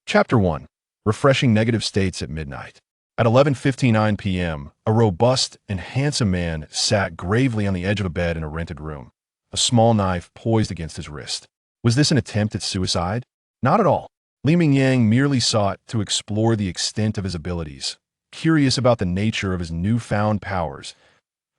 Chapter 1. Refreshing Negative States at Midnight. At 11:59 p.m., a robust and handsome man sat gravely on the edge of a bed in a rented room, a small knife poised against his wrist. Was this an attempt at suicide? Not at all. Li Mingyang merely sought to explore the extent of his abilities, curious about the nature of his newfound powers.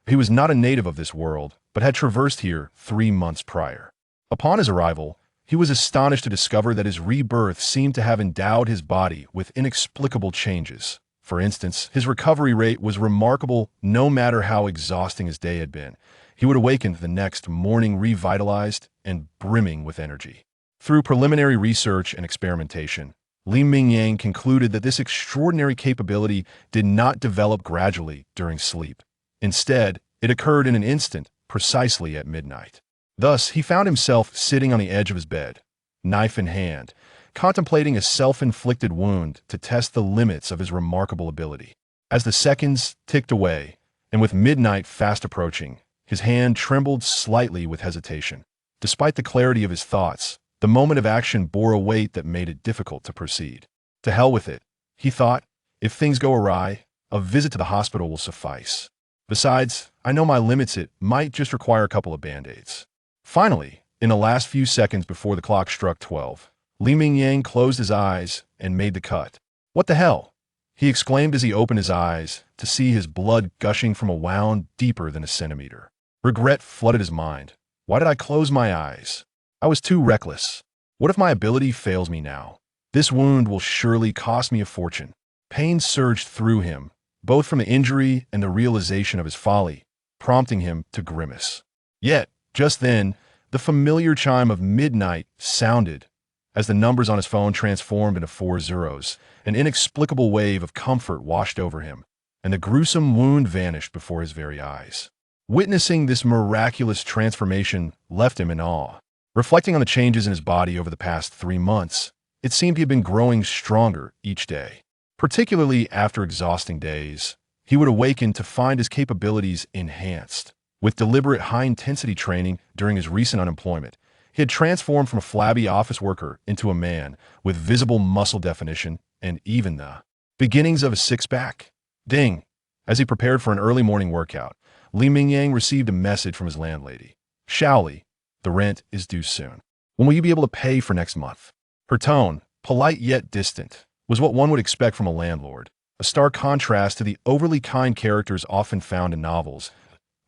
He was not a native of this world, but had traversed here 3 months prior. Upon his arrival, he was astonished to discover that his rebirth seemed to have endowed his body with inexplicable changes. For instance, his recovery rate was remarkable no matter how exhausting his day had been. He would awaken the next morning revitalized and brimming with energy. Through preliminary research and experimentation, Li Mingyang concluded that this extraordinary capability did not develop gradually during sleep. Instead, it occurred in an instant, precisely at midnight. Thus, he found himself sitting on the edge of his bed, knife in hand, contemplating a self-inflicted wound to test the limits of his remarkable ability. As the seconds ticked away, and with midnight fast approaching, his hand trembled slightly with hesitation. Despite the clarity of his thoughts, the moment of action bore a weight that made it difficult to proceed. To hell with it, he thought. If things go awry, a visit to the hospital will suffice. Besides, I know my limits. It might just require a couple of band-aids. Finally, in the last few seconds before the clock struck 12, Li Mingyang closed his eyes and made the cut. What the hell? He exclaimed as he opened his eyes to see his blood gushing from a wound deeper than a centimeter. Regret flooded his mind. Why did I close my eyes? I was too reckless. What if my ability fails me now? This wound will surely cost me a fortune. Pain surged through him, both from the injury and the realization of his folly, prompting him to grimace. Yet, just then, the familiar chime of midnight sounded. As the numbers on his phone transformed into 4 zeros, an inexplicable wave of comfort washed over him, and the gruesome wound vanished before his very eyes. Witnessing this miraculous transformation left him in awe. Reflecting on the changes in his body over the past 3 months, it seemed he had been growing stronger each day. Particularly after exhausting days, he would awaken to find his capabilities enhanced. With deliberate high-intensity training during his recent unemployment, he had transformed from a flabby office worker into a man with visible muscle definition and even the beginnings of a six-pack. Ding! As he prepared for an early morning workout, Li Mingyang received a message from his landlady. Shaoli, the rent is due soon. When will you be able to pay for next month? Her tone, polite yet distant, was what one would expect from a landlord, a stark contrast to the overly kind characters often found in novels.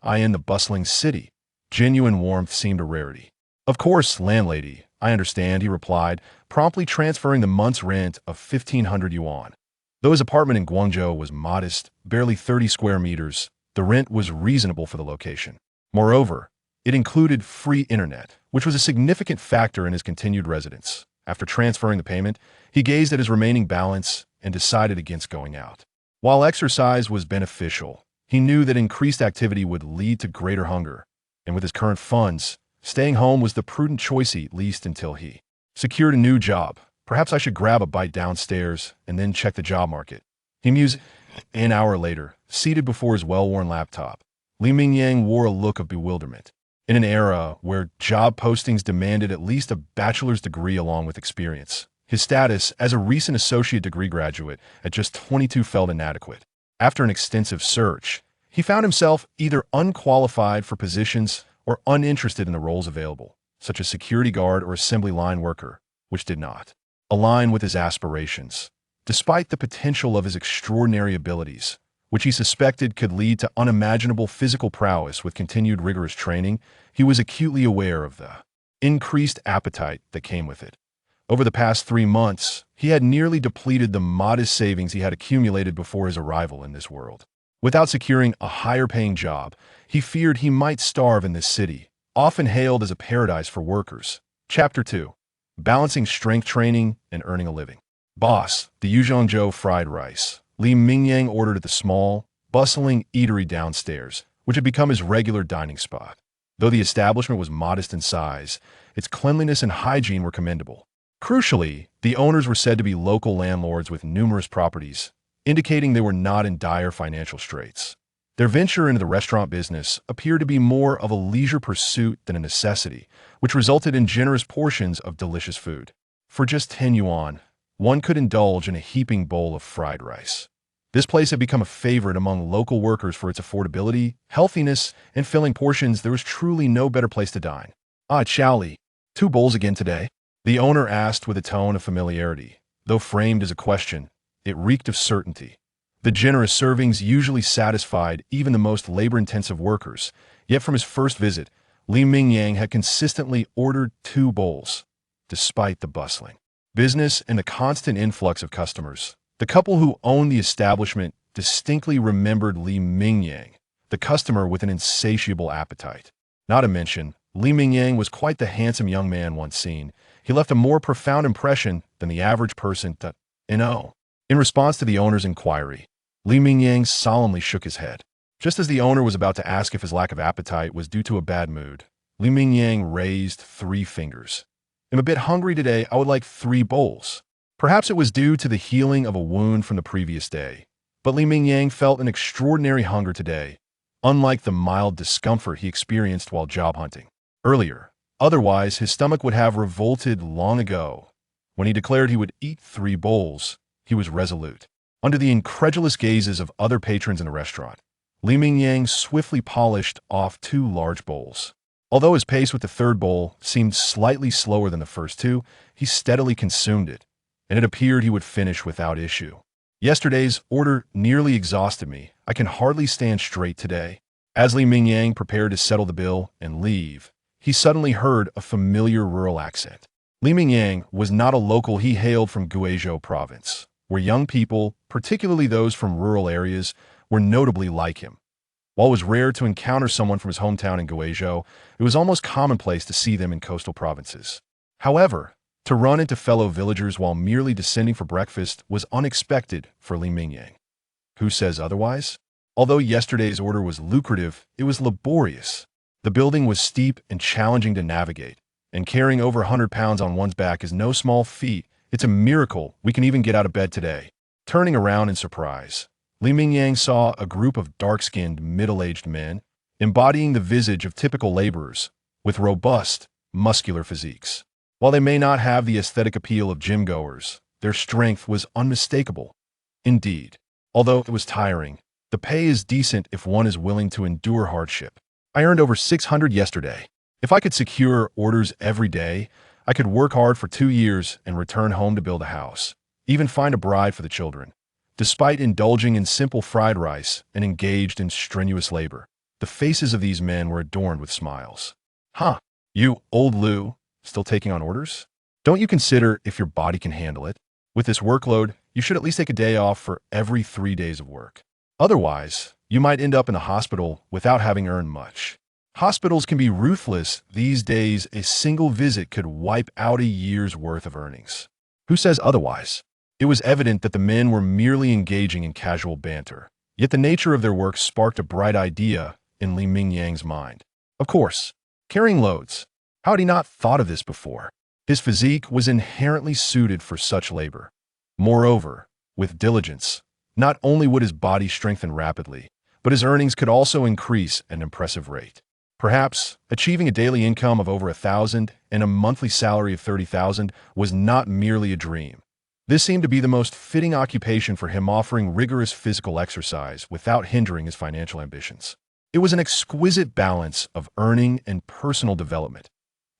In the bustling city, genuine warmth seemed a rarity. Of course, landlady, I understand, he replied, promptly transferring the month's rent of 1,500 yuan. Though his apartment in Guangzhou was modest, barely 30 square meters, the rent was reasonable for the location. Moreover, it included free internet, which was a significant factor in his continued residence. After transferring the payment, he gazed at his remaining balance and decided against going out. While exercise was beneficial, he knew that increased activity would lead to greater hunger, and with his current funds, staying home was the prudent choice, at least until he secured a new job. Perhaps I should grab a bite downstairs and then check the job market. He mused. An hour later, seated before his well-worn laptop, Li Mingyang wore a look of bewilderment. In an era where job postings demanded at least a bachelor's degree along with experience, his status as a recent associate degree graduate at just 22 felt inadequate. After an extensive search, he found himself either unqualified for positions or uninterested in the roles available, such as security guard or assembly line worker, which did not align with his aspirations. Despite the potential of his extraordinary abilities, which he suspected could lead to unimaginable physical prowess with continued rigorous training, he was acutely aware of the increased appetite that came with it. Over the past 3 months, he had nearly depleted the modest savings he had accumulated before his arrival in this world. Without securing a higher-paying job, he feared he might starve in this city, often hailed as a paradise for workers. Chapter 2. Balancing strength training and earning a living. Boss, the Yuzhongzhou fried rice. Li Mingyang ordered at the small, bustling eatery downstairs, which had become his regular dining spot. Though the establishment was modest in size, its cleanliness and hygiene were commendable. Crucially, the owners were said to be local landlords with numerous properties, indicating they were not in dire financial straits. Their venture into the restaurant business appeared to be more of a leisure pursuit than a necessity, which resulted in generous portions of delicious food. For just 10 yuan, one could indulge in a heaping bowl of fried rice. This place had become a favorite among local workers for its affordability, healthiness, and filling portions. There was truly no better place to dine. "Ah, Chowli, 2 bowls again today?" the owner asked with a tone of familiarity. Though framed as a question, it reeked of certainty. The generous servings usually satisfied even the most labor-intensive workers, yet from his first visit, Mingyang had consistently ordered 2 bowls, despite the bustling business and the constant influx of customers. The couple who owned the establishment distinctly remembered Mingyang, the customer with an insatiable appetite. Not to mention, Mingyang was quite the handsome young man once seen. He left a more profound impression than the average person to know. In response to the owner's inquiry, Mingyang solemnly shook his head. Just as the owner was about to ask if his lack of appetite was due to a bad mood, Mingyang raised 3 fingers. "I'm a bit hungry today. I would like 3 bowls." Perhaps it was due to the healing of a wound from the previous day, but Mingyang felt an extraordinary hunger today, unlike the mild discomfort he experienced while job hunting earlier. Otherwise, his stomach would have revolted long ago. When he declared he would eat 3 bowls, he was resolute. Under the incredulous gazes of other patrons in the restaurant, Mingyang swiftly polished off 2 large bowls. Although his pace with the 3rd bowl seemed slightly slower than the first 2, he steadily consumed it, and it appeared he would finish without issue. "Yesterday's order nearly exhausted me. I can hardly stand straight today." As Mingyang prepared to settle the bill and leave, he suddenly heard a familiar rural accent. Mingyang was not a local. He hailed from Guizhou province, where young people, particularly those from rural areas, were notably like him. While it was rare to encounter someone from his hometown in Guizhou, it was almost commonplace to see them in coastal provinces. However, to run into fellow villagers while merely descending for breakfast was unexpected for Mingyang. Who says otherwise? Although yesterday's order was lucrative, it was laborious. The building was steep and challenging to navigate, and carrying over 100 pounds on one's back is no small feat. "It's a miracle we can even get out of bed today." Turning around in surprise, Mingyang saw a group of dark-skinned, middle-aged men, embodying the visage of typical laborers, with robust, muscular physiques. While they may not have the aesthetic appeal of gym-goers, their strength was unmistakable. Indeed, although it was tiring, the pay is decent if one is willing to endure hardship. "I earned over 600 yesterday. If I could secure orders every day, I could work hard for 2 years and return home to build a house, even find a bride for the children." Despite indulging in simple fried rice and engaged in strenuous labor, the faces of these men were adorned with smiles. "Huh, you, old Lou, still taking on orders? Don't you consider if your body can handle it? With this workload, you should at least take a day off for every 3 days of work. Otherwise, you might end up in a hospital without having earned much." Hospitals can be ruthless. These days, a single visit could wipe out a year's worth of earnings. Who says otherwise? It was evident that the men were merely engaging in casual banter, yet the nature of their work sparked a bright idea in Mingyang's mind. Of course, carrying loads. How had he not thought of this before? His physique was inherently suited for such labor. Moreover, with diligence, not only would his body strengthen rapidly, but his earnings could also increase at an impressive rate. Perhaps achieving a daily income of over 1,000 and a monthly salary of 30,000 was not merely a dream. This seemed to be the most fitting occupation for him, offering rigorous physical exercise without hindering his financial ambitions. It was an exquisite balance of earning and personal development.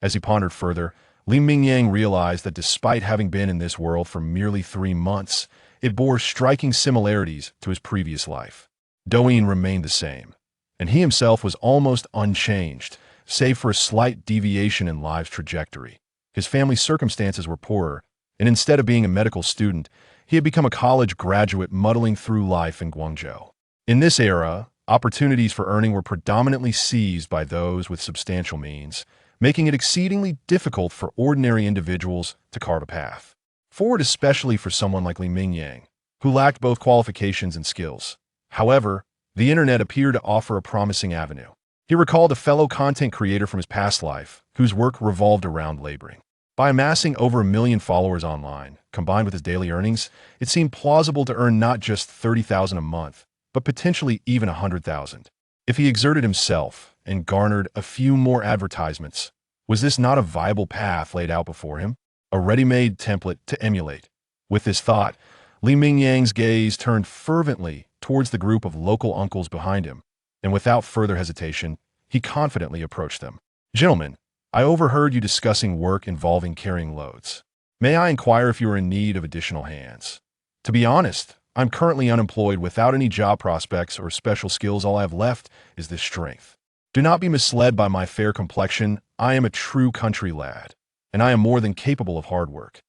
As he pondered further, Mingyang realized that despite having been in this world for merely 3 months, it bore striking similarities to his previous life. Douyin remained the same, and he himself was almost unchanged, save for a slight deviation in life's trajectory. His family's circumstances were poorer, and instead of being a medical student, he had become a college graduate muddling through life in Guangzhou. In this era, opportunities for earning were predominantly seized by those with substantial means, making it exceedingly difficult for ordinary individuals to carve a path forward, especially for someone like Mingyang, who lacked both qualifications and skills. However, the internet appeared to offer a promising avenue. He recalled a fellow content creator from his past life, whose work revolved around laboring. By amassing over 1 million followers online, combined with his daily earnings, it seemed plausible to earn not just 30,000 a month, but potentially even 100,000. If he exerted himself and garnered a few more advertisements, was this not a viable path laid out before him? A ready-made template to emulate. With this thought, Li Mingyang's gaze turned fervently towards the group of local uncles behind him, and without further hesitation, he confidently approached them. "Gentlemen, I overheard you discussing work involving carrying loads. May I inquire if you are in need of additional hands? To be honest, I'm currently unemployed without any job prospects or special skills. All I have left is this strength. Do not be misled by my fair complexion. I am a true country lad, and I am more than capable of hard work."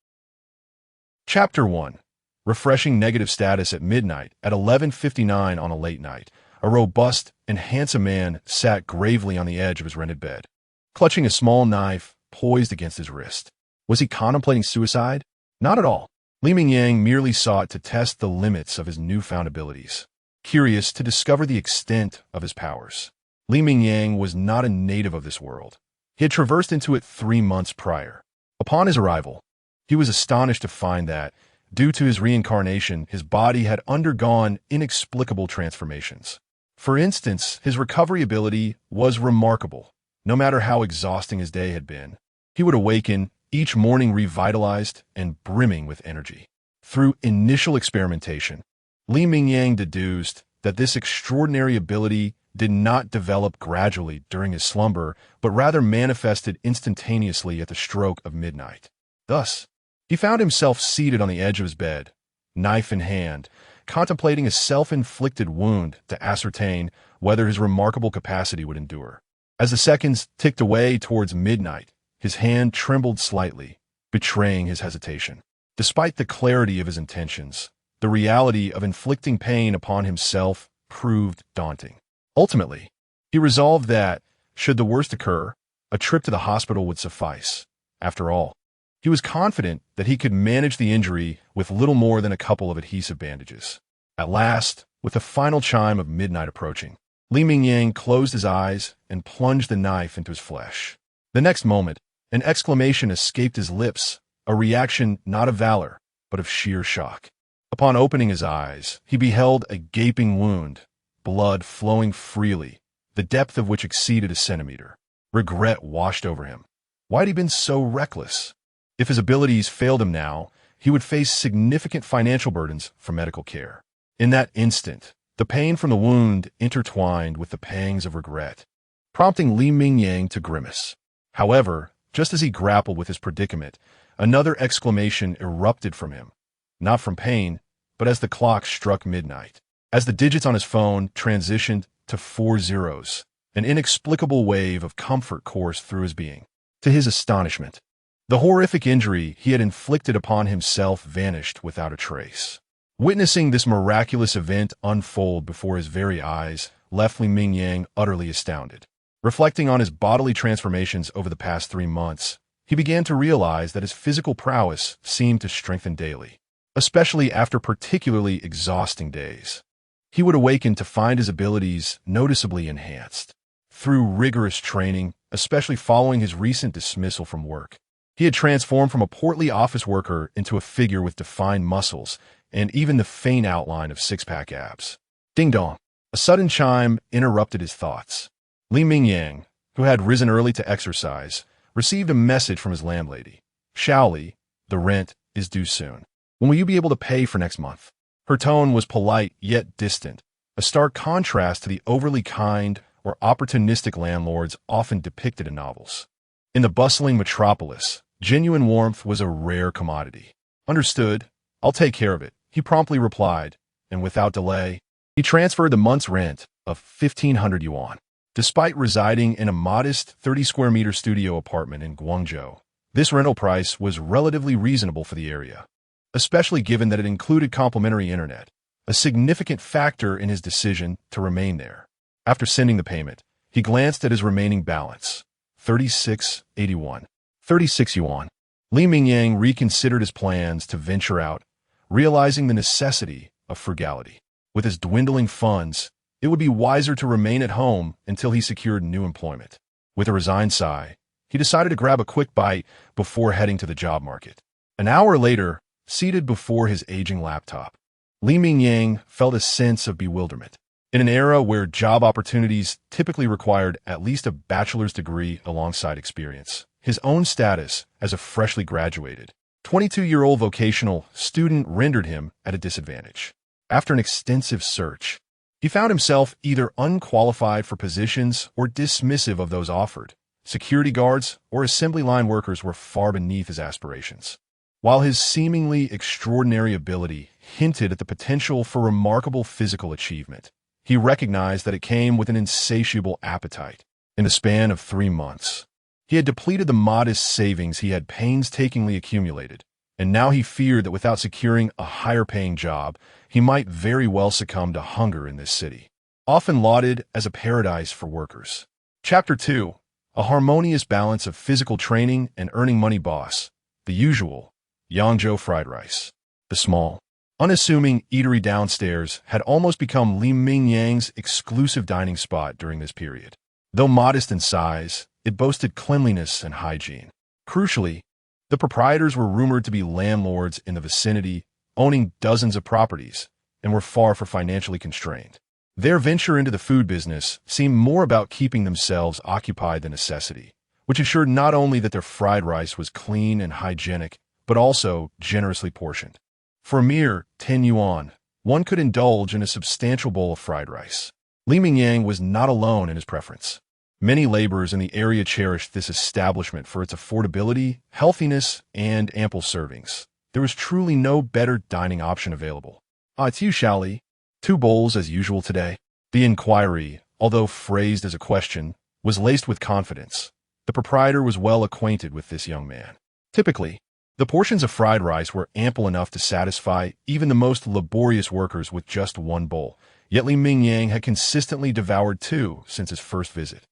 Chapter 1. Refreshing negative status at midnight. At 11:59 on a late night, a robust and handsome man sat gravely on the edge of his rented bed, clutching a small knife poised against his wrist. Was he contemplating suicide? Not at all. Li Mingyang merely sought to test the limits of his newfound abilities, curious to discover the extent of his powers. Li Mingyang was not a native of this world. He had traversed into it 3 months prior. Upon his arrival, he was astonished to find that, due to his reincarnation, his body had undergone inexplicable transformations. For instance, his recovery ability was remarkable. No matter how exhausting his day had been, he would awaken each morning revitalized and brimming with energy. Through initial experimentation, Li Mingyang deduced that this extraordinary ability did not develop gradually during his slumber, but rather manifested instantaneously at the stroke of midnight. Thus, he found himself seated on the edge of his bed, knife in hand, contemplating a self-inflicted wound to ascertain whether his remarkable capacity would endure. As the seconds ticked away towards midnight, his hand trembled slightly, betraying his hesitation. Despite the clarity of his intentions, the reality of inflicting pain upon himself proved daunting. Ultimately, he resolved that, should the worst occur, a trip to the hospital would suffice. After all, he was confident that he could manage the injury with little more than a couple of adhesive bandages. At last, with the final chime of midnight approaching, Li Mingyang closed his eyes and plunged the knife into his flesh. The next moment, an exclamation escaped his lips, a reaction not of valor, but of sheer shock. Upon opening his eyes, he beheld a gaping wound, blood flowing freely, the depth of which exceeded a centimeter. Regret washed over him. Why had he been so reckless? If his abilities failed him now, he would face significant financial burdens for medical care. In that instant, the pain from the wound intertwined with the pangs of regret, prompting Li Mingyang to grimace. However, just as he grappled with his predicament, another exclamation erupted from him, not from pain, but as the clock struck midnight. As the digits on his phone transitioned to 4 zeros, an inexplicable wave of comfort coursed through his being. To his astonishment, the horrific injury he had inflicted upon himself vanished without a trace. Witnessing this miraculous event unfold before his very eyes left Li Mingyang utterly astounded. Reflecting on his bodily transformations over the past 3 months, he began to realize that his physical prowess seemed to strengthen daily, especially after particularly exhausting days. He would awaken to find his abilities noticeably enhanced. Through rigorous training, especially following his recent dismissal from work, he had transformed from a portly office worker into a figure with defined muscles and even the faint outline of six-pack abs. Ding dong! A sudden chime interrupted his thoughts. Li Mingyang, who had risen early to exercise, received a message from his landlady. "Shaoli, the rent is due soon. When will you be able to pay for next month?" Her tone was polite yet distant, a stark contrast to the overly kind or opportunistic landlords often depicted in novels. In the bustling metropolis, genuine warmth was a rare commodity. "Understood. I'll take care of it," he promptly replied, and without delay, he transferred the month's rent of 1,500 yuan. Despite residing in a modest 30-square-meter studio apartment in Guangzhou, this rental price was relatively reasonable for the area, especially given that it included complimentary internet, a significant factor in his decision to remain there. After sending the payment, he glanced at his remaining balance, 36.81, 36 yuan. Li Mingyang reconsidered his plans to venture out, realizing the necessity of frugality. With his dwindling funds, it would be wiser to remain at home until he secured new employment. With a resigned sigh, he decided to grab a quick bite before heading to the job market. An hour later, seated before his aging laptop, Li Mingyang felt a sense of bewilderment. In an era where job opportunities typically required at least a bachelor's degree alongside experience, his own status as a freshly graduated 22-year-old vocational student rendered him at a disadvantage. After an extensive search, he found himself either unqualified for positions or dismissive of those offered. Security guards or assembly line workers were far beneath his aspirations. While his seemingly extraordinary ability hinted at the potential for remarkable physical achievement, he recognized that it came with an insatiable appetite. In the span of 3 months, he had depleted the modest savings he had painstakingly accumulated, and now he feared that without securing a higher-paying job, he might very well succumb to hunger in this city, often lauded as a paradise for workers. Chapter 2. A harmonious balance of physical training and earning money. Boss. The usual. Yangzhou fried rice. The small, unassuming eatery downstairs had almost become Li Mingyang's exclusive dining spot during this period. Though modest in size, it boasted cleanliness and hygiene. Crucially, the proprietors were rumored to be landlords in the vicinity, owning dozens of properties, and were far from financially constrained. Their venture into the food business seemed more about keeping themselves occupied than necessity, which ensured not only that their fried rice was clean and hygienic, but also generously portioned. For a mere 10 yuan, one could indulge in a substantial bowl of fried rice. Li Mingyang was not alone in his preference. Many laborers in the area cherished this establishment for its affordability, healthiness, and ample servings. There was truly no better dining option available. It's you, Shaoli. 2 bowls as usual today. The inquiry, although phrased as a question, was laced with confidence. The proprietor was well acquainted with this young man. Typically, the portions of fried rice were ample enough to satisfy even the most laborious workers with just 1 bowl, yet Li Mingyang had consistently devoured 2 since his first visit.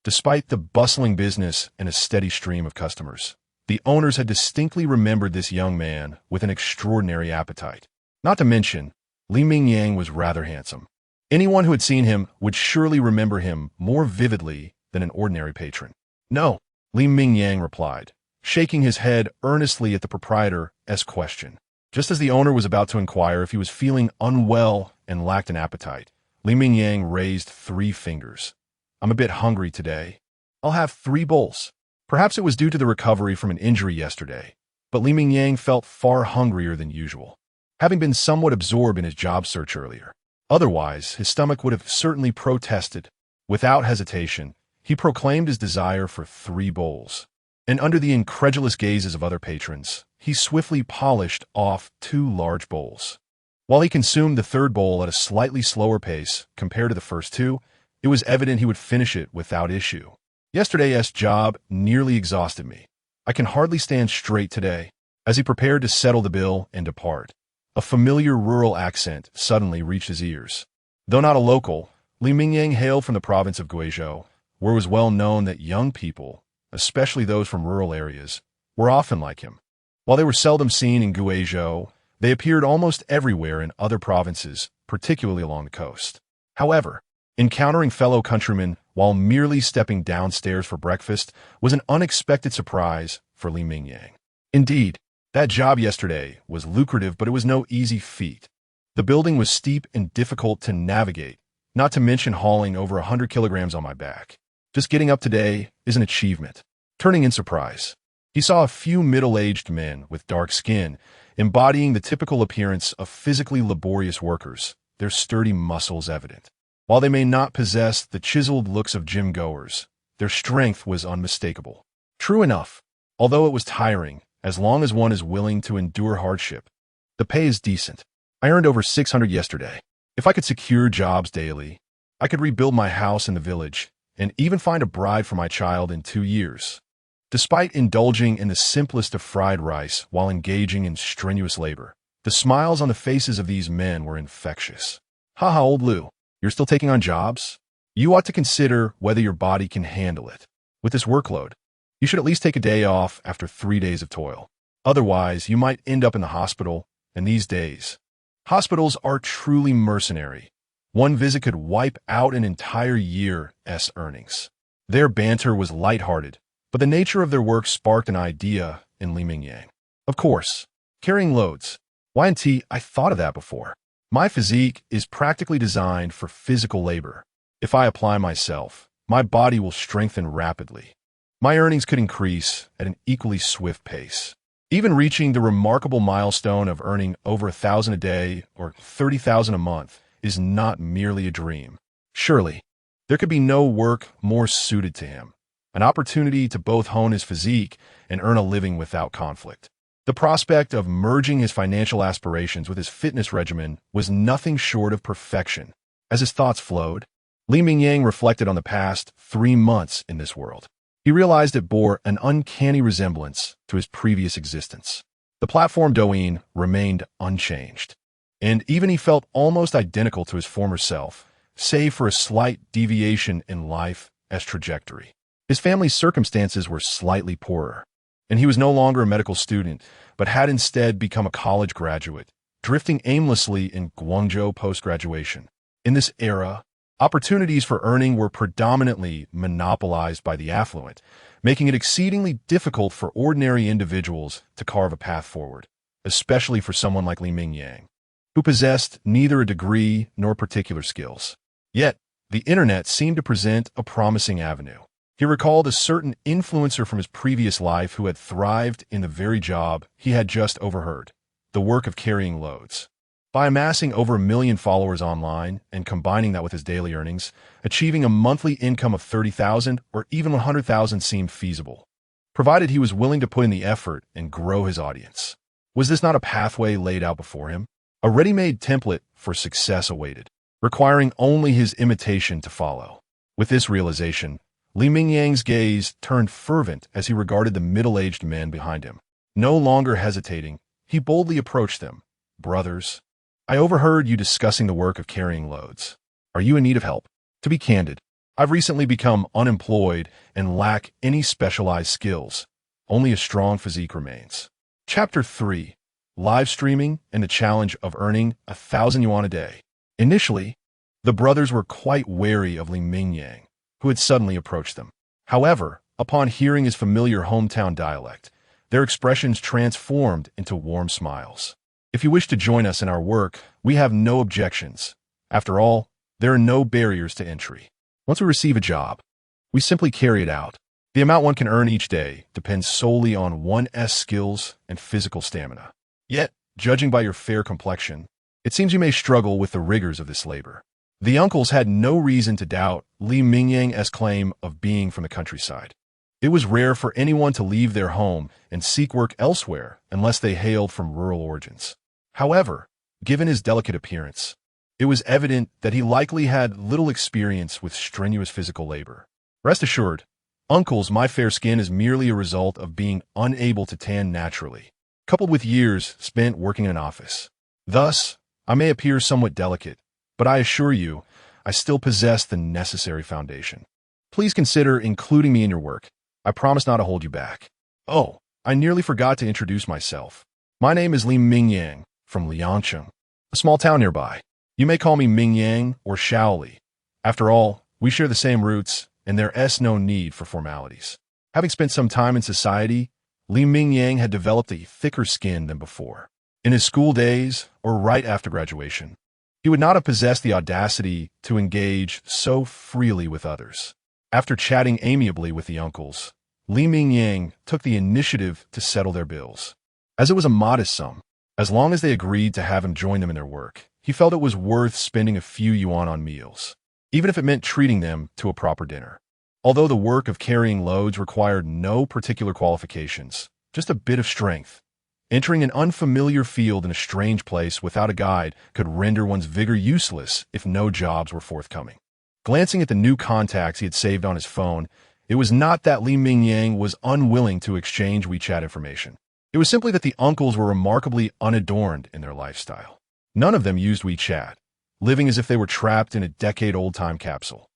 Despite the bustling business and a steady stream of customers, the owners had distinctly remembered this young man with an extraordinary appetite. Not to mention, Li Mingyang was rather handsome. Anyone who had seen him would surely remember him more vividly than an ordinary patron. No, Li Mingyang replied, shaking his head earnestly at the proprietor's question. Just as the owner was about to inquire if he was feeling unwell and lacked an appetite, Li Mingyang raised 3 fingers. I'm a bit hungry today. I'll have 3 bowls. Perhaps it was due to the recovery from an injury yesterday, but Li Mingyang felt far hungrier than usual, having been somewhat absorbed in his job search earlier. Otherwise, his stomach would have certainly protested. Without hesitation, he proclaimed his desire for 3 bowls, and under the incredulous gazes of other patrons, he swiftly polished off 2 large bowls. While he consumed the 3rd bowl at a slightly slower pace compared to the first 2, it was evident he would finish it without issue. Yesterday's job nearly exhausted me. I can hardly stand straight today. As he prepared to settle the bill and depart, a familiar rural accent suddenly reached his ears. Though not a local, Li Mingyang hailed from the province of Guizhou, where it was well known that young people, especially those from rural areas, were often like him. While they were seldom seen in Guizhou, they appeared almost everywhere in other provinces, particularly along the coast. However, encountering fellow countrymen while merely stepping downstairs for breakfast was an unexpected surprise for Li Mingyang. Indeed, that job yesterday was lucrative, but it was no easy feat. The building was steep and difficult to navigate, not to mention hauling over 100 kilograms on my back. Just getting up today is an achievement. Turning in surprise, he saw a few middle-aged men with dark skin, embodying the typical appearance of physically laborious workers, their sturdy muscles evident. While they may not possess the chiseled looks of gym-goers, their strength was unmistakable. True enough, although it was tiring, as long as one is willing to endure hardship, the pay is decent. I earned over 600 yesterday. If I could secure jobs daily, I could rebuild my house in the village and even find a bride for my child in 2 years. Despite indulging in the simplest of fried rice while engaging in strenuous labor, the smiles on the faces of these men were infectious. Haha, old Lou. You're still taking on jobs? You ought to consider whether your body can handle it. With this workload, you should at least take a day off after 3 days of toil. Otherwise, you might end up in the hospital, and these days, hospitals are truly mercenary. One visit could wipe out an entire year's earnings. Their banter was lighthearted, but the nature of their work sparked an idea in Li Mingyang. Of course, carrying loads. Y&T, I thought of that before. My physique is practically designed for physical labor. If I apply myself, my body will strengthen rapidly. My earnings could increase at an equally swift pace. Even reaching the remarkable milestone of earning over 1,000 a day or 30,000 a month is not merely a dream. Surely, there could be no work more suited to him, an opportunity to both hone his physique and earn a living without conflict. The prospect of merging his financial aspirations with his fitness regimen was nothing short of perfection. As his thoughts flowed, Mingyang reflected on the past 3 months in this world. He realized it bore an uncanny resemblance to his previous existence. The platform Douyin remained unchanged, and even he felt almost identical to his former self, save for a slight deviation in life as trajectory. His family's circumstances were slightly poorer, and he was no longer a medical student, but had instead become a college graduate, drifting aimlessly in Guangzhou post-graduation. In this era, opportunities for earning were predominantly monopolized by the affluent, making it exceedingly difficult for ordinary individuals to carve a path forward, especially for someone like Mingyang, who possessed neither a degree nor particular skills. Yet, the internet seemed to present a promising avenue. He recalled a certain influencer from his previous life who had thrived in the very job he had just overheard, the work of carrying loads. By amassing over 1 million followers online and combining that with his daily earnings, achieving a monthly income of 30,000 or even 100,000 seemed feasible, provided he was willing to put in the effort and grow his audience. Was this not a pathway laid out before him? A ready-made template for success awaited, requiring only his imitation to follow. With this realization, Mingyang's gaze turned fervent as he regarded the middle-aged men behind him. No longer hesitating, he boldly approached them. "Brothers, I overheard you discussing the work of carrying loads. Are you in need of help? To be candid, I've recently become unemployed and lack any specialized skills. Only a strong physique remains." Chapter 3. Live Streaming and the Challenge of Earning 1,000 Yuan a Day. Initially, the brothers were quite wary of Mingyang, who had suddenly approached them. However, upon hearing his familiar hometown dialect, their expressions transformed into warm smiles. "If you wish to join us in our work, we have no objections. After all, there are no barriers to entry. Once we receive a job, we simply carry it out. The amount one can earn each day depends solely on one's skills and physical stamina. Yet, judging by your fair complexion, it seems you may struggle with the rigors of this labor." The uncles had no reason to doubt Mingyang's claim of being from the countryside. It was rare for anyone to leave their home and seek work elsewhere unless they hailed from rural origins. However, given his delicate appearance, it was evident that he likely had little experience with strenuous physical labor. "Rest assured, uncles, my fair skin is merely a result of being unable to tan naturally, coupled with years spent working in an office. Thus, I may appear somewhat delicate, but I assure you, I still possess the necessary foundation. Please consider including me in your work. I promise not to hold you back. Oh, I nearly forgot to introduce myself. My name is Mingyang from Liangcheng, a small town nearby. You may call me Mingyang or Shaoli. After all, we share the same roots, and there is no need for formalities." Having spent some time in society, Mingyang had developed a thicker skin than before. In his school days, or right after graduation, he would not have possessed the audacity to engage so freely with others. After chatting amiably with the uncles, Mingyang took the initiative to settle their bills. As it was a modest sum, as long as they agreed to have him join them in their work, he felt it was worth spending a few yuan on meals, even if it meant treating them to a proper dinner. Although the work of carrying loads required no particular qualifications, just a bit of strength, entering an unfamiliar field in a strange place without a guide could render one's vigor useless if no jobs were forthcoming. Glancing at the new contacts he had saved on his phone, it was not that Mingyang was unwilling to exchange WeChat information. It was simply that the uncles were remarkably unadorned in their lifestyle. None of them used WeChat, living as if they were trapped in a decade-old time capsule.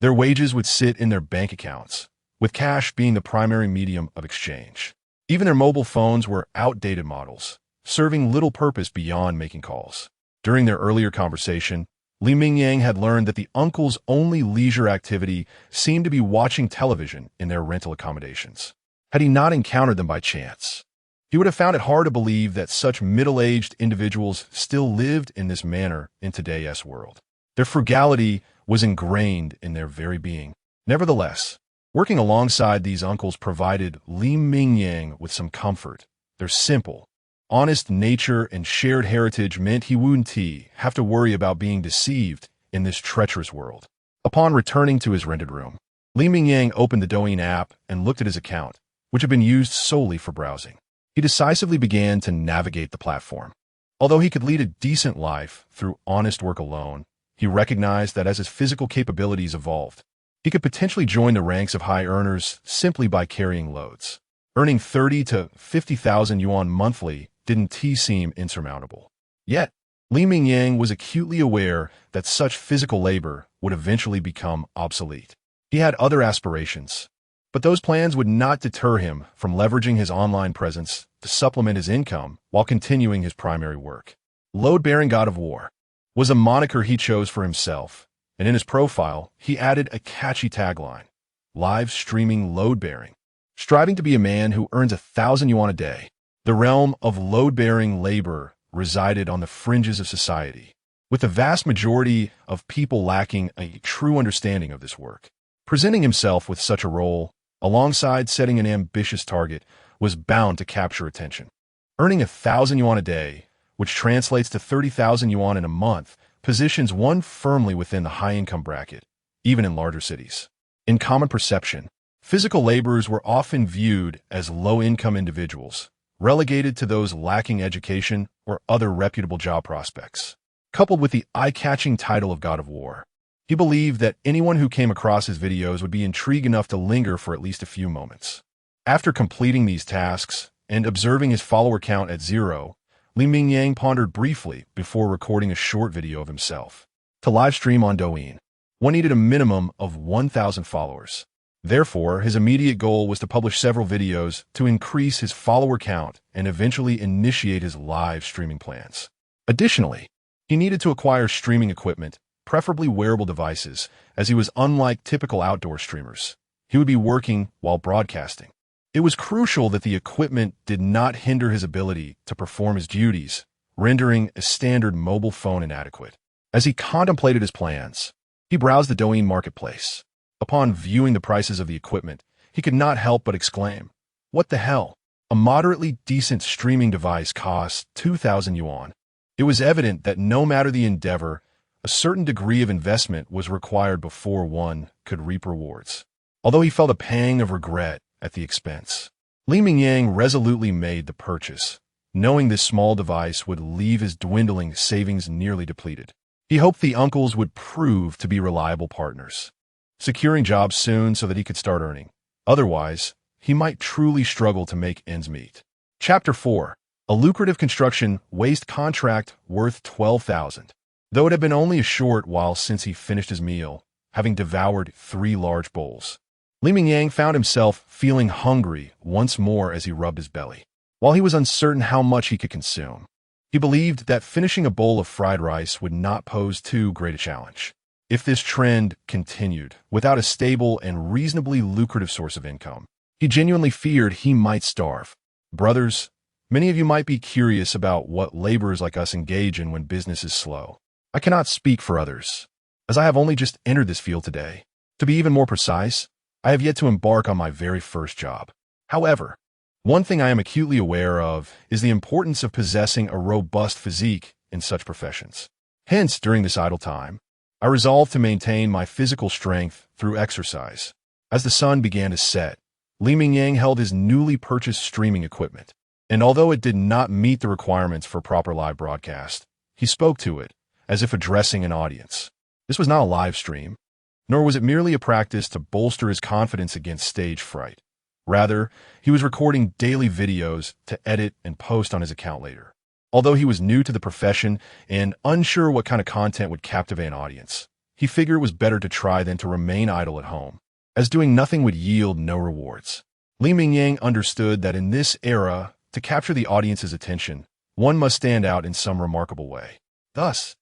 Their wages would sit in their bank accounts, with cash being the primary medium of exchange. Even their mobile phones were outdated models, serving little purpose beyond making calls. During their earlier conversation, Mingyang had learned that the uncle's only leisure activity seemed to be watching television in their rental accommodations. Had he not encountered them by chance, he would have found it hard to believe that such middle-aged individuals still lived in this manner in today's world. Their frugality was ingrained in their very being. Nevertheless, working alongside these uncles provided Mingyang with some comfort, Their simple, honest nature and shared heritage meant he wouldn't have to worry about being deceived in this treacherous world. Upon returning to his rented room, Mingyang opened the Douyin app and looked at his account, which had been used solely for browsing. He decisively began to navigate the platform. Although he could lead a decent life through honest work alone, he recognized that as his physical capabilities evolved, he could potentially join the ranks of high earners simply by carrying loads. Earning 30 to 50,000 yuan monthly didn't seem insurmountable. Yet, Mingyang was acutely aware that such physical labor would eventually become obsolete. He had other aspirations, but those plans would not deter him from leveraging his online presence to supplement his income while continuing his primary work. Load-bearing God of War was a moniker he chose for himself, and in his profile, he added a catchy tagline: live streaming load-bearing. Striving to be a man who earns 1,000 yuan a day, the realm of load-bearing labor resided on the fringes of society, with the vast majority of people lacking a true understanding of this work. Presenting himself with such a role, alongside setting an ambitious target, was bound to capture attention. Earning 1,000 yuan a day, which translates to 30,000 yuan in a month, positions one firmly within the high-income bracket, even in larger cities. In common perception, physical laborers were often viewed as low-income individuals, relegated to those lacking education or other reputable job prospects. Coupled with the eye-catching title of God of War, he believed that anyone who came across his videos would be intrigued enough to linger for at least a few moments. After completing these tasks and observing his follower count at 0, Mingyang pondered briefly before recording a short video of himself. To live stream on Douyin, one needed a minimum of 1,000 followers. Therefore, his immediate goal was to publish several videos to increase his follower count and eventually initiate his live streaming plans. Additionally, he needed to acquire streaming equipment, preferably wearable devices, as he was unlike typical outdoor streamers. He would be working while broadcasting. It was crucial that the equipment did not hinder his ability to perform his duties, rendering a standard mobile phone inadequate. As he contemplated his plans, he browsed the Douyin marketplace. Upon viewing the prices of the equipment, he could not help but exclaim, "What the hell?" A moderately decent streaming device cost 2,000 yuan. It was evident that no matter the endeavor, a certain degree of investment was required before one could reap rewards. Although he felt a pang of regret at the expense, Mingyang resolutely made the purchase, knowing this small device would leave his dwindling savings nearly depleted. He hoped the uncles would prove to be reliable partners, securing jobs soon so that he could start earning. Otherwise, he might truly struggle to make ends meet. Chapter 4. A lucrative construction waste contract worth 12,000. Though it had been only a short while since he finished his meal, having devoured 3 large bowls, Mingyang found himself feeling hungry once more as he rubbed his belly. While he was uncertain how much he could consume, he believed that finishing a bowl of fried rice would not pose too great a challenge. If this trend continued, without a stable and reasonably lucrative source of income, he genuinely feared he might starve. Brothers, many of you might be curious about what laborers like us engage in when business is slow. I cannot speak for others, as I have only just entered this field today. To be even more precise, I have yet to embark on my very first job. However, one thing I am acutely aware of is the importance of possessing a robust physique in such professions. Hence, during this idle time, I resolved to maintain my physical strength through exercise. As the sun began to set, Mingyang held his newly purchased streaming equipment, and although it did not meet the requirements for proper live broadcast, he spoke to it as if addressing an audience. This was not a live stream, nor was it merely a practice to bolster his confidence against stage fright. Rather, he was recording daily videos to edit and post on his account later. Although he was new to the profession and unsure what kind of content would captivate an audience, he figured it was better to try than to remain idle at home, as doing nothing would yield no rewards. Mingyang understood that in this era, to capture the audience's attention, one must stand out in some remarkable way. Thus,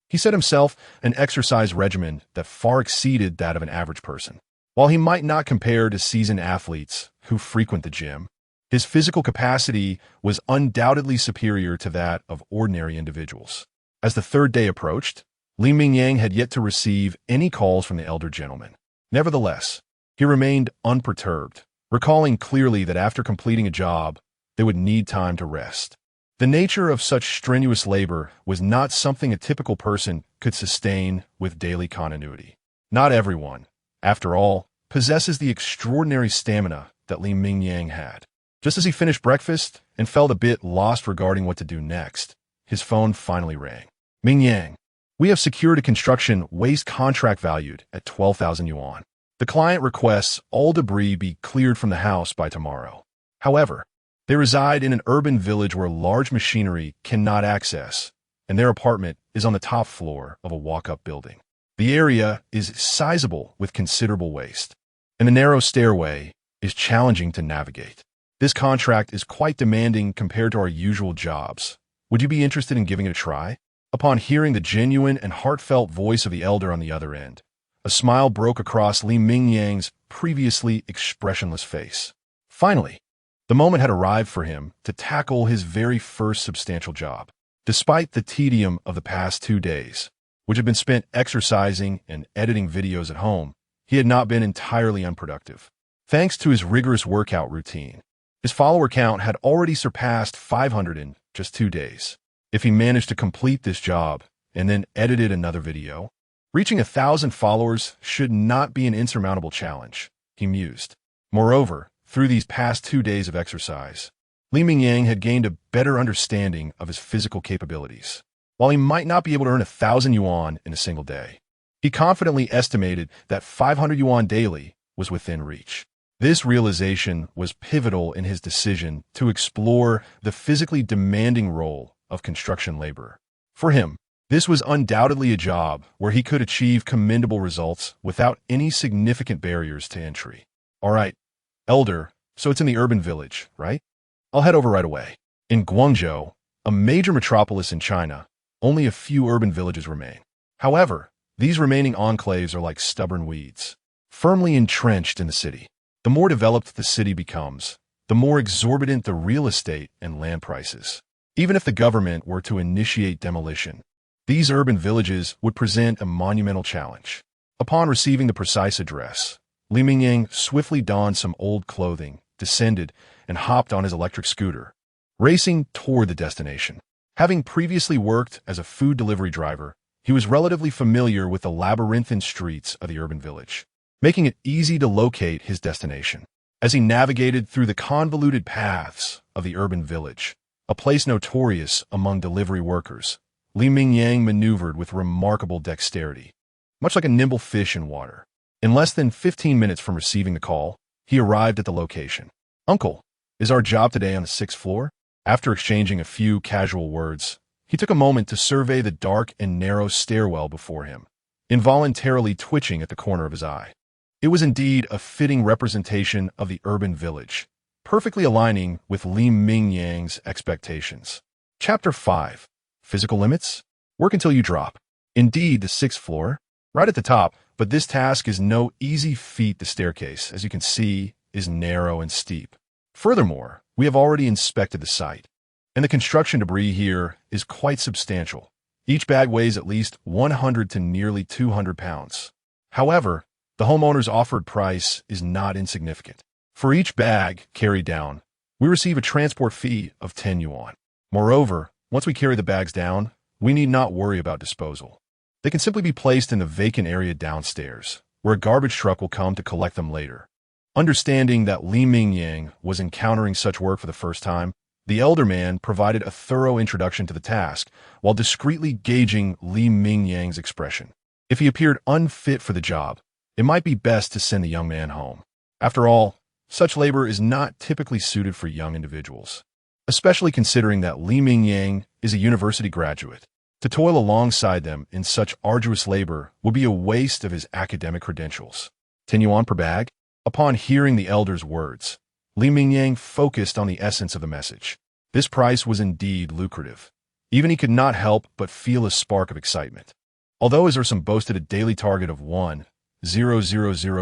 he set himself an exercise regimen that far exceeded that of an average person. While he might not compare to seasoned athletes who frequent the gym, his physical capacity was undoubtedly superior to that of ordinary individuals. As the 3rd day approached, Mingyang had yet to receive any calls from the elder gentleman. Nevertheless, he remained unperturbed, recalling clearly that after completing a job, they would need time to rest. The nature of such strenuous labor was not something a typical person could sustain with daily continuity. Not everyone, after all, possesses the extraordinary stamina that Li Mingyang had. Just as he finished breakfast and felt a bit lost regarding what to do next, his phone finally rang. Mingyang, we have secured a construction waste contract valued at 12,000 yuan. The client requests all debris be cleared from the house by tomorrow. However, they reside in an urban village where large machinery cannot access, and their apartment is on the top floor of a walk-up building. The area is sizable with considerable waste, and the narrow stairway is challenging to navigate. This contract is quite demanding compared to our usual jobs. Would you be interested in giving it a try? Upon hearing the genuine and heartfelt voice of the elder on the other end, a smile broke across Li Mingyang's previously expressionless face. Finally, the moment had arrived for him to tackle his very first substantial job. Despite the tedium of the past 2 days, which had been spent exercising and editing videos at home, he had not been entirely unproductive. Thanks to his rigorous workout routine, his follower count had already surpassed 500 in just 2 days. If he managed to complete this job and then edited another video, reaching 1,000 followers should not be an insurmountable challenge, he mused. Moreover, through these past 2 days of exercise, Li Mingyang had gained a better understanding of his physical capabilities. While he might not be able to earn 1,000 yuan in a single day, he confidently estimated that 500 yuan daily was within reach. This realization was pivotal in his decision to explore the physically demanding role of construction labor. For him, this was undoubtedly a job where he could achieve commendable results without any significant barriers to entry. All right, elder, so it's in the urban village, right? I'll head over right away. In Guangzhou, a major metropolis in China, only a few urban villages remain. However, these remaining enclaves are like stubborn weeds, firmly entrenched in the city. The more developed the city becomes, the more exorbitant the real estate and land prices. Even if the government were to initiate demolition, these urban villages would present a monumental challenge. Upon receiving the precise address, Li Mingyang swiftly donned some old clothing, descended, and hopped on his electric scooter, racing toward the destination. Having previously worked as a food delivery driver, he was relatively familiar with the labyrinthine streets of the urban village, making it easy to locate his destination. As he navigated through the convoluted paths of the urban village, a place notorious among delivery workers, Li Mingyang maneuvered with remarkable dexterity, much like a nimble fish in water. In less than 15 minutes from receiving the call, he arrived at the location. "Uncle, is our job today on the 6th floor?" After exchanging a few casual words, he took a moment to survey the dark and narrow stairwell before him, involuntarily twitching at the corner of his eye. It was indeed a fitting representation of the urban village, perfectly aligning with Li Mingyang's expectations. Chapter 5. Physical Limits? Work until you drop. Indeed, the 6th floor, right at the top, but this task is no easy feat. The staircase, as you can see, is narrow and steep. Furthermore, we have already inspected the site, and the construction debris here is quite substantial. Each bag weighs at least 100 to nearly 200 pounds. However, the homeowner's offered price is not insignificant. For each bag carried down, we receive a transport fee of 10 yuan. Moreover, once we carry the bags down, we need not worry about disposal. They can simply be placed in the vacant area downstairs, where a garbage truck will come to collect them later. Understanding that Li Mingyang was encountering such work for the first time, the elder man provided a thorough introduction to the task while discreetly gauging Li Mingyang's expression. If he appeared unfit for the job, it might be best to send the young man home. After all, such labor is not typically suited for young individuals, especially considering that Li Mingyang is a university graduate. To toil alongside them in such arduous labor would be a waste of his academic credentials. 10 yuan per bag? Upon hearing the elder's words, Li Mingyang focused on the essence of the message. This price was indeed lucrative. Even he could not help but feel a spark of excitement. Although his Ursum boasted a daily target of 1,000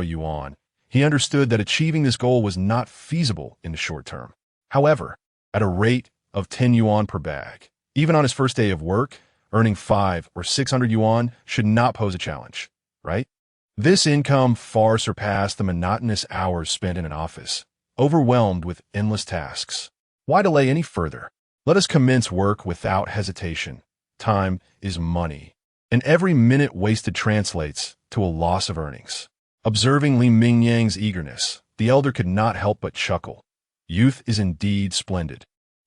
yuan, he understood that achieving this goal was not feasible in the short term. However, at a rate of 10 yuan per bag, even on his first day of work, earning 500 or 600 yuan should not pose a challenge, right? This income far surpassed the monotonous hours spent in an office, overwhelmed with endless tasks. Why delay any further? Let us commence work without hesitation. Time is money, and every minute wasted translates to a loss of earnings. Observing Li Mingyang's eagerness, the elder could not help but chuckle. Youth is indeed splendid,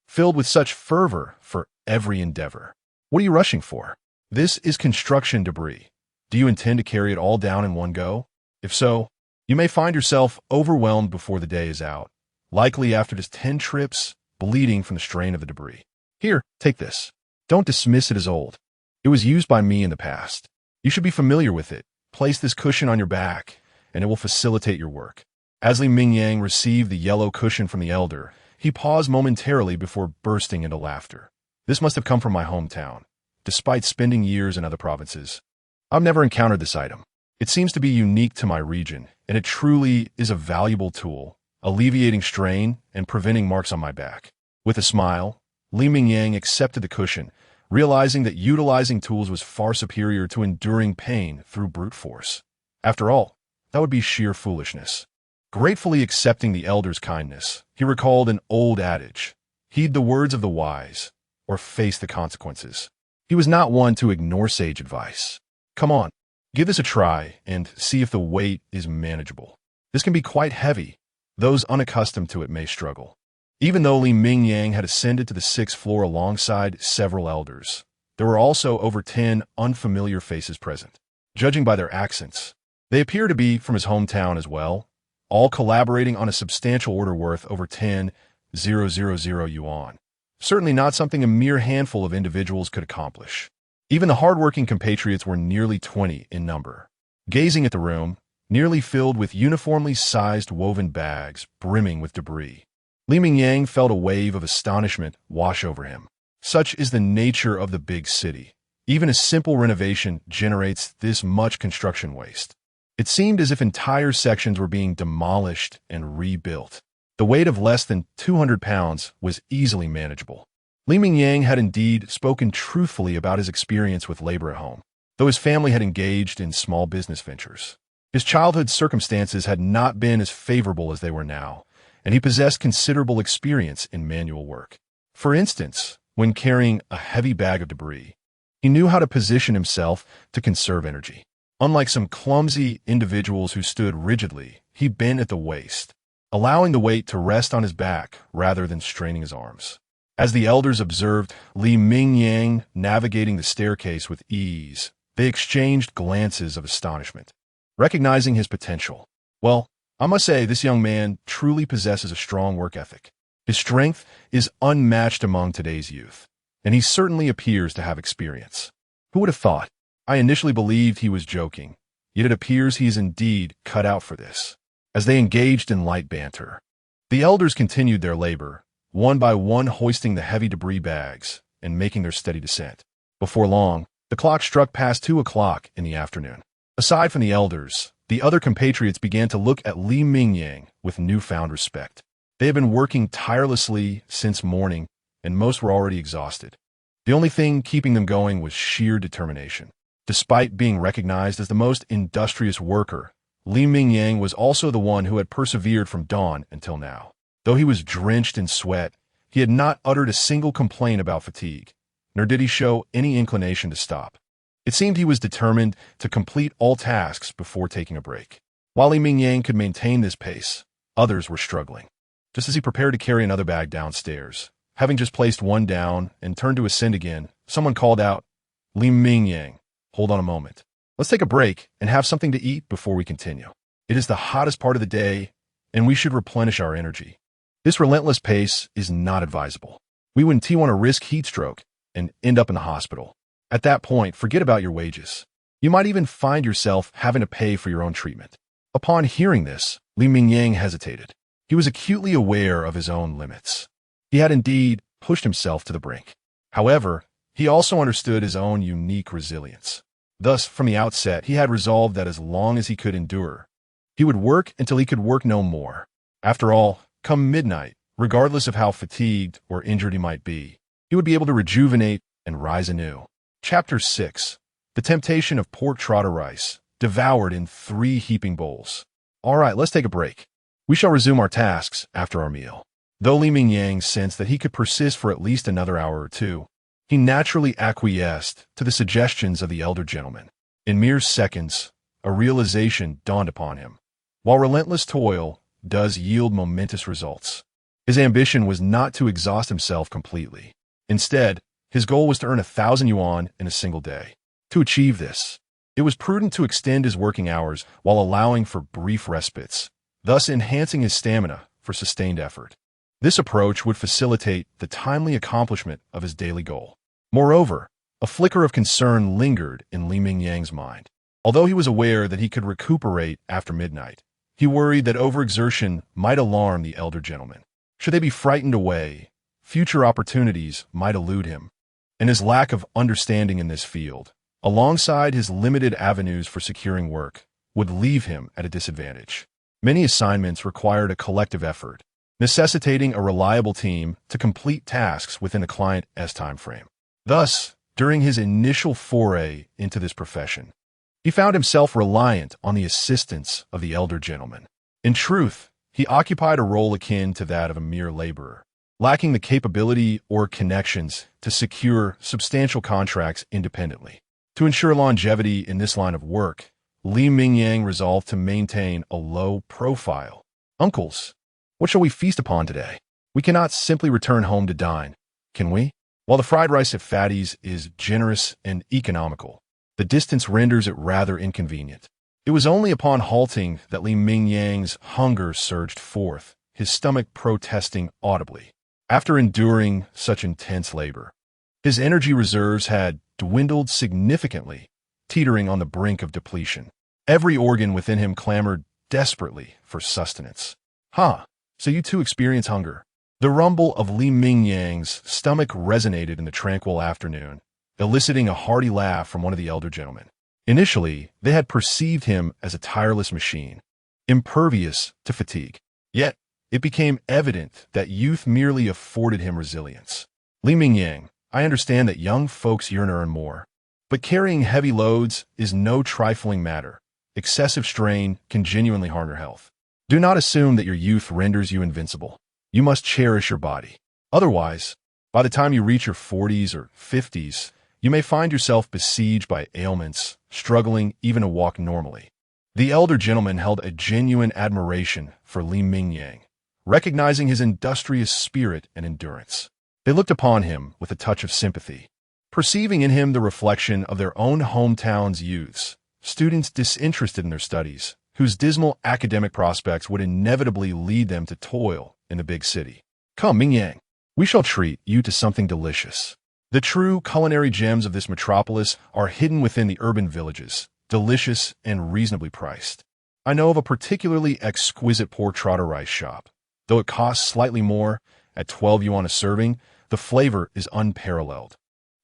filled with such fervor for every endeavor. What are you rushing for? This is construction debris. Do you intend to carry it all down in one go? If so, you may find yourself overwhelmed before the day is out, likely after just 10 trips, bleeding from the strain of the debris. Here, take this. Don't dismiss it as old. It was used by me in the past. You should be familiar with it. Place this cushion on your back, and it will facilitate your work. As Li Mingyang received the yellow cushion from the elder, he paused momentarily before bursting into laughter. This must have come from my hometown. Despite spending years in other provinces, I've never encountered this item. It seems to be unique to my region, and it truly is a valuable tool, alleviating strain and preventing marks on my back. With a smile, Li Mingyang accepted the cushion, realizing that utilizing tools was far superior to enduring pain through brute force. After all, that would be sheer foolishness. Gratefully accepting the elder's kindness, he recalled an old adage, heed the words of the wise, or face the consequences. He was not one to ignore sage advice. Come on, give this a try and see if the weight is manageable. This can be quite heavy. Those unaccustomed to it may struggle. Even though Li Mingyang had ascended to the 6th floor alongside several elders, there were also over 10 unfamiliar faces present. Judging by their accents, they appear to be from his hometown as well, all collaborating on a substantial order worth over 10,000 yuan. Certainly not something a mere handful of individuals could accomplish. Even the hardworking compatriots were nearly 20 in number. Gazing at the room, nearly filled with uniformly sized woven bags brimming with debris, Li Mingyang felt a wave of astonishment wash over him. Such is the nature of the big city. Even a simple renovation generates this much construction waste. It seemed as if entire sections were being demolished and rebuilt. The weight of less than 200 pounds was easily manageable. Li Mingyang had indeed spoken truthfully about his experience with labor at home, though his family had engaged in small business ventures. His childhood circumstances had not been as favorable as they were now, and he possessed considerable experience in manual work. For instance, when carrying a heavy bag of debris, he knew how to position himself to conserve energy. Unlike some clumsy individuals who stood rigidly, he bent at the waist, allowing the weight to rest on his back rather than straining his arms. As the elders observed Li Mingyang navigating the staircase with ease, they exchanged glances of astonishment, recognizing his potential. Well, I must say this young man truly possesses a strong work ethic. His strength is unmatched among today's youth, and he certainly appears to have experience. Who would have thought? I initially believed he was joking, yet it appears he is indeed cut out for this. As they engaged in light banter, the elders continued their labor, one by one hoisting the heavy debris bags and making their steady descent. Before long, the clock struck past 2 o'clock in the afternoon. Aside from the elders, the other compatriots began to look at Li Mingyang with newfound respect. They had been working tirelessly since morning, and most were already exhausted. The only thing keeping them going was sheer determination. Despite being recognized as the most industrious worker, Li Mingyang was also the one who had persevered from dawn until now. Though he was drenched in sweat, he had not uttered a single complaint about fatigue, nor did he show any inclination to stop. It seemed he was determined to complete all tasks before taking a break. While Li Mingyang could maintain this pace, others were struggling. Just as he prepared to carry another bag downstairs, having just placed one down and turned to ascend again, someone called out, "Li Mingyang, hold on a moment. Let's take a break and have something to eat before we continue. It is the hottest part of the day, and we should replenish our energy. This relentless pace is not advisable. We wouldn't want to risk heat stroke and end up in the hospital. At that point, forget about your wages. You might even find yourself having to pay for your own treatment." Upon hearing this, Li Mingyang hesitated. He was acutely aware of his own limits. He had indeed pushed himself to the brink. However, he also understood his own unique resilience. Thus, from the outset, he had resolved that as long as he could endure, he would work until he could work no more. After all, come midnight, regardless of how fatigued or injured he might be, he would be able to rejuvenate and rise anew. Chapter 6. The Temptation of Pork Trotter Rice, devoured in 3 heaping bowls. All right, let's take a break. We shall resume our tasks after our meal. Though Li Mingyang sensed that he could persist for at least another hour or two, he naturally acquiesced to the suggestions of the elder gentleman. In mere seconds, a realization dawned upon him. While relentless toil does yield momentous results, his ambition was not to exhaust himself completely. Instead, his goal was to earn 1,000 yuan in a single day. To achieve this, it was prudent to extend his working hours while allowing for brief respites, thus enhancing his stamina for sustained effort. This approach would facilitate the timely accomplishment of his daily goal. Moreover, a flicker of concern lingered in Li Mingyang's mind. Although he was aware that he could recuperate after midnight, he worried that overexertion might alarm the elder gentleman. Should they be frightened away, future opportunities might elude him, and his lack of understanding in this field, alongside his limited avenues for securing work, would leave him at a disadvantage. Many assignments required a collective effort, necessitating a reliable team to complete tasks within the client's time frame. Thus, during his initial foray into this profession, he found himself reliant on the assistance of the elder gentleman. In truth, he occupied a role akin to that of a mere laborer, lacking the capability or connections to secure substantial contracts independently. To ensure longevity in this line of work, Li Mingyang resolved to maintain a low profile. "Uncles, what shall we feast upon today? We cannot simply return home to dine, can we?" While the fried rice at Fatty's is generous and economical, the distance renders it rather inconvenient. It was only upon halting that Li Mingyang's hunger surged forth, his stomach protesting audibly. After enduring such intense labor, his energy reserves had dwindled significantly, teetering on the brink of depletion. Every organ within him clamored desperately for sustenance. So you too experience hunger." The rumble of Li Mingyang's stomach resonated in the tranquil afternoon, eliciting a hearty laugh from one of the elder gentlemen. Initially, they had perceived him as a tireless machine, impervious to fatigue. Yet, it became evident that youth merely afforded him resilience. "Li Mingyang, I understand that young folks yearn to earn more, but carrying heavy loads is no trifling matter. Excessive strain can genuinely harm your health. Do not assume that your youth renders you invincible. You must cherish your body. Otherwise, by the time you reach your 40s or 50s, you may find yourself besieged by ailments, struggling even to walk normally." The elder gentleman held a genuine admiration for Li Mingyang, recognizing his industrious spirit and endurance. They looked upon him with a touch of sympathy, perceiving in him the reflection of their own hometown's youths, students disinterested in their studies, whose dismal academic prospects would inevitably lead them to toil in the big city. "Come, Mingyang, we shall treat you to something delicious. The true culinary gems of this metropolis are hidden within the urban villages, delicious and reasonably priced. I know of a particularly exquisite pork trotter rice shop. Though it costs slightly more, at 12 yuan a serving, the flavor is unparalleled.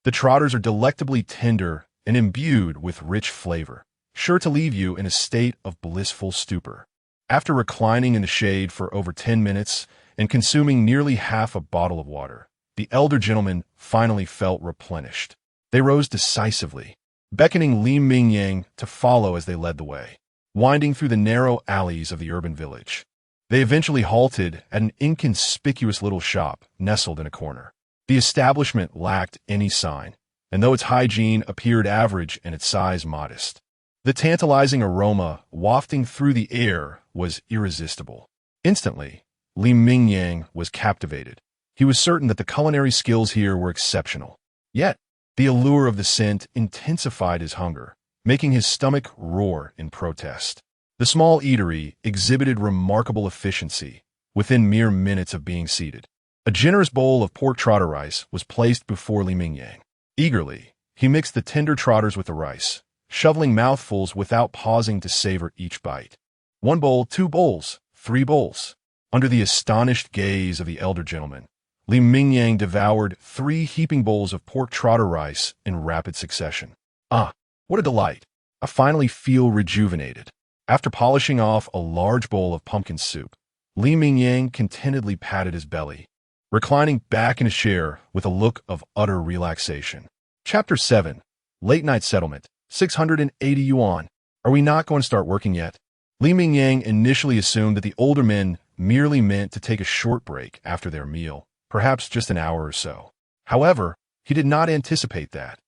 The trotters are delectably tender and imbued with rich flavor, sure to leave you in a state of blissful stupor." After reclining in the shade for over 10 minutes and consuming nearly half a bottle of water, the elder gentleman finally felt replenished. They rose decisively, beckoning Li Mingyang to follow as they led the way, winding through the narrow alleys of the urban village. They eventually halted at an inconspicuous little shop nestled in a corner. The establishment lacked any sign, and though its hygiene appeared average and its size modest, the tantalizing aroma wafting through the air was irresistible. Instantly, Li Mingyang was captivated. He was certain that the culinary skills here were exceptional. Yet, the allure of the scent intensified his hunger, making his stomach roar in protest. The small eatery exhibited remarkable efficiency within mere minutes of being seated. A generous bowl of pork trotter rice was placed before Li Mingyang. Eagerly, he mixed the tender trotters with the rice, shoveling mouthfuls without pausing to savor each bite. 1 bowl, 2 bowls, 3 bowls. Under the astonished gaze of the elder gentleman, Li Mingyang devoured 3 heaping bowls of pork trotter rice in rapid succession. What a delight! I finally feel rejuvenated. After polishing off a large bowl of pumpkin soup, Li Mingyang contentedly patted his belly, reclining back in his chair with a look of utter relaxation. Chapter 7. Late Night Settlement. 680 yuan. Are we not going to start working yet? Li Mingyang initially assumed that the older men merely meant to take a short break after their meal, perhaps just an hour or so. However, he did not anticipate that.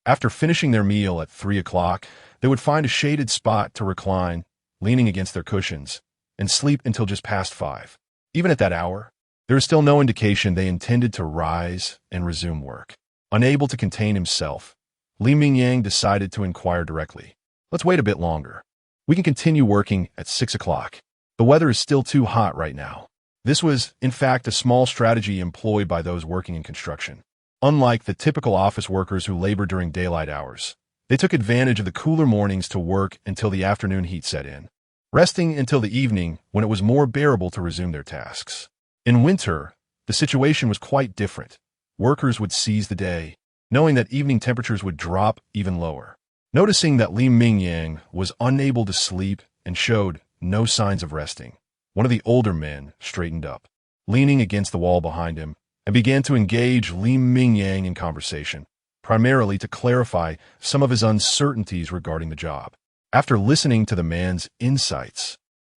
After finishing their meal at 3 o'clock, they would find a shaded spot to recline, leaning against their cushions, and sleep until just past 5. Even at that hour, there is still no indication they intended to rise and resume work. Unable to contain himself, Mingyang decided to inquire directly. Let's wait a bit longer. We can continue working at 6 o'clock. The weather is still too hot right now. This was, in fact, a small strategy employed by those working in construction. Unlike the typical office workers who labor during daylight hours, they took advantage of the cooler mornings to work until the afternoon heat set in, resting until the evening when it was more bearable to resume their tasks. In winter, the situation was quite different. Workers would seize the day, knowing that evening temperatures would drop even lower. Noticing that Mingyang was unable to sleep and showed no signs of resting, one of the older men straightened up, leaning against the wall behind him, and began to engage Mingyang in conversation, primarily to clarify some of his uncertainties regarding the job. After listening to the man's insights,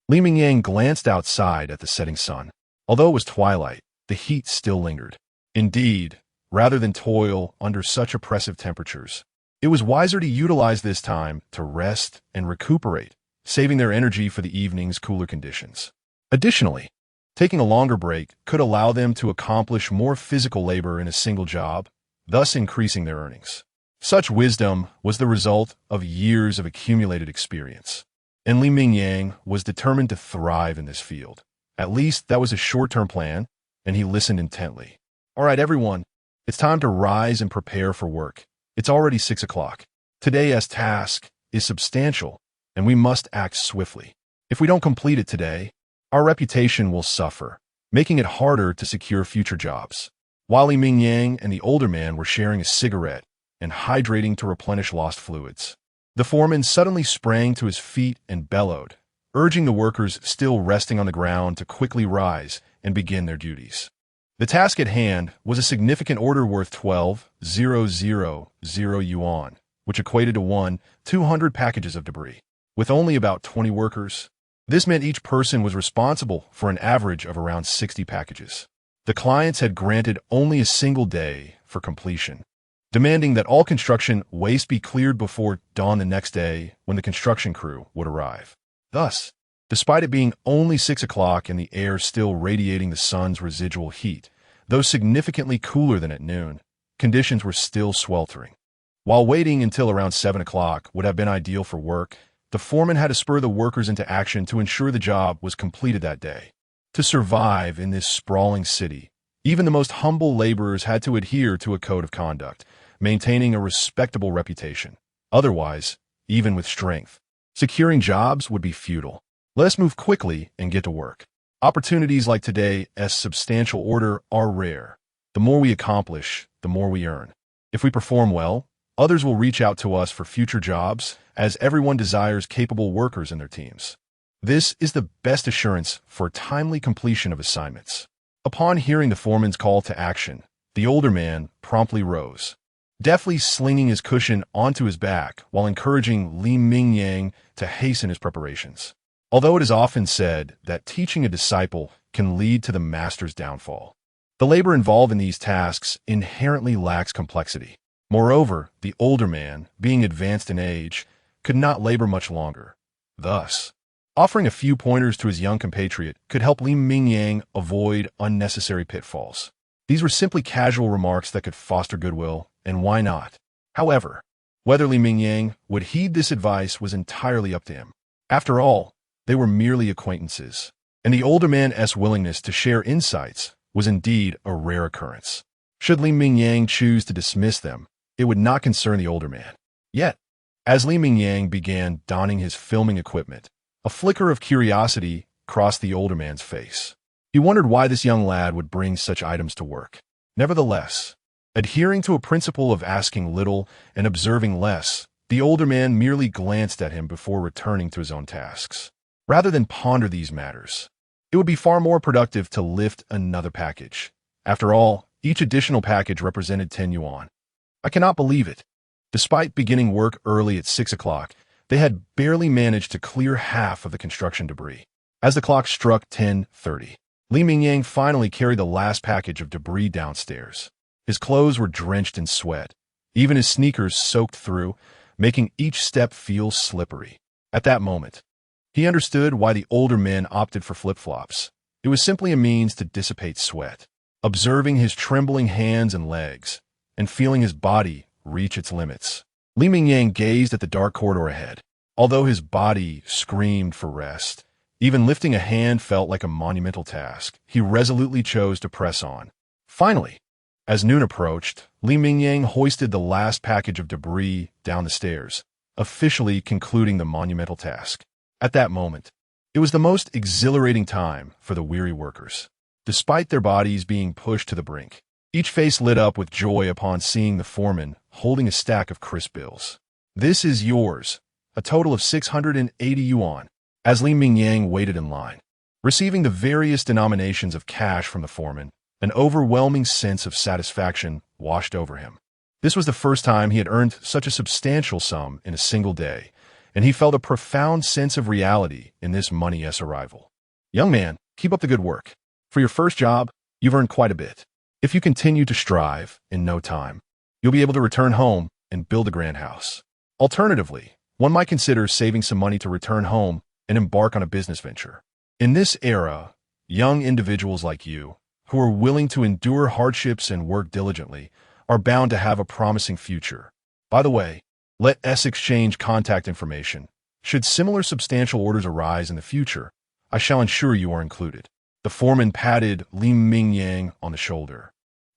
Mingyang glanced outside at the setting sun. Although it was twilight, the heat still lingered. Indeed, rather than toil under such oppressive temperatures, it was wiser to utilize this time to rest and recuperate, saving their energy for the evening's cooler conditions. Additionally, taking a longer break could allow them to accomplish more physical labor in a single job, thus increasing their earnings. Such wisdom was the result of years of accumulated experience, and Mingyang was determined to thrive in this field. At least that was a short-term plan, and he listened intently. All right, everyone, it's time to rise and prepare for work. It's already 6 o'clock. Today's task is substantial, and we must act swiftly. If we don't complete it today, our reputation will suffer, making it harder to secure future jobs. While Mingyang and the older man were sharing a cigarette and hydrating to replenish lost fluids, the foreman suddenly sprang to his feet and bellowed, urging the workers still resting on the ground to quickly rise and begin their duties. The task at hand was a significant order worth 12,000 yuan, which equated to 200 packages of debris. With only about 20 workers, this meant each person was responsible for an average of around 60 packages. The clients had granted only a single day for completion, demanding that all construction waste be cleared before dawn the next day when the construction crew would arrive. Thus, despite it being only 6 o'clock and the air still radiating the sun's residual heat, though significantly cooler than at noon, conditions were still sweltering. While waiting until around 7 o'clock would have been ideal for work, the foreman had to spur the workers into action to ensure the job was completed that day. To survive in this sprawling city, even the most humble laborers had to adhere to a code of conduct, maintaining a respectable reputation. Otherwise, even with strength, securing jobs would be futile. Let us move quickly and get to work. Opportunities like today's substantial order are rare. The more we accomplish, the more we earn. If we perform well, others will reach out to us for future jobs, as everyone desires capable workers in their teams. This is the best assurance for timely completion of assignments. Upon hearing the foreman's call to action, the older man promptly rose, deftly slinging his cushion onto his back while encouraging Mingyang to hasten his preparations. Although it is often said that teaching a disciple can lead to the master's downfall, the labor involved in these tasks inherently lacks complexity. Moreover, the older man, being advanced in age, could not labor much longer. Thus, offering a few pointers to his young compatriot could help Mingyang avoid unnecessary pitfalls. These were simply casual remarks that could foster goodwill, and why not? However, whether Mingyang would heed this advice was entirely up to him. After all, they were merely acquaintances, and the older man's willingness to share insights was indeed a rare occurrence. Should Mingyang choose to dismiss them, it would not concern the older man. Yet, as Mingyang began donning his filming equipment, a flicker of curiosity crossed the older man's face. He wondered why this young lad would bring such items to work. Nevertheless, adhering to a principle of asking little and observing less, the older man merely glanced at him before returning to his own tasks. Rather than ponder these matters, it would be far more productive to lift another package. After all, each additional package represented 10 yuan. I cannot believe it. Despite beginning work early at 6 o'clock, they had barely managed to clear half of the construction debris. As the clock struck 10:30, Li Mingyang finally carried the last package of debris downstairs. His clothes were drenched in sweat, even his sneakers soaked through, making each step feel slippery. At that moment, he understood why the older men opted for flip-flops. It was simply a means to dissipate sweat. Observing his trembling hands and legs, and feeling his body reach its limits, Li Mingyang gazed at the dark corridor ahead. Although his body screamed for rest, even lifting a hand felt like a monumental task. He resolutely chose to press on. Finally, as noon approached, Li Mingyang hoisted the last package of debris down the stairs, officially concluding the monumental task. At that moment, it was the most exhilarating time for the weary workers. Despite their bodies being pushed to the brink, each face lit up with joy upon seeing the foreman holding a stack of crisp bills. "This is yours, a total of 680 yuan." As Li Mingyang waited in line, receiving the various denominations of cash from the foreman, an overwhelming sense of satisfaction washed over him. This was the first time he had earned such a substantial sum in a single day, and he felt a profound sense of reality in this money-s arrival. "Young man, keep up the good work. For your first job, you've earned quite a bit. If you continue to strive, in no time, you'll be able to return home and build a grand house. Alternatively, one might consider saving some money to return home and embark on a business venture. In this era, young individuals like you, who are willing to endure hardships and work diligently, are bound to have a promising future. By the way, let us exchange contact information. Should similar substantial orders arise in the future, I shall ensure you are included." The foreman patted Li Mingyang on the shoulder,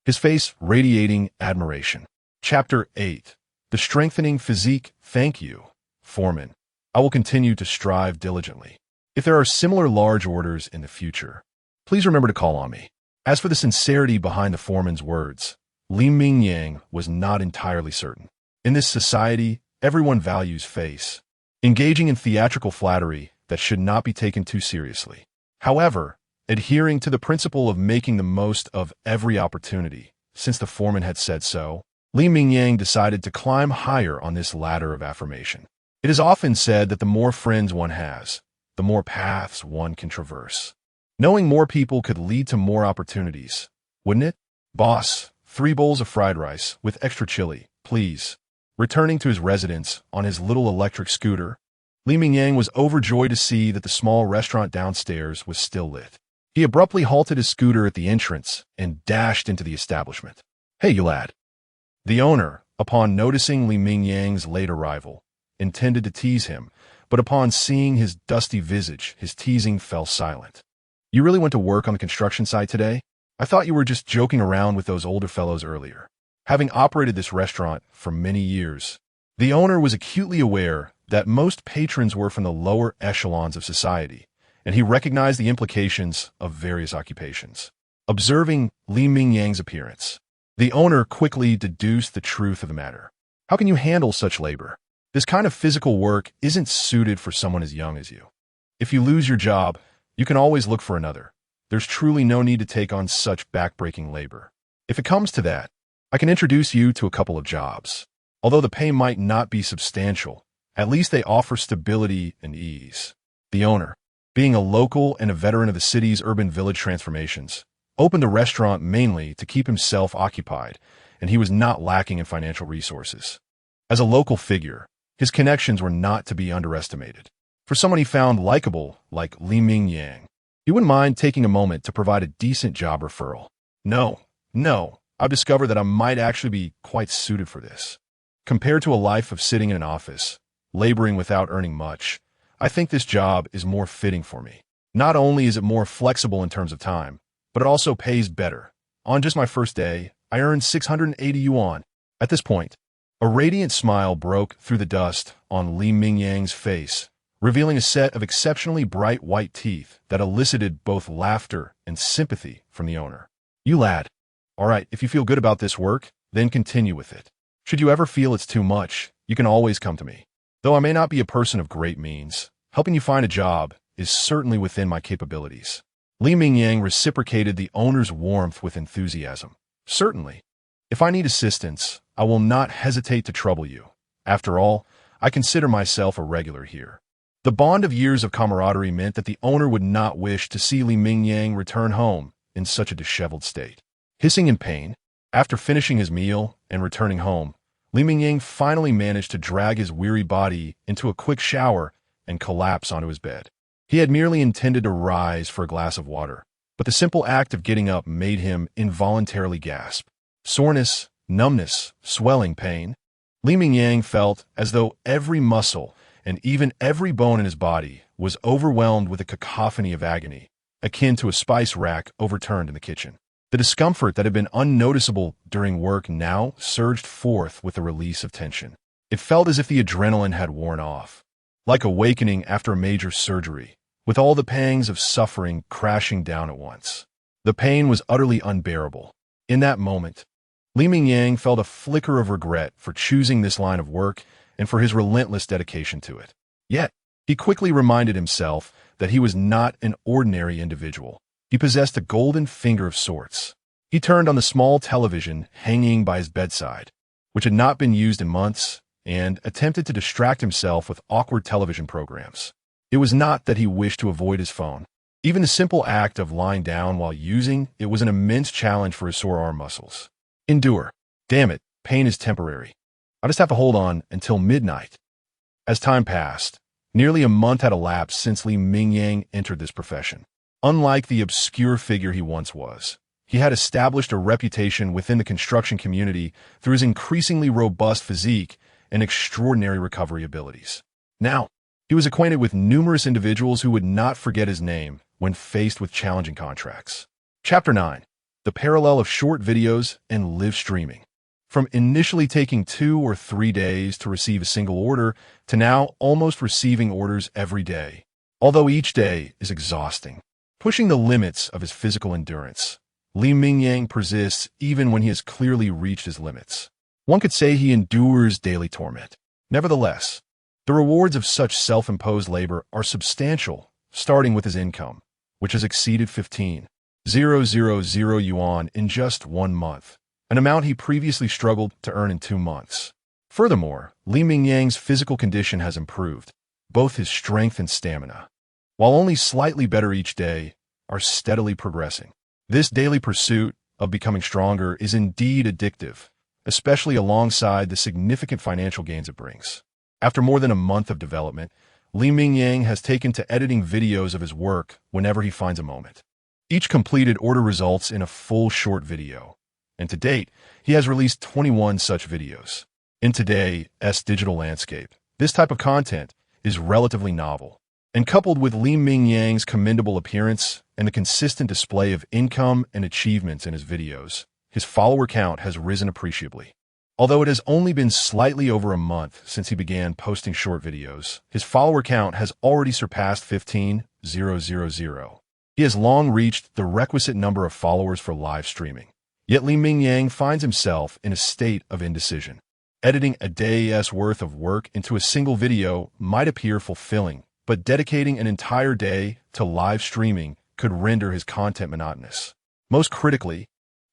his face radiating admiration. Chapter 8. The Strengthening Physique. "Thank you, foreman. I will continue to strive diligently. If there are similar large orders in the future, please remember to call on me." As for the sincerity behind the foreman's words, Li Mingyang was not entirely certain. In this society, everyone values face, engaging in theatrical flattery that should not be taken too seriously. However, adhering to the principle of making the most of every opportunity, since the foreman had said so, Li Mingyang decided to climb higher on this ladder of affirmation. It is often said that the more friends one has, the more paths one can traverse. Knowing more people could lead to more opportunities, wouldn't it? "Boss, 3 bowls of fried rice with extra chili, please." Returning to his residence on his little electric scooter, Li Mingyang was overjoyed to see that the small restaurant downstairs was still lit. He abruptly halted his scooter at the entrance and dashed into the establishment. "Hey, you lad." The owner, upon noticing Li Mingyang's late arrival, intended to tease him, but upon seeing his dusty visage, his teasing fell silent. "You really went to work on the construction site today? I thought you were just joking around with those older fellows earlier." Having operated this restaurant for many years, the owner was acutely aware that most patrons were from the lower echelons of society, and he recognized the implications of various occupations. Observing Li Mingyang's appearance, the owner quickly deduced the truth of the matter. "How can you handle such labor? This kind of physical work isn't suited for someone as young as you. If you lose your job, you can always look for another. There's truly no need to take on such backbreaking labor. If it comes to that, I can introduce you to a couple of jobs. Although the pay might not be substantial, at least they offer stability and ease." The owner, being a local and a veteran of the city's urban village transformations, opened the restaurant mainly to keep himself occupied, and he was not lacking in financial resources. As a local figure, his connections were not to be underestimated. For someone he found likable like Li Mingyang, he wouldn't mind taking a moment to provide a decent job referral. No, I've discovered that I might actually be quite suited for this. Compared to a life of sitting in an office, laboring without earning much, I think this job is more fitting for me. Not only is it more flexible in terms of time, but it also pays better. On just my first day, I earned 680 yuan. At this point, a radiant smile broke through the dust on Li Mingyang's face, revealing a set of exceptionally bright white teeth that elicited both laughter and sympathy from the owner. "You lad. All right, if you feel good about this work, then continue with it. Should you ever feel it's too much, you can always come to me. Though I may not be a person of great means, helping you find a job is certainly within my capabilities." Li Mingyang reciprocated the owner's warmth with enthusiasm. "Certainly. If I need assistance, I will not hesitate to trouble you. After all, I consider myself a regular here." The bond of years of camaraderie meant that the owner would not wish to see Li Mingyang return home in such a disheveled state. Hissing in pain, after finishing his meal and returning home, Li Mingyang finally managed to drag his weary body into a quick shower and collapse onto his bed. He had merely intended to rise for a glass of water, but the simple act of getting up made him involuntarily gasp. Soreness, numbness, swelling, pain. Li Mingyang felt as though every muscle and even every bone in his body was overwhelmed with a cacophony of agony, akin to a spice rack overturned in the kitchen. The discomfort that had been unnoticeable during work now surged forth with the release of tension. It felt as if the adrenaline had worn off, like awakening after a major surgery, with all the pangs of suffering crashing down at once. The pain was utterly unbearable. In that moment, Li Mingyang felt a flicker of regret for choosing this line of work and for his relentless dedication to it. Yet, he quickly reminded himself that he was not an ordinary individual. He possessed a golden finger of sorts. He turned on the small television hanging by his bedside, which had not been used in months, and attempted to distract himself with awkward television programs. It was not that he wished to avoid his phone. Even the simple act of lying down while using it was an immense challenge for his sore arm muscles. Endure. Damn it, pain is temporary. I just have to hold on until midnight. As time passed, nearly a month had elapsed since Li Mingyang entered this profession. Unlike the obscure figure he once was, he had established a reputation within the construction community through his increasingly robust physique and extraordinary recovery abilities. Now, he was acquainted with numerous individuals who would not forget his name when faced with challenging contracts. Chapter 9. The Parallel of Short Videos and Live Streaming. From initially taking 2 or 3 days to receive a single order to now almost receiving orders every day, although each day is exhausting. Pushing the limits of his physical endurance, Li Mingyang persists even when he has clearly reached his limits. One could say he endures daily torment. Nevertheless, the rewards of such self-imposed labor are substantial, starting with his income, which has exceeded 15,000 yuan in just 1 month, an amount he previously struggled to earn in 2 months. Furthermore, Li Mingyang's physical condition has improved, both his strength and stamina, while only slightly better each day, are steadily progressing. This daily pursuit of becoming stronger is indeed addictive, especially alongside the significant financial gains it brings. After more than a month of development, Li Mingyang has taken to editing videos of his work whenever he finds a moment. Each completed order results in a full short video, and to date, he has released 21 such videos. In today's digital landscape, this type of content is relatively novel, and coupled with Li Mingyang's commendable appearance and the consistent display of income and achievements in his videos, his follower count has risen appreciably. Although it has only been slightly over a month since he began posting short videos, his follower count has already surpassed 15,000. He has long reached the requisite number of followers for live streaming. Yet Li Mingyang finds himself in a state of indecision. Editing a day's worth of work into a single video might appear fulfilling, but dedicating an entire day to live streaming could render his content monotonous. Most critically,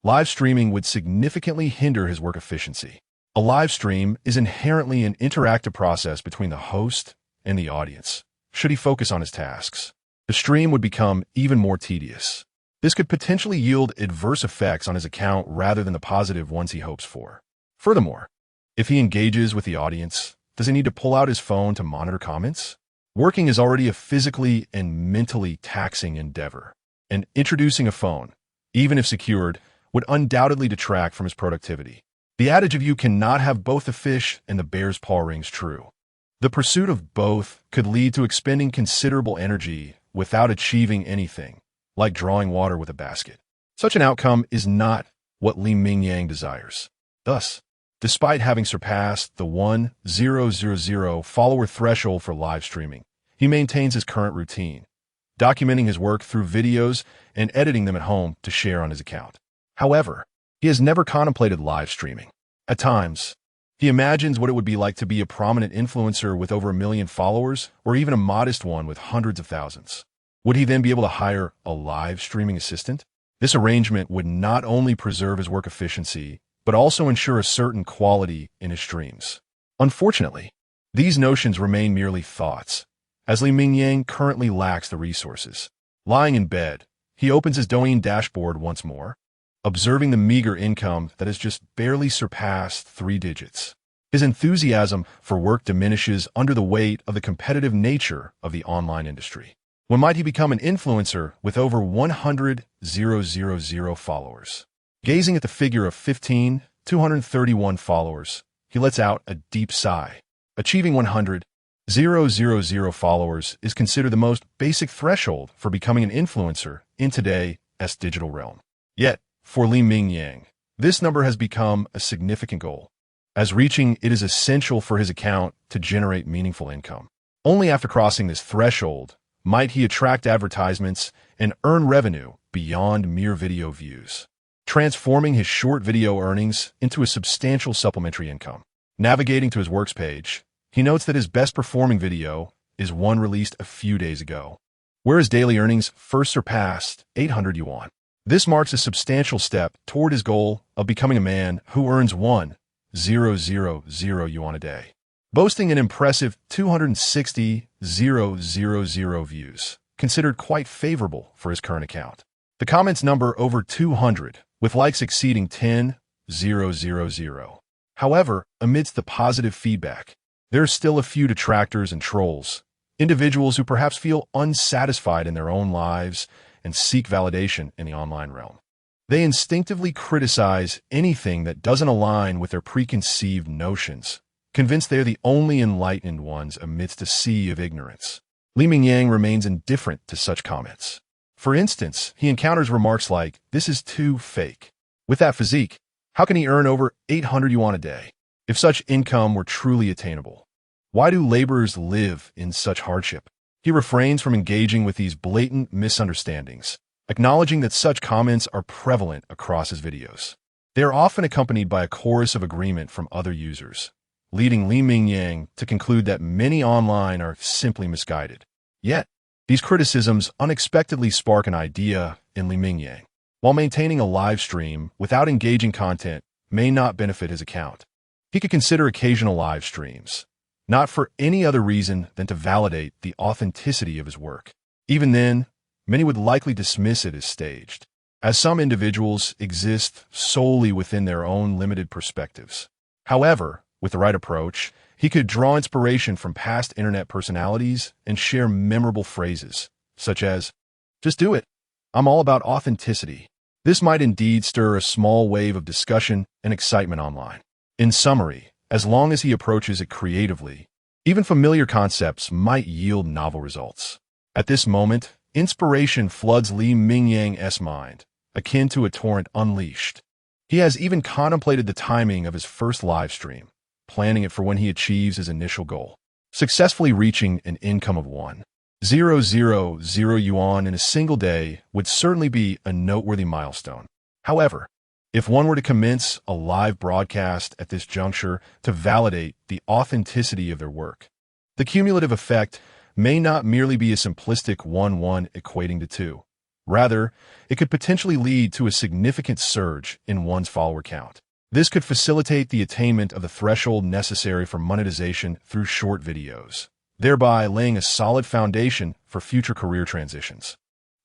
live streaming would significantly hinder his work efficiency. A live stream is inherently an interactive process between the host and the audience. Should he focus on his tasks, the stream would become even more tedious. This could potentially yield adverse effects on his account rather than the positive ones he hopes for. Furthermore, if he engages with the audience, does he need to pull out his phone to monitor comments? Working is already a physically and mentally taxing endeavor, and introducing a phone, even if secured, would undoubtedly detract from his productivity. The adage of you cannot have both the fish and the bear's paw rings true. The pursuit of both could lead to expending considerable energy without achieving anything, like drawing water with a basket. Such an outcome is not what Li Mingyang desires. Thus, despite having surpassed the 1,000 follower threshold for live streaming, he maintains his current routine, documenting his work through videos and editing them at home to share on his account. However, he has never contemplated live streaming. At times, he imagines what it would be like to be a prominent influencer with over 1 million followers, or even a modest one with hundreds of thousands. Would he then be able to hire a live streaming assistant? This arrangement would not only preserve his work efficiency, but also ensure a certain quality in his streams. Unfortunately, these notions remain merely thoughts, as Li Mingyang currently lacks the resources. Lying in bed, he opens his Douyin dashboard once more, observing the meager income that has just barely surpassed 3 digits. His enthusiasm for work diminishes under the weight of the competitive nature of the online industry. When might he become an influencer with over 100,000 followers? Gazing at the figure of 15,231 followers, he lets out a deep sigh. Achieving 100,000 followers is considered the most basic threshold for becoming an influencer in today's digital realm. Yet, for Li Mingyang, this number has become a significant goal, as reaching it is essential for his account to generate meaningful income. Only after crossing this threshold might he attract advertisements and earn revenue beyond mere video views, transforming his short video earnings into a substantial supplementary income. Navigating to his works page, he notes that his best-performing video is one released a few days ago, where his daily earnings first surpassed 800 yuan. This marks a substantial step toward his goal of becoming a man who earns 1,000 yuan a day, boasting an impressive 260,000 views, considered quite favorable for his current account. The comments number over 200, with likes exceeding 10,000. However, amidst the positive feedback, there are still a few detractors and trolls, individuals who perhaps feel unsatisfied in their own lives and seek validation in the online realm. They instinctively criticize anything that doesn't align with their preconceived notions, convinced they are the only enlightened ones amidst a sea of ignorance. Li Mingyang remains indifferent to such comments. For instance, he encounters remarks like, "This is too fake. With that physique, how can he earn over 800 yuan a day? If such income were truly attainable, why do laborers live in such hardship?" He refrains from engaging with these blatant misunderstandings, acknowledging that such comments are prevalent across his videos. They are often accompanied by a chorus of agreement from other users, leading Li Mingyang to conclude that many online are simply misguided. Yet, these criticisms unexpectedly spark an idea in Li Mingyang. While maintaining a live stream without engaging content may not benefit his account, he could consider occasional live streams, not for any other reason than to validate the authenticity of his work. Even then, many would likely dismiss it as staged, as some individuals exist solely within their own limited perspectives. However, with the right approach, he could draw inspiration from past internet personalities and share memorable phrases, such as, "Just do it. I'm all about authenticity." This might indeed stir a small wave of discussion and excitement online. In summary, as long as he approaches it creatively, even familiar concepts might yield novel results. At this moment, inspiration floods Li Mingyang's mind, akin to a torrent unleashed. He has even contemplated the timing of his first live stream, planning it for when he achieves his initial goal. Successfully reaching an income of 1,000 yuan in a single day would certainly be a noteworthy milestone. However, if one were to commence a live broadcast at this juncture to validate the authenticity of their work, the cumulative effect may not merely be a simplistic 1-1 equating to 2. Rather, it could potentially lead to a significant surge in one's follower count. This could facilitate the attainment of the threshold necessary for monetization through short videos, thereby laying a solid foundation for future career transitions.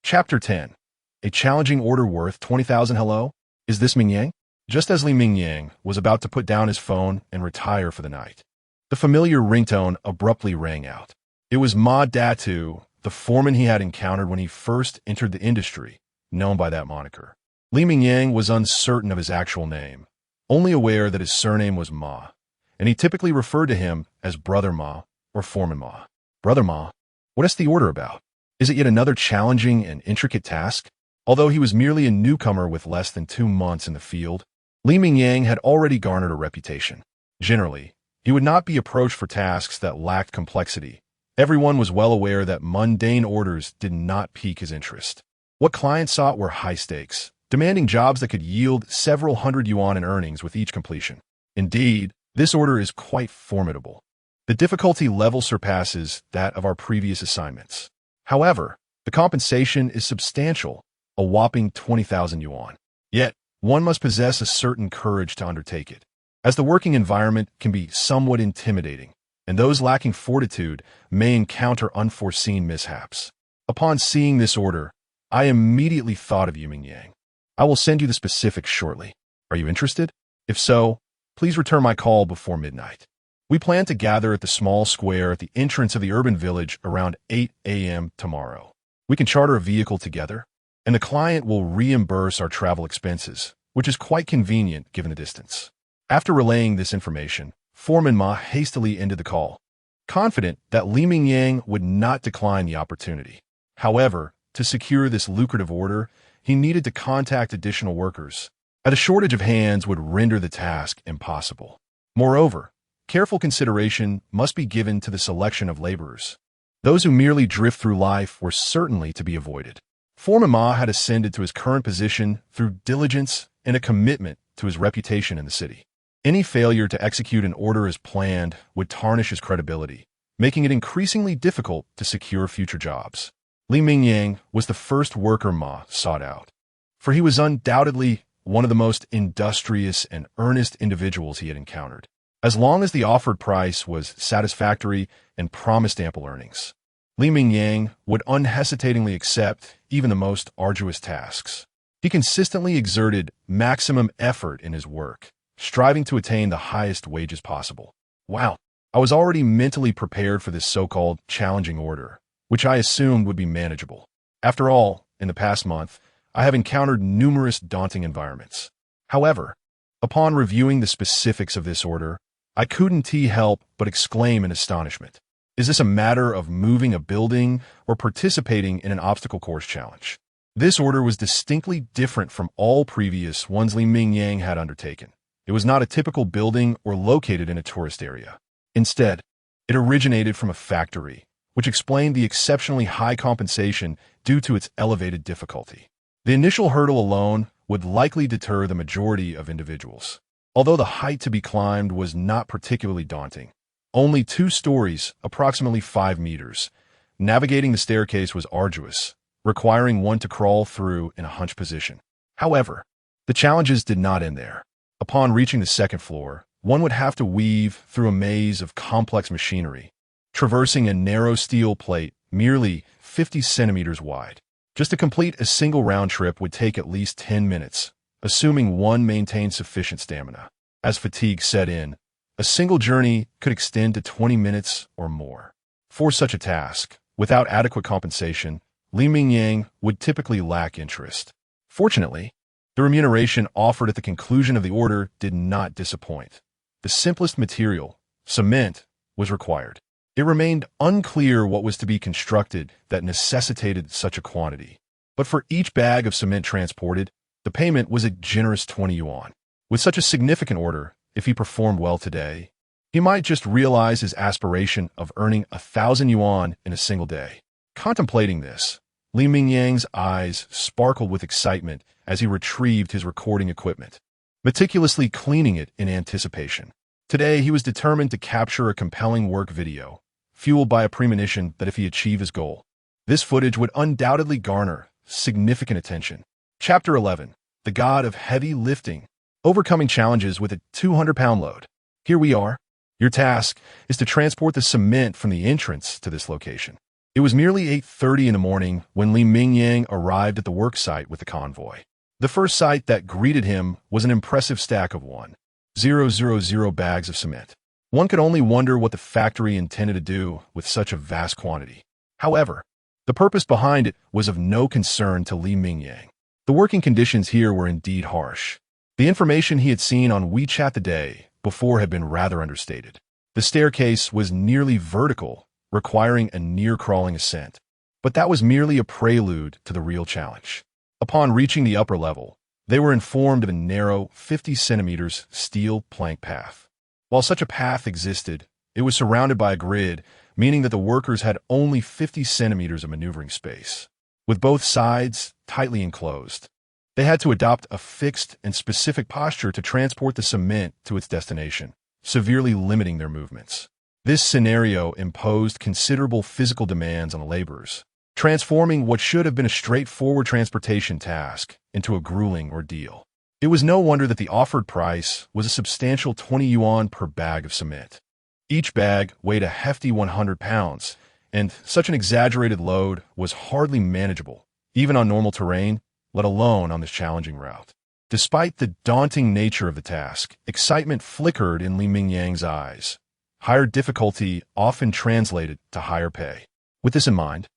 Chapter 10. A challenging order worth 20,000. Hello? Is this Mingyang? Just as Li Mingyang was about to put down his phone and retire for the night, the familiar ringtone abruptly rang out. It was Ma Datu, the foreman he had encountered when he first entered the industry, known by that moniker. Li Mingyang was uncertain of his actual name, only aware that his surname was Ma, and he typically referred to him as Brother Ma or Foreman Ma. "Brother Ma, what is the order about? Is it yet another challenging and intricate task?" Although he was merely a newcomer with less than 2 months in the field, Li Mingyang had already garnered a reputation. Generally, he would not be approached for tasks that lacked complexity. Everyone was well aware that mundane orders did not pique his interest. What clients sought were high stakes, demanding jobs that could yield several hundred yuan in earnings with each completion. Indeed, this order is quite formidable. The difficulty level surpasses that of our previous assignments. However, the compensation is substantial, a whopping 20,000 yuan. Yet, one must possess a certain courage to undertake it, as the working environment can be somewhat intimidating, and those lacking fortitude may encounter unforeseen mishaps. Upon seeing this order, I immediately thought of you, Mingyang. I will send you the specifics shortly. Are you interested? If so, please return my call before midnight. We plan to gather at the small square at the entrance of the urban village around 8 a.m. tomorrow. We can charter a vehicle together, and the client will reimburse our travel expenses, which is quite convenient given the distance. After relaying this information, Foreman Ma hastily ended the call, confident that Li Mingyang would not decline the opportunity. However, to secure this lucrative order, he needed to contact additional workers, as a shortage of hands would render the task impossible. Moreover, careful consideration must be given to the selection of laborers. Those who merely drift through life were certainly to be avoided. Foreman Ma had ascended to his current position through diligence and a commitment to his reputation in the city. Any failure to execute an order as planned would tarnish his credibility, making it increasingly difficult to secure future jobs. Li Mingyang was the first worker Ma sought out, for he was undoubtedly one of the most industrious and earnest individuals he had encountered. As long as the offered price was satisfactory and promised ample earnings, Li Mingyang would unhesitatingly accept even the most arduous tasks. He consistently exerted maximum effort in his work, striving to attain the highest wages possible. Wow, I was already mentally prepared for this so-called challenging order, which I assumed would be manageable. After all, in the past month, I have encountered numerous daunting environments. However, upon reviewing the specifics of this order, I couldn't help but exclaim in astonishment. Is this a matter of moving a building or participating in an obstacle course challenge? This order was distinctly different from all previous ones Li Mingyang had undertaken. It was not a typical building or located in a tourist area. Instead, it originated from a factory, which explained the exceptionally high compensation due to its elevated difficulty. The initial hurdle alone would likely deter the majority of individuals. Although the height to be climbed was not particularly daunting, only 2 stories, approximately 5 meters, navigating the staircase was arduous, requiring one to crawl through in a hunched position. However, the challenges did not end there. Upon reaching the second floor, one would have to weave through a maze of complex machinery, traversing a narrow steel plate merely 50 centimeters wide. Just to complete a single round trip would take at least 10 minutes, assuming one maintained sufficient stamina. As fatigue set in, a single journey could extend to 20 minutes or more. For such a task, without adequate compensation, Li Mingyang would typically lack interest. Fortunately, the remuneration offered at the conclusion of the order did not disappoint. The simplest material, cement, was required. It remained unclear what was to be constructed that necessitated such a quantity. But for each bag of cement transported, the payment was a generous 20 yuan. With such a significant order, if he performed well today, he might just realize his aspiration of earning 1,000 yuan in a single day. Contemplating this, Li Mingyang's eyes sparkled with excitement as he retrieved his recording equipment, meticulously cleaning it in anticipation. Today, he was determined to capture a compelling work video, fueled by a premonition that if he achieved his goal, this footage would undoubtedly garner significant attention. Chapter 11. The God of Heavy Lifting. Overcoming challenges with a 200-pound load. Here we are. Your task is to transport the cement from the entrance to this location. It was merely 8:30 in the morning when Li Mingyang arrived at the work site with the convoy. The first sight that greeted him was an impressive stack of 1,000 bags of cement. One could only wonder what the factory intended to do with such a vast quantity. However, the purpose behind it was of no concern to Li Mingyang. The working conditions here were indeed harsh. The information he had seen on WeChat the day before had been rather understated. The staircase was nearly vertical, requiring a near-crawling ascent. But that was merely a prelude to the real challenge. Upon reaching the upper level, they were informed of a narrow 50 centimeters steel plank path. While such a path existed, it was surrounded by a grid, meaning that the workers had only 50 centimeters of maneuvering space. With both sides tightly enclosed, they had to adopt a fixed and specific posture to transport the cement to its destination, severely limiting their movements. This scenario imposed considerable physical demands on the laborers, transforming what should have been a straightforward transportation task into a grueling ordeal. It was no wonder that the offered price was a substantial 20 yuan per bag of cement. Each bag weighed a hefty 100 pounds, and such an exaggerated load was hardly manageable, even on normal terrain, let alone on this challenging route. Despite the daunting nature of the task, excitement flickered in Li Mingyang's eyes. Higher difficulty often translated to higher pay. With this in mind,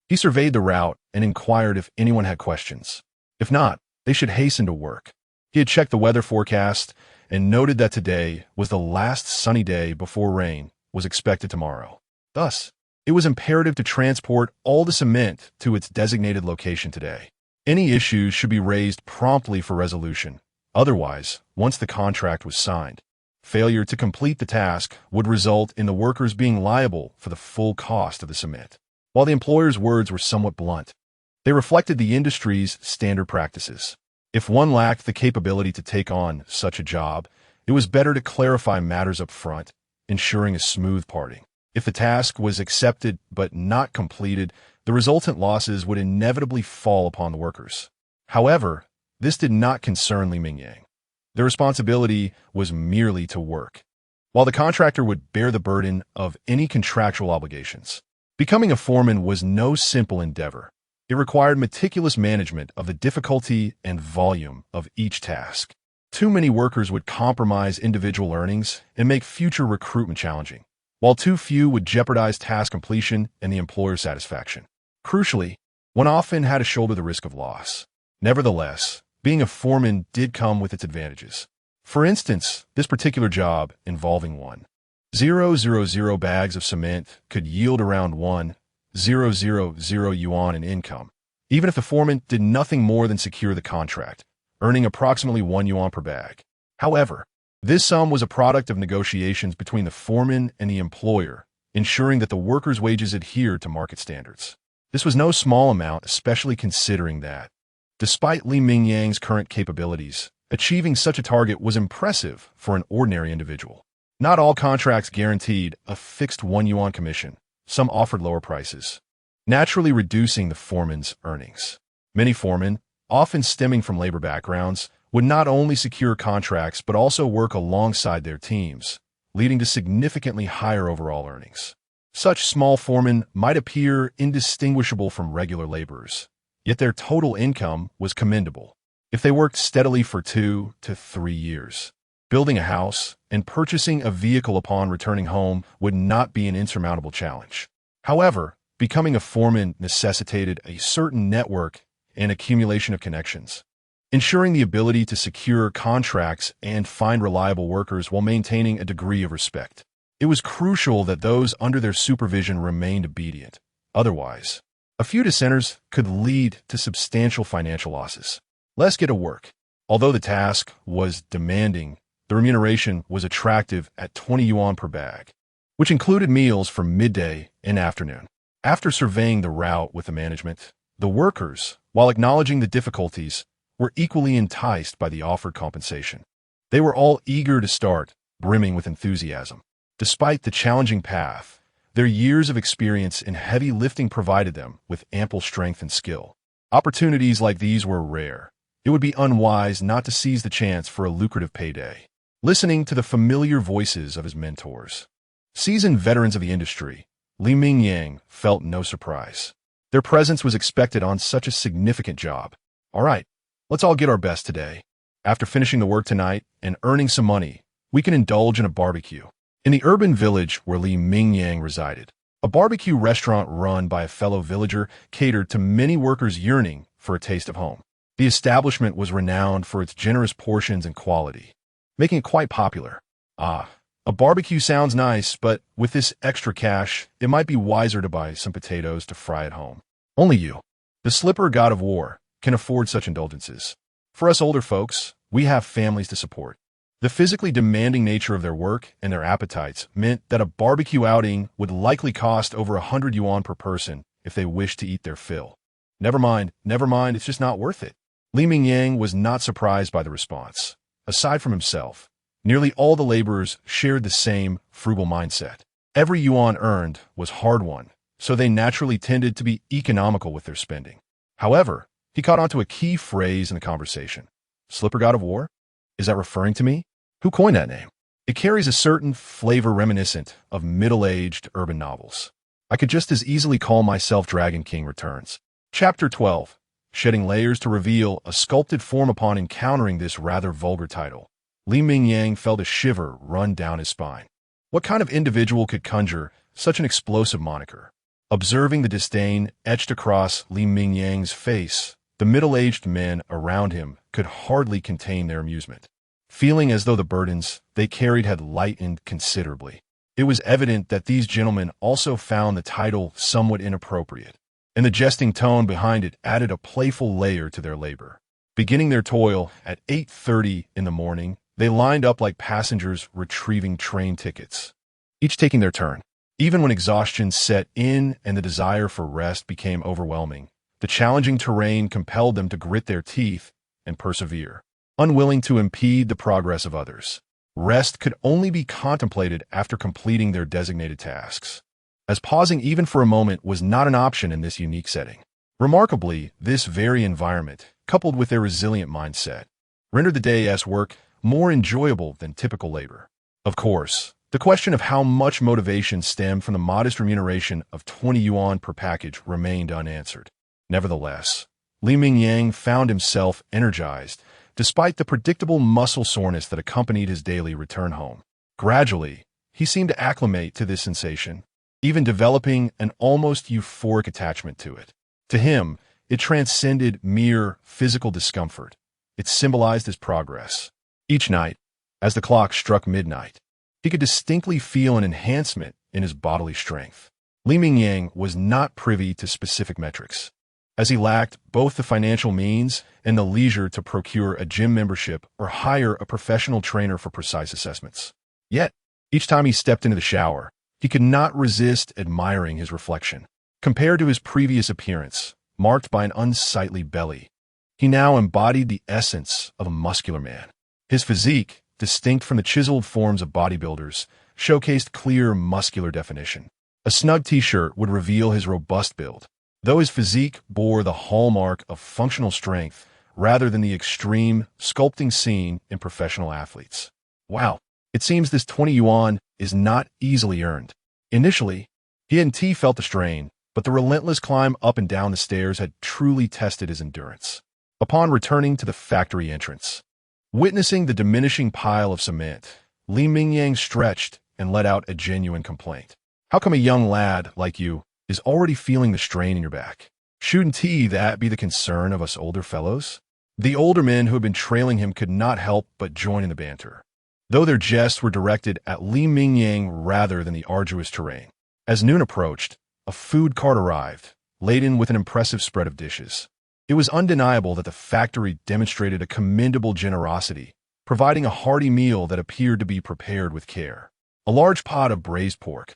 he surveyed the route and inquired if anyone had questions. If not, they should hasten to work. He had checked the weather forecast and noted that today was the last sunny day before rain was expected tomorrow. Thus, it was imperative to transport all the cement to its designated location today. Any issues should be raised promptly for resolution. Otherwise, once the contract was signed, failure to complete the task would result in the workers being liable for the full cost of the cement. While the employer's words were somewhat blunt, they reflected the industry's standard practices. If one lacked the capability to take on such a job, it was better to clarify matters up front, ensuring a smooth parting. If the task was accepted but not completed, the resultant losses would inevitably fall upon the workers. However, this did not concern Li Mingyang. Their responsibility was merely to work, while the contractor would bear the burden of any contractual obligations. Becoming a foreman was no simple endeavor. It required meticulous management of the difficulty and volume of each task. Too many workers would compromise individual earnings and make future recruitment challenging, while too few would jeopardize task completion and the employer's satisfaction. Crucially, one often had to shoulder the risk of loss. Nevertheless, being a foreman did come with its advantages. For instance, this particular job involving 1,000 bags of cement could yield around 1,000 yuan in income, even if the foreman did nothing more than secure the contract, earning approximately 1 yuan per bag. However, this sum was a product of negotiations between the foreman and the employer, ensuring that the workers' wages adhered to market standards. This was no small amount, especially considering that, despite Li Mingyang's current capabilities, achieving such a target was impressive for an ordinary individual. Not all contracts guaranteed a fixed 1 yuan commission. Some offered lower prices, naturally reducing the foreman's earnings. Many foremen, often stemming from labor backgrounds, would not only secure contracts but also work alongside their teams, leading to significantly higher overall earnings. Such small foremen might appear indistinguishable from regular laborers, yet their total income was commendable. If they worked steadily for 2 to 3 years, building a house and purchasing a vehicle upon returning home would not be an insurmountable challenge. However, becoming a foreman necessitated a certain network and accumulation of connections, ensuring the ability to secure contracts and find reliable workers while maintaining a degree of respect. It was crucial that those under their supervision remained obedient. Otherwise, a few dissenters could lead to substantial financial losses. Let's get to work. Although the task was demanding, the remuneration was attractive at 20 yuan per bag, which included meals for midday and afternoon. After surveying the route with the management, the workers, while acknowledging the difficulties, were equally enticed by the offered compensation. They were all eager to start, brimming with enthusiasm. Despite the challenging path, their years of experience in heavy lifting provided them with ample strength and skill. Opportunities like these were rare. It would be unwise not to seize the chance for a lucrative payday. Listening to the familiar voices of his mentors, seasoned veterans of the industry, Li Mingyang felt no surprise. Their presence was expected on such a significant job. All right, let's all get our best today. After finishing the work tonight and earning some money, we can indulge in a barbecue. In the urban village where Li Mingyang resided, a barbecue restaurant run by a fellow villager catered to many workers yearning for a taste of home. The establishment was renowned for its generous portions and quality, making it quite popular. A barbecue sounds nice, but with this extra cash, it might be wiser to buy some potatoes to fry at home. Only you, the slipper god of war, can afford such indulgences. For us older folks, we have families to support. The physically demanding nature of their work and their appetites meant that a barbecue outing would likely cost over 100 yuan per person if they wished to eat their fill. Never mind, it's just not worth it. Li Mingyang was not surprised by the response. Aside from himself, nearly all the laborers shared the same frugal mindset. Every yuan earned was hard-won, so they naturally tended to be economical with their spending. However, he caught on to a key phrase in the conversation. Slipper god of war? Is that referring to me? Who coined that name? It carries a certain flavor reminiscent of middle-aged urban novels. I could just as easily call myself Dragon King Returns. Chapter 12. Shedding layers to reveal a sculpted form. Upon encountering this rather vulgar title, Mingyang felt a shiver run down his spine. What kind of individual could conjure such an explosive moniker? Observing the disdain etched across Mingyang's face, the middle-aged men around him could hardly contain their amusement, feeling as though the burdens they carried had lightened considerably. It was evident that these gentlemen also found the title somewhat inappropriate, and the jesting tone behind it added a playful layer to their labor. Beginning their toil at 8:30 in the morning, they lined up like passengers retrieving train tickets, each taking their turn. Even when exhaustion set in and the desire for rest became overwhelming, the challenging terrain compelled them to grit their teeth and persevere, unwilling to impede the progress of others. Rest could only be contemplated after completing their designated tasks, as pausing even for a moment was not an option in this unique setting. Remarkably, this very environment, coupled with their resilient mindset, rendered the day's work more enjoyable than typical labor. Of course, the question of how much motivation stemmed from the modest remuneration of 20 yuan per package remained unanswered. Nevertheless, Mingyang found himself energized, despite the predictable muscle soreness that accompanied his daily return home. Gradually, he seemed to acclimate to this sensation, even developing an almost euphoric attachment to it. To him, it transcended mere physical discomfort. It symbolized his progress. Each night, as the clock struck midnight, he could distinctly feel an enhancement in his bodily strength. Mingyang was not privy to specific metrics, as he lacked both the financial means and the leisure to procure a gym membership or hire a professional trainer for precise assessments. Yet, each time he stepped into the shower, he could not resist admiring his reflection. Compared to his previous appearance, marked by an unsightly belly, he now embodied the essence of a muscular man. His physique, distinct from the chiseled forms of bodybuilders, showcased clear muscular definition. A snug t-shirt would reveal his robust build, though his physique bore the hallmark of functional strength rather than the extreme, sculpting seen in professional athletes. Wow, it seems this 20 yuan is not easily earned. Initially, he and T felt the strain, but the relentless climb up and down the stairs had truly tested his endurance. Upon returning to the factory entrance, witnessing the diminishing pile of cement, Mingyang stretched and let out a genuine complaint. How come a young lad like you is already feeling the strain in your back? Shouldn't that be the concern of us older fellows? The older men who had been trailing him could not help but join in the banter, though their jests were directed at Mingyang rather than the arduous terrain. As noon approached, a food cart arrived, laden with an impressive spread of dishes. It was undeniable that the factory demonstrated a commendable generosity, providing a hearty meal that appeared to be prepared with care. A large pot of braised pork,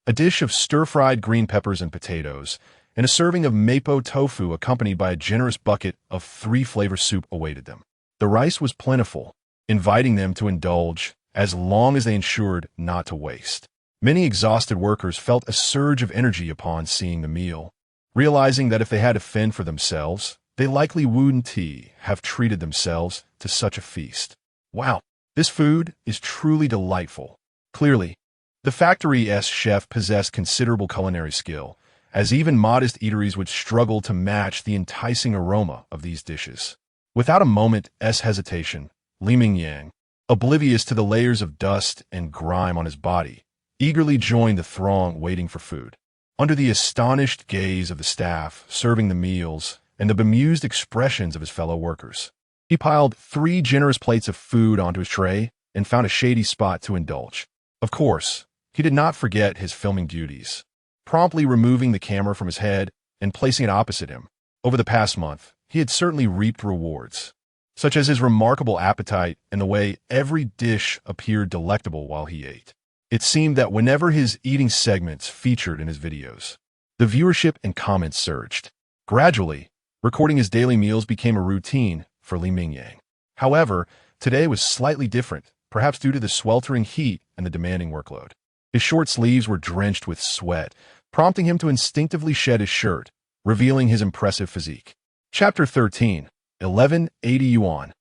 a dish of stir-fried green peppers and potatoes, and a serving of mapo tofu accompanied by a generous bucket of 3-flavor soup awaited them. The rice was plentiful, inviting them to indulge as long as they ensured not to waste. Many exhausted workers felt a surge of energy upon seeing the meal, realizing that if they had to fend for themselves, they likely wouldn't have treated themselves to such a feast. Wow, this food is truly delightful. Clearly, the factory's chef possessed considerable culinary skill, as even modest eateries would struggle to match the enticing aroma of these dishes. Without a moment's hesitation, Mingyang, oblivious to the layers of dust and grime on his body, eagerly joined the throng waiting for food. Under the astonished gaze of the staff serving the meals and the bemused expressions of his fellow workers, he piled 3 generous plates of food onto his tray and found a shady spot to indulge. Of course, he did not forget his filming duties, promptly removing the camera from his head and placing it opposite him. Over the past month, he had certainly reaped rewards, such as his remarkable appetite and the way every dish appeared delectable while he ate. It seemed that whenever his eating segments featured in his videos, the viewership and comments surged. Gradually, recording his daily meals became a routine for Mingyang. However, today was slightly different, perhaps due to the sweltering heat and the demanding workload. His short sleeves were drenched with sweat, prompting him to instinctively shed his shirt, revealing his impressive physique. Chapter 13. 1180 yuan.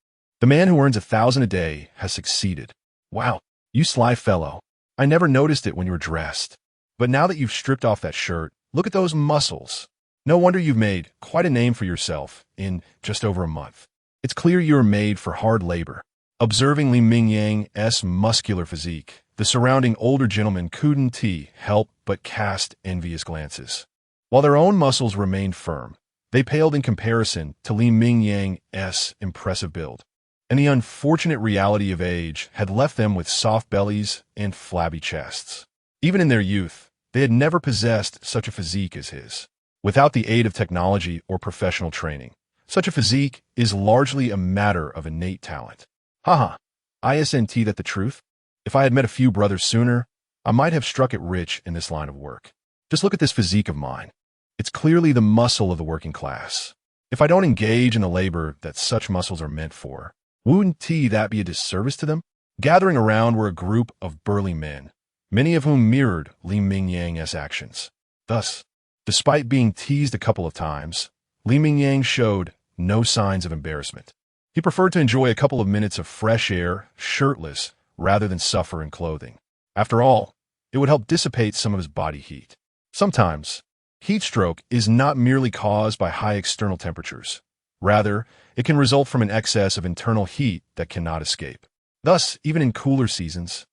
The man who earns 1,000 a day has succeeded. Wow, "You sly fellow. I never noticed it when you were dressed. But now that you've stripped off that shirt, look at those muscles. No wonder you've made quite a name for yourself in just over a month. It's clear you're made for hard labor." Observing Mingyang's muscular physique, the surrounding older gentlemen couldn't help but cast envious glances. While their own muscles remained firm, they paled in comparison to Mingyang's impressive build. And the unfortunate reality of age had left them with soft bellies and flabby chests. Even in their youth, they had never possessed such a physique as his. Without the aid of technology or professional training, such a physique is largely a matter of innate talent. Haha, isn't that the truth? If I had met a few brothers sooner, I might have struck it rich in this line of work. Just look at this physique of mine. It's clearly the muscle of the working class. If I don't engage in the labor that such muscles are meant for, wouldn't that be a disservice to them? Gathering around were a group of burly men, many of whom mirrored Li Mingyang's actions. Thus, despite being teased a couple of times, Li Mingyang showed no signs of embarrassment. He preferred to enjoy a couple of minutes of fresh air, shirtless, rather than suffer in clothing. After all, it would help dissipate some of his body heat. Sometimes, heat stroke is not merely caused by high external temperatures. Rather, it can result from an excess of internal heat that cannot escape. Thus, even in cooler seasons,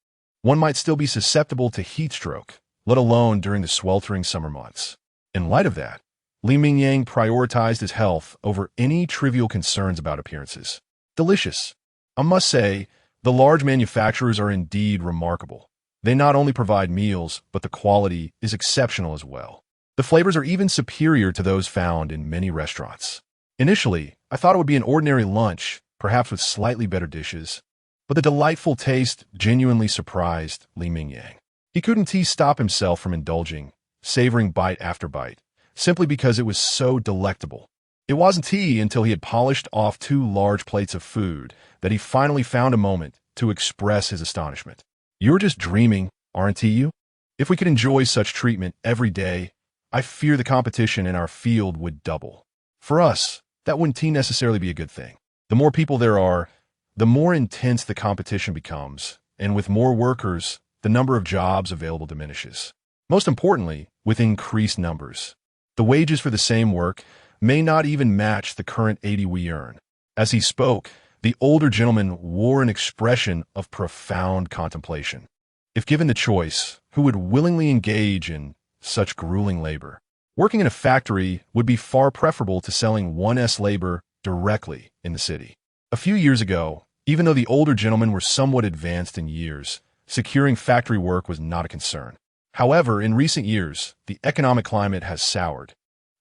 one might still be susceptible to heat stroke, let alone during the sweltering summer months. In light of that, Li Mingyang prioritized his health over any trivial concerns about appearances. Delicious. I must say, the large manufacturers are indeed remarkable. They not only provide meals, but the quality is exceptional as well. The flavors are even superior to those found in many restaurants. Initially, I thought it would be an ordinary lunch, perhaps with slightly better dishes, but the delightful taste genuinely surprised Li Mingyang. He couldn't stop himself from indulging, savoring bite after bite, simply because it was so delectable. It wasn't until he had polished off 2 large plates of food that he finally found a moment to express his astonishment. "You're just dreaming, aren't you? If we could enjoy such treatment every day, I fear the competition in our field would double. For us, that wouldn't necessarily be a good thing. The more people there are, the more intense the competition becomes, and with more workers, the number of jobs available diminishes. Most importantly, with increased numbers, the wages for the same work may not even match the current 80 we earn." As he spoke, the older gentleman wore an expression of profound contemplation. If given the choice, who would willingly engage in such grueling labor? Working in a factory would be far preferable to selling one's labor directly in the city. A few years ago, even though the older gentlemen were somewhat advanced in years, securing factory work was not a concern. However, in recent years, the economic climate has soured,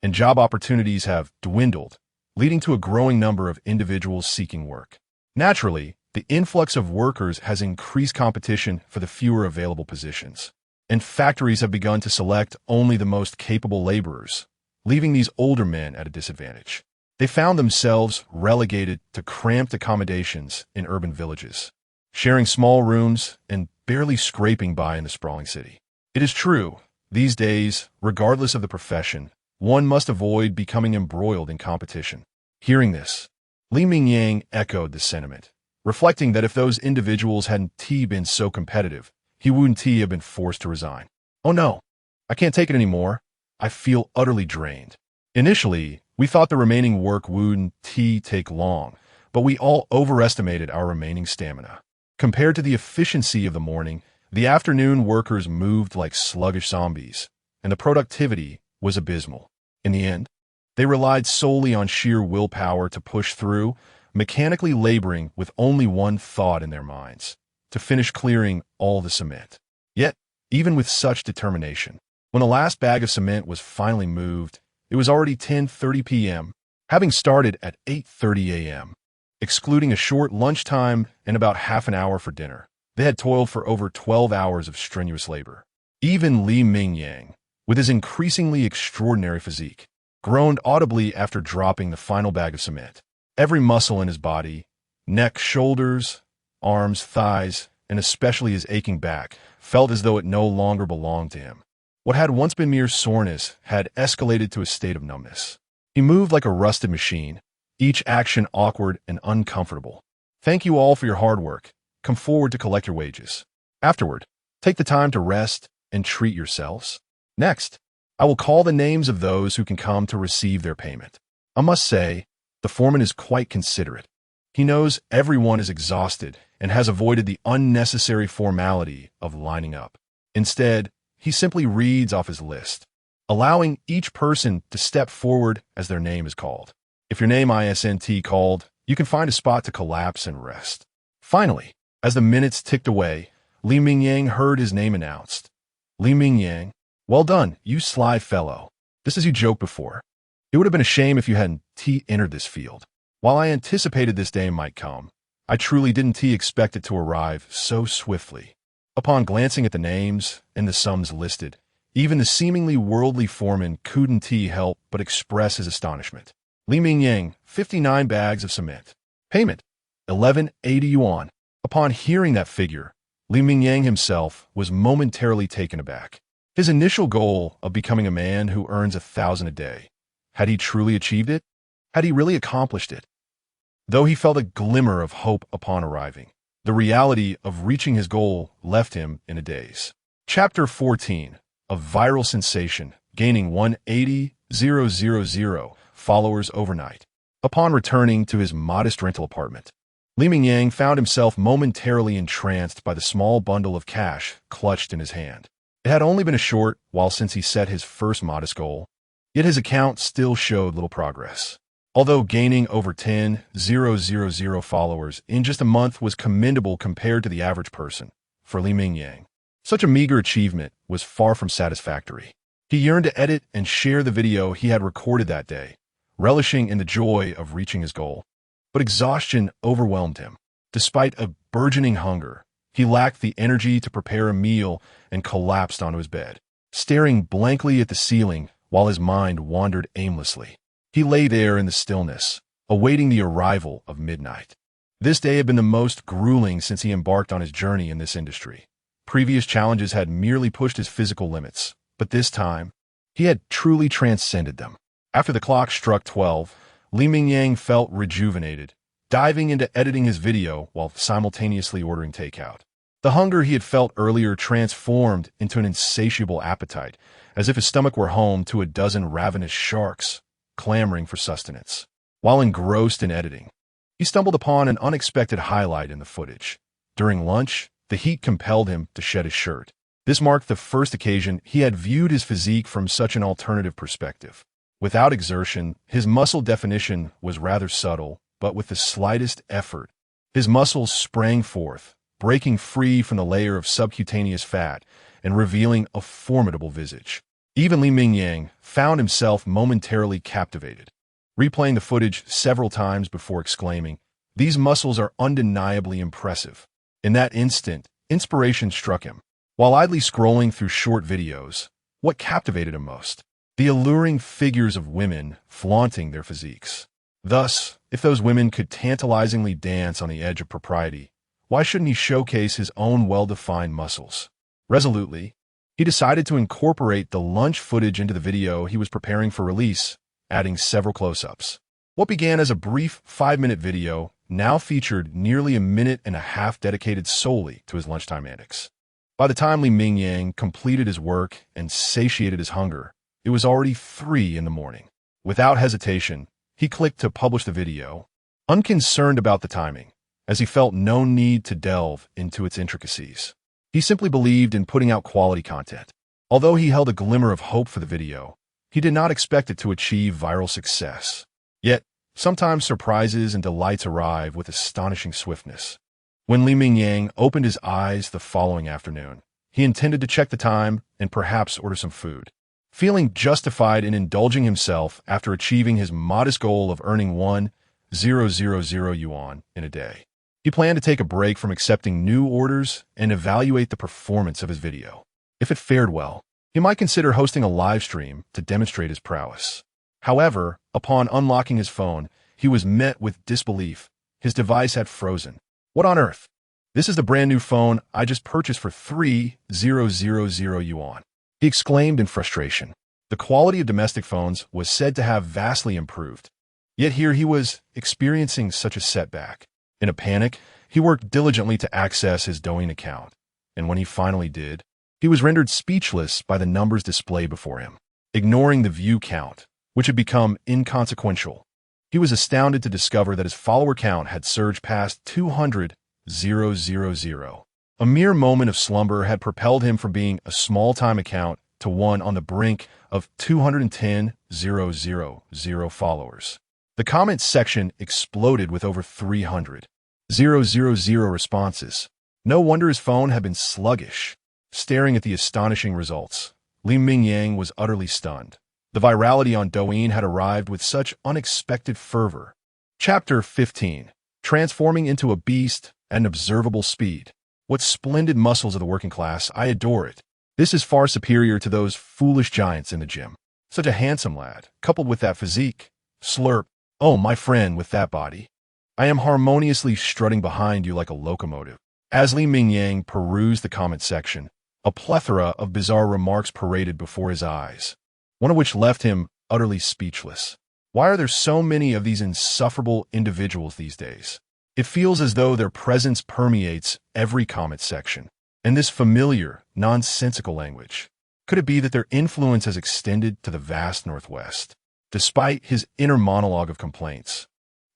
and job opportunities have dwindled, leading to a growing number of individuals seeking work. Naturally, the influx of workers has increased competition for the fewer available positions, and factories have begun to select only the most capable laborers, leaving these older men at a disadvantage. They found themselves relegated to cramped accommodations in urban villages, sharing small rooms and barely scraping by in the sprawling city. It is true, these days, regardless of the profession, one must avoid becoming embroiled in competition. Hearing this, Li Mingyang echoed the sentiment, reflecting that if those individuals hadn't been so competitive, he wouldn't have been forced to resign. "Oh no, I can't take it anymore. I feel utterly drained." Initially, we thought the remaining work wouldn't take long, but we all overestimated our remaining stamina. Compared to the efficiency of the morning, the afternoon workers moved like sluggish zombies, and the productivity was abysmal. In the end, they relied solely on sheer willpower to push through, mechanically laboring with only one thought in their minds: to finish clearing all the cement. Yet, even with such determination, when the last bag of cement was finally moved, it was already 10:30 p.m., having started at 8:30 a.m. Excluding a short lunchtime and about half an hour for dinner, they had toiled for over 12 hours of strenuous labor. Even Li Mingyang, with his increasingly extraordinary physique, groaned audibly after dropping the final bag of cement. Every muscle in his body, neck, shoulders, arms, thighs, and especially his aching back, felt as though it no longer belonged to him. What had once been mere soreness had escalated to a state of numbness. He moved like a rusted machine, each action awkward and uncomfortable. "Thank you all for your hard work. Come forward to collect your wages." Afterward, take the time to rest and treat yourselves. Next, I will call the names of those who can come to receive their payment. I must say, the foreman is quite considerate. He knows everyone is exhausted and has avoided the unnecessary formality of lining up. Instead, he simply reads off his list, allowing each person to step forward as their name is called. If your name isn't called, you can find a spot to collapse and rest. Finally, as the minutes ticked away, Li Mingyang heard his name announced. Li Mingyang, well done, you sly fellow. Just as you joked before. It would have been a shame if you hadn't entered this field. While I anticipated this day might come, I truly didn't expect it to arrive so swiftly. Upon glancing at the names and the sums listed, even the seemingly worldly foreman couldn't help but express his astonishment. Li Mingyang, 59 bags of cement. Payment, 1180 yuan. Upon hearing that figure, Li Mingyang himself was momentarily taken aback. His initial goal of becoming a man who earns 1,000 a day, had he truly achieved it? Had he really accomplished it? Though he felt a glimmer of hope upon arriving, the reality of reaching his goal left him in a daze. Chapter 14. A viral sensation, gaining 180,000 followers overnight. Upon returning to his modest rental apartment, Li Mingyang found himself momentarily entranced by the small bundle of cash clutched in his hand. It had only been a short while since he set his first modest goal, yet his account still showed little progress. Although gaining over 10,000 followers in just a month was commendable compared to the average person, for Li Mingyang, such a meager achievement was far from satisfactory. He yearned to edit and share the video he had recorded that day, relishing in the joy of reaching his goal. But exhaustion overwhelmed him. Despite a burgeoning hunger, he lacked the energy to prepare a meal and collapsed onto his bed, staring blankly at the ceiling while his mind wandered aimlessly. He lay there in the stillness, awaiting the arrival of midnight. This day had been the most grueling since he embarked on his journey in this industry. Previous challenges had merely pushed his physical limits, but this time, he had truly transcended them. After the clock struck 12, Li Mingyang felt rejuvenated, diving into editing his video while simultaneously ordering takeout. The hunger he had felt earlier transformed into an insatiable appetite, as if his stomach were home to a dozen ravenous sharks, clamoring for sustenance. While engrossed in editing, he stumbled upon an unexpected highlight in the footage. During lunch, the heat compelled him to shed his shirt. This marked the first occasion he had viewed his physique from such an alternative perspective. Without exertion, his muscle definition was rather subtle, but with the slightest effort, his muscles sprang forth, breaking free from the layer of subcutaneous fat and revealing a formidable visage. Even Li Mingyang found himself momentarily captivated, replaying the footage several times before exclaiming, "These muscles are undeniably impressive." In that instant, inspiration struck him. While idly scrolling through short videos, what captivated him most? The alluring figures of women flaunting their physiques. Thus, if those women could tantalizingly dance on the edge of propriety, why shouldn't he showcase his own well-defined muscles? Resolutely, he decided to incorporate the lunch footage into the video he was preparing for release, adding several close-ups. What began as a brief 5-minute video now featured nearly a minute and a half dedicated solely to his lunchtime antics. By the time Li Mingyang completed his work and satiated his hunger, it was already 3 in the morning. Without hesitation, he clicked to publish the video, unconcerned about the timing, as he felt no need to delve into its intricacies. He simply believed in putting out quality content. Although he held a glimmer of hope for the video, he did not expect it to achieve viral success. Yet, sometimes surprises and delights arrive with astonishing swiftness. When Li Mingyang opened his eyes the following afternoon, he intended to check the time and perhaps order some food. Feeling justified in indulging himself after achieving his modest goal of earning 1,000 yuan in a day, he planned to take a break from accepting new orders and evaluate the performance of his video. If it fared well, he might consider hosting a live stream to demonstrate his prowess. However, upon unlocking his phone, he was met with disbelief. His device had frozen. What on earth? This is the brand new phone I just purchased for 3,000 yuan. He exclaimed in frustration. The quality of domestic phones was said to have vastly improved. Yet here he was experiencing such a setback. In a panic, he worked diligently to access his Douyin account, and when he finally did, he was rendered speechless by the numbers displayed before him. Ignoring the view count, which had become inconsequential, he was astounded to discover that his follower count had surged past 200,000. A mere moment of slumber had propelled him from being a small-time account to one on the brink of 210,000 followers. The comments section exploded with over 300,000 responses. No wonder his phone had been sluggish. Staring at the astonishing results, Mingyang was utterly stunned. The virality on Douyin had arrived with such unexpected fervor. Chapter 15. Transforming into a beast at an observable speed. What splendid muscles of the working class, I adore it. This is far superior to those foolish giants in the gym. Such a handsome lad, coupled with that physique. Slurp. Oh, my friend with that body. I am harmoniously strutting behind you like a locomotive. As Mingyang perused the comment section, a plethora of bizarre remarks paraded before his eyes, one of which left him utterly speechless. Why are there so many of these insufferable individuals these days? It feels as though their presence permeates every comment section, and this familiar, nonsensical language. Could it be that their influence has extended to the vast Northwest? Despite his inner monologue of complaints,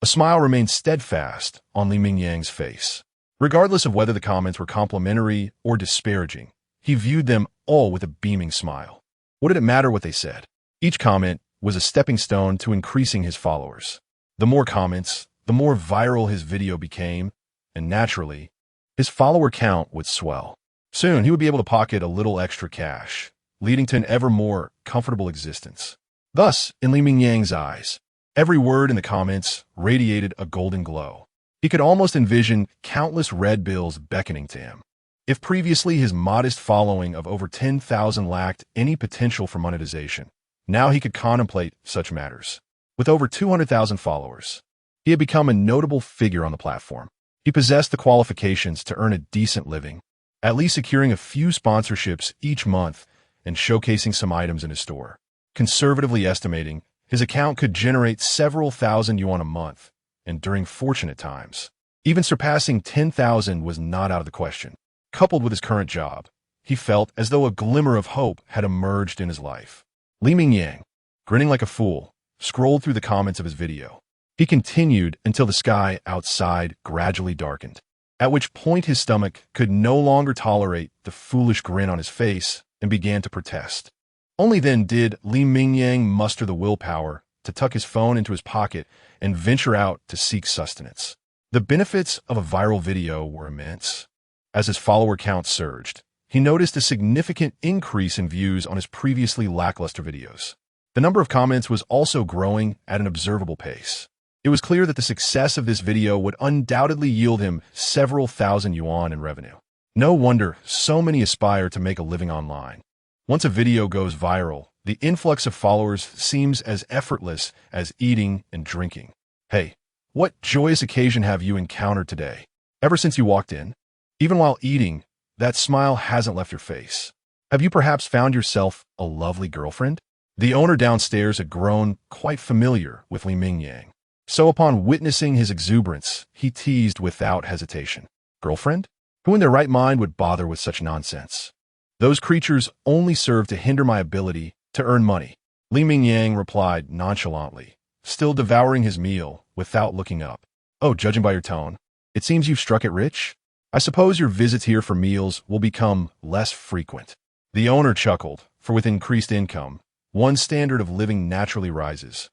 a smile remained steadfast on Mingyang's face. Regardless of whether the comments were complimentary or disparaging, he viewed them all with a beaming smile. What did it matter what they said? Each comment was a stepping stone to increasing his followers. The more comments, the more viral his video became, and naturally, his follower count would swell. Soon, he would be able to pocket a little extra cash, leading to an ever more comfortable existence. Thus, in Mingyang's eyes, every word in the comments radiated a golden glow. He could almost envision countless red bills beckoning to him. If previously his modest following of over 10,000 lacked any potential for monetization, now he could contemplate such matters. With over 200,000 followers, he had become a notable figure on the platform. He possessed the qualifications to earn a decent living, at least securing a few sponsorships each month and showcasing some items in his store. Conservatively estimating, his account could generate several thousand yuan a month, and during fortunate times, even surpassing 10,000 was not out of the question. Coupled with his current job, he felt as though a glimmer of hope had emerged in his life. Mingyang, grinning like a fool, scrolled through the comments of his video. He continued until the sky outside gradually darkened, at which point his stomach could no longer tolerate the foolish grin on his face and began to protest. Only then did Mingyang muster the willpower to tuck his phone into his pocket and venture out to seek sustenance. The benefits of a viral video were immense. As his follower count surged, he noticed a significant increase in views on his previously lackluster videos. The number of comments was also growing at an observable pace. It was clear that the success of this video would undoubtedly yield him several thousand yuan in revenue. No wonder so many aspire to make a living online. Once a video goes viral, the influx of followers seems as effortless as eating and drinking. Hey, what joyous occasion have you encountered today? Ever since you walked in? Even while eating, that smile hasn't left your face. Have you perhaps found yourself a lovely girlfriend? The owner downstairs had grown quite familiar with Mingyang. So upon witnessing his exuberance, he teased without hesitation. Girlfriend? Who in their right mind would bother with such nonsense? Those creatures only serve to hinder my ability to earn money. Mingyang replied nonchalantly, still devouring his meal without looking up. Oh, judging by your tone, it seems you've struck it rich. I suppose your visits here for meals will become less frequent. The owner chuckled, for with increased income, one's standard of living naturally rises,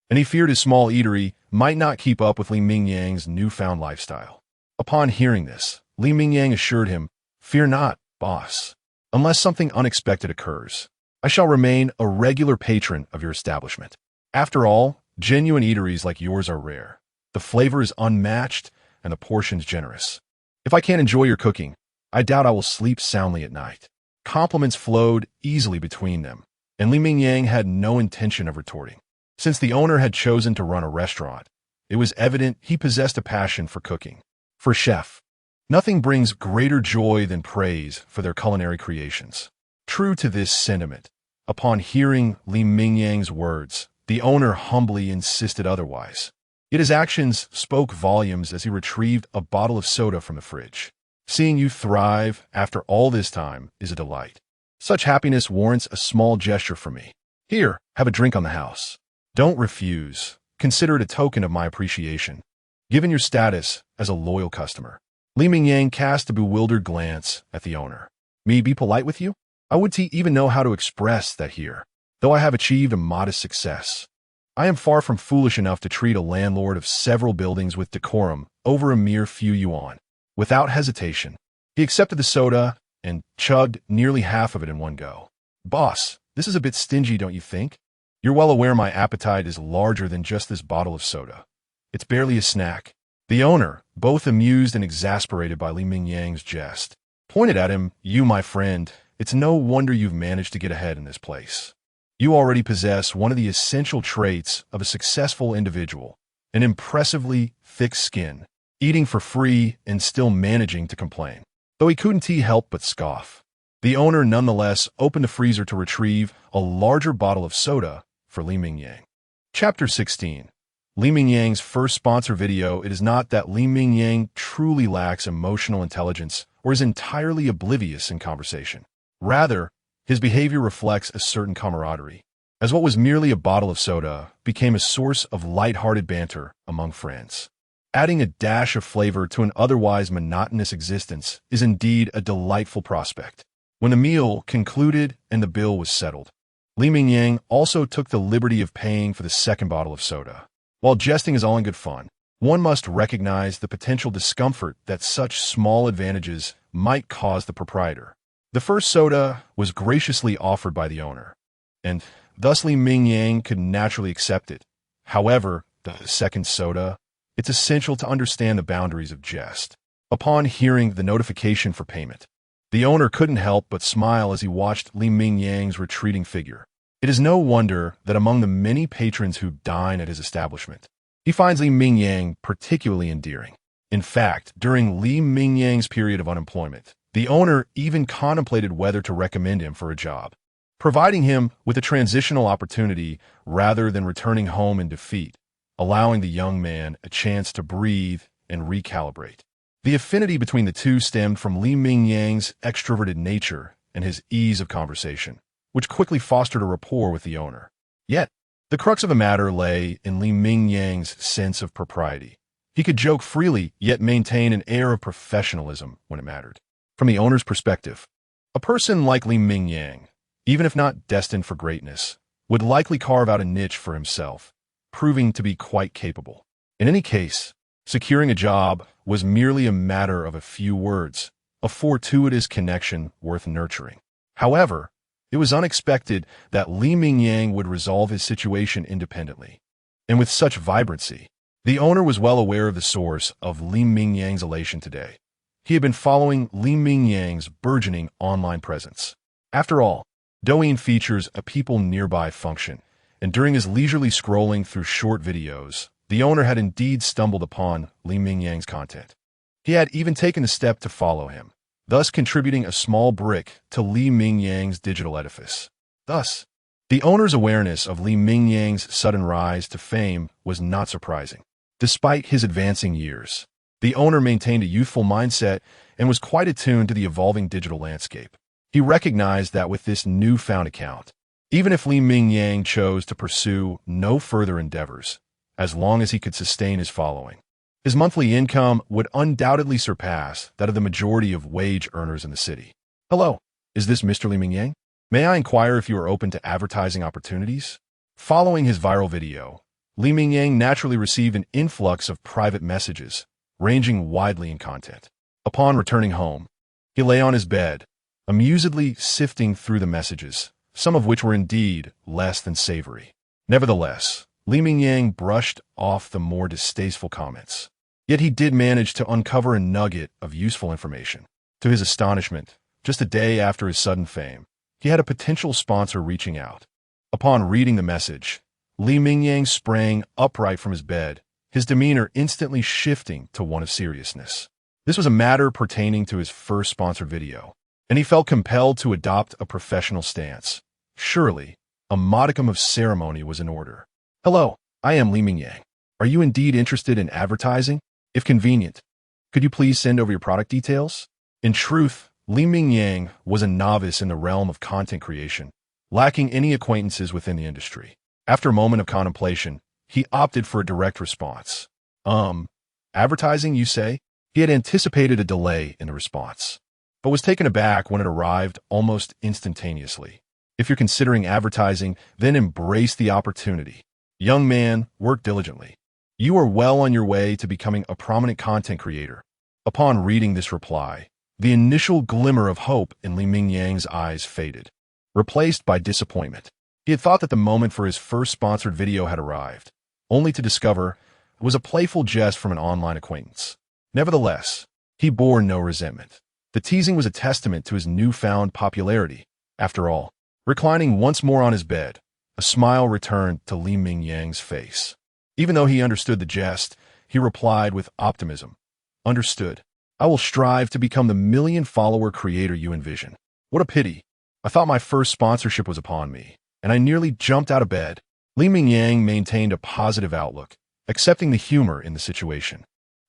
and he feared his small eatery might not keep up with Mingyang's newfound lifestyle. Upon hearing this, Mingyang assured him, "Fear not, boss. Unless something unexpected occurs, I shall remain a regular patron of your establishment. After all, genuine eateries like yours are rare. The flavor is unmatched and the portions generous. If I can't enjoy your cooking, I doubt I will sleep soundly at night." Compliments flowed easily between them, and Mingyang had no intention of retorting. Since the owner had chosen to run a restaurant, it was evident he possessed a passion for cooking. For chef, nothing brings greater joy than praise for their culinary creations. True to this sentiment, upon hearing Mingyang's words, the owner humbly insisted otherwise. Yet his actions spoke volumes as he retrieved a bottle of soda from the fridge. Seeing you thrive after all this time is a delight. Such happiness warrants a small gesture from me. Here, have a drink on the house. Don't refuse. Consider it a token of my appreciation, given your status as a loyal customer. Li Mingyang cast a bewildered glance at the owner. Me be polite with you? I would even know how to express that here, though I have achieved a modest success. I am far from foolish enough to treat a landlord of several buildings with decorum over a mere few yuan. Without hesitation, he accepted the soda and chugged nearly half of it in one go. Boss, this is a bit stingy, don't you think? You're well aware my appetite is larger than just this bottle of soda. It's barely a snack. The owner, both amused and exasperated by Li Mingyang's jest, pointed at him. You, my friend, it's no wonder you've managed to get ahead in this place. You already possess one of the essential traits of a successful individual, an impressively thick skin, eating for free and still managing to complain. Though he couldn't help but scoff. The owner nonetheless opened the freezer to retrieve a larger bottle of soda for Li Mingyang. Chapter 16. Li Mingyang's first sponsor video. It is not that Li Mingyang truly lacks emotional intelligence or is entirely oblivious in conversation. Rather, his behavior reflects a certain camaraderie, as what was merely a bottle of soda became a source of light-hearted banter among friends. Adding a dash of flavor to an otherwise monotonous existence is indeed a delightful prospect. When the meal concluded and the bill was settled, Li Mingyang also took the liberty of paying for the second bottle of soda. While jesting is all in good fun, one must recognize the potential discomfort that such small advantages might cause the proprietor. The first soda was graciously offered by the owner, and thus Li Mingyang could naturally accept it. However, the second soda, it's essential to understand the boundaries of jest. Upon hearing the notification for payment, the owner couldn't help but smile as he watched Li Mingyang's retreating figure. It is no wonder that among the many patrons who dine at his establishment, he finds Li Mingyang particularly endearing. In fact, during Li Mingyang's period of unemployment, the owner even contemplated whether to recommend him for a job, providing him with a transitional opportunity rather than returning home in defeat, allowing the young man a chance to breathe and recalibrate. The affinity between the two stemmed from Li Mingyang's extroverted nature and his ease of conversation, which quickly fostered a rapport with the owner. Yet, the crux of the matter lay in Li Mingyang's sense of propriety. He could joke freely, yet maintain an air of professionalism when it mattered. From the owner's perspective, a person like Li Mingyang, even if not destined for greatness, would likely carve out a niche for himself, proving to be quite capable. In any case, securing a job was merely a matter of a few words, a fortuitous connection worth nurturing. However, it was unexpected that Li Mingyang would resolve his situation independently. And with such vibrancy, the owner was well aware of the source of Li Mingyang's elation today. He had been following Li Mingyang's burgeoning online presence. After all, Douyin features a people nearby function, and during his leisurely scrolling through short videos, the owner had indeed stumbled upon Li Mingyang's content. He had even taken the step to follow him, thus contributing a small brick to Li Mingyang's digital edifice. Thus, the owner's awareness of Li Mingyang's sudden rise to fame was not surprising. Despite his advancing years, the owner maintained a youthful mindset and was quite attuned to the evolving digital landscape. He recognized that with this newfound account, even if Li Mingyang chose to pursue no further endeavors, as long as he could sustain his following, his monthly income would undoubtedly surpass that of the majority of wage earners in the city. Hello, is this Mr. Li Mingyang? May I inquire if you are open to advertising opportunities? Following his viral video, Li Mingyang naturally received an influx of private messages, ranging widely in content. Upon returning home, he lay on his bed, amusedly sifting through the messages, some of which were indeed less than savory. Nevertheless, Li Mingyang brushed off the more distasteful comments. Yet he did manage to uncover a nugget of useful information. To his astonishment, just a day after his sudden fame, he had a potential sponsor reaching out. Upon reading the message, Li Mingyang sprang upright from his bed, his demeanor instantly shifting to one of seriousness. This was a matter pertaining to his first sponsored video, and he felt compelled to adopt a professional stance. Surely, a modicum of ceremony was in order. Hello, I am Li Mingyang. Are you indeed interested in advertising? If convenient, could you please send over your product details? In truth, Li Mingyang was a novice in the realm of content creation, lacking any acquaintances within the industry. After a moment of contemplation, he opted for a direct response. Advertising, you say? He had anticipated a delay in the response, but was taken aback when it arrived almost instantaneously. If you're considering advertising, then embrace the opportunity. Young man, work diligently. You are well on your way to becoming a prominent content creator. Upon reading this reply, the initial glimmer of hope in Li Mingyang's eyes faded, replaced by disappointment. He had thought that the moment for his first sponsored video had arrived, only to discover it was a playful jest from an online acquaintance. Nevertheless, he bore no resentment. The teasing was a testament to his newfound popularity. After all, reclining once more on his bed, a smile returned to Li Mingyang's face. Even though he understood the jest, he replied with optimism. Understood. I will strive to become the million-follower creator you envision. What a pity. I thought my first sponsorship was upon me, and I nearly jumped out of bed. Li Mingyang maintained a positive outlook, accepting the humor in the situation.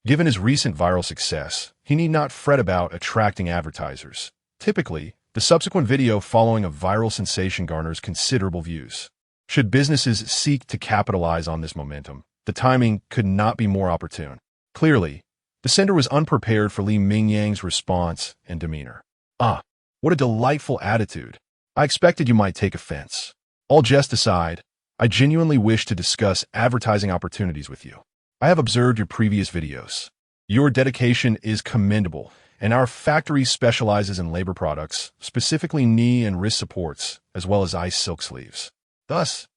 Given his recent viral success, he need not fret about attracting advertisers. Typically, the subsequent video following a viral sensation garners considerable views. Should businesses seek to capitalize on this momentum, the timing could not be more opportune. Clearly, the sender was unprepared for Li Mingyang's response and demeanor. What a delightful attitude. I expected you might take offense. All jest aside, I genuinely wish to discuss advertising opportunities with you. I have observed your previous videos. Your dedication is commendable, and our factory specializes in labor products, specifically knee and wrist supports, as well as ice silk sleeves. Thus,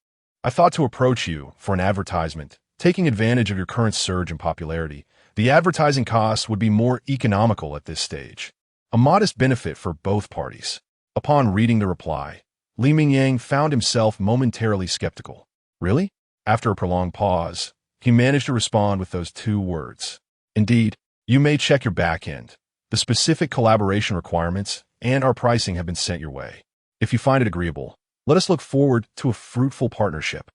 I thought to approach you for an advertisement, taking advantage of your current surge in popularity. The advertising costs would be more economical at this stage, a modest benefit for both parties. Upon reading the reply, Li Mingyang found himself momentarily skeptical. Really? After a prolonged pause, he managed to respond with those two words. Indeed, you may check your back end. The specific collaboration requirements and our pricing have been sent your way. If you find it agreeable, let us look forward to a fruitful partnership.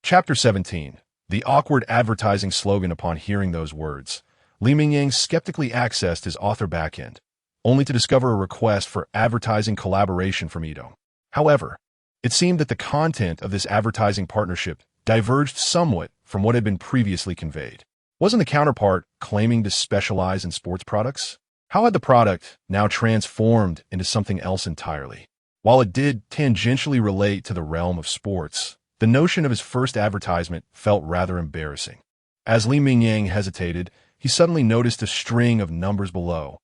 Chapter 17. The awkward advertising slogan. Upon hearing those words, Li Mingyang skeptically accessed his author backend, only to discover a request for advertising collaboration from Edo. However, it seemed that the content of this advertising partnership diverged somewhat from what had been previously conveyed. Wasn't the counterpart claiming to specialize in sports products? How had the product now transformed into something else entirely? While it did tangentially relate to the realm of sports, the notion of his first advertisement felt rather embarrassing. As Li Mingyang hesitated, he suddenly noticed a string of numbers below,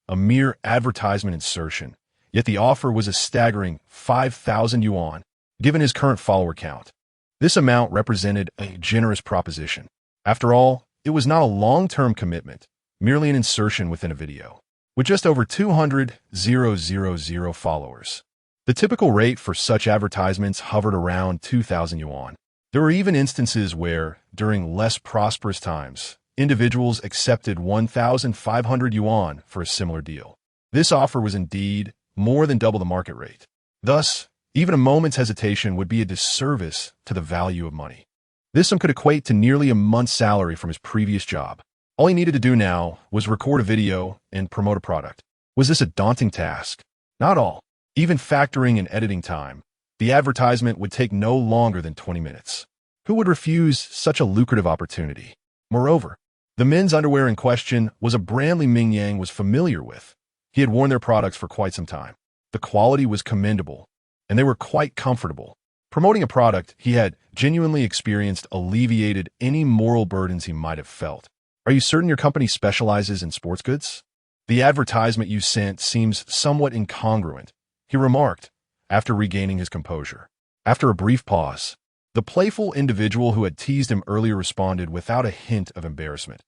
a mere advertisement insertion, yet the offer was a staggering 5,000 yuan, given his current follower count. This amount represented a generous proposition. After all, it was not a long-term commitment, merely an insertion within a video. With just over 200,000 followers, the typical rate for such advertisements hovered around 2,000 yuan. There were even instances where, during less prosperous times, individuals accepted 1,500 yuan for a similar deal. This offer was indeed more than double the market rate. Thus, even a moment's hesitation would be a disservice to the value of money. This sum could equate to nearly a month's salary from his previous job. All he needed to do now was record a video and promote a product. Was this a daunting task? Not all. Even factoring in editing time, the advertisement would take no longer than 20 minutes. Who would refuse such a lucrative opportunity? Moreover, the men's underwear in question was a brand Li Mingyang was familiar with. He had worn their products for quite some time. The quality was commendable, and they were quite comfortable. Promoting a product he had genuinely experienced alleviated any moral burdens he might have felt. Are you certain your company specializes in sports goods? The advertisement you sent seems somewhat incongruent, he remarked, after regaining his composure. After a brief pause, the playful individual who had teased him earlier responded without a hint of embarrassment.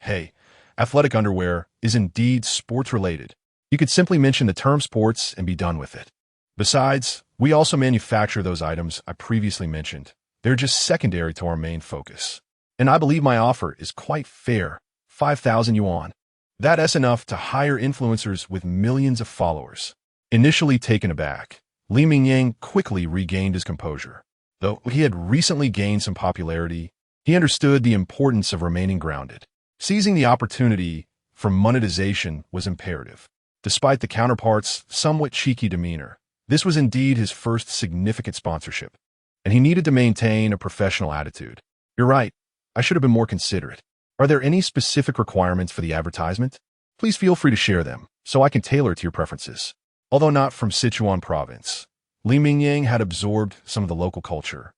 Hey, athletic underwear is indeed sports-related. You could simply mention the term sports and be done with it. Besides, we also manufacture those items I previously mentioned. They're just secondary to our main focus. And I believe my offer is quite fair, 5,000 yuan. That's enough to hire influencers with millions of followers. Initially taken aback, Li Mingyang quickly regained his composure. Though he had recently gained some popularity, he understood the importance of remaining grounded. Seizing the opportunity for monetization was imperative. Despite the counterpart's somewhat cheeky demeanor, this was indeed his first significant sponsorship, and he needed to maintain a professional attitude. You're right, I should have been more considerate. Are there any specific requirements for the advertisement? Please feel free to share them, so I can tailor it to your preferences. Although not from Sichuan province, Li Mingyang had absorbed some of the local culture,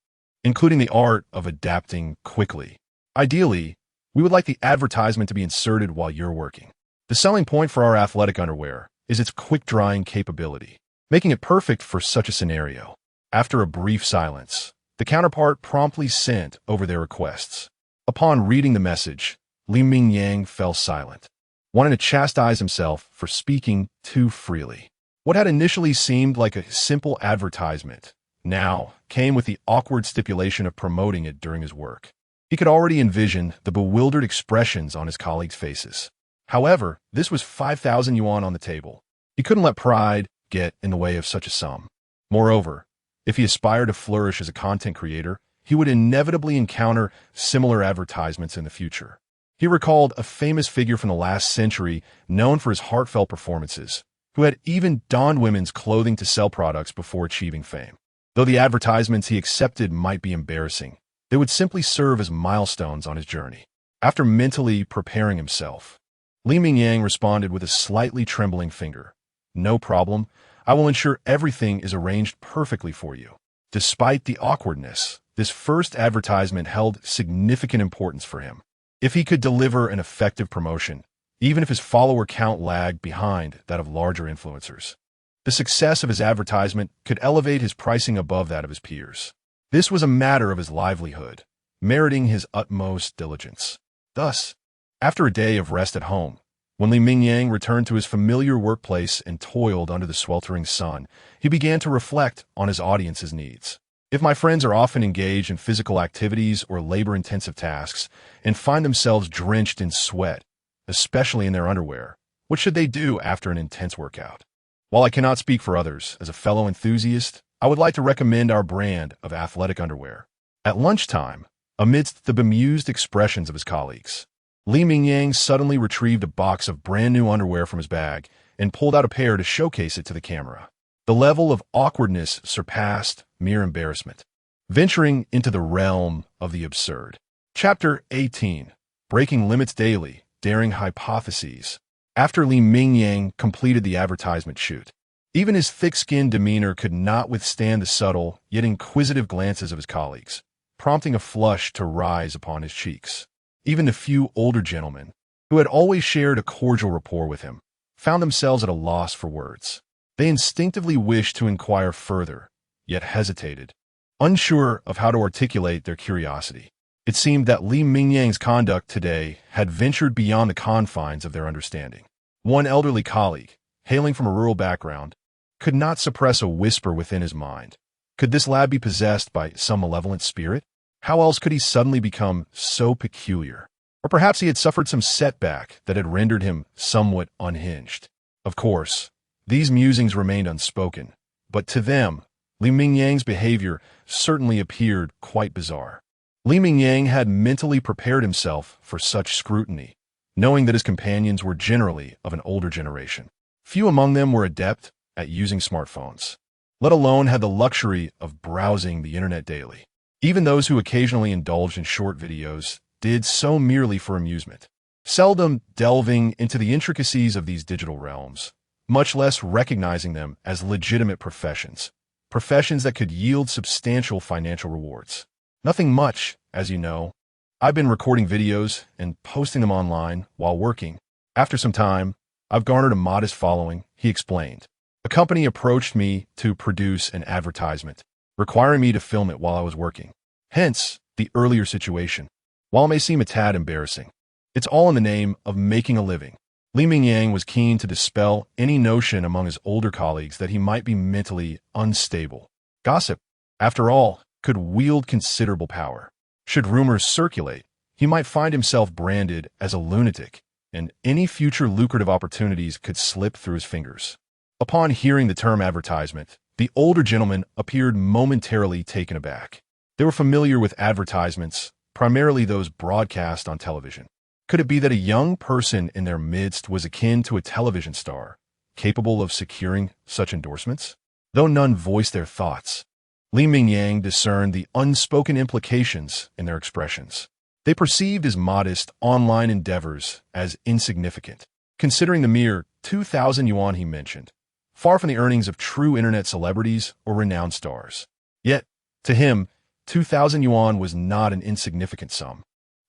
including the art of adapting quickly. Ideally, we would like the advertisement to be inserted while you're working. The selling point for our athletic underwear is its quick-drying capability, making it perfect for such a scenario. After a brief silence, the counterpart promptly sent over their requests. Upon reading the message, Li Mingyang fell silent, wanting to chastise himself for speaking too freely. What had initially seemed like a simple advertisement now came with the awkward stipulation of promoting it during his work. He could already envision the bewildered expressions on his colleagues' faces. However, this was 5,000 yuan on the table. He couldn't let pride get in the way of such a sum. Moreover, if he aspired to flourish as a content creator, he would inevitably encounter similar advertisements in the future. He recalled a famous figure from the last century known for his heartfelt performances, who had even donned women's clothing to sell products before achieving fame. Though the advertisements he accepted might be embarrassing, they would simply serve as milestones on his journey. After mentally preparing himself, Li Mingyang responded with a slightly trembling finger. No problem. I will ensure everything is arranged perfectly for you. Despite the awkwardness, this first advertisement held significant importance for him. If he could deliver an effective promotion, even if his follower count lagged behind that of larger influencers, the success of his advertisement could elevate his pricing above that of his peers. This was a matter of his livelihood, meriting his utmost diligence. Thus, after a day of rest at home, when Li Mingyang returned to his familiar workplace and toiled under the sweltering sun, he began to reflect on his audience's needs. If my friends are often engaged in physical activities or labor-intensive tasks and find themselves drenched in sweat, especially in their underwear, what should they do after an intense workout? While I cannot speak for others, as a fellow enthusiast, I would like to recommend our brand of athletic underwear. At lunchtime, amidst the bemused expressions of his colleagues, Li Mingyang suddenly retrieved a box of brand-new underwear from his bag and pulled out a pair to showcase it to the camera. The level of awkwardness surpassed mere embarrassment, venturing into the realm of the absurd. Chapter 18. Breaking Limits Daily, Daring Hypotheses. After Li Mingyang completed the advertisement shoot, even his thick-skinned demeanor could not withstand the subtle yet inquisitive glances of his colleagues, prompting a flush to rise upon his cheeks. Even the few older gentlemen, who had always shared a cordial rapport with him, found themselves at a loss for words. They instinctively wished to inquire further, yet hesitated, unsure of how to articulate their curiosity. It seemed that Li Mingyang's conduct today had ventured beyond the confines of their understanding. One elderly colleague, hailing from a rural background, could not suppress a whisper within his mind. Could this lad be possessed by some malevolent spirit? How else could he suddenly become so peculiar? Or perhaps he had suffered some setback that had rendered him somewhat unhinged. Of course, these musings remained unspoken, but to them, Li Mingyang's behavior certainly appeared quite bizarre. Li Mingyang had mentally prepared himself for such scrutiny, knowing that his companions were generally of an older generation. Few among them were adept at using smartphones, let alone had the luxury of browsing the internet daily. Even those who occasionally indulged in short videos did so merely for amusement, seldom delving into the intricacies of these digital realms, much less recognizing them as legitimate professions that could yield substantial financial rewards. Nothing much, as you know. I've been recording videos and posting them online while working. After some time, I've garnered a modest following, he explained. A company approached me to produce an advertisement, requiring me to film it while I was working. Hence, the earlier situation. While it may seem a tad embarrassing, it's all in the name of making a living. Li Mingyang was keen to dispel any notion among his older colleagues that he might be mentally unstable. Gossip, after all, could wield considerable power. Should rumors circulate, he might find himself branded as a lunatic, and any future lucrative opportunities could slip through his fingers. Upon hearing the term advertisement, the older gentleman appeared momentarily taken aback. They were familiar with advertisements, primarily those broadcast on television. Could it be that a young person in their midst was akin to a television star, capable of securing such endorsements? Though none voiced their thoughts, Li Mingyang discerned the unspoken implications in their expressions. They perceived his modest online endeavors as insignificant, considering the mere 2,000 yuan he mentioned, far from the earnings of true internet celebrities or renowned stars. Yet, to him, 2,000 yuan was not an insignificant sum.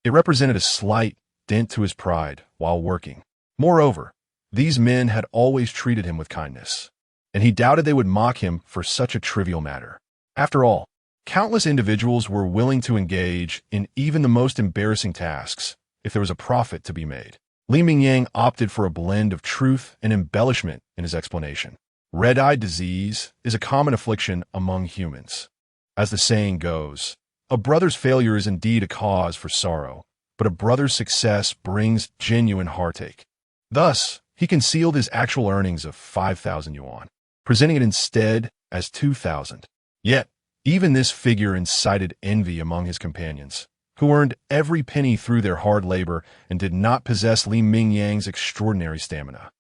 It represented a slight dent to his pride while working. Moreover, these men had always treated him with kindness, and he doubted they would mock him for such a trivial matter. After all, countless individuals were willing to engage in even the most embarrassing tasks if there was a profit to be made. Li Mingyang opted for a blend of truth and embellishment in his explanation. Red-eye disease is a common affliction among humans. As the saying goes, a brother's failure is indeed a cause for sorrow, but a brother's success brings genuine heartache. Thus, he concealed his actual earnings of 5,000 yuan, presenting it instead as 2,000. Yet, even this figure incited envy among his companions, who earned every penny through their hard labor and did not possess Li Mingyang's extraordinary stamina.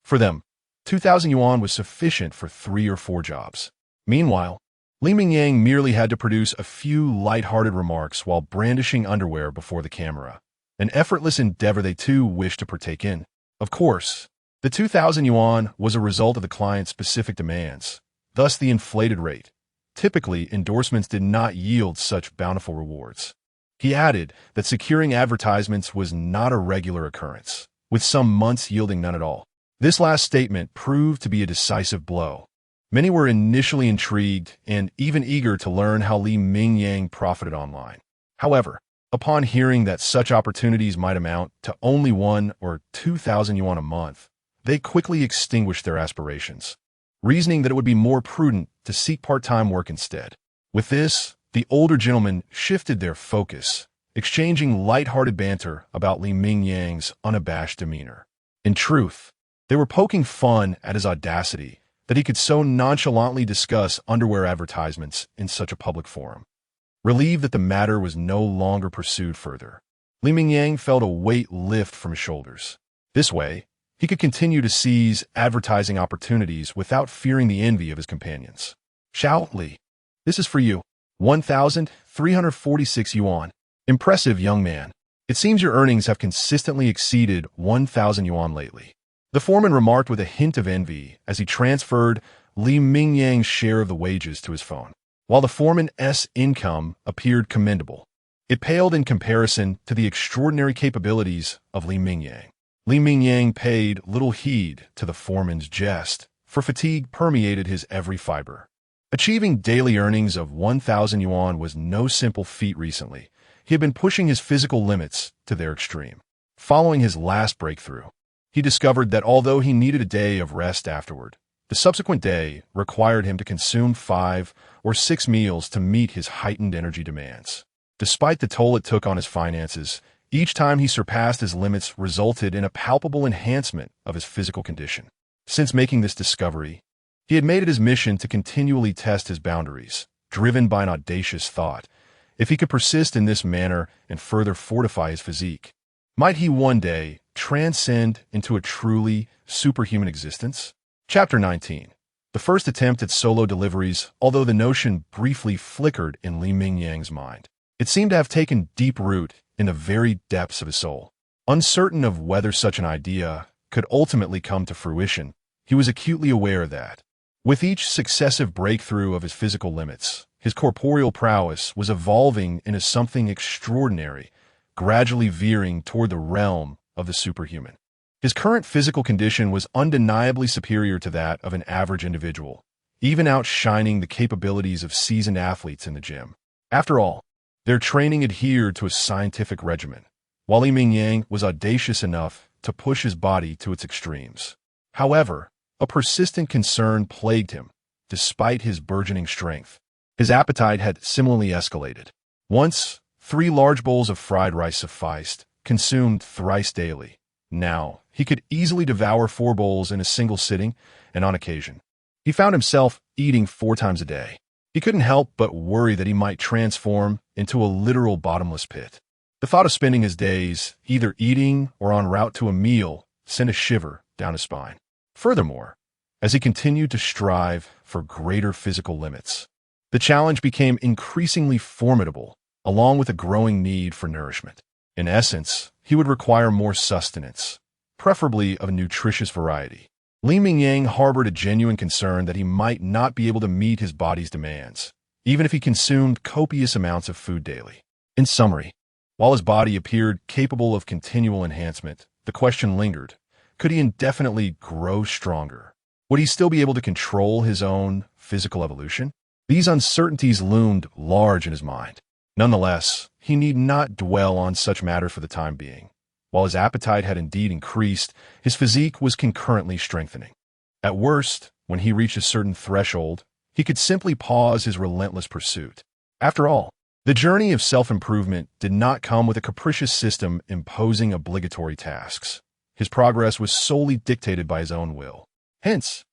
For them, 2,000 yuan was sufficient for 3 or 4 jobs. Meanwhile, Li Mingyang merely had to produce a few light-hearted remarks while brandishing underwear before the camera, an effortless endeavor they too wished to partake in. Of course, the 2,000 yuan was a result of the client's specific demands, thus the inflated rate. Typically, endorsements did not yield such bountiful rewards. He added that securing advertisements was not a regular occurrence, with some months yielding none at all. This last statement proved to be a decisive blow. Many were initially intrigued and even eager to learn how Li Mingyang profited online. However, upon hearing that such opportunities might amount to only 1 or 2,000 yuan a month, they quickly extinguished their aspirations, reasoning that it would be more prudent to seek part-time work instead. With this, the older gentlemen shifted their focus, exchanging light-hearted banter about Li Mingyang's unabashed demeanor. In truth, they were poking fun at his audacity that he could so nonchalantly discuss underwear advertisements in such a public forum. Relieved that the matter was no longer pursued further, Li Mingyang felt a weight lift from his shoulders. This way, he could continue to seize advertising opportunities without fearing the envy of his companions. Xiao Li, this is for you. 1,346 yuan. Impressive, young man. It seems your earnings have consistently exceeded 1,000 yuan lately. The foreman remarked with a hint of envy as he transferred Li Mingyang's share of the wages to his phone. While the foreman's income appeared commendable, it paled in comparison to the extraordinary capabilities of Li Mingyang. Li Mingyang paid little heed to the foreman's jest, for fatigue permeated his every fiber. Achieving daily earnings of 1,000 yuan was no simple feat recently. He had been pushing his physical limits to their extreme. Following his last breakthrough, he discovered that although he needed a day of rest afterward, the subsequent day required him to consume 5 or 6 meals to meet his heightened energy demands. Despite the toll it took on his finances, each time he surpassed his limits resulted in a palpable enhancement of his physical condition. Since making this discovery, he had made it his mission to continually test his boundaries, driven by an audacious thought. If he could persist in this manner and further fortify his physique, might he one day transcend into a truly superhuman existence? Chapter 19. The first attempt at solo deliveries, although the notion briefly flickered in Li Mingyang's mind. It seemed to have taken deep root in the very depths of his soul. Uncertain of whether such an idea could ultimately come to fruition, he was acutely aware that, with each successive breakthrough of his physical limits, his corporeal prowess was evolving into something extraordinary, gradually veering toward the realm of the superhuman. His current physical condition was undeniably superior to that of an average individual, even outshining the capabilities of seasoned athletes in the gym. After all, their training adhered to a scientific regimen, while Li Mingyang was audacious enough to push his body to its extremes. However, a persistent concern plagued him, despite his burgeoning strength. His appetite had similarly escalated. Once, 3 large bowls of fried rice sufficed, consumed thrice daily. Now, he could easily devour 4 bowls in a single sitting, and on occasion, he found himself eating 4 times a day. He couldn't help but worry that he might transform into a literal bottomless pit. The thought of spending his days either eating or en route to a meal sent a shiver down his spine. Furthermore, as he continued to strive for greater physical limits. The challenge became increasingly formidable, along with a growing need for nourishment. In essence, he would require more sustenance, preferably of a nutritious variety. Mingyang harbored a genuine concern that he might not be able to meet his body's demands, even if he consumed copious amounts of food daily. In summary, while his body appeared capable of continual enhancement, the question lingered: could he indefinitely grow stronger? Would he still be able to control his own physical evolution? These uncertainties loomed large in his mind. Nonetheless, he need not dwell on such matters for the time being. While his appetite had indeed increased, his physique was concurrently strengthening. At worst, when he reached a certain threshold, he could simply pause his relentless pursuit. After all, the journey of self-improvement did not come with a capricious system imposing obligatory tasks. His progress was solely dictated by his own will. Hence,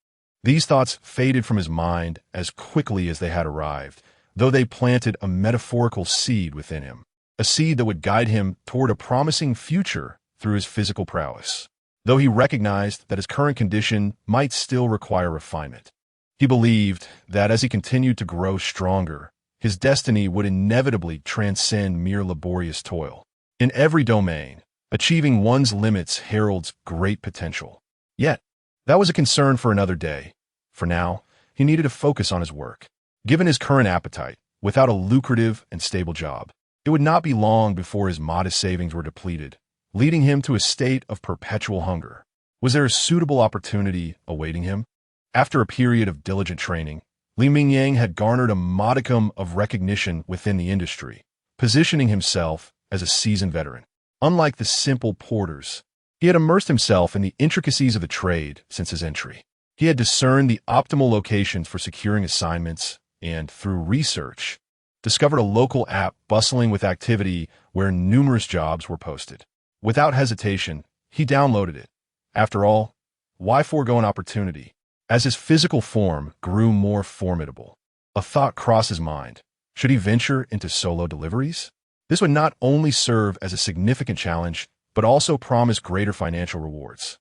these thoughts faded from his mind as quickly as they had arrived, though they planted a metaphorical seed within him, a seed that would guide him toward a promising future through his physical prowess. Though he recognized that his current condition might still require refinement, he believed that as he continued to grow stronger, his destiny would inevitably transcend mere laborious toil. In every domain, achieving one's limits heralds great potential. Yet, that was a concern for another day. For now, he needed to focus on his work. Given his current appetite, without a lucrative and stable job, it would not be long before his modest savings were depleted, leading him to a state of perpetual hunger. Was there a suitable opportunity awaiting him? After a period of diligent training, Mingyang had garnered a modicum of recognition within the industry, positioning himself as a seasoned veteran. Unlike the simple porters, he had immersed himself in the intricacies of the trade since his entry. He had discerned the optimal locations for securing assignments and, through research, discovered a local app bustling with activity where numerous jobs were posted. Without hesitation, he downloaded it. After all, why forego an opportunity? As his physical form grew more formidable, a thought crossed his mind. Should he venture into solo deliveries? This would not only serve as a significant challenge, but also promise greater financial rewards.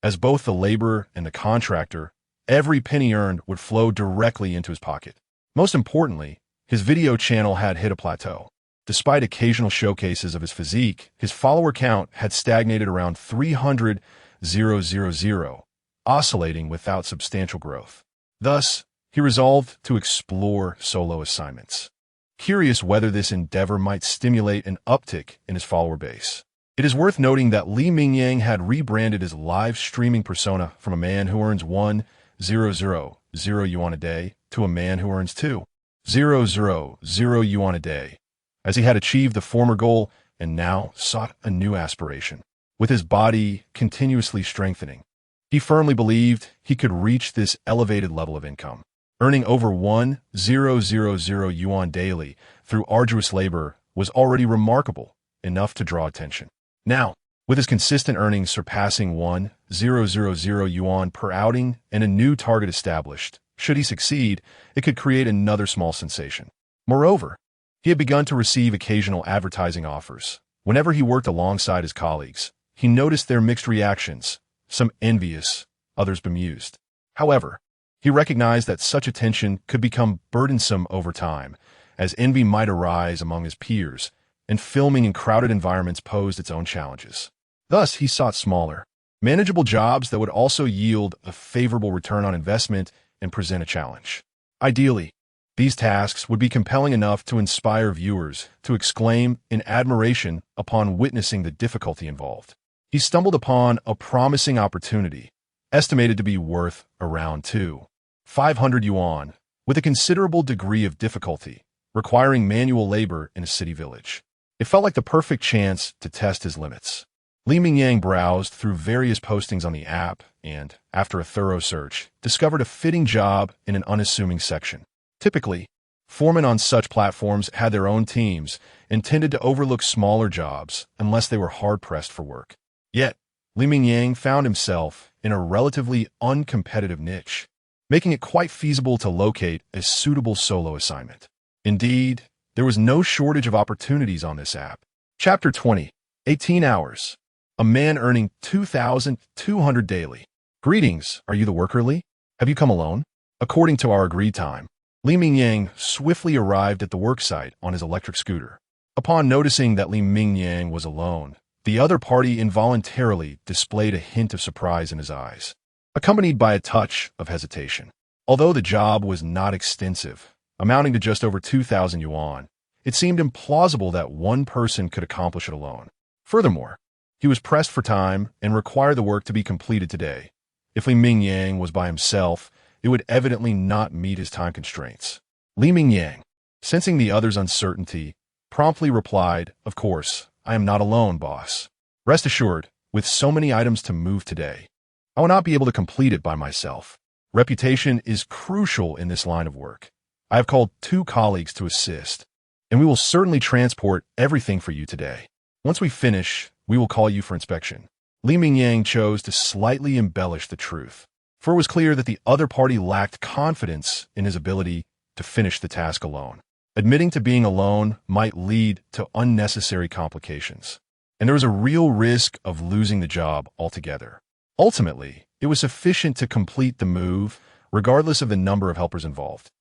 As both the laborer and the contractor, every penny earned would flow directly into his pocket. Most importantly, his video channel had hit a plateau. Despite occasional showcases of his physique, his follower count had stagnated around 300,000, oscillating without substantial growth. Thus, he resolved to explore solo assignments, curious whether this endeavor might stimulate an uptick in his follower base. It is worth noting that Mingyang had rebranded his live streaming persona from a man who earns 1,000 yuan a day to a man who earns 2,000 yuan a day, as he had achieved the former goal and now sought a new aspiration. With his body continuously strengthening, he firmly believed he could reach this elevated level of income. Earning over 1,000 yuan daily through arduous labor was already remarkable enough to draw attention. Now, with his consistent earnings surpassing 1,000 yuan per outing and a new target established, should he succeed, it could create another small sensation. Moreover, he had begun to receive occasional advertising offers. Whenever he worked alongside his colleagues, he noticed their mixed reactions, some envious, others bemused. However, he recognized that such attention could become burdensome over time, as envy might arise among his peers, and filming in crowded environments posed its own challenges. Thus, he sought smaller, manageable jobs that would also yield a favorable return on investment and present a challenge. Ideally, these tasks would be compelling enough to inspire viewers to exclaim in admiration upon witnessing the difficulty involved. He stumbled upon a promising opportunity, estimated to be worth around 2,500 yuan, with a considerable degree of difficulty, requiring manual labor in a city village. It felt like the perfect chance to test his limits. Mingyang browsed through various postings on the app and, after a thorough search, discovered a fitting job in an unassuming section. Typically, foremen on such platforms had their own teams and tended to overlook smaller jobs unless they were hard-pressed for work. Yet, Mingyang found himself in a relatively uncompetitive niche, making it quite feasible to locate a suitable solo assignment. Indeed, there was no shortage of opportunities on this app. Chapter 20, 18 hours. A man earning 2,200 daily. Greetings, are you the worker, Lee? Have you come alone? According to our agreed time, Li Mingyang swiftly arrived at the worksite on his electric scooter. Upon noticing that Li Mingyang was alone, the other party involuntarily displayed a hint of surprise in his eyes, accompanied by a touch of hesitation. Although the job was not extensive, amounting to just over 2,000 yuan, it seemed implausible that one person could accomplish it alone. Furthermore, he was pressed for time and required the work to be completed today. If Li Mingyang was by himself, it would evidently not meet his time constraints. Li Mingyang, sensing the other's uncertainty, promptly replied, "Of course, I am not alone, boss. Rest assured, with so many items to move today, I will not be able to complete it by myself. Reputation is crucial in this line of work. I have called 2 colleagues to assist, and we will certainly transport everything for you today. Once we finish, we will call you for inspection." Li Mingyang chose to slightly embellish the truth, for it was clear that the other party lacked confidence in his ability to finish the task alone. Admitting to being alone might lead to unnecessary complications, and there was a real risk of losing the job altogether. Ultimately, it was sufficient to complete the move, regardless of the number of helpers involved.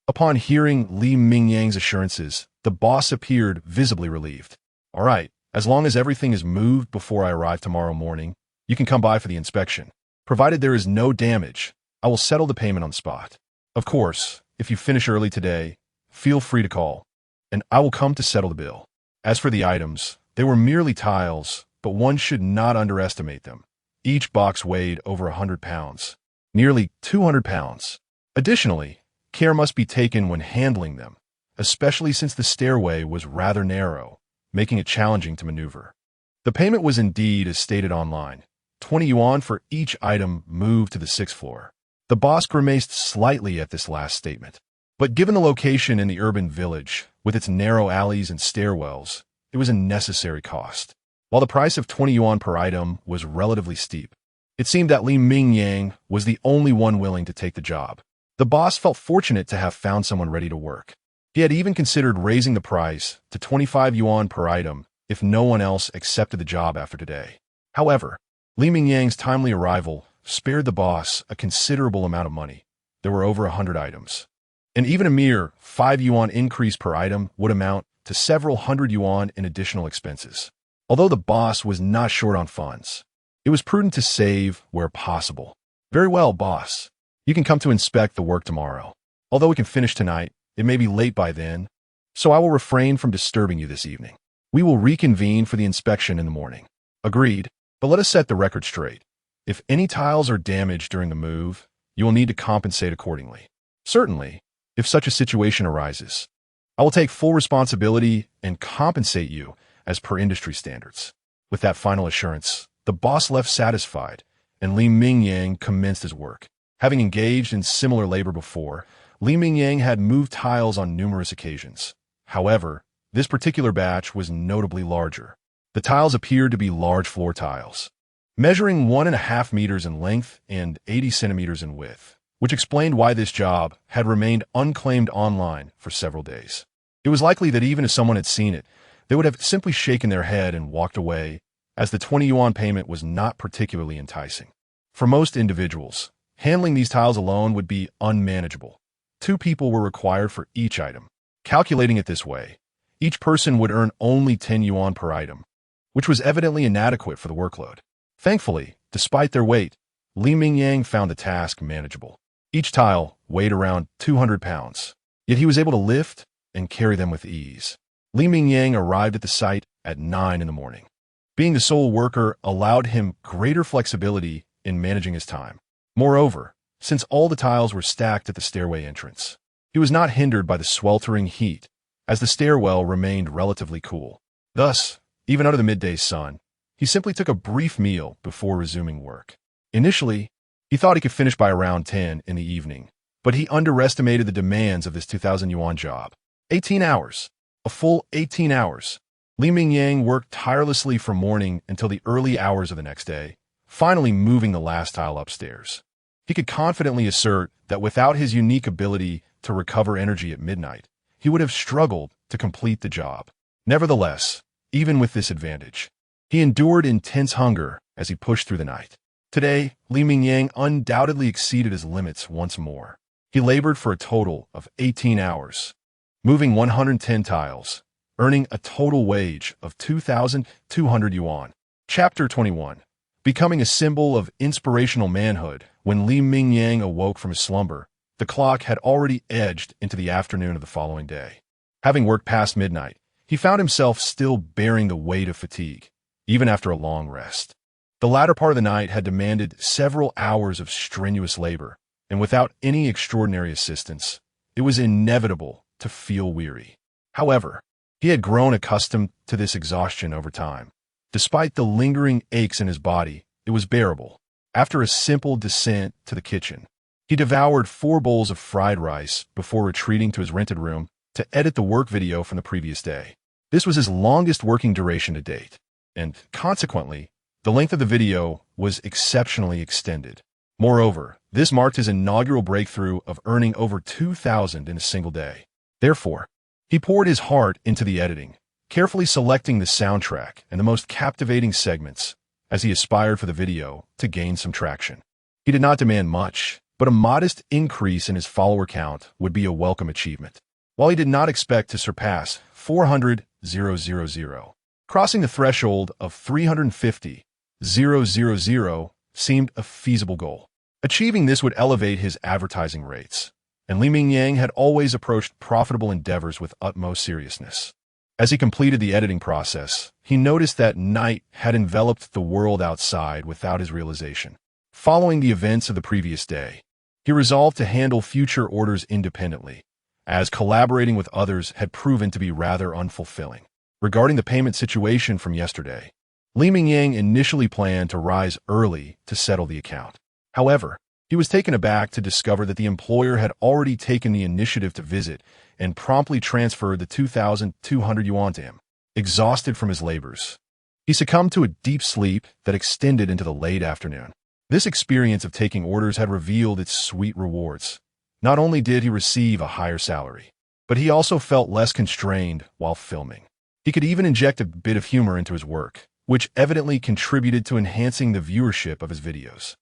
Upon hearing Li Mingyang's assurances, the boss appeared visibly relieved. "All right, as long as everything is moved before I arrive tomorrow morning, you can come by for the inspection. Provided there is no damage, I will settle the payment on the spot. Of course, if you finish early today, feel free to call, and I will come to settle the bill." As for the items, they were merely tiles, but one should not underestimate them. Each box weighed over 100 pounds, nearly 200 pounds. Additionally, care must be taken when handling them, especially since the stairway was rather narrow, making it challenging to maneuver. The payment was indeed as stated online, 20 yuan for each item moved to the 6th floor. The boss grimaced slightly at this last statement, but given the location in the urban village, with its narrow alleys and stairwells, it was a necessary cost. While the price of 20 yuan per item was relatively steep, it seemed that Li Mingyang was the only one willing to take the job. The boss felt fortunate to have found someone ready to work. He had even considered raising the price to 25 yuan per item if no one else accepted the job after today. However, Li Mingyang's timely arrival spared the boss a considerable amount of money. There were over 100 items, and even a mere 5 yuan increase per item would amount to several hundred yuan in additional expenses. Although the boss was not short on funds, it was prudent to save where possible. "Very well, boss. You can come to inspect the work tomorrow. Although we can finish tonight, it may be late by then, so I will refrain from disturbing you this evening. We will reconvene for the inspection in the morning." Agreed, but let us set the record straight. If any tiles are damaged during the move, you will need to compensate accordingly. Certainly, if such a situation arises, I will take full responsibility and compensate you as per industry standards. With that final assurance, the boss left satisfied, and Li Mingyang commenced his work. Having engaged in similar labor before, Li Mingyang had moved tiles on numerous occasions. However, this particular batch was notably larger. The tiles appeared to be large floor tiles, measuring 1.5 meters in length and 80 centimeters in width, which explained why this job had remained unclaimed online for several days. It was likely that even if someone had seen it, they would have simply shaken their head and walked away, as the 20 yuan payment was not particularly enticing. For most individuals, handling these tiles alone would be unmanageable. 2 people were required for each item. Calculating it this way, each person would earn only 10 yuan per item, which was evidently inadequate for the workload. Thankfully, despite their weight, Li Mingyang found the task manageable. Each tile weighed around 200 pounds, yet he was able to lift and carry them with ease. Li Mingyang arrived at the site at 9 in the morning. Being the sole worker allowed him greater flexibility in managing his time. Moreover, since all the tiles were stacked at the stairway entrance, he was not hindered by the sweltering heat, as the stairwell remained relatively cool. Thus, even under the midday sun, he simply took a brief meal before resuming work. Initially, he thought he could finish by around 10 in the evening, but he underestimated the demands of this 2,000 yuan job. 18 hours. A full 18 hours. Li Mingyang worked tirelessly from morning until the early hours of the next day, finally moving the last tile upstairs. He could confidently assert that without his unique ability to recover energy at midnight, he would have struggled to complete the job. Nevertheless, even with this advantage, he endured intense hunger as he pushed through the night. Today, Mingyang undoubtedly exceeded his limits once more. He labored for a total of 18 hours, moving 110 tiles, earning a total wage of 2,200 yuan. Chapter 21. Becoming a symbol of inspirational manhood. When Mingyang awoke from his slumber, the clock had already edged into the afternoon of the following day. Having worked past midnight, he found himself still bearing the weight of fatigue, even after a long rest. The latter part of the night had demanded several hours of strenuous labor, and without any extraordinary assistance, it was inevitable to feel weary. However, he had grown accustomed to this exhaustion over time. Despite the lingering aches in his body, it was bearable. After a simple descent to the kitchen, he devoured 4 bowls of fried rice before retreating to his rented room to edit the work video from the previous day. This was his longest working duration to date, and consequently, the length of the video was exceptionally extended. Moreover, this marked his inaugural breakthrough of earning over 2,000 in a single day. Therefore, he poured his heart into the editing, carefully selecting the soundtrack and the most captivating segments as he aspired for the video to gain some traction. He did not demand much, but a modest increase in his follower count would be a welcome achievement. While he did not expect to surpass 400,000, crossing the threshold of 350,000 seemed a feasible goal. Achieving this would elevate his advertising rates, and Mingyang had always approached profitable endeavors with utmost seriousness. As he completed the editing process, he noticed that night had enveloped the world outside without his realization. Following the events of the previous day, he resolved to handle future orders independently, as collaborating with others had proven to be rather unfulfilling. Regarding the payment situation from yesterday, Mingyang initially planned to rise early to settle the account. However, he was taken aback to discover that the employer had already taken the initiative to visit and promptly transferred the 2,200 yuan to him. Exhausted from his labors, he succumbed to a deep sleep that extended into the late afternoon. This experience of taking orders had revealed its sweet rewards. Not only did he receive a higher salary, but he also felt less constrained while filming. He could even inject a bit of humor into his work, which evidently contributed to enhancing the viewership of his videos.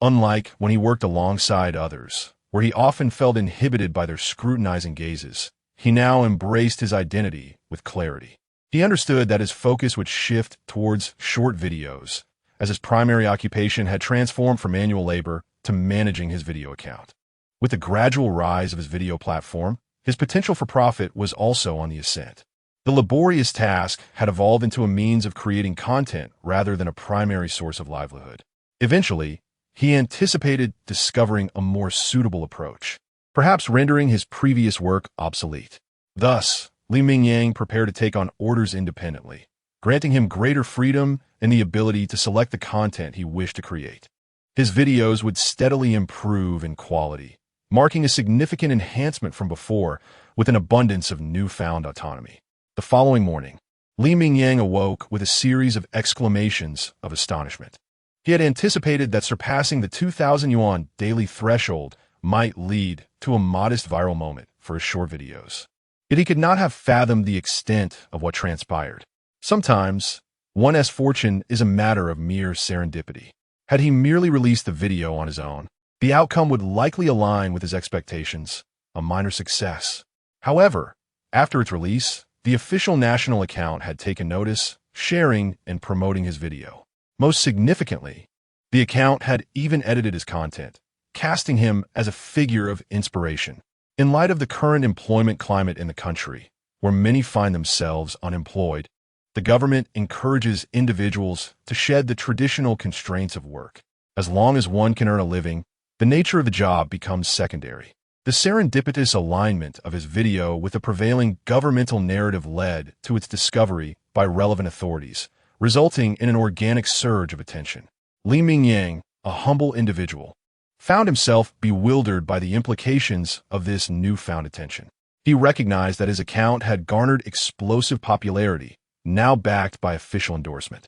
Unlike when he worked alongside others, where he often felt inhibited by their scrutinizing gazes, he now embraced his identity with clarity. He understood that his focus would shift towards short videos, as his primary occupation had transformed from manual labor to managing his video account. With the gradual rise of his video platform, his potential for profit was also on the ascent. The laborious task had evolved into a means of creating content rather than a primary source of livelihood. Eventually, he anticipated discovering a more suitable approach, perhaps rendering his previous work obsolete. Thus, Mingyang prepared to take on orders independently, granting him greater freedom and the ability to select the content he wished to create. His videos would steadily improve in quality, marking a significant enhancement from before with an abundance of newfound autonomy. The following morning, Mingyang awoke with a series of exclamations of astonishment. He had anticipated that surpassing the 2,000 yuan daily threshold might lead to a modest viral moment for his short videos. Yet he could not have fathomed the extent of what transpired. Sometimes, one's fortune is a matter of mere serendipity. Had he merely released the video on his own, the outcome would likely align with his expectations, a minor success. However, after its release, the official national account had taken notice, sharing and promoting his video. Most significantly, the account had even edited his content, casting him as a figure of inspiration. In light of the current employment climate in the country, where many find themselves unemployed, the government encourages individuals to shed the traditional constraints of work. As long as one can earn a living, the nature of the job becomes secondary. The serendipitous alignment of his video with the prevailing governmental narrative led to its discovery by relevant authorities, resulting in an organic surge of attention. Mingyang, a humble individual, found himself bewildered by the implications of this newfound attention. He recognized that his account had garnered explosive popularity, now backed by official endorsement.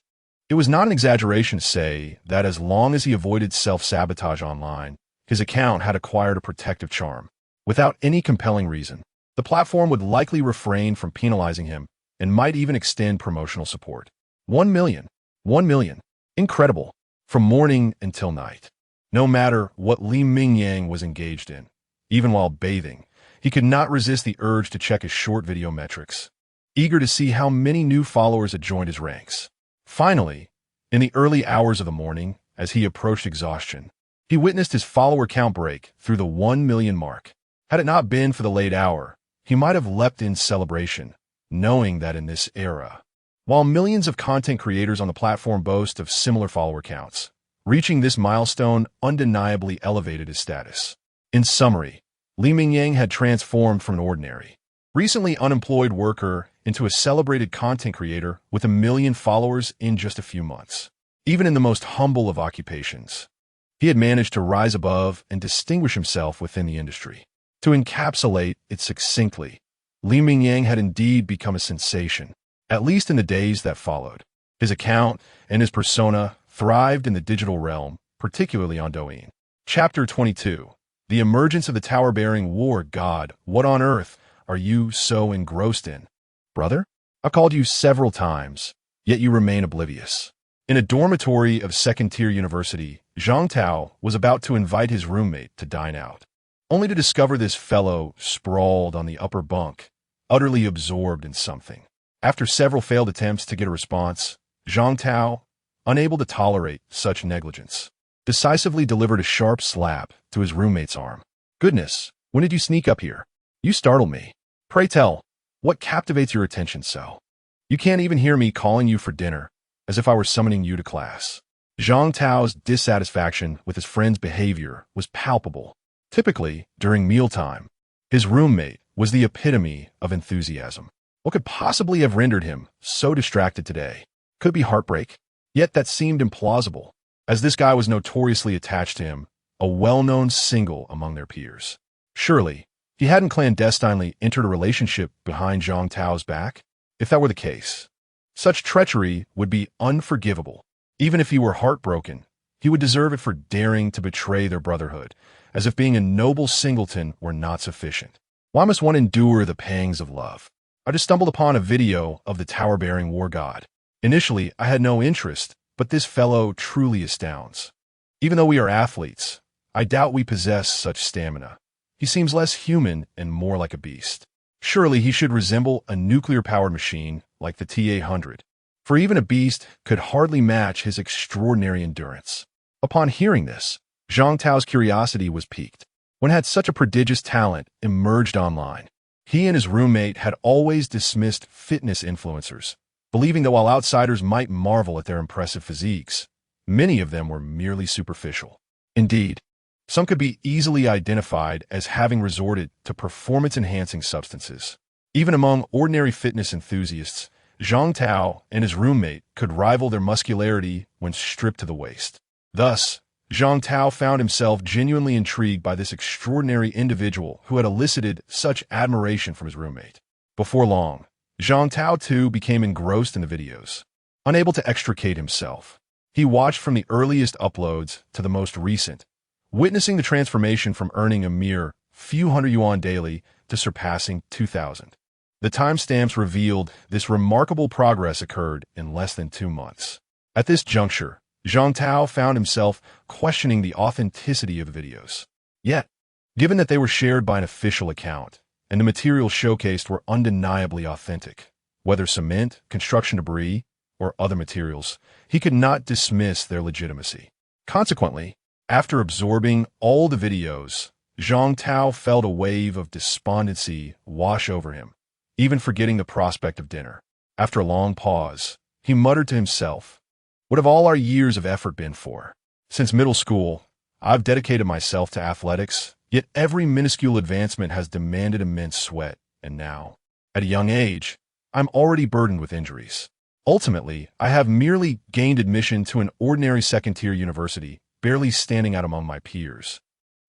It was not an exaggeration to say that as long as he avoided self-sabotage online, his account had acquired a protective charm. Without any compelling reason, the platform would likely refrain from penalizing him and might even extend promotional support. 1 million. 1 million. Incredible. from morning until night. No matter what Li Mingyang was engaged in, even while bathing, he could not resist the urge to check his short video metrics, eager to see how many new followers had joined his ranks. Finally, in the early hours of the morning, as he approached exhaustion, he witnessed his follower count break through the 1 million mark. Had it not been for the late hour, he might have leapt in celebration, knowing that in this era, while millions of content creators on the platform boast of similar follower counts, reaching this milestone undeniably elevated his status. In summary, Li Mingyang had transformed from an ordinary, recently unemployed worker into a celebrated content creator with 1 million followers in just a few months. Even in the most humble of occupations, he had managed to rise above and distinguish himself within the industry. To encapsulate it succinctly, Li Mingyang had indeed become a sensation, at least in the days that followed. His account and his persona thrived in the digital realm, particularly on Douyin. Chapter 22. The Emergence of the Tower-Bearing War God. What on earth are you so engrossed in, brother? I called you several times, yet you remain oblivious. In a dormitory of second-tier university, Zhang Tao was about to invite his roommate to dine out, only to discover this fellow sprawled on the upper bunk, utterly absorbed in something. After several failed attempts to get a response, Zhang Tao, unable to tolerate such negligence, decisively delivered a sharp slap to his roommate's arm. Goodness, when did you sneak up here? You startle me. Pray tell, what captivates your attention so? You can't even hear me calling you for dinner, as if I were summoning you to class. Zhang Tao's dissatisfaction with his friend's behavior was palpable. Typically, during mealtime, his roommate was the epitome of enthusiasm. What could possibly have rendered him so distracted today? Could it be heartbreak? Yet that seemed implausible, as this guy was notoriously attached to him, a well-known single among their peers. Surely, he hadn't clandestinely entered a relationship behind Zhang Tao's back? If that were the case, such treachery would be unforgivable. Even if he were heartbroken, he would deserve it for daring to betray their brotherhood, as if being a noble singleton were not sufficient. Why must one endure the pangs of love? I just stumbled upon a video of the tower-bearing war god. Initially, I had no interest, but this fellow truly astounds. Even though we are athletes, I doubt we possess such stamina. He seems less human and more like a beast. Surely he should resemble a nuclear-powered machine like the T-800, for even a beast could hardly match his extraordinary endurance. Upon hearing this, Zhang Tao's curiosity was piqued. When had such a prodigious talent emerged online? He and his roommate had always dismissed fitness influencers, believing that while outsiders might marvel at their impressive physiques, many of them were merely superficial. Indeed, some could be easily identified as having resorted to performance-enhancing substances. Even among ordinary fitness enthusiasts, Zhang Tao and his roommate could rival their muscularity when stripped to the waist. Thus, Zhang Tao found himself genuinely intrigued by this extraordinary individual who had elicited such admiration from his roommate. Before long, Zhang Tao too became engrossed in the videos. Unable to extricate himself, he watched from the earliest uploads to the most recent, witnessing the transformation from earning a mere few hundred yuan daily to surpassing 2,000. The timestamps revealed this remarkable progress occurred in less than 2 months. At this juncture, Zhang Tao found himself questioning the authenticity of the videos. Yet, given that they were shared by an official account, and the materials showcased were undeniably authentic, whether cement, construction debris, or other materials, he could not dismiss their legitimacy. Consequently, after absorbing all the videos, Zhang Tao felt a wave of despondency wash over him, even forgetting the prospect of dinner. After a long pause, he muttered to himself, "What have all our years of effort been for? Since middle school, I've dedicated myself to athletics, yet every minuscule advancement has demanded immense sweat, and now, at a young age, I'm already burdened with injuries. Ultimately, I have merely gained admission to an ordinary second-tier university, barely standing out among my peers."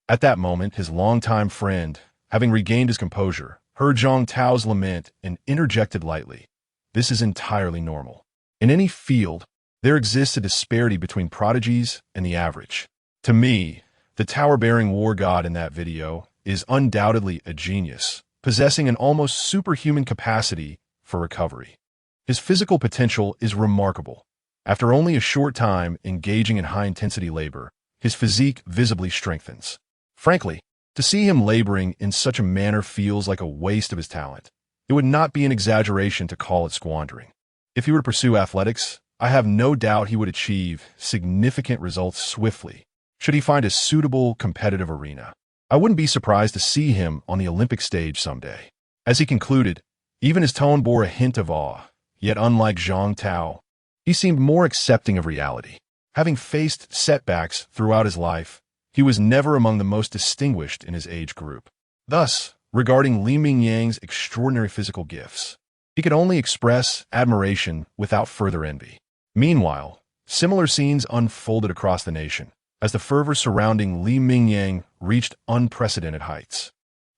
At that moment, his longtime friend, having regained his composure, heard Zhang Tao's lament and interjected lightly, "This is entirely normal. In any field, there exists a disparity between prodigies and the average. To me, the tower-bearing war god in that video is undoubtedly a genius, possessing an almost superhuman capacity for recovery. His physical potential is remarkable, After only a short time engaging in high-intensity labor, his physique visibly strengthens. Frankly, to see him laboring in such a manner feels like a waste of his talent. It would not be an exaggeration to call it squandering. If he were to pursue athletics, I have no doubt he would achieve significant results swiftly, should he find a suitable competitive arena. I wouldn't be surprised to see him on the Olympic stage someday. As he concluded, even his tone bore a hint of awe, yet unlike Zhang Tao, he seemed more accepting of reality. Having faced setbacks throughout his life, he was never among the most distinguished in his age group. Thus, regarding Li Mingyang's extraordinary physical gifts, he could only express admiration without further envy. Meanwhile, similar scenes unfolded across the nation, as the fervor surrounding Li Mingyang reached unprecedented heights.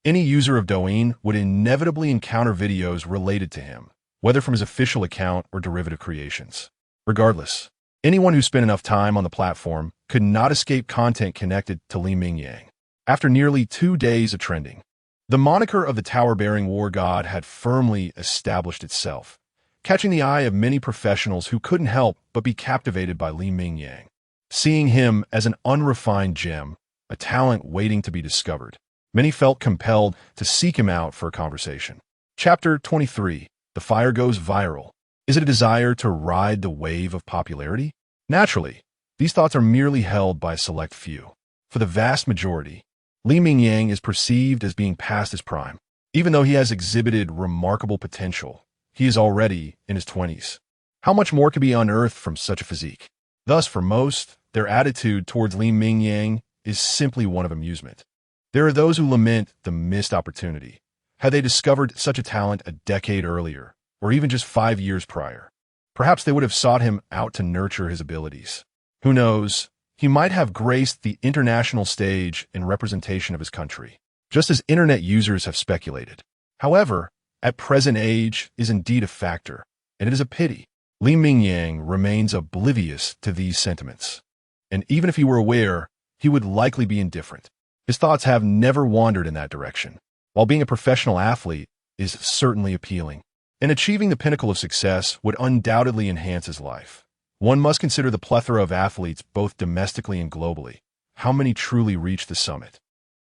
Any user of Douyin would inevitably encounter videos related to him, whether from his official account or derivative creations. Regardless, anyone who spent enough time on the platform could not escape content connected to Li Mingyang. After nearly 2 days of trending, the moniker of the tower-bearing war god had firmly established itself, catching the eye of many professionals who couldn't help but be captivated by Li Mingyang, seeing him as an unrefined gem, a talent waiting to be discovered. Many felt compelled to seek him out for a conversation. Chapter 23. The fire goes viral. Is it a desire to ride the wave of popularity? Naturally, these thoughts are merely held by a select few. For the vast majority, Li Mingyang is perceived as being past his prime. Even though he has exhibited remarkable potential, he is already in his 20s. How much more could be unearthed from such a physique? Thus, for most, their attitude towards Li Mingyang is simply one of amusement. There are those who lament the missed opportunity. Had they discovered such a talent a decade earlier, or even just 5 years prior, perhaps they would have sought him out to nurture his abilities. Who knows? He might have graced the international stage in representation of his country, just as internet users have speculated. However, at present age is indeed a factor, and it is a pity. Li Mingyang remains oblivious to these sentiments, and even if he were aware, he would likely be indifferent. His thoughts have never wandered in that direction. While being a professional athlete is certainly appealing, and achieving the pinnacle of success would undoubtedly enhance his life, one must consider the plethora of athletes both domestically and globally. How many truly reach the summit?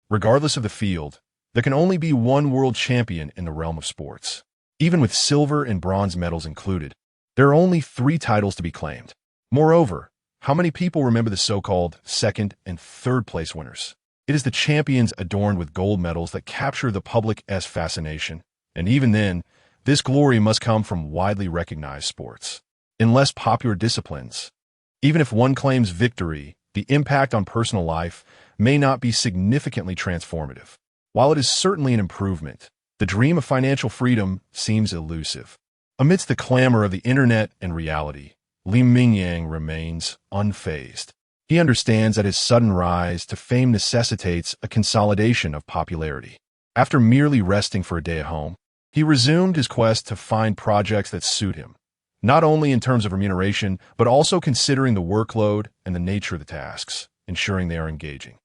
Regardless of the field, there can only be one world champion in the realm of sports. Even with silver and bronze medals included, there are only 3 titles to be claimed. Moreover, how many people remember the so-called second and third place winners? It is the champions adorned with gold medals that capture the public's fascination, and even then, this glory must come from widely recognized sports. In less popular disciplines, even if one claims victory, the impact on personal life may not be significantly transformative. While it is certainly an improvement, the dream of financial freedom seems elusive. Amidst the clamor of the internet and reality, Li Mingyang remains unfazed. He understands that his sudden rise to fame necessitates a consolidation of popularity. After merely resting for a day at home, he resumed his quest to find projects that suit him, not only in terms of remuneration, but also considering the workload and the nature of the tasks, ensuring they are engaging.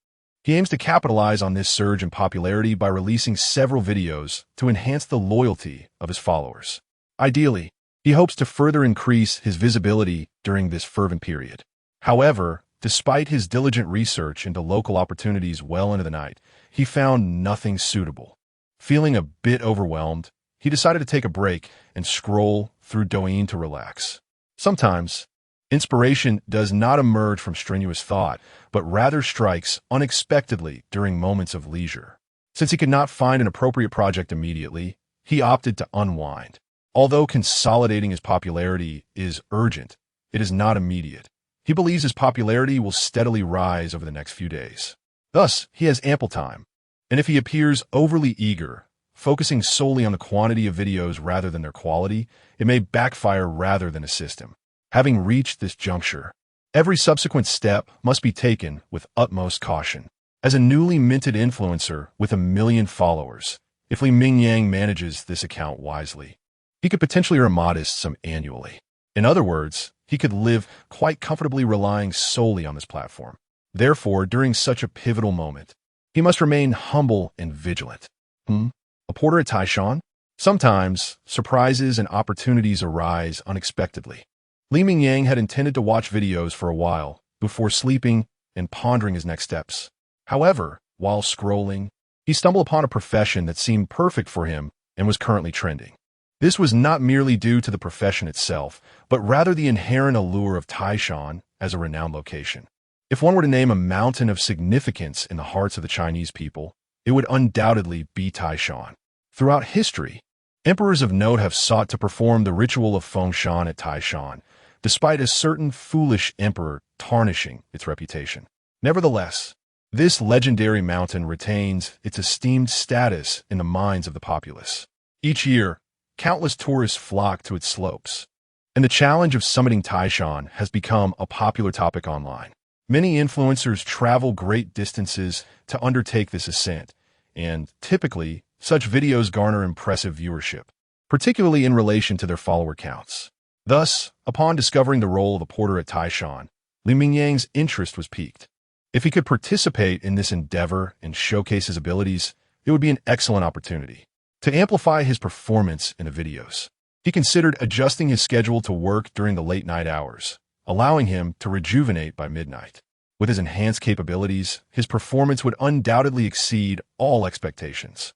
He aims to capitalize on this surge in popularity by releasing several videos to enhance the loyalty of his followers. Ideally, he hopes to further increase his visibility during this fervent period. However, despite his diligent research into local opportunities well into the night, he found nothing suitable. Feeling a bit overwhelmed, he decided to take a break and scroll through Douyin to relax. Sometimes, inspiration does not emerge from strenuous thought, but rather strikes unexpectedly during moments of leisure. Since he could not find an appropriate project immediately, he opted to unwind. Although consolidating his popularity is urgent, it is not immediate. He believes his popularity will steadily rise over the next few days. Thus, he has ample time. And if he appears overly eager, focusing solely on the quantity of videos rather than their quality, it may backfire rather than assist him. Having reached this juncture, every subsequent step must be taken with utmost caution. As a newly minted influencer with 1 million followers, if Li Mingyang manages this account wisely, he could potentially earn a modest sum annually. In other words, he could live quite comfortably relying solely on this platform. Therefore, during such a pivotal moment, he must remain humble and vigilant. A porter at Taishan? Sometimes, surprises and opportunities arise unexpectedly. Li Mingyang had intended to watch videos for a while before sleeping and pondering his next steps. However, while scrolling, he stumbled upon a profession that seemed perfect for him and was currently trending. This was not merely due to the profession itself, but rather the inherent allure of Taishan as a renowned location. If one were to name a mountain of significance in the hearts of the Chinese people, it would undoubtedly be Taishan. Throughout history, emperors of note have sought to perform the ritual of Fengshan at Taishan, despite a certain foolish emperor tarnishing its reputation. Nevertheless, this legendary mountain retains its esteemed status in the minds of the populace. Each year, countless tourists flock to its slopes, and the challenge of summiting Taishan has become a popular topic online. Many influencers travel great distances to undertake this ascent, and typically, such videos garner impressive viewership, particularly in relation to their follower counts. Thus, upon discovering the role of a porter at Taishan, Li Mingyang's interest was piqued. If he could participate in this endeavor and showcase his abilities, it would be an excellent opportunity to amplify his performance in the videos. He considered adjusting his schedule to work during the late-night hours, allowing him to rejuvenate by midnight. With his enhanced capabilities, his performance would undoubtedly exceed all expectations.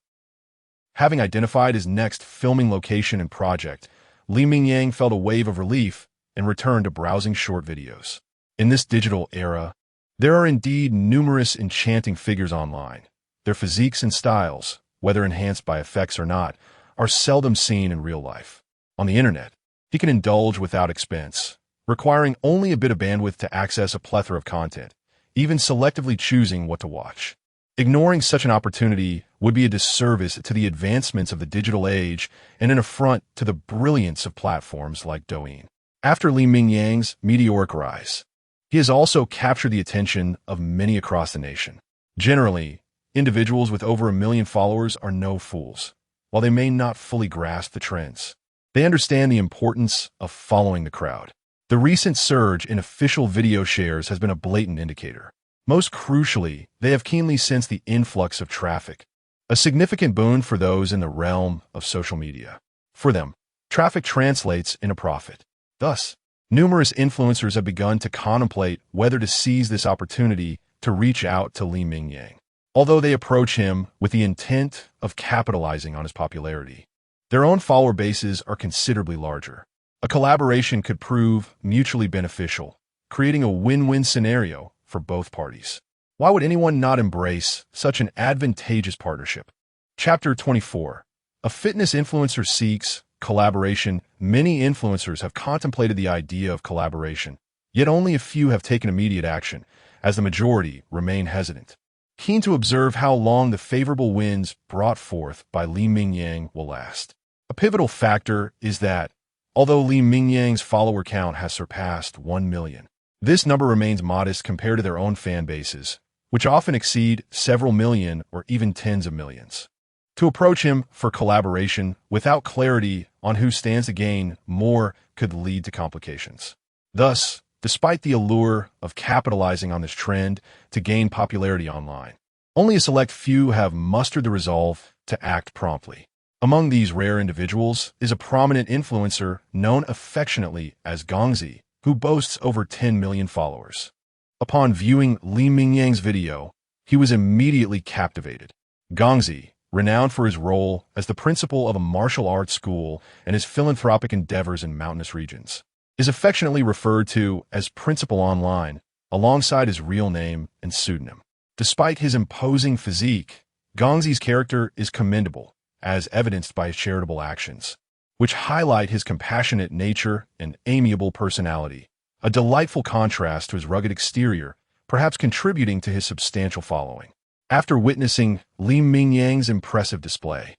Having identified his next filming location and project, Li Mingyang felt a wave of relief and returned to browsing short videos. In this digital era, there are indeed numerous enchanting figures online. Their physiques and styles, whether enhanced by effects or not, are seldom seen in real life. On the internet, he can indulge without expense, requiring only a bit of bandwidth to access a plethora of content, even selectively choosing what to watch. Ignoring such an opportunity would be a disservice to the advancements of the digital age and an affront to the brilliance of platforms like Douyin. After Li Mingyang's meteoric rise, he has also captured the attention of many across the nation. Generally, individuals with over 1 million followers are no fools. While they may not fully grasp the trends, they understand the importance of following the crowd. The recent surge in official video shares has been a blatant indicator. Most crucially, they have keenly sensed the influx of traffic, a significant boon for those in the realm of social media. For them, traffic translates into profit. Thus, numerous influencers have begun to contemplate whether to seize this opportunity to reach out to Li Mingyang. Although they approach him with the intent of capitalizing on his popularity, their own follower bases are considerably larger. A collaboration could prove mutually beneficial, creating a win-win scenario for both parties. Why would anyone not embrace such an advantageous partnership? Chapter 24. A fitness influencer seeks collaboration. Many influencers have contemplated the idea of collaboration, yet only a few have taken immediate action, as the majority remain hesitant. Keen to observe how long the favorable winds brought forth by Li Mingyang will last. A pivotal factor is that, although Li Mingyang's follower count has surpassed 1 million, this number remains modest compared to their own fan bases, which often exceed several million or even tens of millions. To approach him for collaboration without clarity on who stands to gain more could lead to complications. Thus, despite the allure of capitalizing on this trend to gain popularity online, only a select few have mustered the resolve to act promptly. Among these rare individuals is a prominent influencer known affectionately as Gongzi, who boasts over 10 million followers. Upon viewing Li Mingyang's video, he was immediately captivated. Gongzi, renowned for his role as the principal of a martial arts school and his philanthropic endeavors in mountainous regions, is affectionately referred to as Principal online, alongside his real name and pseudonym. Despite his imposing physique, Gongzi's character is commendable, as evidenced by his charitable actions, which highlight his compassionate nature and amiable personality, a delightful contrast to his rugged exterior, perhaps contributing to his substantial following. After witnessing Li Mingyang's impressive display,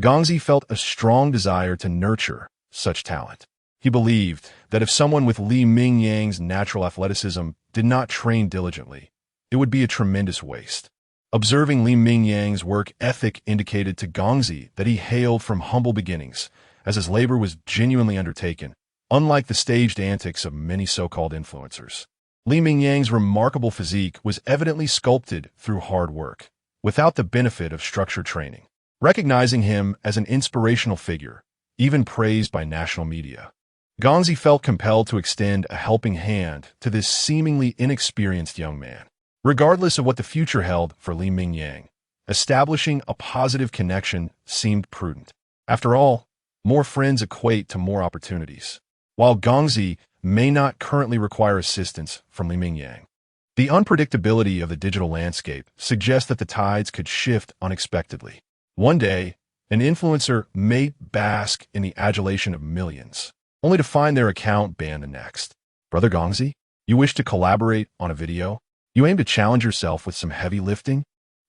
Gongzi felt a strong desire to nurture such talent. He believed that if someone with Li Mingyang's natural athleticism did not train diligently, it would be a tremendous waste. Observing Li Mingyang's work ethic indicated to Gongzi that he hailed from humble beginnings, as his labor was genuinely undertaken, unlike the staged antics of many so-called influencers. Li Mingyang's remarkable physique was evidently sculpted through hard work, without the benefit of structured training. Recognizing him as an inspirational figure, even praised by national media, Gongzi felt compelled to extend a helping hand to this seemingly inexperienced young man. Regardless of what the future held for Li Mingyang, establishing a positive connection seemed prudent. After all, more friends equate to more opportunities. While Gongzi may not currently require assistance from Li Mingyang, the unpredictability of the digital landscape suggests that the tides could shift unexpectedly. One day, an influencer may bask in the adulation of millions, only to find their account banned the next. Brother Gongzi, you wish to collaborate on a video? You aim to challenge yourself with some heavy lifting?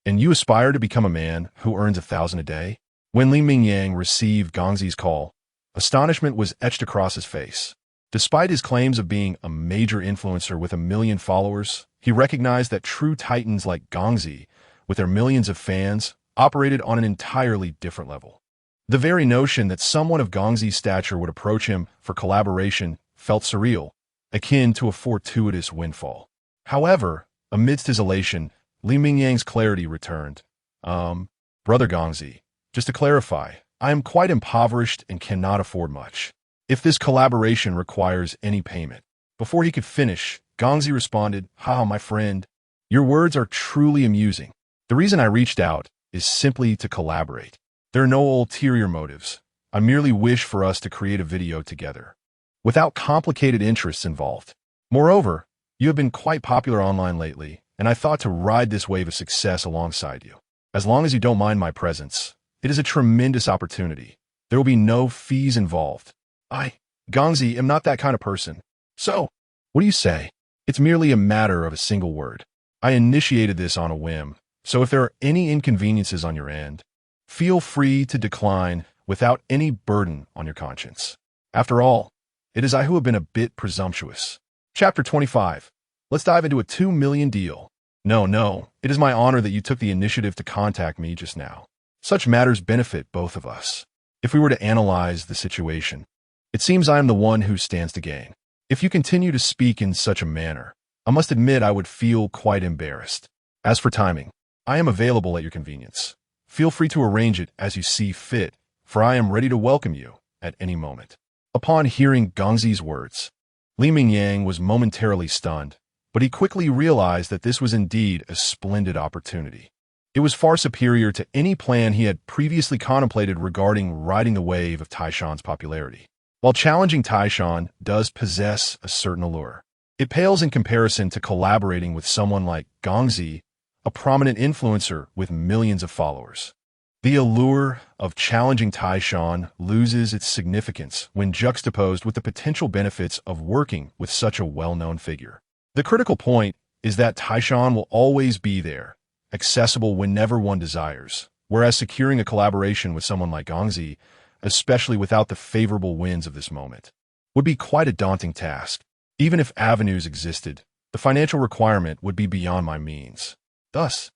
And you aspire to become a man who earns 1,000 a day? When Li Mingyang received Gongzi's call, astonishment was etched across his face. Despite his claims of being a major influencer with 1 million followers, he recognized that true titans like Gongzi, with their millions of fans, operated on an entirely different level. The very notion that someone of Gongzi's stature would approach him for collaboration felt surreal, akin to a fortuitous windfall. However, amidst his elation, Li Mingyang's clarity returned. Brother Gongzi, just to clarify, I am quite impoverished and cannot afford much. If this collaboration requires any payment. Before he could finish, Gongzi responded, my friend, your words are truly amusing. The reason I reached out is simply to collaborate. There are no ulterior motives. I merely wish for us to create a video together, without complicated interests involved. Moreover, you have been quite popular online lately, and I thought to ride this wave of success alongside you. As long as you don't mind my presence, it is a tremendous opportunity. There will be no fees involved. I, Gongzi, am not that kind of person. So, what do you say? It's merely a matter of a single word. I initiated this on a whim, so if there are any inconveniences on your end, feel free to decline without any burden on your conscience. After all, it is I who have been a bit presumptuous. Chapter 25. Let's dive into a 2 million deal. No, it is my honor that you took the initiative to contact me just now. Such matters benefit both of us. If we were to analyze the situation, it seems I am the one who stands to gain. If you continue to speak in such a manner, I must admit I would feel quite embarrassed. As for timing, I am available at your convenience. Feel free to arrange it as you see fit, for I am ready to welcome you at any moment. Upon hearing Gongzi's words, Li Mingyang was momentarily stunned, but he quickly realized that this was indeed a splendid opportunity. It was far superior to any plan he had previously contemplated regarding riding the wave of Taishan's popularity. While challenging Taishan does possess a certain allure, it pales in comparison to collaborating with someone like Gongzi, a prominent influencer with millions of followers. The allure of challenging Taishan loses its significance when juxtaposed with the potential benefits of working with such a well-known figure. The critical point is that Taishan will always be there, accessible whenever one desires, whereas securing a collaboration with someone like Gongzi, especially without the favorable winds of this moment, would be quite a daunting task. Even if avenues existed, the financial requirement would be beyond my means. Thus,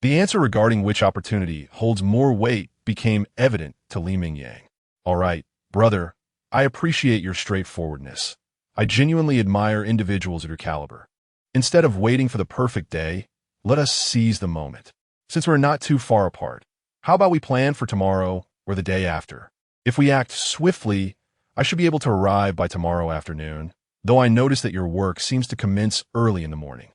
the answer regarding which opportunity holds more weight became evident to Li Mingyang. All right, brother, I appreciate your straightforwardness. I genuinely admire individuals of your caliber. Instead of waiting for the perfect day, let us seize the moment. Since we're not too far apart, how about we plan for tomorrow or the day after? If we act swiftly, I should be able to arrive by tomorrow afternoon, though I notice that your work seems to commence early in the morning.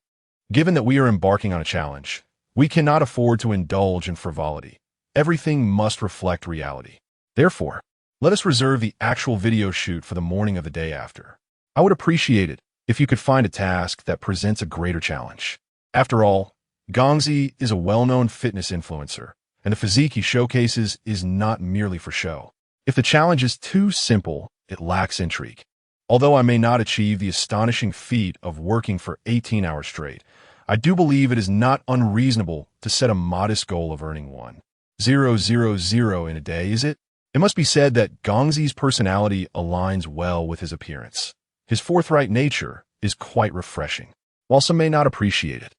Given that we are embarking on a challenge, we cannot afford to indulge in frivolity. Everything must reflect reality. Therefore, let us reserve the actual video shoot for the morning of the day after. I would appreciate it if you could find a task that presents a greater challenge. After all, Gongzi is a well-known fitness influencer, and the physique he showcases is not merely for show. If the challenge is too simple, it lacks intrigue. Although I may not achieve the astonishing feat of working for 18 hours straight, I do believe it is not unreasonable to set a modest goal of earning 1,000 in a day, is it? It must be said that Gongzi's personality aligns well with his appearance. His forthright nature is quite refreshing, while some may not appreciate it.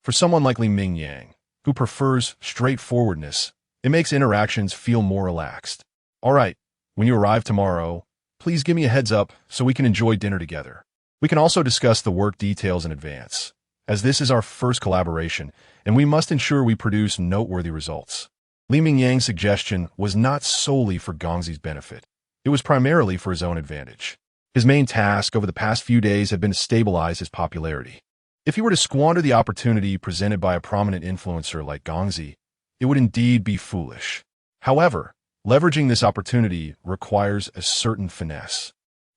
For someone like Li Mingyang, who prefers straightforwardness, it makes interactions feel more relaxed. All right, when you arrive tomorrow, please give me a heads up so we can enjoy dinner together. We can also discuss the work details in advance, as this is our first collaboration, and we must ensure we produce noteworthy results. Li Mingyang's suggestion was not solely for Gongzi's benefit. It was primarily for his own advantage. His main task over the past few days had been to stabilize his popularity. If he were to squander the opportunity presented by a prominent influencer like Gongzi, it would indeed be foolish. However, leveraging this opportunity requires a certain finesse.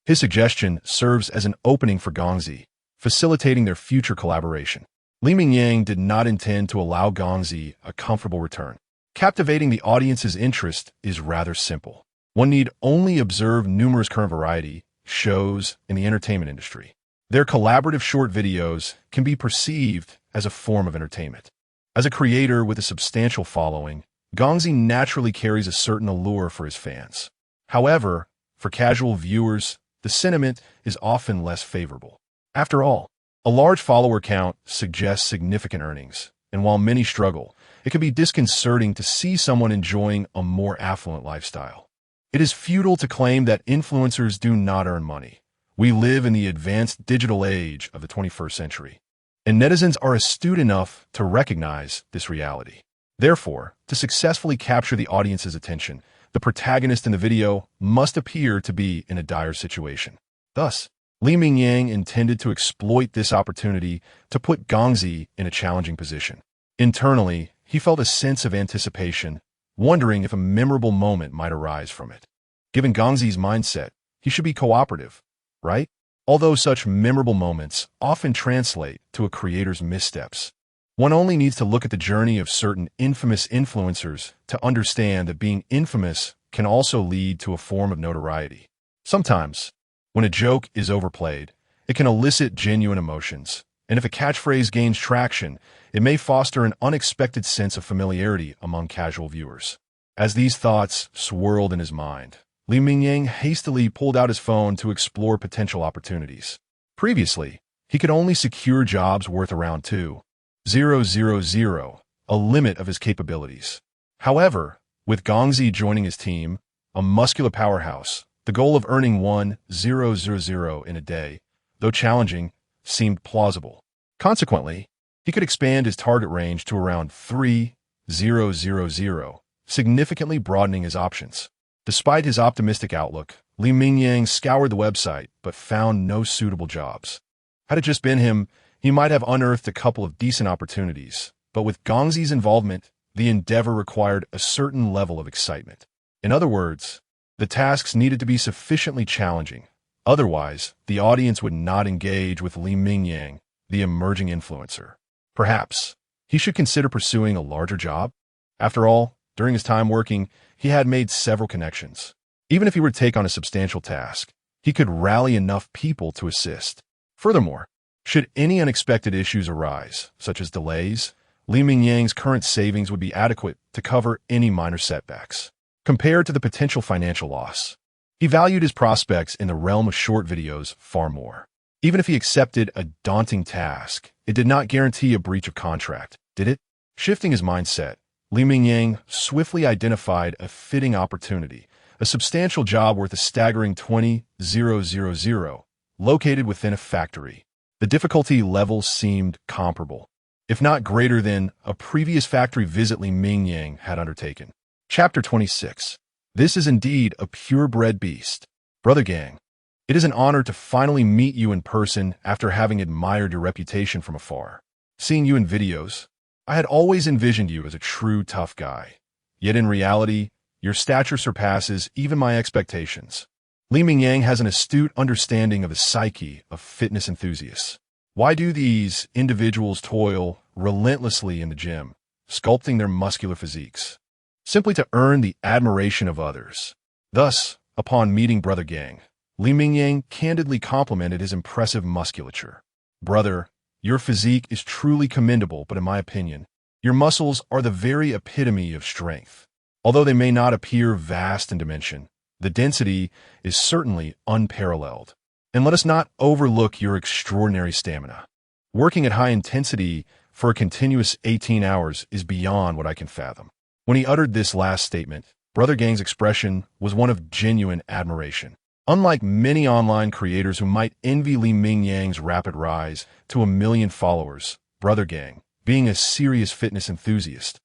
His suggestion serves as an opening for Gongzi, facilitating their future collaboration. Li Mingyang did not intend to allow Gongzi a comfortable return. Captivating the audience's interest is rather simple. One need only observe numerous current variety shows in the entertainment industry. Their collaborative short videos can be perceived as a form of entertainment. As a creator with a substantial following, Gongzi naturally carries a certain allure for his fans. However, for casual viewers, the sentiment is often less favorable. After all, a large follower count suggests significant earnings, and while many struggle, it can be disconcerting to see someone enjoying a more affluent lifestyle. It is futile to claim that influencers do not earn money. We live in the advanced digital age of the 21st century, and netizens are astute enough to recognize this reality. Therefore, to successfully capture the audience's attention, the protagonist in the video must appear to be in a dire situation. Thus, Li Mingyang intended to exploit this opportunity to put Gongzi in a challenging position. Internally, he felt a sense of anticipation, wondering if a memorable moment might arise from it. Given Gongzi's mindset, he should be cooperative, right? Although such memorable moments often translate to a creator's missteps. One only needs to look at the journey of certain infamous influencers to understand that being infamous can also lead to a form of notoriety. Sometimes, when a joke is overplayed, it can elicit genuine emotions, and if a catchphrase gains traction, it may foster an unexpected sense of familiarity among casual viewers. As these thoughts swirled in his mind, Li Mingyang hastily pulled out his phone to explore potential opportunities. Previously, he could only secure jobs worth around 2,000, a limit of his capabilities. However, with Gongzi joining his team, a muscular powerhouse, the goal of earning 1,000 in a day, though challenging, seemed plausible. Consequently, he could expand his target range to around 3,000, significantly broadening his options. Despite his optimistic outlook, Li Mingyang scoured the website but found no suitable jobs. Had it just been him, he might have unearthed a couple of decent opportunities, but with Gongzi's involvement, the endeavor required a certain level of excitement. In other words, the tasks needed to be sufficiently challenging. Otherwise, the audience would not engage with Li Mingyang, the emerging influencer. Perhaps he should consider pursuing a larger job? After all, during his time working, he had made several connections. Even if he were to take on a substantial task, he could rally enough people to assist. Furthermore, should any unexpected issues arise, such as delays, Li Mingyang's current savings would be adequate to cover any minor setbacks. Compared to the potential financial loss, he valued his prospects in the realm of short videos far more. Even if he accepted a daunting task, it did not guarantee a breach of contract, did it? Shifting his mindset, Li Mingyang swiftly identified a fitting opportunity, a substantial job worth a staggering 20,000, located within a factory. The difficulty levels seemed comparable, if not greater than a previous factory visit Li Mingyang had undertaken. Chapter 26. This is indeed a purebred beast. Brother Gang, it is an honor to finally meet you in person after having admired your reputation from afar. Seeing you in videos, I had always envisioned you as a true tough guy. Yet in reality, your stature surpasses even my expectations. Li Mingyang has an astute understanding of the psyche of fitness enthusiasts. Why do these individuals toil relentlessly in the gym, sculpting their muscular physiques? Simply to earn the admiration of others. Thus, upon meeting Brother Gang, Li Mingyang candidly complimented his impressive musculature. Brother, your physique is truly commendable, but in my opinion, your muscles are the very epitome of strength. Although they may not appear vast in dimension, the density is certainly unparalleled. And let us not overlook your extraordinary stamina. Working at high intensity for a continuous 18 hours is beyond what I can fathom. When he uttered this last statement, Brother Gang's expression was one of genuine admiration. Unlike many online creators who might envy Li Mingyang's rapid rise to 1 million followers, Brother Gang, being a serious fitness enthusiast,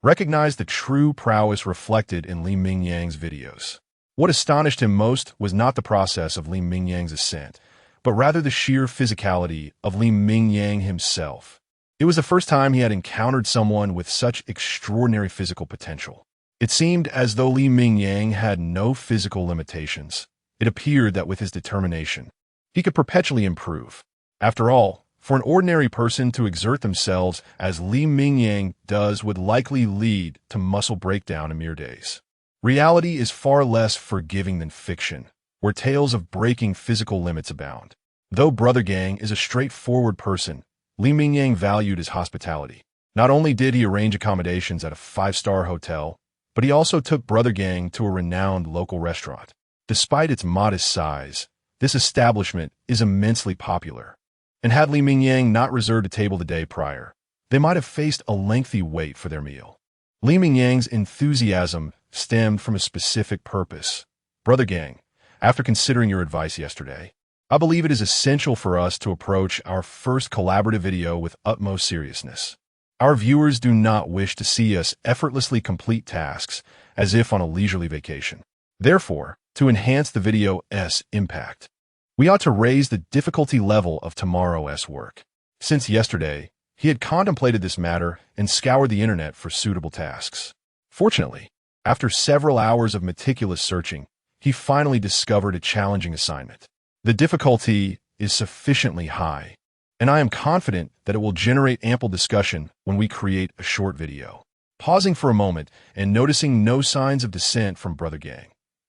recognized the true prowess reflected in Li Mingyang's videos. What astonished him most was not the process of Li Mingyang's ascent, but rather the sheer physicality of Li Mingyang himself. It was the first time he had encountered someone with such extraordinary physical potential. It seemed as though Li Mingyang had no physical limitations. It appeared that with his determination, he could perpetually improve. After all, for an ordinary person to exert themselves as Li Mingyang does would likely lead to muscle breakdown in mere days. Reality is far less forgiving than fiction, where tales of breaking physical limits abound. Though Brother Gang is a straightforward person, Li Mingyang valued his hospitality. Not only did he arrange accommodations at a 5-star hotel, but he also took Brother Gang to a renowned local restaurant. Despite its modest size, this establishment is immensely popular. And had Li Mingyang not reserved a table the day prior, they might have faced a lengthy wait for their meal. Li Mingyang's enthusiasm stemmed from a specific purpose. Brother Gang, after considering your advice yesterday, I believe it is essential for us to approach our first collaborative video with utmost seriousness. Our viewers do not wish to see us effortlessly complete tasks as if on a leisurely vacation. Therefore, to enhance the video's impact, we ought to raise the difficulty level of tomorrow's work. Since yesterday, he had contemplated this matter and scoured the internet for suitable tasks. Fortunately, after several hours of meticulous searching, he finally discovered a challenging assignment. The difficulty is sufficiently high, and I am confident that it will generate ample discussion when we create a short video. Pausing for a moment and noticing no signs of dissent from Brother Gang,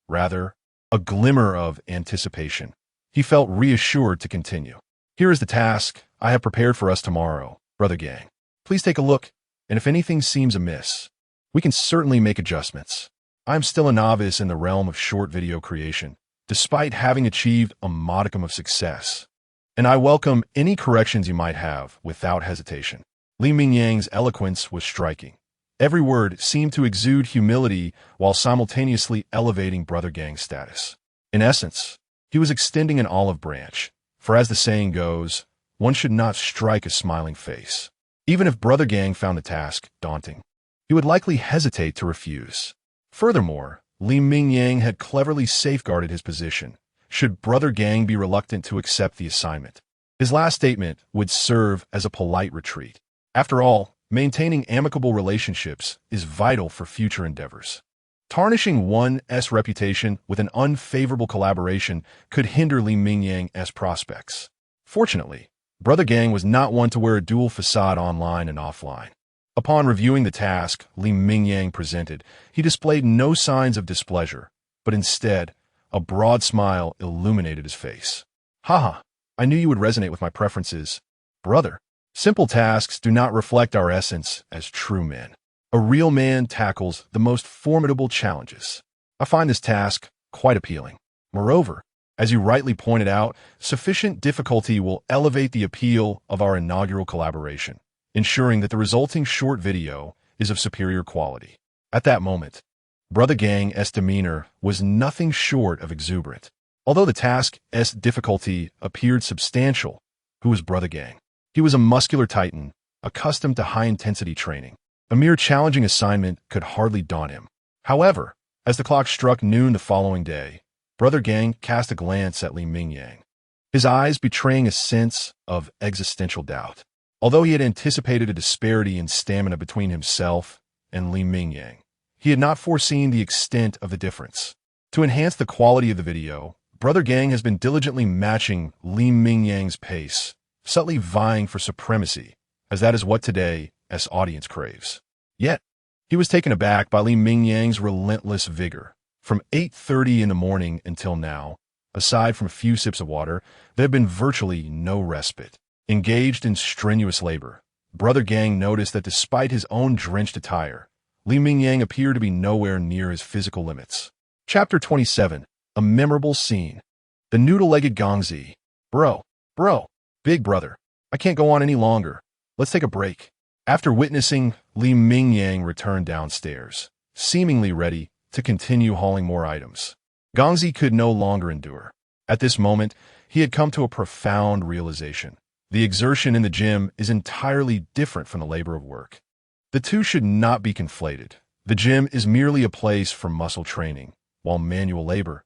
rather, a glimmer of anticipation, he felt reassured to continue. Here is the task I have prepared for us tomorrow, Brother Gang. Please take a look, and if anything seems amiss, we can certainly make adjustments. I am still a novice in the realm of short video creation, despite having achieved a modicum of success, and I welcome any corrections you might have without hesitation. Li Mingyang's eloquence was striking. Every word seemed to exude humility while simultaneously elevating Brother Gang's status. In essence, he was extending an olive branch, for as the saying goes, one should not strike a smiling face. Even if Brother Gang found the task daunting, he would likely hesitate to refuse. Furthermore, Li Mingyang had cleverly safeguarded his position, should Brother Gang be reluctant to accept the assignment. His last statement would serve as a polite retreat. After all, maintaining amicable relationships is vital for future endeavors. Tarnishing one's reputation with an unfavorable collaboration could hinder Li Mingyang's prospects. Fortunately, Brother Gang was not one to wear a dual facade online and offline. Upon reviewing the task Li Mingyang presented, he displayed no signs of displeasure, but instead, a broad smile illuminated his face. Haha, I knew you would resonate with my preferences, brother. Simple tasks do not reflect our essence as true men. A real man tackles the most formidable challenges. I find this task quite appealing. Moreover, as you rightly pointed out, sufficient difficulty will elevate the appeal of our inaugural collaboration, ensuring that the resulting short video is of superior quality. At that moment, Brother Gang's demeanor was nothing short of exuberant. Although the task's difficulty appeared substantial, who was Brother Gang? He was a muscular titan, accustomed to high-intensity training. A mere challenging assignment could hardly daunt him. However, as the clock struck noon the following day, Brother Gang cast a glance at Li Mingyang, his eyes betraying a sense of existential doubt. Although he had anticipated a disparity in stamina between himself and Li Mingyang, he had not foreseen the extent of the difference. To enhance the quality of the video, Brother Gang has been diligently matching Li Mingyang's pace, subtly vying for supremacy, as that is what today's audience craves. Yet, he was taken aback by Li Mingyang's relentless vigor. From 8:30 in the morning until now, aside from a few sips of water, there had been virtually no respite. Engaged in strenuous labor, Brother Gang noticed that despite his own drenched attire, Li Mingyang appeared to be nowhere near his physical limits. Chapter 27. A memorable scene. The noodle-legged Gongzi. Bro, big brother, I can't go on any longer. Let's take a break. After witnessing Li Mingyang return downstairs, seemingly ready to continue hauling more items, Gongzi could no longer endure. At this moment, he had come to a profound realization. The exertion in the gym is entirely different from the labor of work. The two should not be conflated. The gym is merely a place for muscle training, while manual labor,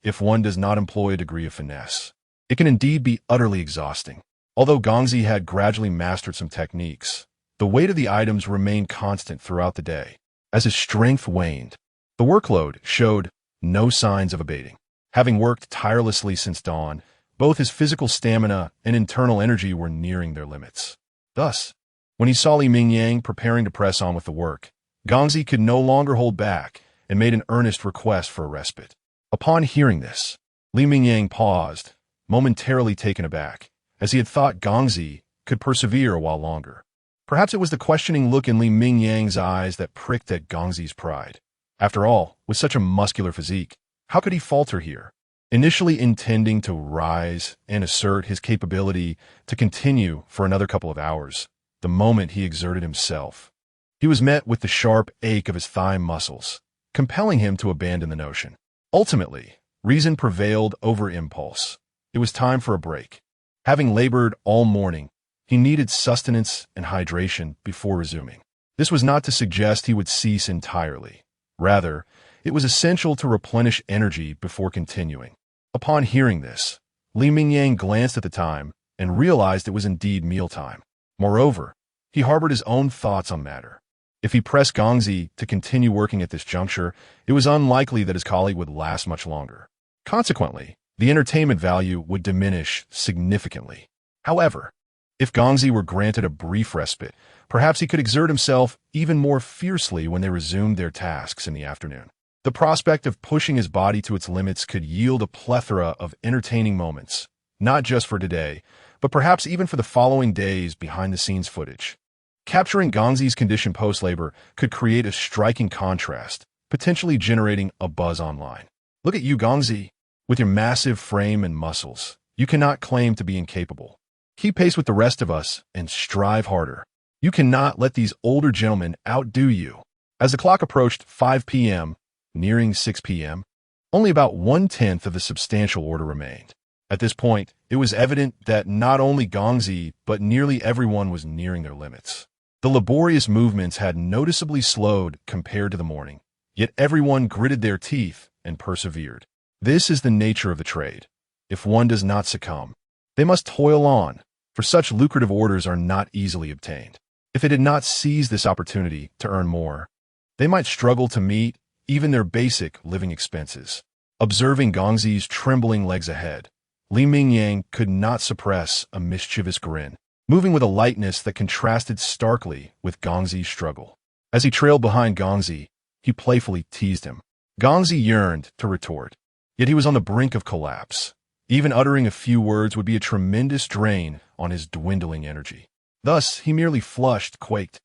if one does not employ a degree of finesse, it can indeed be utterly exhausting. Although Gongzi had gradually mastered some techniques, the weight of the items remained constant throughout the day. As his strength waned, the workload showed no signs of abating. Having worked tirelessly since dawn, both his physical stamina and internal energy were nearing their limits. Thus, when he saw Li Mingyang preparing to press on with the work, Gongzi could no longer hold back and made an earnest request for a respite. Upon hearing this, Li Mingyang paused, momentarily taken aback, as he had thought Gongzi could persevere a while longer. Perhaps it was the questioning look in Li Mingyang's eyes that pricked at Gongzi's pride. After all, with such a muscular physique, how could he falter here? Initially intending to rise and assert his capability to continue for another couple of hours, the moment he exerted himself, he was met with the sharp ache of his thigh muscles, compelling him to abandon the notion. Ultimately, reason prevailed over impulse. It was time for a break. Having labored all morning, he needed sustenance and hydration before resuming. This was not to suggest he would cease entirely. Rather, it was essential to replenish energy before continuing. Upon hearing this, Li Mingyang glanced at the time and realized it was indeed mealtime. Moreover, he harbored his own thoughts on the matter. If he pressed Gongzi to continue working at this juncture, it was unlikely that his colleague would last much longer. Consequently, the entertainment value would diminish significantly. However, if Gongzi were granted a brief respite, perhaps he could exert himself even more fiercely when they resumed their tasks in the afternoon. The prospect of pushing his body to its limits could yield a plethora of entertaining moments, not just for today, but perhaps even for the following days behind-the-scenes footage. Capturing Gongzi's condition post-labor could create a striking contrast, potentially generating a buzz online. Look at you, Gongzi. With your massive frame and muscles, you cannot claim to be incapable. Keep pace with the rest of us and strive harder. You cannot let these older gentlemen outdo you. As the clock approached 5 p.m., nearing 6 p.m., only about 1/10 of the substantial order remained. At this point, it was evident that not only Gongzi, but nearly everyone was nearing their limits. The laborious movements had noticeably slowed compared to the morning, yet everyone gritted their teeth and persevered. This is the nature of the trade. If one does not succumb, they must toil on, for such lucrative orders are not easily obtained. If they did not seize this opportunity to earn more, they might struggle to meet even their basic living expenses. Observing Gongzi's trembling legs ahead, Li Mingyang could not suppress a mischievous grin, moving with a lightness that contrasted starkly with Gongzi's struggle. As he trailed behind Gongzi, he playfully teased him. Gongzi yearned to retort, yet he was on the brink of collapse. Even uttering a few words would be a tremendous drain on his dwindling energy. Thus, he merely flushed, quaked,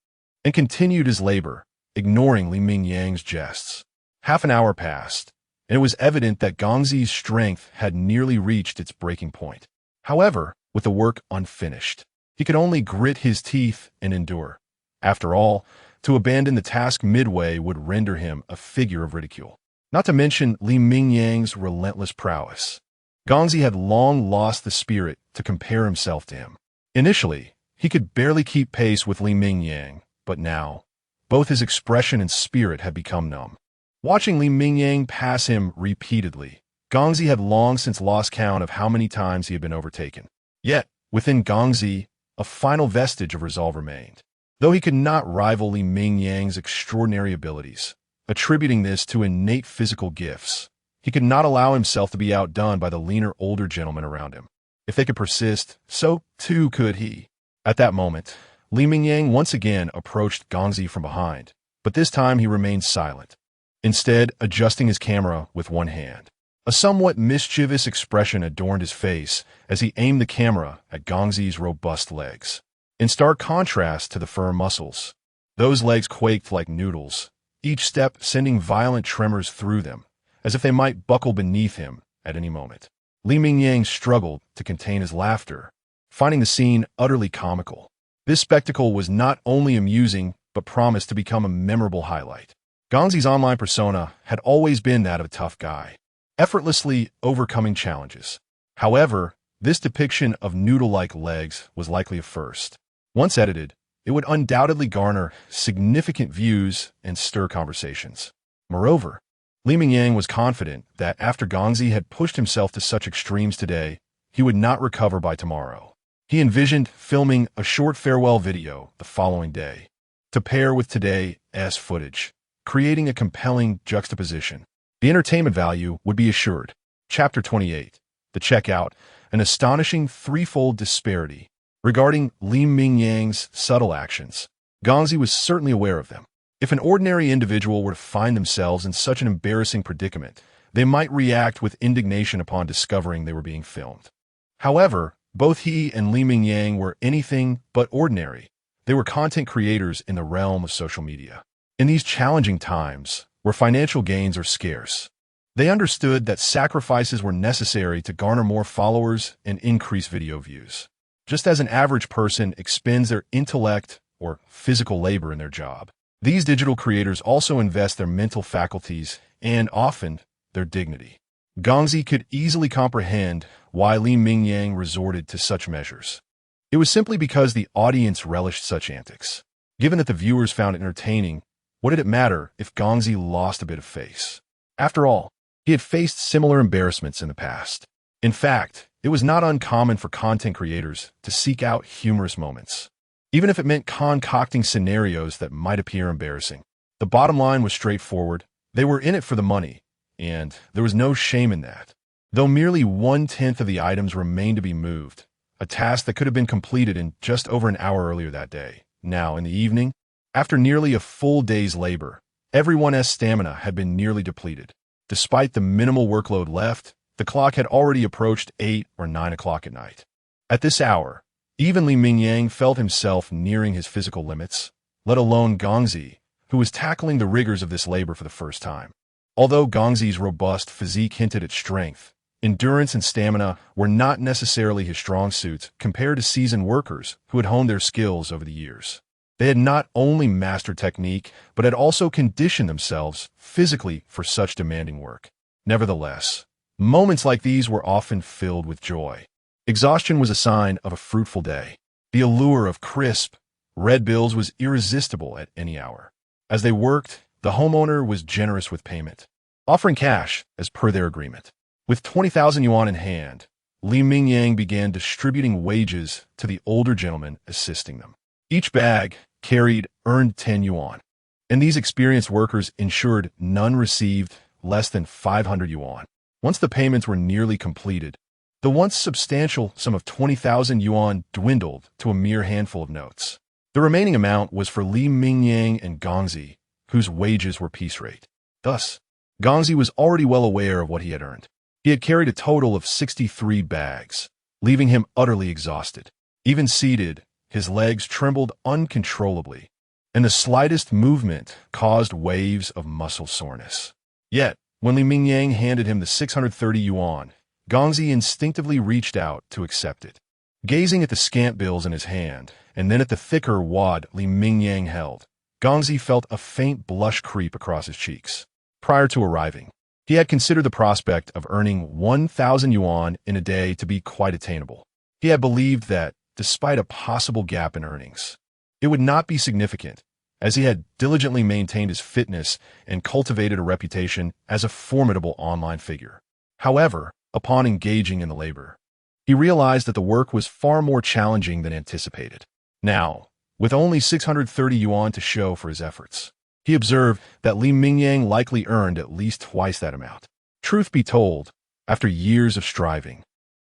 and continued his labor, ignoring Li Mingyang's jests. Half an hour passed, and it was evident that Gongzi's strength had nearly reached its breaking point. However, with the work unfinished, he could only grit his teeth and endure. After all, to abandon the task midway would render him a figure of ridicule. Not to mention Li Mingyang's relentless prowess. Gongzi had long lost the spirit to compare himself to him. Initially, he could barely keep pace with Li Mingyang, but now, both his expression and spirit had become numb. Watching Li Mingyang pass him repeatedly, Gongzi had long since lost count of how many times he had been overtaken. Yet, within Gongzi, a final vestige of resolve remained. Though he could not rival Li Mingyang's extraordinary abilities, attributing this to innate physical gifts, he could not allow himself to be outdone by the leaner older gentlemen around him. If they could persist, so too could he. At that moment, Li Mingyang once again approached Gongzi from behind, but this time he remained silent, instead adjusting his camera with one hand. A somewhat mischievous expression adorned his face as he aimed the camera at Gongzi's robust legs. In stark contrast to the firm muscles, those legs quaked like noodles, each step sending violent tremors through them, as if they might buckle beneath him at any moment. Li Mingyang struggled to contain his laughter, finding the scene utterly comical. This spectacle was not only amusing, but promised to become a memorable highlight. Gongzi's online persona had always been that of a tough guy, effortlessly overcoming challenges. However, this depiction of noodle-like legs was likely a first. Once edited, it would undoubtedly garner significant views and stir conversations. Moreover, Li Mingyang was confident that after Gongzi had pushed himself to such extremes today, he would not recover by tomorrow. He envisioned filming a short farewell video the following day, to pair with today's footage, creating a compelling juxtaposition. The entertainment value would be assured. Chapter 28. The Checkout, an astonishing threefold disparity. Regarding Li Mingyang's subtle actions, Gongzi was certainly aware of them. If an ordinary individual were to find themselves in such an embarrassing predicament, they might react with indignation upon discovering they were being filmed. However, both he and Li Mingyang were anything but ordinary. They were content creators in the realm of social media. In these challenging times, where financial gains are scarce, they understood that sacrifices were necessary to garner more followers and increase video views. Just as an average person expends their intellect or physical labor in their job, these digital creators also invest their mental faculties and, often, their dignity. Gongzi could easily comprehend why Li Mingyang resorted to such measures. It was simply because the audience relished such antics. Given that the viewers found it entertaining, what did it matter if Gongzi lost a bit of face? After all, he had faced similar embarrassments in the past. In fact, it was not uncommon for content creators to seek out humorous moments, even if it meant concocting scenarios that might appear embarrassing. The bottom line was straightforward. They were in it for the money, and there was no shame in that. Though merely 1/10 of the items remained to be moved, a task that could have been completed in just over an hour earlier that day. Now, in the evening, after nearly a full day's labor, everyone's stamina had been nearly depleted. Despite the minimal workload left, the clock had already approached 8 or 9 o'clock at night. At this hour, even Li Mingyang felt himself nearing his physical limits, let alone Gongzi, who was tackling the rigors of this labor for the first time. Although Gongzi's robust physique hinted at strength, endurance and stamina were not necessarily his strong suits compared to seasoned workers who had honed their skills over the years. They had not only mastered technique, but had also conditioned themselves physically for such demanding work. Nevertheless, moments like these were often filled with joy. Exhaustion was a sign of a fruitful day. The allure of crisp, red bills was irresistible at any hour. As they worked, the homeowner was generous with payment, offering cash as per their agreement. With 20,000 yuan in hand, Li Mingyang began distributing wages to the older gentlemen assisting them. Each bag carried earned 10 yuan, and these experienced workers ensured none received less than 500 yuan. Once the payments were nearly completed, the once substantial sum of 20,000 yuan dwindled to a mere handful of notes. The remaining amount was for Li Mingyang and Gongzi, whose wages were piece rate. Thus, Gongzi was already well aware of what he had earned. He had carried a total of 63 bags, leaving him utterly exhausted. Even seated, his legs trembled uncontrollably, and the slightest movement caused waves of muscle soreness. Yet, when Li Mingyang handed him the 630 yuan, Gongzi instinctively reached out to accept it. Gazing at the scant bills in his hand, and then at the thicker wad Li Mingyang held, Gongzi felt a faint blush creep across his cheeks. Prior to arriving, he had considered the prospect of earning 1,000 yuan in a day to be quite attainable. He had believed that, despite a possible gap in earnings, it would not be significant, as he had diligently maintained his fitness and cultivated a reputation as a formidable online figure. However, upon engaging in the labor, he realized that the work was far more challenging than anticipated. Now, with only 630 yuan to show for his efforts, he observed that Li Mingyang likely earned at least twice that amount. Truth be told, after years of striving,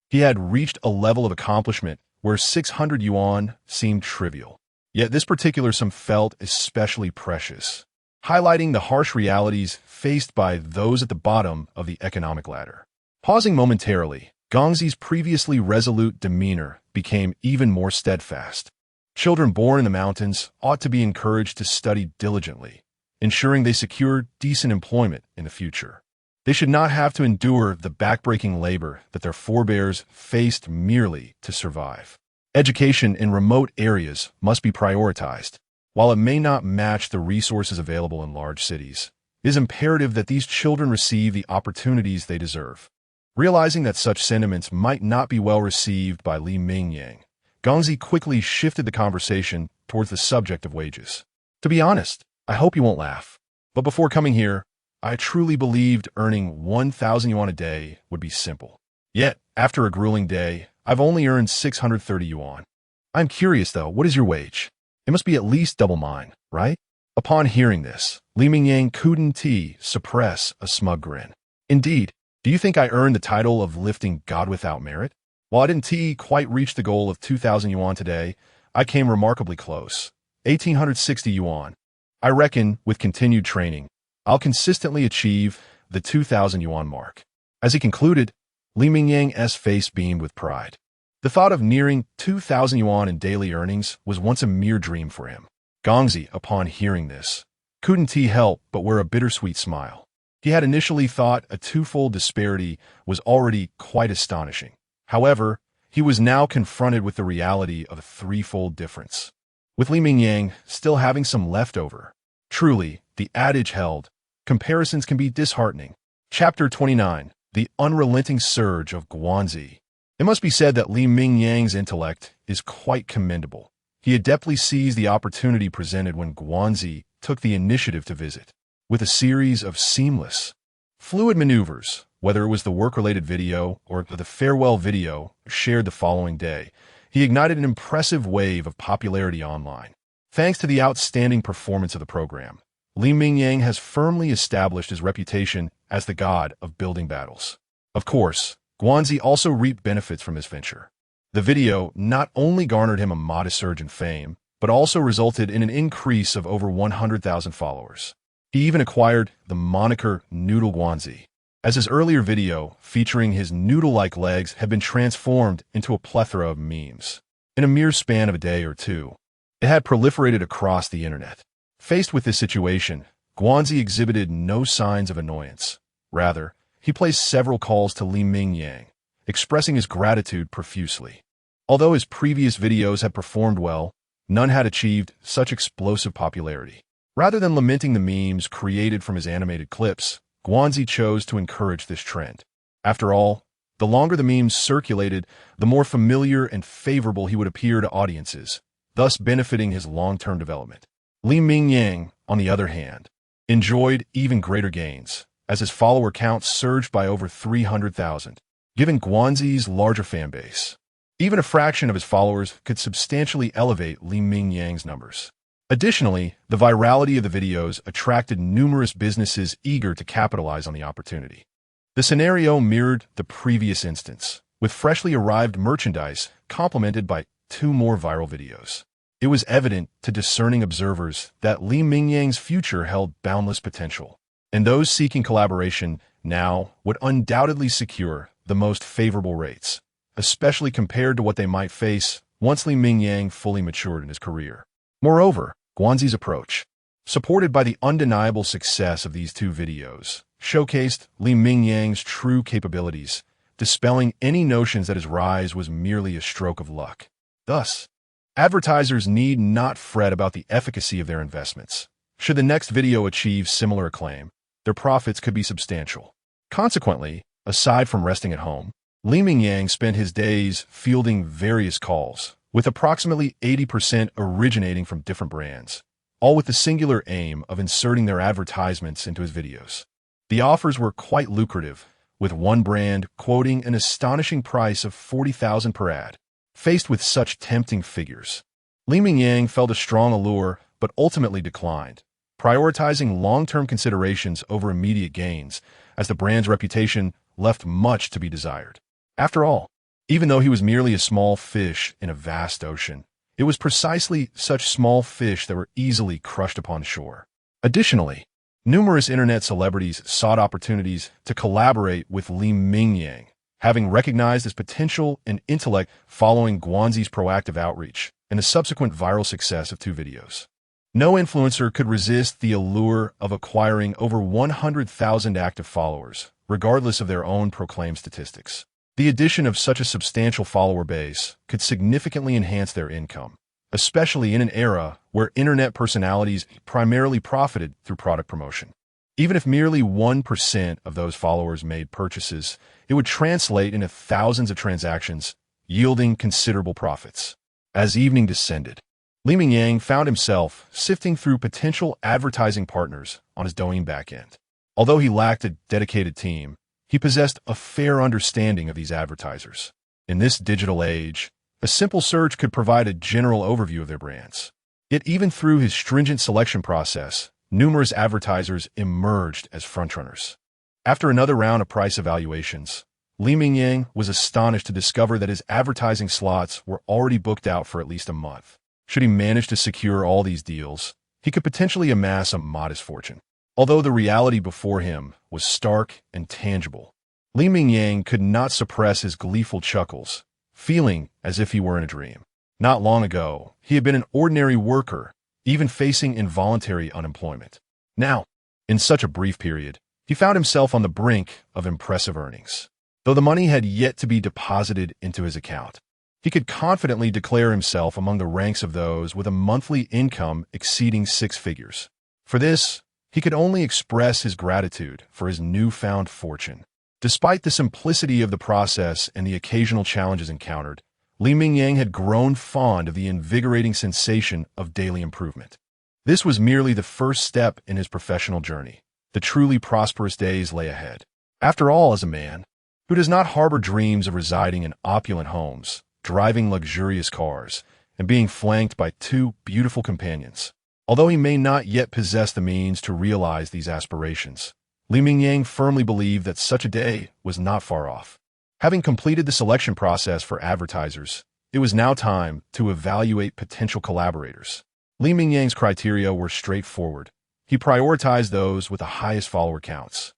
he had reached a level of accomplishment where 600 yuan seemed trivial. Yet this particular sum felt especially precious, highlighting the harsh realities faced by those at the bottom of the economic ladder. Pausing momentarily, Gongzi's previously resolute demeanor became even more steadfast. Children born in the mountains ought to be encouraged to study diligently, ensuring they secure decent employment in the future. They should not have to endure the backbreaking labor that their forebears faced merely to survive. Education in remote areas must be prioritized. While it may not match the resources available in large cities, it is imperative that these children receive the opportunities they deserve. Realizing that such sentiments might not be well received by Li Mingyang, Gongzi quickly shifted the conversation towards the subject of wages. To be honest, I hope you won't laugh, but before coming here, I truly believed earning 1,000 yuan a day would be simple. Yet, after a grueling day, I've only earned 630 yuan. I'm curious though, what is your wage? It must be at least double mine, right? Upon hearing this, Mingyang couldn't suppress a smug grin. Indeed, do you think I earned the title of lifting God without merit? While I didn't quite reach the goal of 2,000 yuan today, I came remarkably close. 1,860 yuan. I reckon, with continued training, I'll consistently achieve the 2,000 yuan mark. As he concluded, Li Mingyang's face beamed with pride. The thought of nearing 2,000 yuan in daily earnings was once a mere dream for him. Gongzi, upon hearing this, couldn't help but wear a bittersweet smile. He had initially thought a twofold disparity was already quite astonishing. However, he was now confronted with the reality of a threefold difference. With Li Mingyang still having some leftover. Truly, the adage held, comparisons can be disheartening. Chapter 29. The Unrelenting Surge of Guanzi. It must be said that Li Mingyang's intellect is quite commendable. He adeptly seized the opportunity presented when Guanzi took the initiative to visit. With a series of seamless, fluid maneuvers, whether it was the work-related video or the farewell video shared the following day, he ignited an impressive wave of popularity online. Thanks to the outstanding performance of the program, Li Mingyang has firmly established his reputation as the god of building battles. Of course, Guanzi also reaped benefits from this venture. The video not only garnered him a modest surge in fame, but also resulted in an increase of over 100,000 followers. He even acquired the moniker Noodle Guanzi, as his earlier video featuring his noodle-like legs had been transformed into a plethora of memes. In a mere span of a day or two, it had proliferated across the internet. Faced with this situation, Guanzi exhibited no signs of annoyance. Rather, he placed several calls to Li Mingyang, expressing his gratitude profusely. Although his previous videos had performed well, none had achieved such explosive popularity. Rather than lamenting the memes created from his animated clips, Guanzi chose to encourage this trend. After all, the longer the memes circulated, the more familiar and favorable he would appear to audiences, thus benefiting his long-term development. Li Mingyang, on the other hand, enjoyed even greater gains, as his follower count surged by over 300,000, giving Guanzi's larger fan base. Even a fraction of his followers could substantially elevate Li Mingyang's numbers. Additionally, the virality of the videos attracted numerous businesses eager to capitalize on the opportunity. The scenario mirrored the previous instance, with freshly arrived merchandise complemented by 2 more viral videos. It was evident to discerning observers that Li Mingyang's future held boundless potential, and those seeking collaboration now would undoubtedly secure the most favorable rates, especially compared to what they might face once Li Mingyang fully matured in his career. Moreover, Guanzi's approach, supported by the undeniable success of these 2 videos, showcased Li Mingyang's true capabilities, dispelling any notions that his rise was merely a stroke of luck. Thus, advertisers need not fret about the efficacy of their investments. Should the next video achieve similar acclaim, their profits could be substantial. Consequently, aside from resting at home, Li Mingyang spent his days fielding various calls, with approximately 80% originating from different brands, all with the singular aim of inserting their advertisements into his videos. The offers were quite lucrative, with one brand quoting an astonishing price of 40,000 per ad. Faced with such tempting figures, Li Mingyang felt a strong allure but ultimately declined, prioritizing long-term considerations over immediate gains, as the brand's reputation left much to be desired. After all, even though he was merely a small fish in a vast ocean, it was precisely such small fish that were easily crushed upon shore. Additionally, numerous internet celebrities sought opportunities to collaborate with Li Mingyang, having recognized his potential and intellect following Guanzi's proactive outreach and the subsequent viral success of 2 videos. No influencer could resist the allure of acquiring over 100,000 active followers, regardless of their own proclaimed statistics. The addition of such a substantial follower base could significantly enhance their income, especially in an era where internet personalities primarily profited through product promotion. Even if merely 1% of those followers made purchases, it would translate into thousands of transactions, yielding considerable profits. As evening descended, Li Mingyang found himself sifting through potential advertising partners on his Douyin backend. Although he lacked a dedicated team, he possessed a fair understanding of these advertisers. In this digital age, a simple search could provide a general overview of their brands. Yet even through his stringent selection process, numerous advertisers emerged as frontrunners. After another round of price evaluations, Mingyang was astonished to discover that his advertising slots were already booked out for at least a month. Should he manage to secure all these deals, he could potentially amass a modest fortune. Although the reality before him was stark and tangible, Mingyang could not suppress his gleeful chuckles, feeling as if he were in a dream. Not long ago, he had been an ordinary worker, even facing involuntary unemployment. Now, in such a brief period, he found himself on the brink of impressive earnings. Though the money had yet to be deposited into his account, he could confidently declare himself among the ranks of those with a monthly income exceeding 6 figures. For this, he could only express his gratitude for his newfound fortune. Despite the simplicity of the process and the occasional challenges encountered, Mingyang had grown fond of the invigorating sensation of daily improvement. This was merely the first step in his professional journey. The truly prosperous days lay ahead. After all, as a man who does not harbor dreams of residing in opulent homes, driving luxurious cars, and being flanked by 2 beautiful companions, although he may not yet possess the means to realize these aspirations, Mingyang firmly believed that such a day was not far off. Having completed the selection process for advertisers, it was now time to evaluate potential collaborators. Mingyang's criteria were straightforward. He prioritized those with the highest follower counts,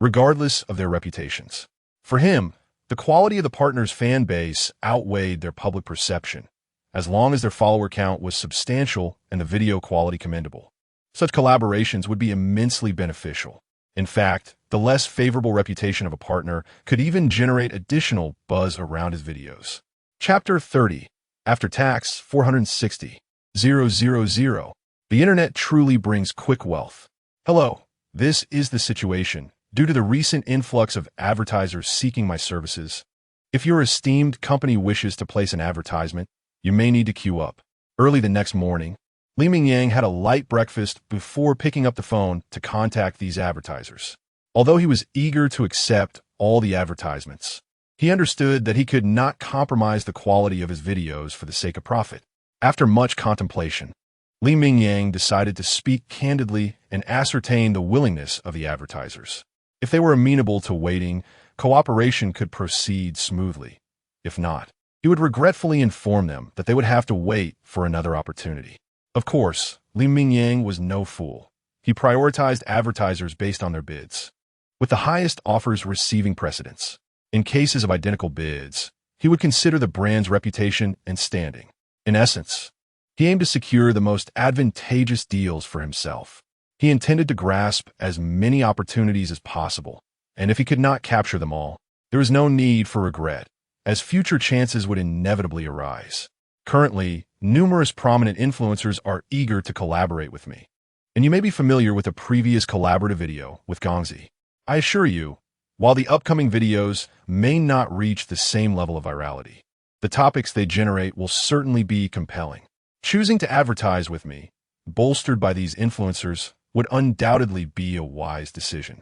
regardless of their reputations. For him, the quality of the partner's fan base outweighed their public perception, as long as their follower count was substantial and the video quality commendable. Such collaborations would be immensely beneficial. In fact, the less favorable reputation of a partner could even generate additional buzz around his videos. Chapter 30. After Tax 460. 000. The Internet truly brings quick wealth. Hello, this is the situation. Due to the recent influx of advertisers seeking my services, if your esteemed company wishes to place an advertisement, you may need to queue up. Early the next morning, Mingyang had a light breakfast before picking up the phone to contact these advertisers. Although he was eager to accept all the advertisements, he understood that he could not compromise the quality of his videos for the sake of profit. After much contemplation, Mingyang decided to speak candidly and ascertain the willingness of the advertisers. If they were amenable to waiting, cooperation could proceed smoothly. If not, he would regretfully inform them that they would have to wait for another opportunity. Of course, Mingyang was no fool. He prioritized advertisers based on their bids, with the highest offers receiving precedence. In cases of identical bids, he would consider the brand's reputation and standing. In essence, he aimed to secure the most advantageous deals for himself. He intended to grasp as many opportunities as possible, and if he could not capture them all, there was no need for regret, as future chances would inevitably arise. Currently, numerous prominent influencers are eager to collaborate with me, and you may be familiar with a previous collaborative video with Gongzi. I assure you, while the upcoming videos may not reach the same level of virality, the topics they generate will certainly be compelling. Choosing to advertise with me, bolstered by these influencers, would undoubtedly be a wise decision,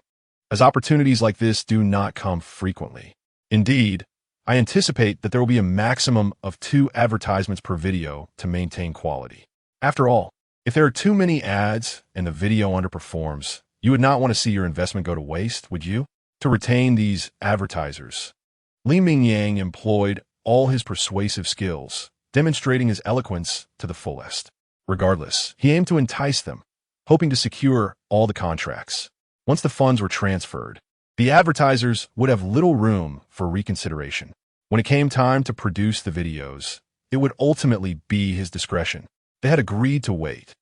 as opportunities like this do not come frequently. Indeed, I anticipate that there will be a maximum of 2 advertisements per video to maintain quality. After all, if there are too many ads and the video underperforms, you would not want to see your investment go to waste, would you? To retain these advertisers, Mingyang employed all his persuasive skills, demonstrating his eloquence to the fullest. Regardless, he aimed to entice them, hoping to secure all the contracts. Once the funds were transferred, the advertisers would have little room for reconsideration. When it came time to produce the videos, it would ultimately be his discretion. They had agreed to wait,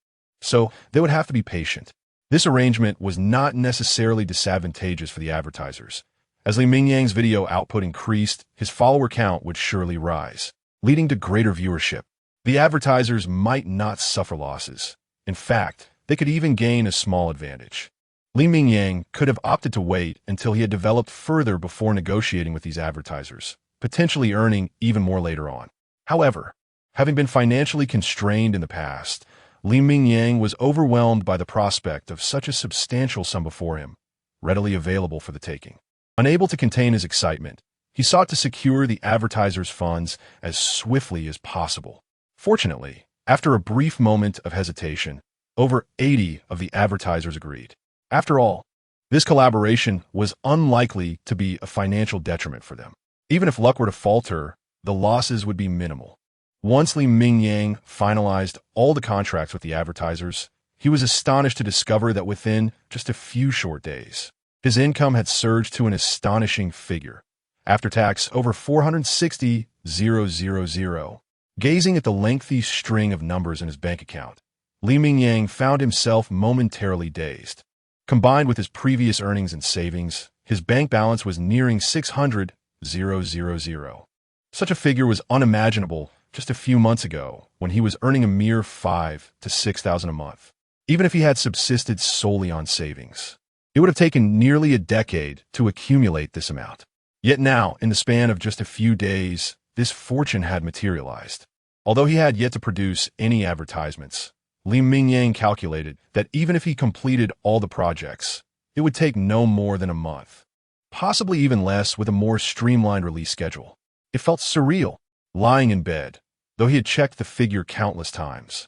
so they would have to be patient. This arrangement was not necessarily disadvantageous for the advertisers. As Mingyang's video output increased, his follower count would surely rise, leading to greater viewership. The advertisers might not suffer losses. In fact, they could even gain a small advantage. Mingyang could have opted to wait until he had developed further before negotiating with these advertisers, potentially earning even more later on. However, having been financially constrained in the past, Mingyang was overwhelmed by the prospect of such a substantial sum before him. readily available for the taking. Unable to contain his excitement, he sought to secure the advertiser's funds as swiftly as possible. Fortunately, after a brief moment of hesitation, over 80 of the advertisers agreed. After all, this collaboration was unlikely to be a financial detriment for them. Even if luck were to falter, the losses would be minimal. Once Mingyang finalized all the contracts with the advertisers, he was astonished to discover that within just a few short days, his income had surged to an astonishing figure. After tax, over 460,000. Gazing at the lengthy string of numbers in his bank account, Mingyang found himself momentarily dazed. Combined with his previous earnings and savings, his bank balance was nearing 600,000. Such a figure was unimaginable just a few months ago when he was earning a mere 5,000 to 6,000 a month. Even if he had subsisted solely on savings, it would have taken nearly a decade to accumulate this amount. Yet now, in the span of just a few days, this fortune had materialized. Although he had yet to produce any advertisements, Mingyang calculated that even if he completed all the projects, it would take no more than a month, possibly even less with a more streamlined release schedule. It felt surreal, lying in bed, though he had checked the figure countless times.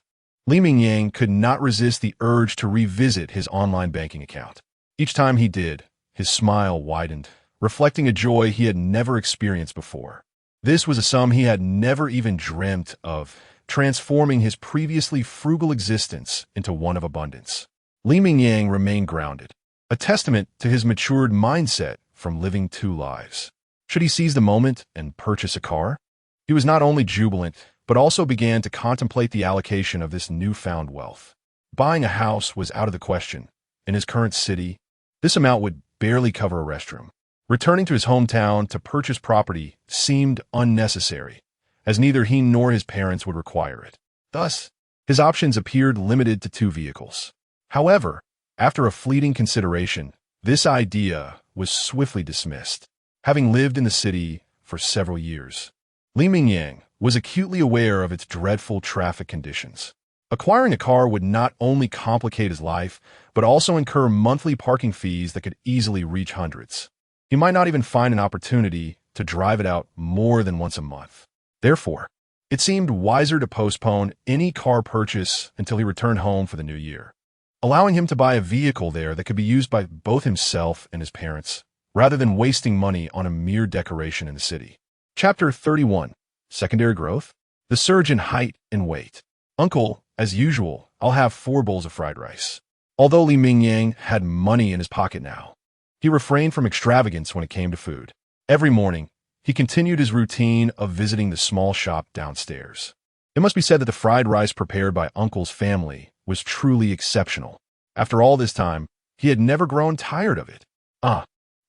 Mingyang could not resist the urge to revisit his online banking account. Each time he did, his smile widened, reflecting a joy he had never experienced before. This was a sum he had never even dreamt of, transforming his previously frugal existence into one of abundance. Mingyang remained grounded, a testament to his matured mindset from living two lives. Should he seize the moment and purchase a car? He was not only jubilant, but also began to contemplate the allocation of this newfound wealth. Buying a house was out of the question. In his current city, this amount would barely cover a restroom. Returning to his hometown to purchase property seemed unnecessary, as neither he nor his parents would require it. Thus, his options appeared limited to 2 vehicles. However, after a fleeting consideration, this idea was swiftly dismissed. Having lived in the city for several years, Mingyang was acutely aware of its dreadful traffic conditions. Acquiring a car would not only complicate his life, but also incur monthly parking fees that could easily reach hundreds. He might not even find an opportunity to drive it out more than once a month. Therefore, it seemed wiser to postpone any car purchase until he returned home for the new year, allowing him to buy a vehicle there that could be used by both himself and his parents, rather than wasting money on a mere decoration in the city. Chapter 31. Secondary Growth. The surge in height and weight. Uncle, as usual, I'll have 4 bowls of fried rice. Although Mingyang had money in his pocket now, he refrained from extravagance when it came to food. Every morning, he continued his routine of visiting the small shop downstairs. It must be said that the fried rice prepared by Uncle's family was truly exceptional. After all this time, he had never grown tired of it.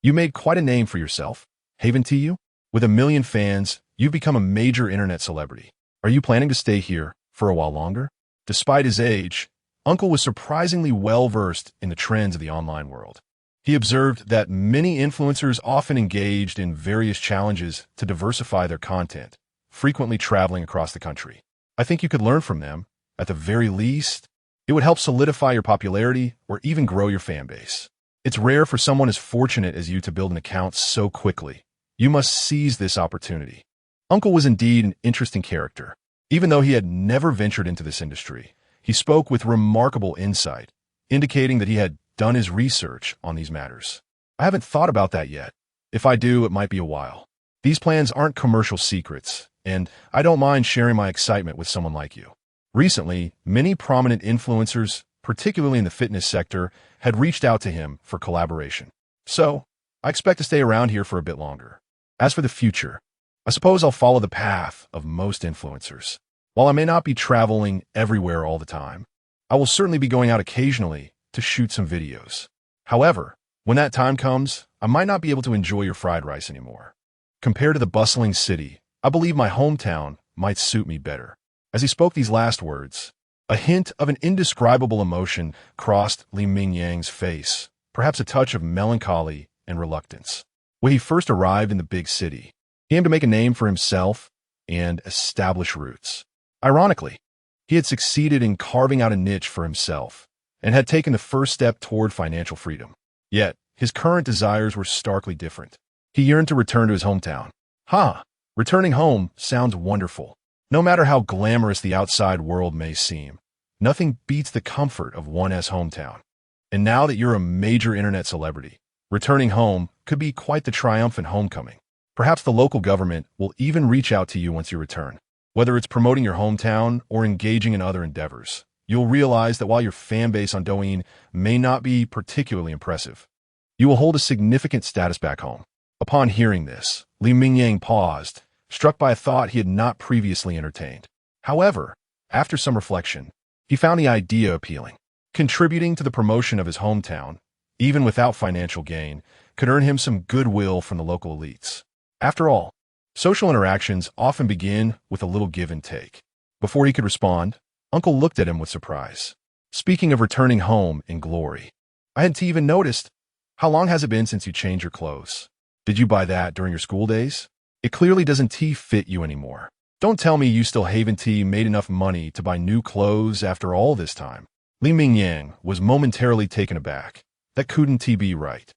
You made quite a name for yourself, haven't you? With 1 million fans, you've become a major internet celebrity. Are you planning to stay here for a while longer? Despite his age, Uncle was surprisingly well-versed in the trends of the online world. He observed that many influencers often engaged in various challenges to diversify their content, frequently traveling across the country. I think you could learn from them. At the very least, it would help solidify your popularity or even grow your fan base. It's rare for someone as fortunate as you to build an account so quickly. You must seize this opportunity. Uncle was indeed an interesting character. Even though he had never ventured into this industry, he spoke with remarkable insight, indicating that he had done his research on these matters. I haven't thought about that yet. If I do, it might be a while. These plans aren't commercial secrets, and I don't mind sharing my excitement with someone like you. Recently, many prominent influencers, particularly in the fitness sector, had reached out to him for collaboration. So, I expect to stay around here for a bit longer. As for the future, I suppose I'll follow the path of most influencers. While I may not be traveling everywhere all the time, I will certainly be going out occasionally to shoot some videos. However, when that time comes, I might not be able to enjoy your fried rice anymore. Compared to the bustling city, I believe my hometown might suit me better. As he spoke these last words, a hint of an indescribable emotion crossed Mingyang's face, perhaps a touch of melancholy and reluctance. When he first arrived in the big city, he aimed to make a name for himself and establish roots. Ironically, he had succeeded in carving out a niche for himself and had taken the first step toward financial freedom. Yet, his current desires were starkly different. He yearned to return to his hometown. Returning home sounds wonderful. No matter how glamorous the outside world may seem, nothing beats the comfort of one's hometown. And now that you're a major internet celebrity, returning home could be quite the triumphant homecoming. Perhaps the local government will even reach out to you once you return. Whether it's promoting your hometown or engaging in other endeavors, you'll realize that while your fan base on Douyin may not be particularly impressive, you will hold a significant status back home. Upon hearing this, Mingyang paused, struck by a thought he had not previously entertained. However, after some reflection, he found the idea appealing. Contributing to the promotion of his hometown, even without financial gain, could earn him some goodwill from the local elites. After all, social interactions often begin with a little give and take. Before he could respond, Uncle looked at him with surprise. Speaking of returning home in glory, I hadn't even noticed. How long has it been since you changed your clothes? Did you buy that during your school days? It clearly doesn't fit you anymore. Don't tell me you still haven't made enough money to buy new clothes after all this time. Mingyang was momentarily taken aback. That couldn't be right.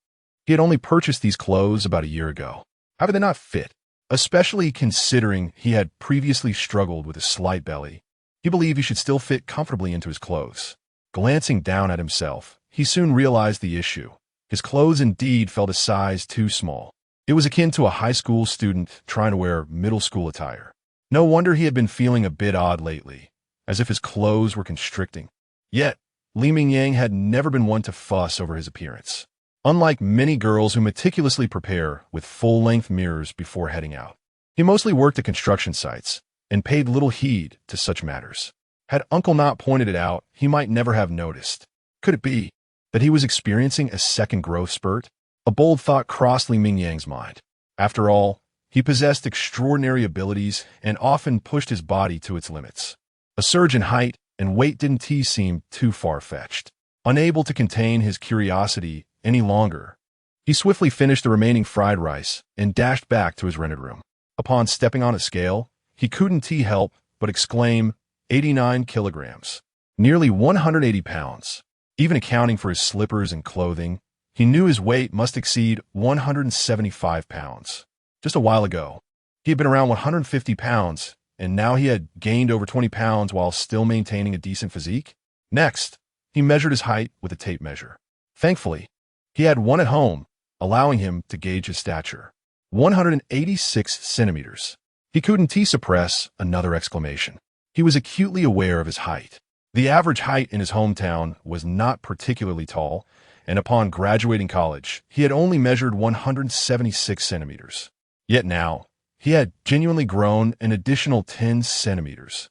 He had only purchased these clothes about a year ago. How did they not fit? Especially considering he had previously struggled with a slight belly. He believed he should still fit comfortably into his clothes. Glancing down at himself, he soon realized the issue. His clothes indeed felt a size too small. It was akin to a high school student trying to wear middle school attire. No wonder he had been feeling a bit odd lately, as if his clothes were constricting. Yet, Mingyang had never been one to fuss over his appearance. Unlike many girls who meticulously prepare with full-length mirrors before heading out, he mostly worked at construction sites and paid little heed to such matters. Had Uncle not pointed it out, he might never have noticed. Could it be that he was experiencing a second growth spurt? A bold thought crossed Mingyang's mind. After all, he possessed extraordinary abilities and often pushed his body to its limits. A surge in height and weight didn't seem too far-fetched. Unable to contain his curiosity any longer, he swiftly finished the remaining fried rice and dashed back to his rented room. Upon stepping on a scale, he couldn't help but exclaim, 89 kilograms, nearly 180 pounds. Even accounting for his slippers and clothing, he knew his weight must exceed 175 pounds. Just a while ago, he had been around 150 pounds, and now he had gained over 20 pounds while still maintaining a decent physique. Next, he measured his height with a tape measure. Thankfully, he had one at home, allowing him to gauge his stature. 186 centimeters. He couldn't suppress another exclamation. He was acutely aware of his height. The average height in his hometown was not particularly tall, and upon graduating college, he had only measured 176 centimeters. Yet now, he had genuinely grown an additional 10 centimeters.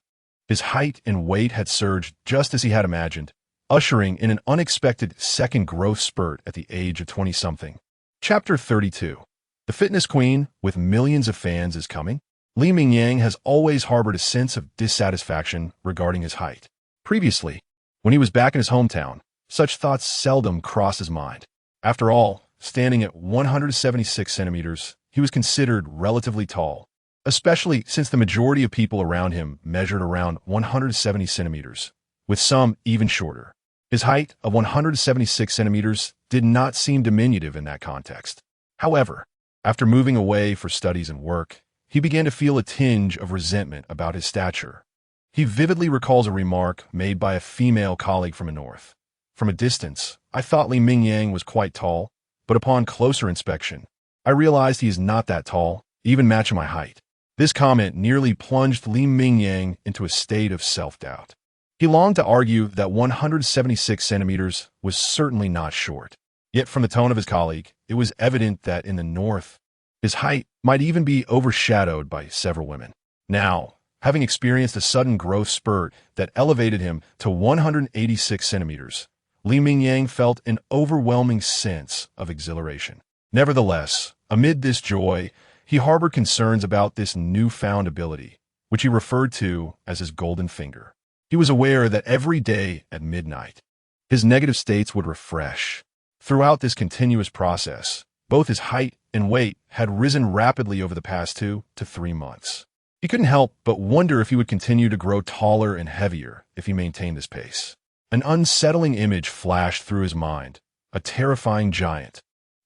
His height and weight had surged just as he had imagined, ushering in an unexpected second growth spurt at the age of 20-something. Chapter 32. The Fitness Queen with millions of fans is coming. Mingyang has always harbored a sense of dissatisfaction regarding his height. Previously, when he was back in his hometown, such thoughts seldom crossed his mind. After all, standing at 176 centimeters, he was considered relatively tall, especially since the majority of people around him measured around 170 centimeters, with some even shorter. His height of 176 centimeters did not seem diminutive in that context. However, after moving away for studies and work, he began to feel a tinge of resentment about his stature. He vividly recalls a remark made by a female colleague from the north. From a distance, I thought Mingyang was quite tall, but upon closer inspection, I realized he is not that tall, even matching my height. This comment nearly plunged Mingyang into a state of self-doubt. He longed to argue that 176 centimeters was certainly not short. Yet from the tone of his colleague, it was evident that in the north, his height might even be overshadowed by several women. Now, having experienced a sudden growth spurt that elevated him to 186 centimeters, Mingyang felt an overwhelming sense of exhilaration. Nevertheless, amid this joy, he harbored concerns about this newfound ability, which he referred to as his golden finger. He was aware that every day at midnight, his negative states would refresh. Throughout this continuous process, both his height and weight had risen rapidly over the past 2 to 3 months. He couldn't help but wonder if he would continue to grow taller and heavier if he maintained this pace. An unsettling image flashed through his mind, a terrifying giant,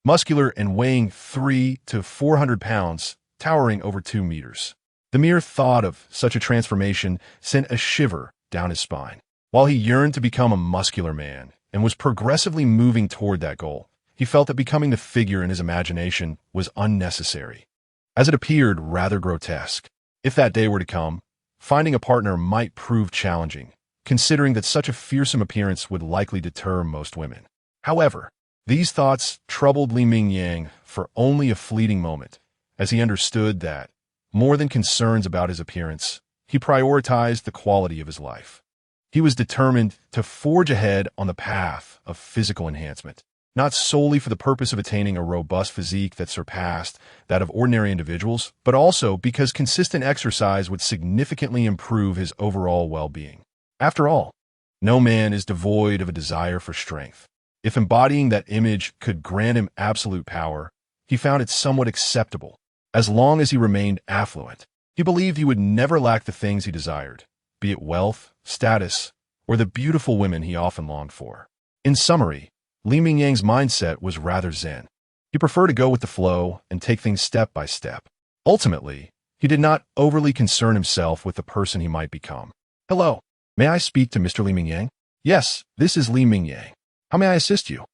muscular and weighing 300 to 400 pounds, towering over 2 meters. The mere thought of such a transformation sent a shiver down his spine. While he yearned to become a muscular man and was progressively moving toward that goal, he felt that becoming the figure in his imagination was unnecessary, as it appeared rather grotesque. If that day were to come, finding a partner might prove challenging, considering that such a fearsome appearance would likely deter most women. However, these thoughts troubled Li Mingyang for only a fleeting moment, as he understood that, more than concerns about his appearance, he prioritized the quality of his life. He was determined to forge ahead on the path of physical enhancement, not solely for the purpose of attaining a robust physique that surpassed that of ordinary individuals, but also because consistent exercise would significantly improve his overall well-being. After all, no man is devoid of a desire for strength. If embodying that image could grant him absolute power, he found it somewhat acceptable. As long as he remained affluent, he believed he would never lack the things he desired, be it wealth, status, or the beautiful women he often longed for. In summary, Li Mingyang's mindset was rather zen. He preferred to go with the flow and take things step by step. Ultimately, he did not overly concern himself with the person he might become. "Hello, may I speak to Mr. Li Mingyang?" "Yes, this is Li Mingyang. How may I assist you?"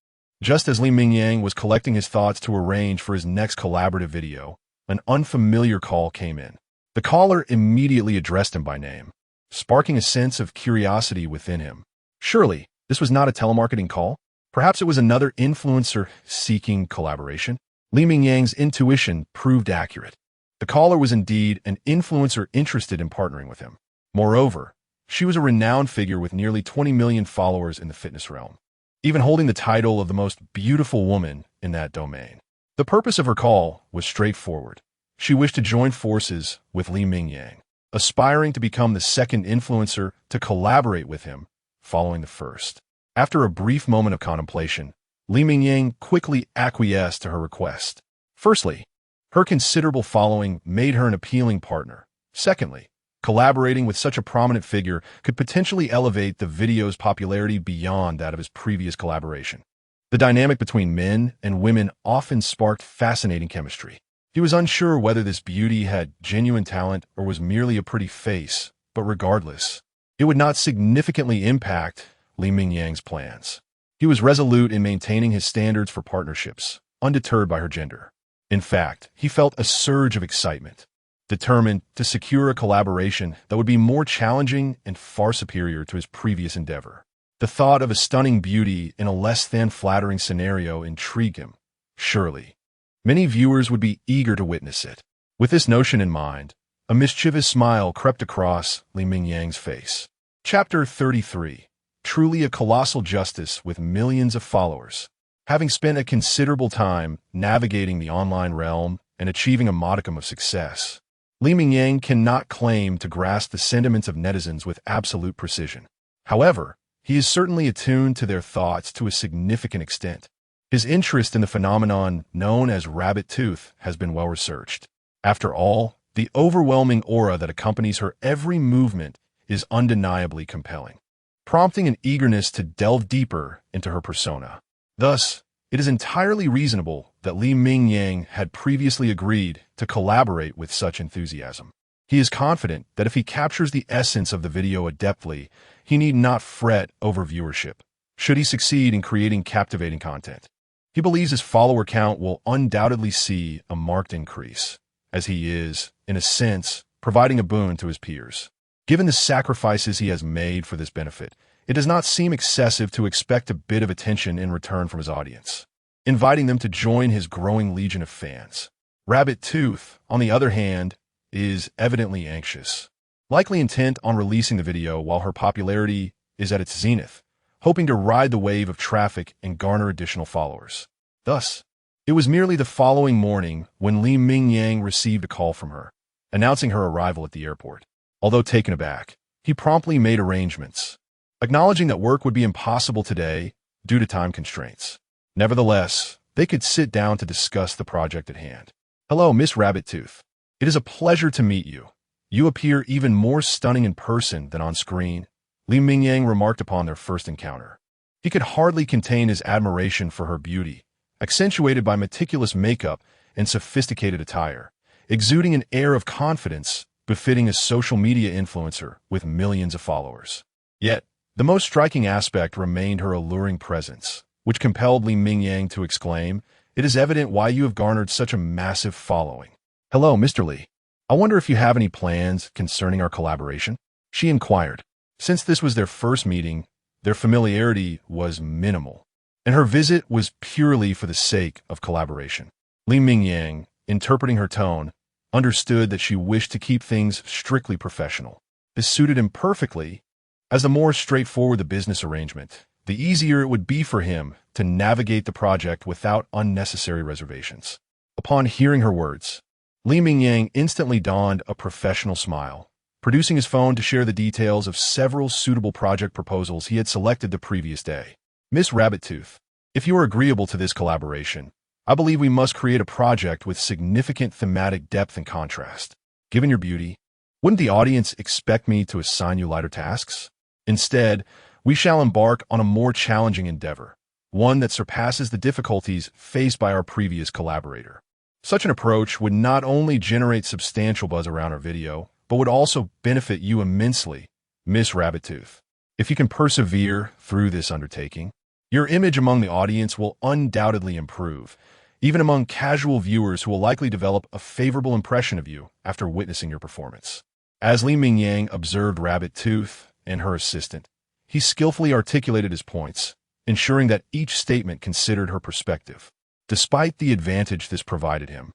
Just as Li Mingyang was collecting his thoughts to arrange for his next collaborative video, an unfamiliar call came in. The caller immediately addressed him by name, sparking a sense of curiosity within him. Surely, this was not a telemarketing call? Perhaps it was another influencer seeking collaboration? Li Mingyang's intuition proved accurate. The caller was indeed an influencer interested in partnering with him. Moreover, she was a renowned figure with nearly 20 million followers in the fitness realm, even holding the title of the most beautiful woman in that domain. The purpose of her call was straightforward. She wished to join forces with Li Mingyang, aspiring to become the second influencer to collaborate with him following the first. After a brief moment of contemplation, Li Mingyang quickly acquiesced to her request. Firstly, her considerable following made her an appealing partner. Secondly, collaborating with such a prominent figure could potentially elevate the video's popularity beyond that of his previous collaboration. The dynamic between men and women often sparked fascinating chemistry. He was unsure whether this beauty had genuine talent or was merely a pretty face, but regardless, it would not significantly impact Li Mingyang's plans. He was resolute in maintaining his standards for partnerships, undeterred by her gender. In fact, he felt a surge of excitement, determined to secure a collaboration that would be more challenging and far superior to his previous endeavor. The thought of a stunning beauty in a less than flattering scenario intrigued him. Surely, many viewers would be eager to witness it. With this notion in mind, a mischievous smile crept across Li Mingyang's face. Chapter 33. Truly a colossal justice with millions of followers. Having spent a considerable time navigating the online realm and achieving a modicum of success, Li Mingyang cannot claim to grasp the sentiments of netizens with absolute precision. However, he is certainly attuned to their thoughts to a significant extent. His interest in the phenomenon known as rabbit tooth has been well researched. After all, the overwhelming aura that accompanies her every movement is undeniably compelling, prompting an eagerness to delve deeper into her persona. Thus, it is entirely reasonable that Li Mingyang had previously agreed to collaborate with such enthusiasm. He is confident that if he captures the essence of the video adeptly, he need not fret over viewership, should he succeed in creating captivating content. He believes his follower count will undoubtedly see a marked increase, as he is, in a sense, providing a boon to his peers. Given the sacrifices he has made for this benefit, it does not seem excessive to expect a bit of attention in return from his audience, inviting them to join his growing legion of fans. Rabbit Tooth, on the other hand, is evidently anxious, likely intent on releasing the video while her popularity is at its zenith, hoping to ride the wave of traffic and garner additional followers. Thus, it was merely the following morning when Li Mingyang received a call from her, announcing her arrival at the airport. Although taken aback, he promptly made arrangements, acknowledging that work would be impossible today due to time constraints. Nevertheless, they could sit down to discuss the project at hand. "Hello, Miss Rabbittooth. It is a pleasure to meet you. You appear even more stunning in person than on screen," Li Mingyang remarked upon their first encounter. He could hardly contain his admiration for her beauty, accentuated by meticulous makeup and sophisticated attire, exuding an air of confidence befitting a social media influencer with millions of followers. Yet, the most striking aspect remained her alluring presence, which compelled Li Mingyang to exclaim, "It is evident why you have garnered such a massive following." "Hello, Mr. Li. I wonder if you have any plans concerning our collaboration?" she inquired. Since this was their first meeting, their familiarity was minimal, and her visit was purely for the sake of collaboration. Li Mingyang, interpreting her tone, understood that she wished to keep things strictly professional. This suited him perfectly, as the more straightforward the business arrangement, the easier it would be for him to navigate the project without unnecessary reservations. Upon hearing her words, Li Mingyang instantly donned a professional smile, producing his phone to share the details of several suitable project proposals he had selected the previous day. "Miss Rabbittooth, if you are agreeable to this collaboration, I believe we must create a project with significant thematic depth and contrast. Given your beauty, wouldn't the audience expect me to assign you lighter tasks? Instead, we shall embark on a more challenging endeavor, one that surpasses the difficulties faced by our previous collaborator. Such an approach would not only generate substantial buzz around our video, but would also benefit you immensely, Miss Rabbittooth. If you can persevere through this undertaking, your image among the audience will undoubtedly improve, even among casual viewers who will likely develop a favorable impression of you after witnessing your performance." As Li Mingyang observed Rabbittooth and her assistant, he skillfully articulated his points, ensuring that each statement considered her perspective. Despite the advantage this provided him,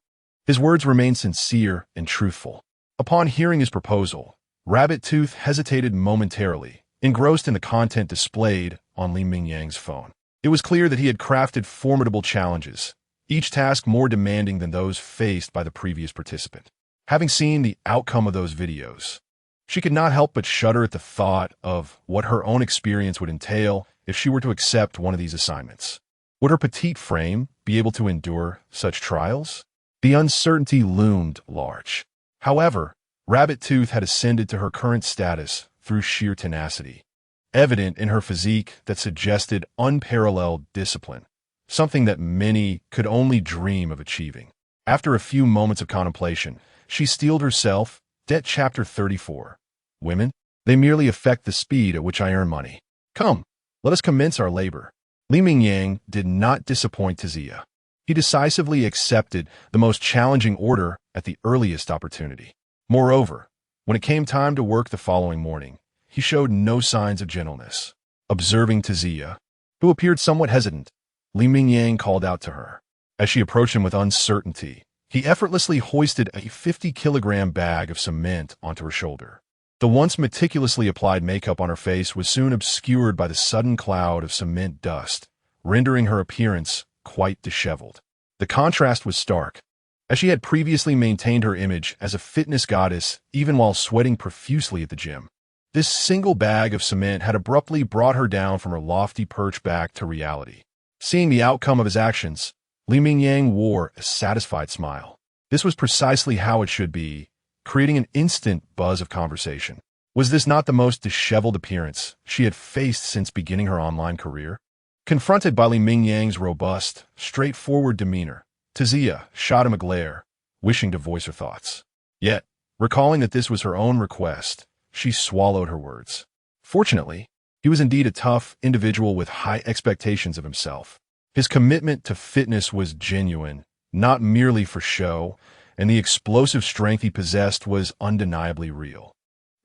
his words remained sincere and truthful. Upon hearing his proposal, Rabbittooth hesitated momentarily, engrossed in the content displayed on Li Mingyang's phone. It was clear that he had crafted formidable challenges, each task more demanding than those faced by the previous participant. Having seen the outcome of those videos, she could not help but shudder at the thought of what her own experience would entail if she were to accept one of these assignments. Would her petite frame be able to endure such trials? The uncertainty loomed large. However, Rabbittooth had ascended to her current status through sheer tenacity, evident in her physique that suggested unparalleled discipline, something that many could only dream of achieving. After a few moments of contemplation, she steeled herself. Chapter 34. Women, they merely affect the speed at which I earn money. Come, let us commence our labor. Li Mingyang did not disappoint Tizia. He decisively accepted the most challenging order at the earliest opportunity. Moreover, when it came time to work the following morning, he showed no signs of gentleness. Observing Tizia, who appeared somewhat hesitant, Li Mingyang called out to her. As she approached him with uncertainty, he effortlessly hoisted a 50-kilogram bag of cement onto her shoulder. The once meticulously applied makeup on her face was soon obscured by the sudden cloud of cement dust, rendering her appearance quite disheveled. The contrast was stark, as she had previously maintained her image as a fitness goddess even while sweating profusely at the gym. This single bag of cement had abruptly brought her down from her lofty perch back to reality. Seeing the outcome of his actions, Li Mingyang wore a satisfied smile. This was precisely how it should be, creating an instant buzz of conversation. Was this not the most disheveled appearance she had faced since beginning her online career? Confronted by Li Mingyang's robust, straightforward demeanor, Tizia shot him a glare, wishing to voice her thoughts. Yet, recalling that this was her own request, she swallowed her words. Fortunately, he was indeed a tough individual with high expectations of himself. His commitment to fitness was genuine, not merely for show, and the explosive strength he possessed was undeniably real.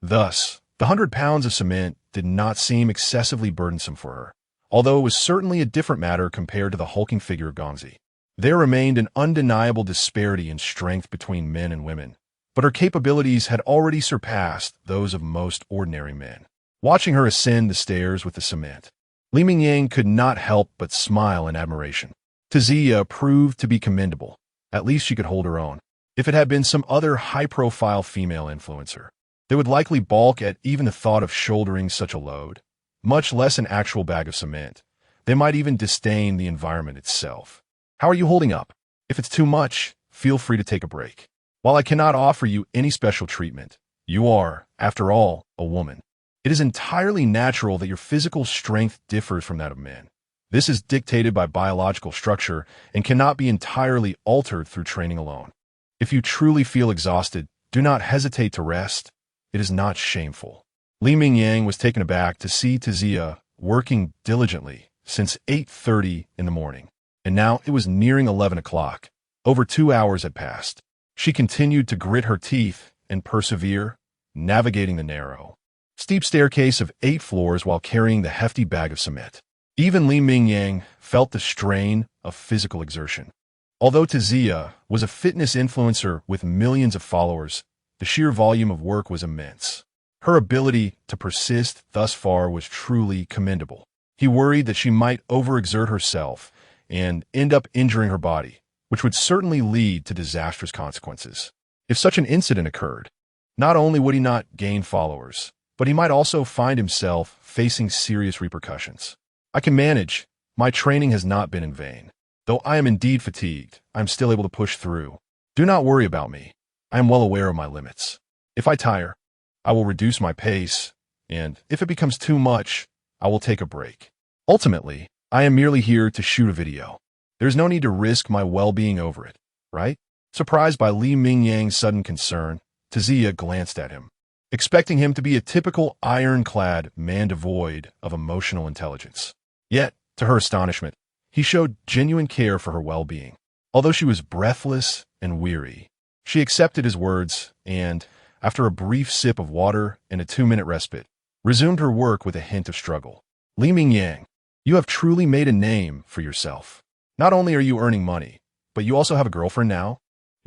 Thus, the 100 pounds of cement did not seem excessively burdensome for her, although it was certainly a different matter compared to the hulking figure of Gongzi. There remained an undeniable disparity in strength between men and women, but her capabilities had already surpassed those of most ordinary men. Watching her ascend the stairs with the cement, Li Mingyang could not help but smile in admiration. Tizia proved to be commendable. At least she could hold her own. If it had been some other high-profile female influencer, they would likely balk at even the thought of shouldering such a load, much less an actual bag of cement. They might even disdain the environment itself. How are you holding up? If it's too much, feel free to take a break. While I cannot offer you any special treatment, you are, after all, a woman. It is entirely natural that your physical strength differs from that of men. This is dictated by biological structure and cannot be entirely altered through training alone. If you truly feel exhausted, do not hesitate to rest. It is not shameful. Li Mingyang was taken aback to see Tizia working diligently since 8:30 in the morning, and now it was nearing 11 o'clock. Over 2 hours had passed. She continued to grit her teeth and persevere, navigating the narrow, steep staircase of 8 floors while carrying the hefty bag of cement. Even Li Mingyang felt the strain of physical exertion. Although Tizia was a fitness influencer with millions of followers, the sheer volume of work was immense. Her ability to persist thus far was truly commendable. He worried that she might overexert herself and end up injuring her body, which would certainly lead to disastrous consequences. If such an incident occurred, not only would he not gain followers, but he might also find himself facing serious repercussions. I can manage. My training has not been in vain. Though I am indeed fatigued, I am still able to push through. Do not worry about me. I am well aware of my limits. If I tire, I will reduce my pace, and if it becomes too much, I will take a break. Ultimately, I am merely here to shoot a video. There's no need to risk my well-being over it, right? Surprised by Li Mingyang's sudden concern, Tizia glanced at him, expecting him to be a typical ironclad man devoid of emotional intelligence. Yet, to her astonishment, he showed genuine care for her well-being. Although she was breathless and weary, she accepted his words and, after a brief sip of water and a 2-minute respite, resumed her work with a hint of struggle. Li Mingyang, you have truly made a name for yourself. Not only are you earning money, but you also have a girlfriend now?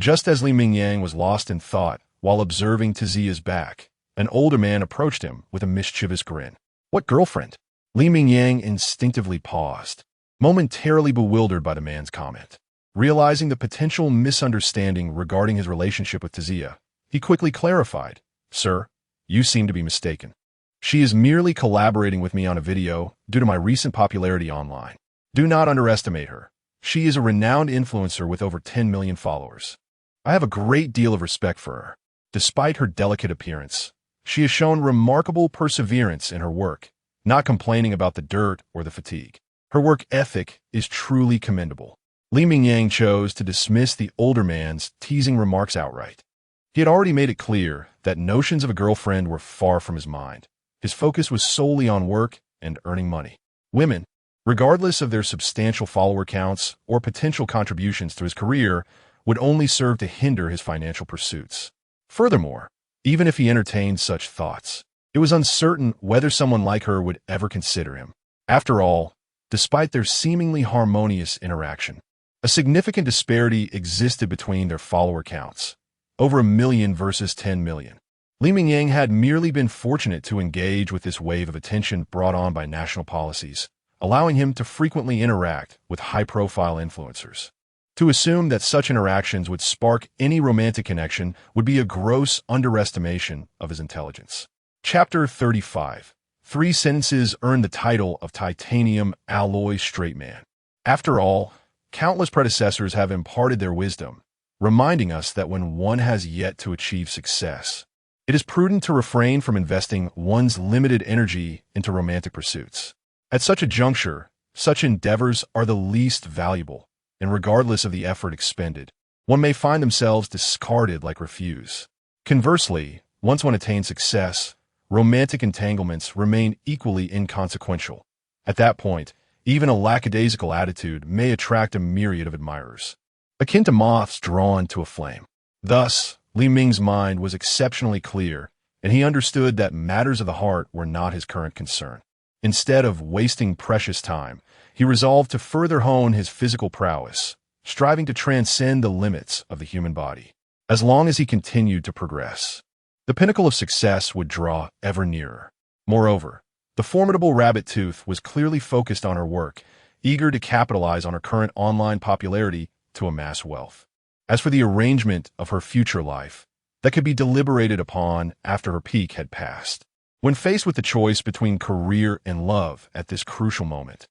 Just as Li Mingyang was lost in thought while observing Tizia's back, an older man approached him with a mischievous grin. What girlfriend? Li Mingyang instinctively paused, momentarily bewildered by the man's comment. Realizing the potential misunderstanding regarding his relationship with Tizia, he quickly clarified, Sir, you seem to be mistaken. She is merely collaborating with me on a video due to my recent popularity online. Do not underestimate her. She is a renowned influencer with over 10 million followers. I have a great deal of respect for her. Despite her delicate appearance, she has shown remarkable perseverance in her work, not complaining about the dirt or the fatigue. Her work ethic is truly commendable. Li Mingyang chose to dismiss the older man's teasing remarks outright. He had already made it clear that notions of a girlfriend were far from his mind. His focus was solely on work and earning money. Women, regardless of their substantial follower counts or potential contributions to his career, would only serve to hinder his financial pursuits. Furthermore, even if he entertained such thoughts, it was uncertain whether someone like her would ever consider him. After all, despite their seemingly harmonious interaction, a significant disparity existed between their follower counts, over 1 million versus 10 million. Li Mingyang had merely been fortunate to engage with this wave of attention brought on by national policies, allowing him to frequently interact with high-profile influencers. To assume that such interactions would spark any romantic connection would be a gross underestimation of his intelligence. Chapter 35. 3 sentences earned the title of Titanium Alloy Straight Man. After all, countless predecessors have imparted their wisdom, reminding us that when one has yet to achieve success, it is prudent to refrain from investing one's limited energy into romantic pursuits. At such a juncture, such endeavors are the least valuable, and regardless of the effort expended, one may find themselves discarded like refuse. Conversely, once one attains success, romantic entanglements remain equally inconsequential. At that point, even a lackadaisical attitude may attract a myriad of admirers, akin to moths drawn to a flame. Thus, Li Ming's mind was exceptionally clear, and he understood that matters of the heart were not his current concern. Instead of wasting precious time, he resolved to further hone his physical prowess, striving to transcend the limits of the human body. As long as he continued to progress, the pinnacle of success would draw ever nearer. Moreover, the formidable rabbit tooth was clearly focused on her work, eager to capitalize on her current online popularity to amass wealth. As for the arrangement of her future life, that could be deliberated upon after her peak had passed. When faced with the choice between career and love at this crucial moment,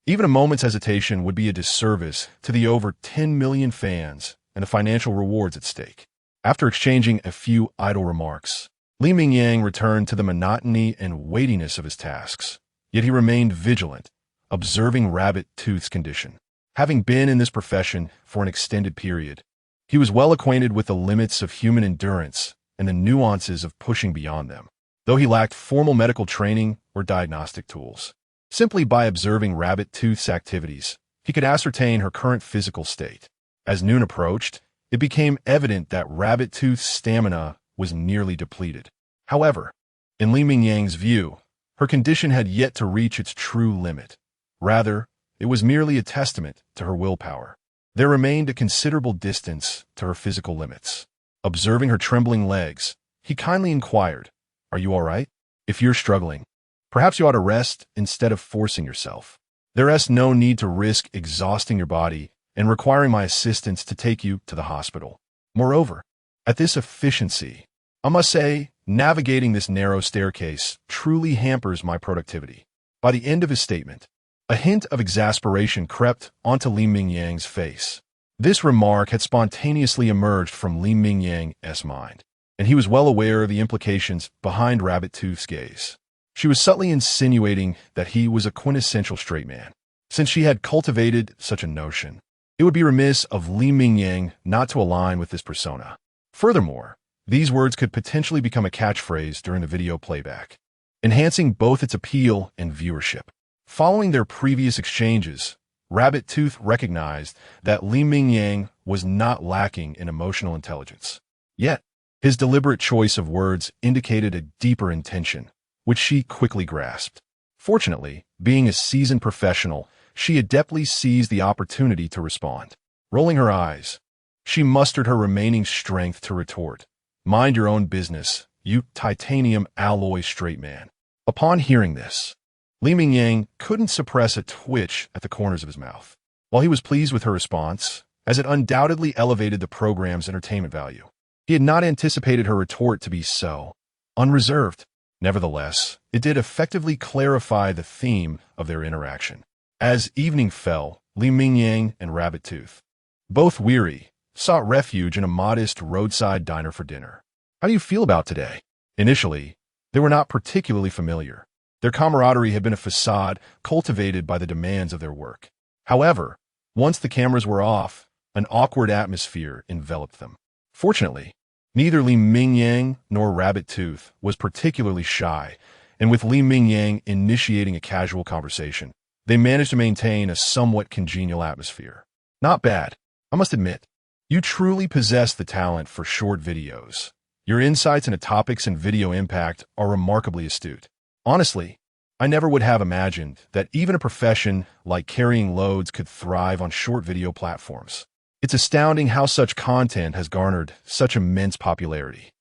even a moment's hesitation would be a disservice to the over 10 million fans and the financial rewards at stake. After exchanging a few idle remarks, Li Mingyang returned to the monotony and weightiness of his tasks, yet he remained vigilant, observing Rabbit Tooth's condition. Having been in this profession for an extended period, he was well acquainted with the limits of human endurance and the nuances of pushing beyond them, though he lacked formal medical training or diagnostic tools. Simply by observing Rabbit Tooth's activities, he could ascertain her current physical state. As noon approached, it became evident that Rabbit Tooth's stamina was nearly depleted. However, in Li Mingyang's view, her condition had yet to reach its true limit. Rather, it was merely a testament to her willpower. There remained a considerable distance to her physical limits. Observing her trembling legs, he kindly inquired, "Are you all right? If you're struggling, perhaps you ought to rest instead of forcing yourself. There is no need to risk exhausting your body and requiring my assistance to take you to the hospital. Moreover, at this efficiency, I must say, navigating this narrow staircase truly hampers my productivity." By the end of his statement, a hint of exasperation crept onto Li Mingyang's face. This remark had spontaneously emerged from Li Mingyang's mind, and he was well aware of the implications behind Rabbit Tooth's gaze. She was subtly insinuating that he was a quintessential straight man. Since she had cultivated such a notion, it would be remiss of Li Mingyang not to align with this persona. Furthermore, these words could potentially become a catchphrase during the video playback, enhancing both its appeal and viewership. Following their previous exchanges, Rabbit Tooth recognized that Li Mingyang was not lacking in emotional intelligence. Yet, his deliberate choice of words indicated a deeper intention, which she quickly grasped. Fortunately, being a seasoned professional, she adeptly seized the opportunity to respond. Rolling her eyes, she mustered her remaining strength to retort, "Mind your own business, you titanium alloy straight man." Upon hearing this, Li Mingyang couldn't suppress a twitch at the corners of his mouth. While he was pleased with her response, as it undoubtedly elevated the program's entertainment value, he had not anticipated her retort to be so unreserved. Nevertheless, it did effectively clarify the theme of their interaction. As evening fell, Li Mingyang and Rabbit Tooth, both weary, sought refuge in a modest roadside diner for dinner. "How do you feel about today?" Initially, they were not particularly familiar. Their camaraderie had been a facade cultivated by the demands of their work. However, once the cameras were off, an awkward atmosphere enveloped them. Fortunately, neither Li Mingyang nor Rabbit Tooth was particularly shy, and with Li Mingyang initiating a casual conversation, they managed to maintain a somewhat congenial atmosphere. "Not bad, I must admit. You truly possess the talent for short videos. Your insights into topics and video impact are remarkably astute. Honestly, I never would have imagined that even a profession like carrying loads could thrive on short video platforms. It's astounding how such content has garnered such immense popularity.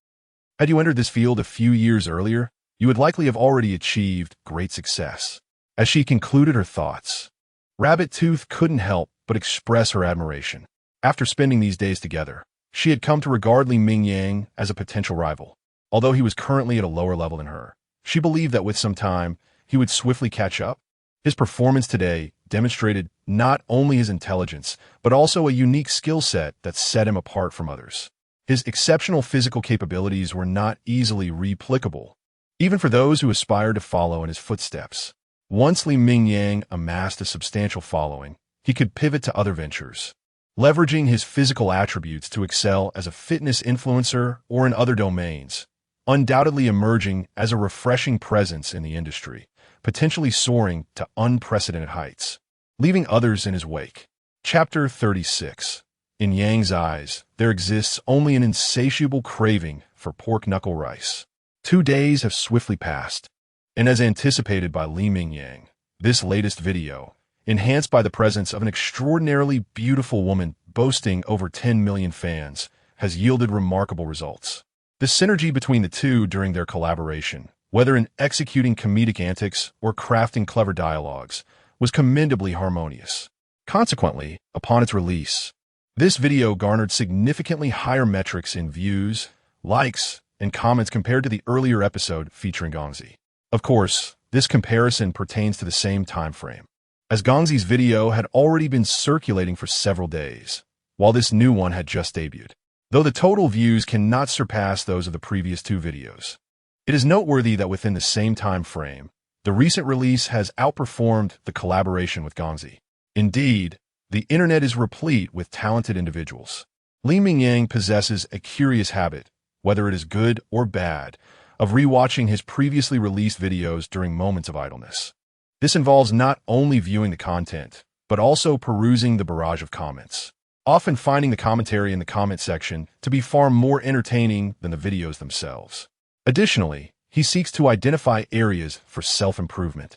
Had you entered this field a few years earlier, you would likely have already achieved great success." As she concluded her thoughts, Rabbit Tooth couldn't help but express her admiration. After spending these days together, she had come to regard Li Mingyang as a potential rival. Although he was currently at a lower level than her, she believed that with some time, he would swiftly catch up. His performance today demonstrated not only his intelligence, but also a unique skill set that set him apart from others. His exceptional physical capabilities were not easily replicable, even for those who aspired to follow in his footsteps. Once Li Mingyang amassed a substantial following, he could pivot to other ventures, leveraging his physical attributes to excel as a fitness influencer or in other domains, undoubtedly emerging as a refreshing presence in the industry, potentially soaring to unprecedented heights, leaving others in his wake. Chapter 36. In Yang's eyes, there exists only an insatiable craving for pork knuckle rice. 2 days have swiftly passed, and as anticipated by Li Mingyang, this latest video, enhanced by the presence of an extraordinarily beautiful woman boasting over 10 million fans, has yielded remarkable results. The synergy between the two during their collaboration, whether in executing comedic antics or crafting clever dialogues, was commendably harmonious. Consequently, upon its release, this video garnered significantly higher metrics in views, likes, and comments compared to the earlier episode featuring Gongzi. Of course, this comparison pertains to the same time frame, as Gongzi's video had already been circulating for several days, while this new one had just debuted. Though the total views cannot surpass those of the previous 2 videos, it is noteworthy that within the same time frame, The recent release has outperformed the collaboration with Gongzi. Indeed, the internet is replete with talented individuals. Mingyang possesses a curious habit, whether it is good or bad, of rewatching his previously released videos during moments of idleness. This involves not only viewing the content, but also perusing the barrage of comments, often finding the commentary in the comment section to be far more entertaining than the videos themselves. Additionally, he seeks to identify areas for self-improvement.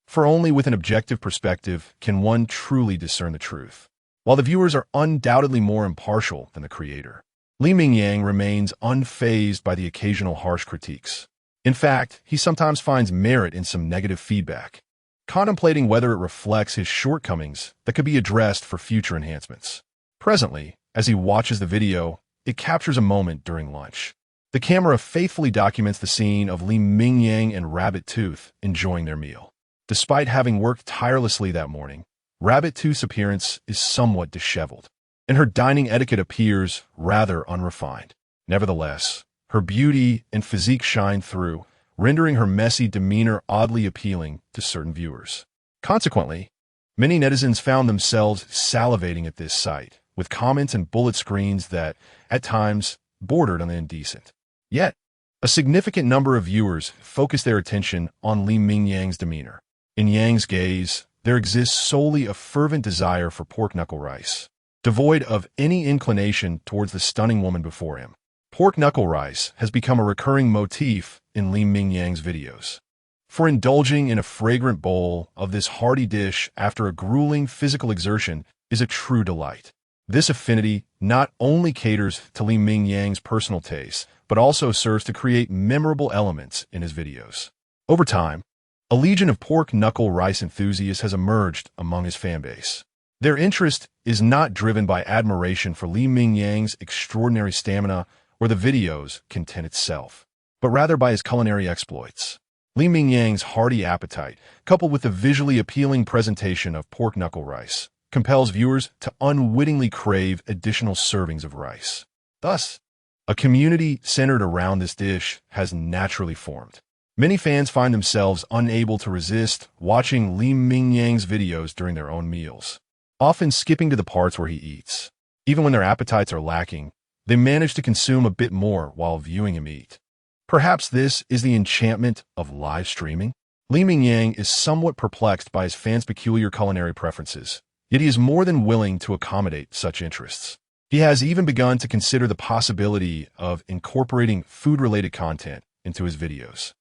For only with an objective perspective can one truly discern the truth. While the viewers are undoubtedly more impartial than the creator, Mingyang remains unfazed by the occasional harsh critiques. In fact, he sometimes finds merit in some negative feedback, contemplating whether it reflects his shortcomings that could be addressed for future enhancements. Presently, as he watches the video, it captures a moment during lunch. The camera faithfully documents the scene of Mingyang and Rabbit Tooth enjoying their meal. Despite having worked tirelessly that morning, Rabbit Tooth's appearance is somewhat disheveled, and her dining etiquette appears rather unrefined. Nevertheless, her beauty and physique shine through, rendering her messy demeanor oddly appealing to certain viewers. Consequently, many netizens found themselves salivating at this sight, with comments and bullet screens that, at times, bordered on the indecent. Yet, a significant number of viewers focused their attention on Mingyang's demeanor. In Yang's gaze, there exists solely a fervent desire for pork knuckle rice, devoid of any inclination towards the stunning woman before him. Pork knuckle rice has become a recurring motif in Mingyang's videos. For indulging in a fragrant bowl of this hearty dish after a grueling physical exertion is a true delight. This affinity not only caters to Mingyang's personal tastes, but also serves to create memorable elements in his videos. Over time, a legion of pork knuckle rice enthusiasts has emerged among his fanbase. Their interest is not driven by admiration for Mingyang's extraordinary stamina or the video's content itself, but rather by his culinary exploits. Mingyang's hearty appetite, coupled with the visually appealing presentation of pork knuckle rice, compels viewers to unwittingly crave additional servings of rice. Thus, a community centered around this dish has naturally formed. Many fans find themselves unable to resist watching Mingyang's videos during their own meals, often skipping to the parts where he eats. Even when their appetites are lacking, they manage to consume a bit more while viewing him eat. Perhaps this is the enchantment of live streaming? Mingyang is somewhat perplexed by his fans' peculiar culinary preferences, yet he is more than willing to accommodate such interests. He has even begun to consider the possibility of incorporating food-related content into his videos,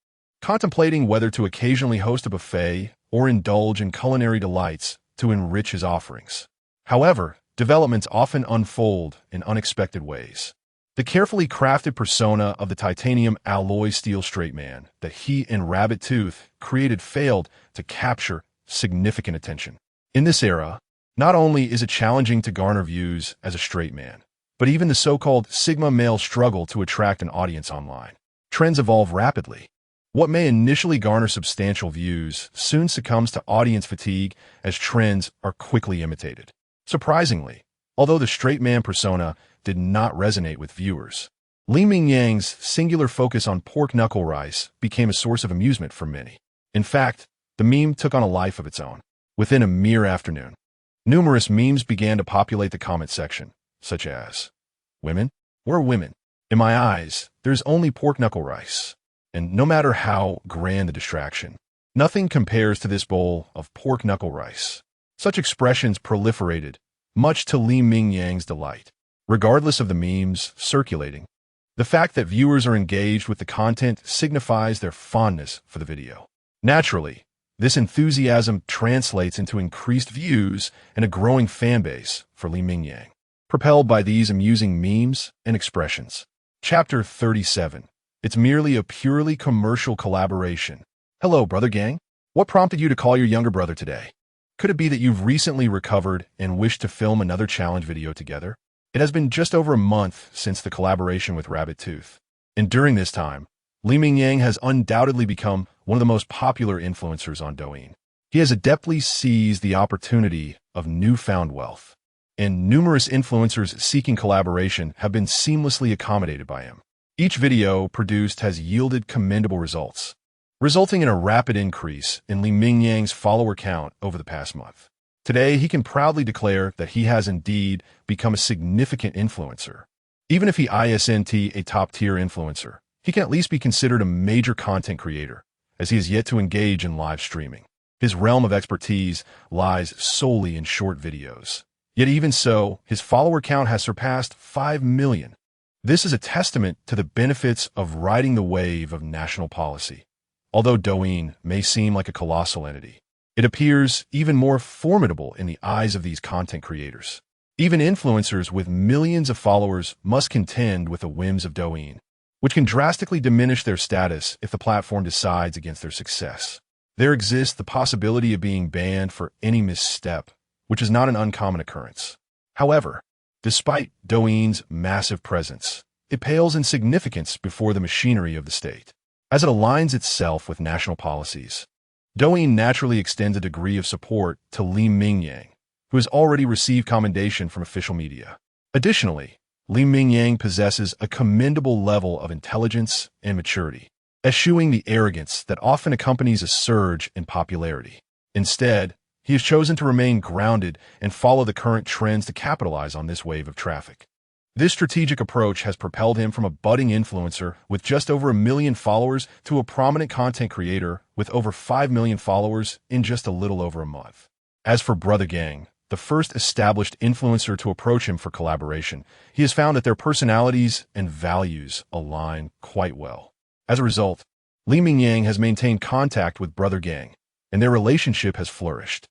contemplating whether to occasionally host a buffet or indulge in culinary delights to enrich his offerings. However, developments often unfold in unexpected ways. The carefully crafted persona of the titanium alloy steel straight man that he and Rabbit Tooth created failed to capture significant attention. In this era, not only is it challenging to garner views as a straight man, but even the so-called Sigma male struggle to attract an audience online. Trends evolve rapidly. What may initially garner substantial views soon succumbs to audience fatigue as trends are quickly imitated. Surprisingly, although the straight man persona did not resonate with viewers, Mingyang's singular focus on pork knuckle rice became a source of amusement for many. In fact, the meme took on a life of its own. Within a mere afternoon, numerous memes began to populate the comment section, such as, "Women? We're women. In my eyes, there's only pork knuckle rice. And no matter how grand the distraction, nothing compares to this bowl of pork knuckle rice." Such expressions proliferated, much to Mingyang's delight. Regardless of the memes circulating, the fact that viewers are engaged with the content signifies their fondness for the video. Naturally, this enthusiasm translates into increased views and a growing fanbase for Mingyang, propelled by these amusing memes and expressions. Chapter 37. It's merely a purely commercial collaboration. Hello, brother gang. What prompted you to call your younger brother today? Could it be that you've recently recovered and wish to film another challenge video together? It has been just over a month since the collaboration with Rabbit Tooth, and during this time, Mingyang has undoubtedly become one of the most popular influencers on Douyin. He has adeptly seized the opportunity of newfound wealth, and numerous influencers seeking collaboration have been seamlessly accommodated by him. Each video produced has yielded commendable results, resulting in a rapid increase in Mingyang's follower count over the past month. Today, he can proudly declare that he has indeed become a significant influencer. Even if he isn't a top-tier influencer, he can at least be considered a major content creator, as he has yet to engage in live streaming. His realm of expertise lies solely in short videos. Yet even so, his follower count has surpassed 5 million. This is a testament to the benefits of riding the wave of national policy. Although Douyin may seem like a colossal entity, it appears even more formidable in the eyes of these content creators. Even influencers with millions of followers must contend with the whims of Douyin, which can drastically diminish their status if the platform decides against their success. There exists the possibility of being banned for any misstep, which is not an uncommon occurrence. However, despite Douyin's massive presence, it pales in significance before the machinery of the state. As it aligns itself with national policies, Douyin naturally extends a degree of support to Mingyang, who has already received commendation from official media. Additionally, Mingyang possesses a commendable level of intelligence and maturity, eschewing the arrogance that often accompanies a surge in popularity. Instead, he has chosen to remain grounded and follow the current trends to capitalize on this wave of traffic. This strategic approach has propelled him from a budding influencer with just over 1 million followers to a prominent content creator with over 5 million followers in just a little over a month. As for Brother Gang, the first established influencer to approach him for collaboration, he has found that their personalities and values align quite well. As a result, Mingyang has maintained contact with Brother Gang, and their relationship has flourished.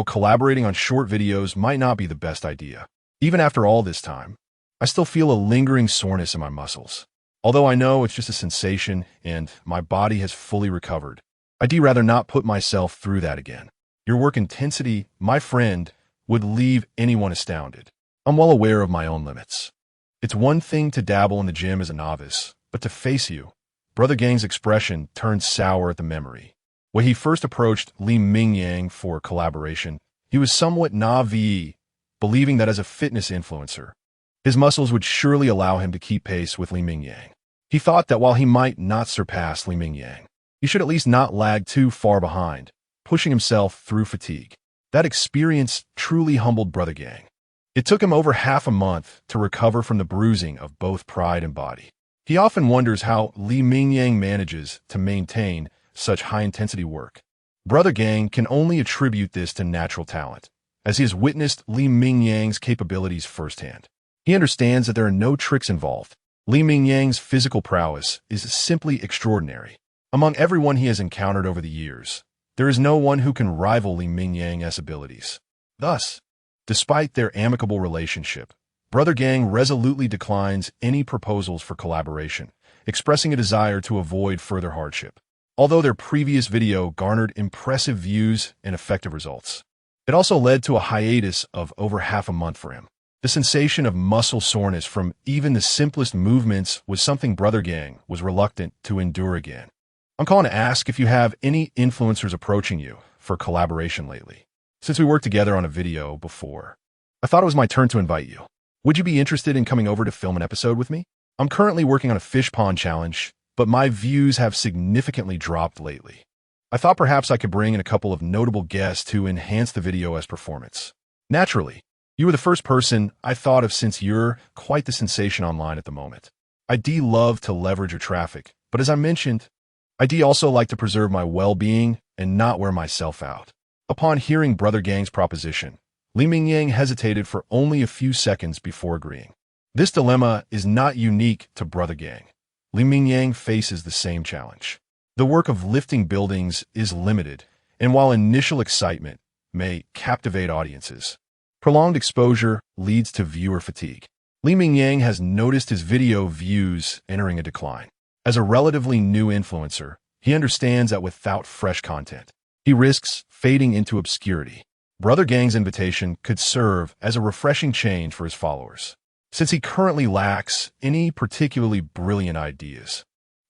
Collaborating on short videos might not be the best idea. Even after all this time, I still feel a lingering soreness in my muscles. Although I know it's just a sensation and my body has fully recovered, I'd rather not put myself through that again. Your work intensity, my friend, would leave anyone astounded. I'm well aware of my own limits. It's one thing to dabble in the gym as a novice, but to face you, Brother Gang's expression turned sour at the memory. When he first approached Mingyang for collaboration, he was somewhat naive, believing that as a fitness influencer, his muscles would surely allow him to keep pace with Mingyang. He thought that while he might not surpass Mingyang, he should at least not lag too far behind, pushing himself through fatigue. That experience truly humbled Brother Gang. It took him over half a month to recover from the bruising of both pride and body. He often wonders how Mingyang manages to maintain such high-intensity work. Brother Gang can only attribute this to natural talent, as he has witnessed Mingyang's capabilities firsthand. He understands that there are no tricks involved. Mingyang's physical prowess is simply extraordinary. Among everyone he has encountered over the years, there is no one who can rival Mingyang's abilities. Thus, despite their amicable relationship, Brother Gang resolutely declines any proposals for collaboration, expressing a desire to avoid further hardship. Although their previous video garnered impressive views and effective results, it also led to a hiatus of over half a month for him. The sensation of muscle soreness from even the simplest movements was something Brother Gang was reluctant to endure again. I'm calling to ask if you have any influencers approaching you for collaboration lately. Since we worked together on a video before, I thought it was my turn to invite you. Would you be interested in coming over to film an episode with me? I'm currently working on a fish pond challenge, but my views have significantly dropped lately. I thought perhaps I could bring in a couple of notable guests to enhance the video's performance. Naturally, you were the first person I thought of since you're quite the sensation online at the moment. I'd love to leverage your traffic, but as I mentioned, I'd also like to preserve my well-being and not wear myself out. Upon hearing Brother Gang's proposition, Mingyang hesitated for only a few seconds before agreeing. This dilemma is not unique to Brother Gang. Mingyang faces the same challenge. The work of lifting buildings is limited, and while initial excitement may captivate audiences, prolonged exposure leads to viewer fatigue. Mingyang has noticed his video views entering a decline. As a relatively new influencer, he understands that without fresh content, he risks fading into obscurity. Brother Gang's invitation could serve as a refreshing change for his followers. Since he currently lacks any particularly brilliant ideas,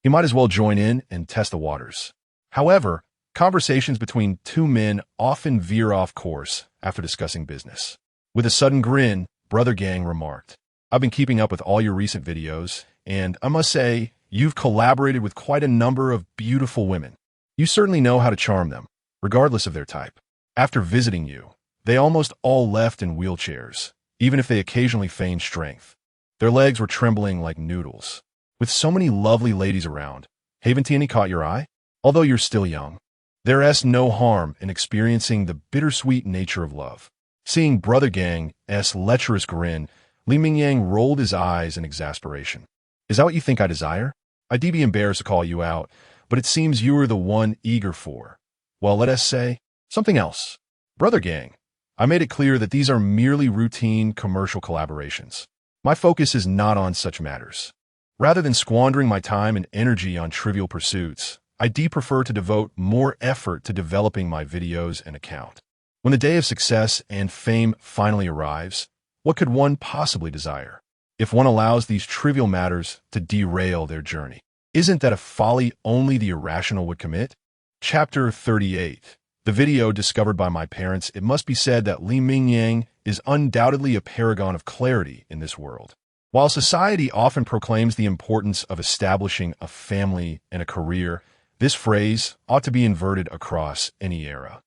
he might as well join in and test the waters. However, conversations between two men often veer off course after discussing business. With a sudden grin, Brother Gang remarked, "I've been keeping up with all your recent videos, and I must say, you've collaborated with quite a number of beautiful women. You certainly know how to charm them, regardless of their type. After visiting you, they almost all left in wheelchairs, even if they occasionally feigned strength. Their legs were trembling like noodles. With so many lovely ladies around, haven't any caught your eye? Although you're still young, there's no harm in experiencing the bittersweet nature of love. Seeing Brother Gang's lecherous grin, Mingyang rolled his eyes in exasperation. Is that what you think I desire? I'd be embarrassed to call you out, but it seems you are the one eager for, well, let us say, something else. Brother Gang, I made it clear that these are merely routine commercial collaborations. My focus is not on such matters. Rather than squandering my time and energy on trivial pursuits, I prefer to devote more effort to developing my videos and account. When the day of success and fame finally arrives, what could one possibly desire? If one allows these trivial matters to derail their journey, isn't that a folly only the irrational would commit? Chapter 38. The video discovered by my parents. It must be said that Mingyang is undoubtedly a paragon of clarity in this world. While society often proclaims the importance of establishing a family and a career, this phrase ought to be inverted across any era.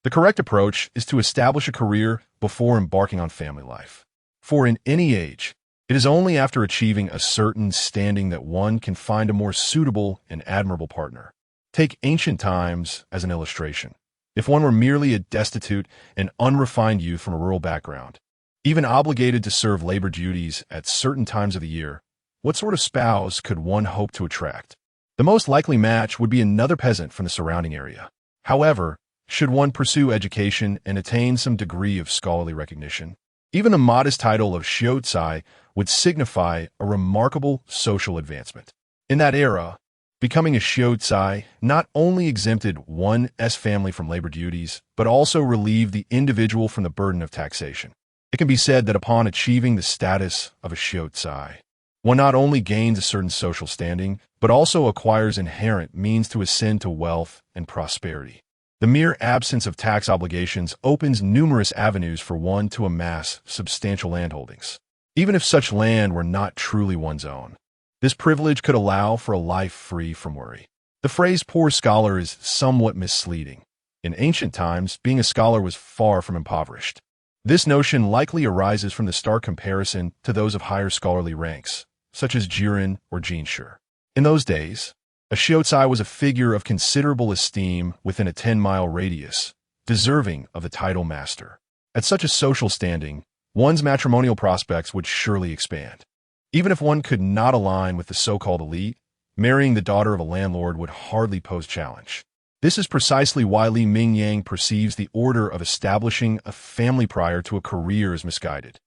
The correct approach is to establish a career before embarking on family life. For in any age, it is only after achieving a certain standing that one can find a more suitable and admirable partner. Take ancient times as an illustration. If one were merely a destitute and unrefined youth from a rural background, even obligated to serve labor duties at certain times of the year, what sort of spouse could one hope to attract? The most likely match would be another peasant from the surrounding area. However, should one pursue education and attain some degree of scholarly recognition, even the modest title of Shiozai would signify a remarkable social advancement. In that era, becoming a Shiozai not only exempted one's family from labor duties, but also relieved the individual from the burden of taxation. It can be said that upon achieving the status of a Shiozai, one not only gains a certain social standing, but also acquires inherent means to ascend to wealth and prosperity. The mere absence of tax obligations opens numerous avenues for one to amass substantial landholdings, even if such land were not truly one's own. This privilege could allow for a life free from worry. The phrase poor scholar is somewhat misleading. In ancient times, being a scholar was far from impoverished. This notion likely arises from the stark comparison to those of higher scholarly ranks, such as Jiren or Jinshu. In those days, a Shiozai was a figure of considerable esteem within a 10-mile radius, deserving of the title master. At such a social standing, one's matrimonial prospects would surely expand. Even if one could not align with the so-called elite, marrying the daughter of a landlord would hardly pose challenge. This is precisely why Mingyang perceives the order of establishing a family prior to a career as misguided.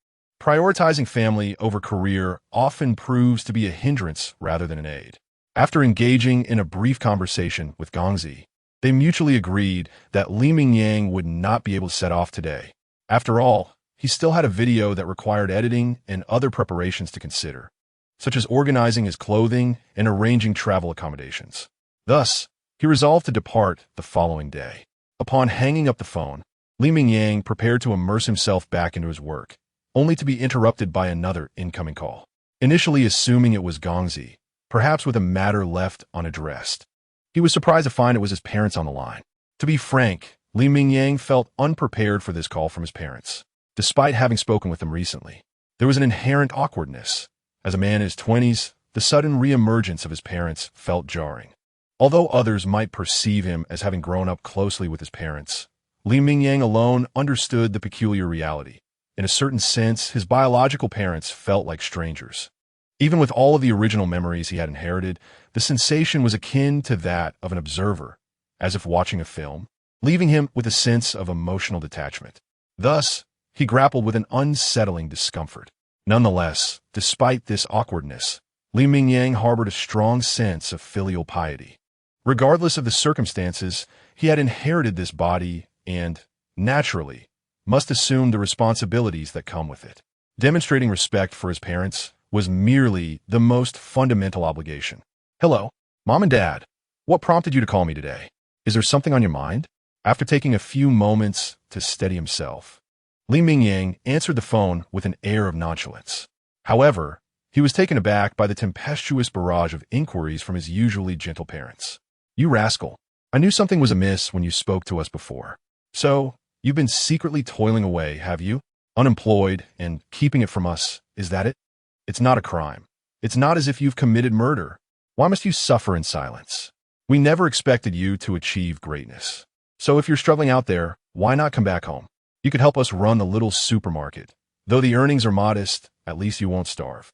Prioritizing family over career often proves to be a hindrance rather than an aid. After engaging in a brief conversation with Gongzi, they mutually agreed that Mingyang would not be able to set off today. After all, he still had a video that required editing and other preparations to consider, such as organizing his clothing and arranging travel accommodations. Thus, he resolved to depart the following day. Upon hanging up the phone, Mingyang prepared to immerse himself back into his work, only to be interrupted by another incoming call. Initially assuming it was Gongzi, perhaps with a matter left unaddressed, he was surprised to find it was his parents on the line. To be frank, Mingyang felt unprepared for this call from his parents. Despite having spoken with them recently, there was an inherent awkwardness. As a man in his 20s, the sudden re-emergence of his parents felt jarring. Although others might perceive him as having grown up closely with his parents, Mingyang alone understood the peculiar reality. In a certain sense, his biological parents felt like strangers. Even with all of the original memories he had inherited, the sensation was akin to that of an observer, as if watching a film, leaving him with a sense of emotional detachment. Thus, he grappled with an unsettling discomfort. Nonetheless, despite this awkwardness, Mingyang harbored a strong sense of filial piety. Regardless of the circumstances, he had inherited this body and, naturally, must assume the responsibilities that come with it. Demonstrating respect for his parents was merely the most fundamental obligation. Hello, Mom and Dad. What prompted you to call me today? Is there something on your mind? After taking a few moments to steady himself, Mingyang answered the phone with an air of nonchalance. However, he was taken aback by the tempestuous barrage of inquiries from his usually gentle parents. You rascal, I knew something was amiss when you spoke to us before. So, you've been secretly toiling away, have you? Unemployed and keeping it from us, is that it? It's not a crime. It's not as if you've committed murder. Why must you suffer in silence? We never expected you to achieve greatness. So if you're struggling out there, why not come back home? You could help us run the little supermarket. Though the earnings are modest, at least you won't starve.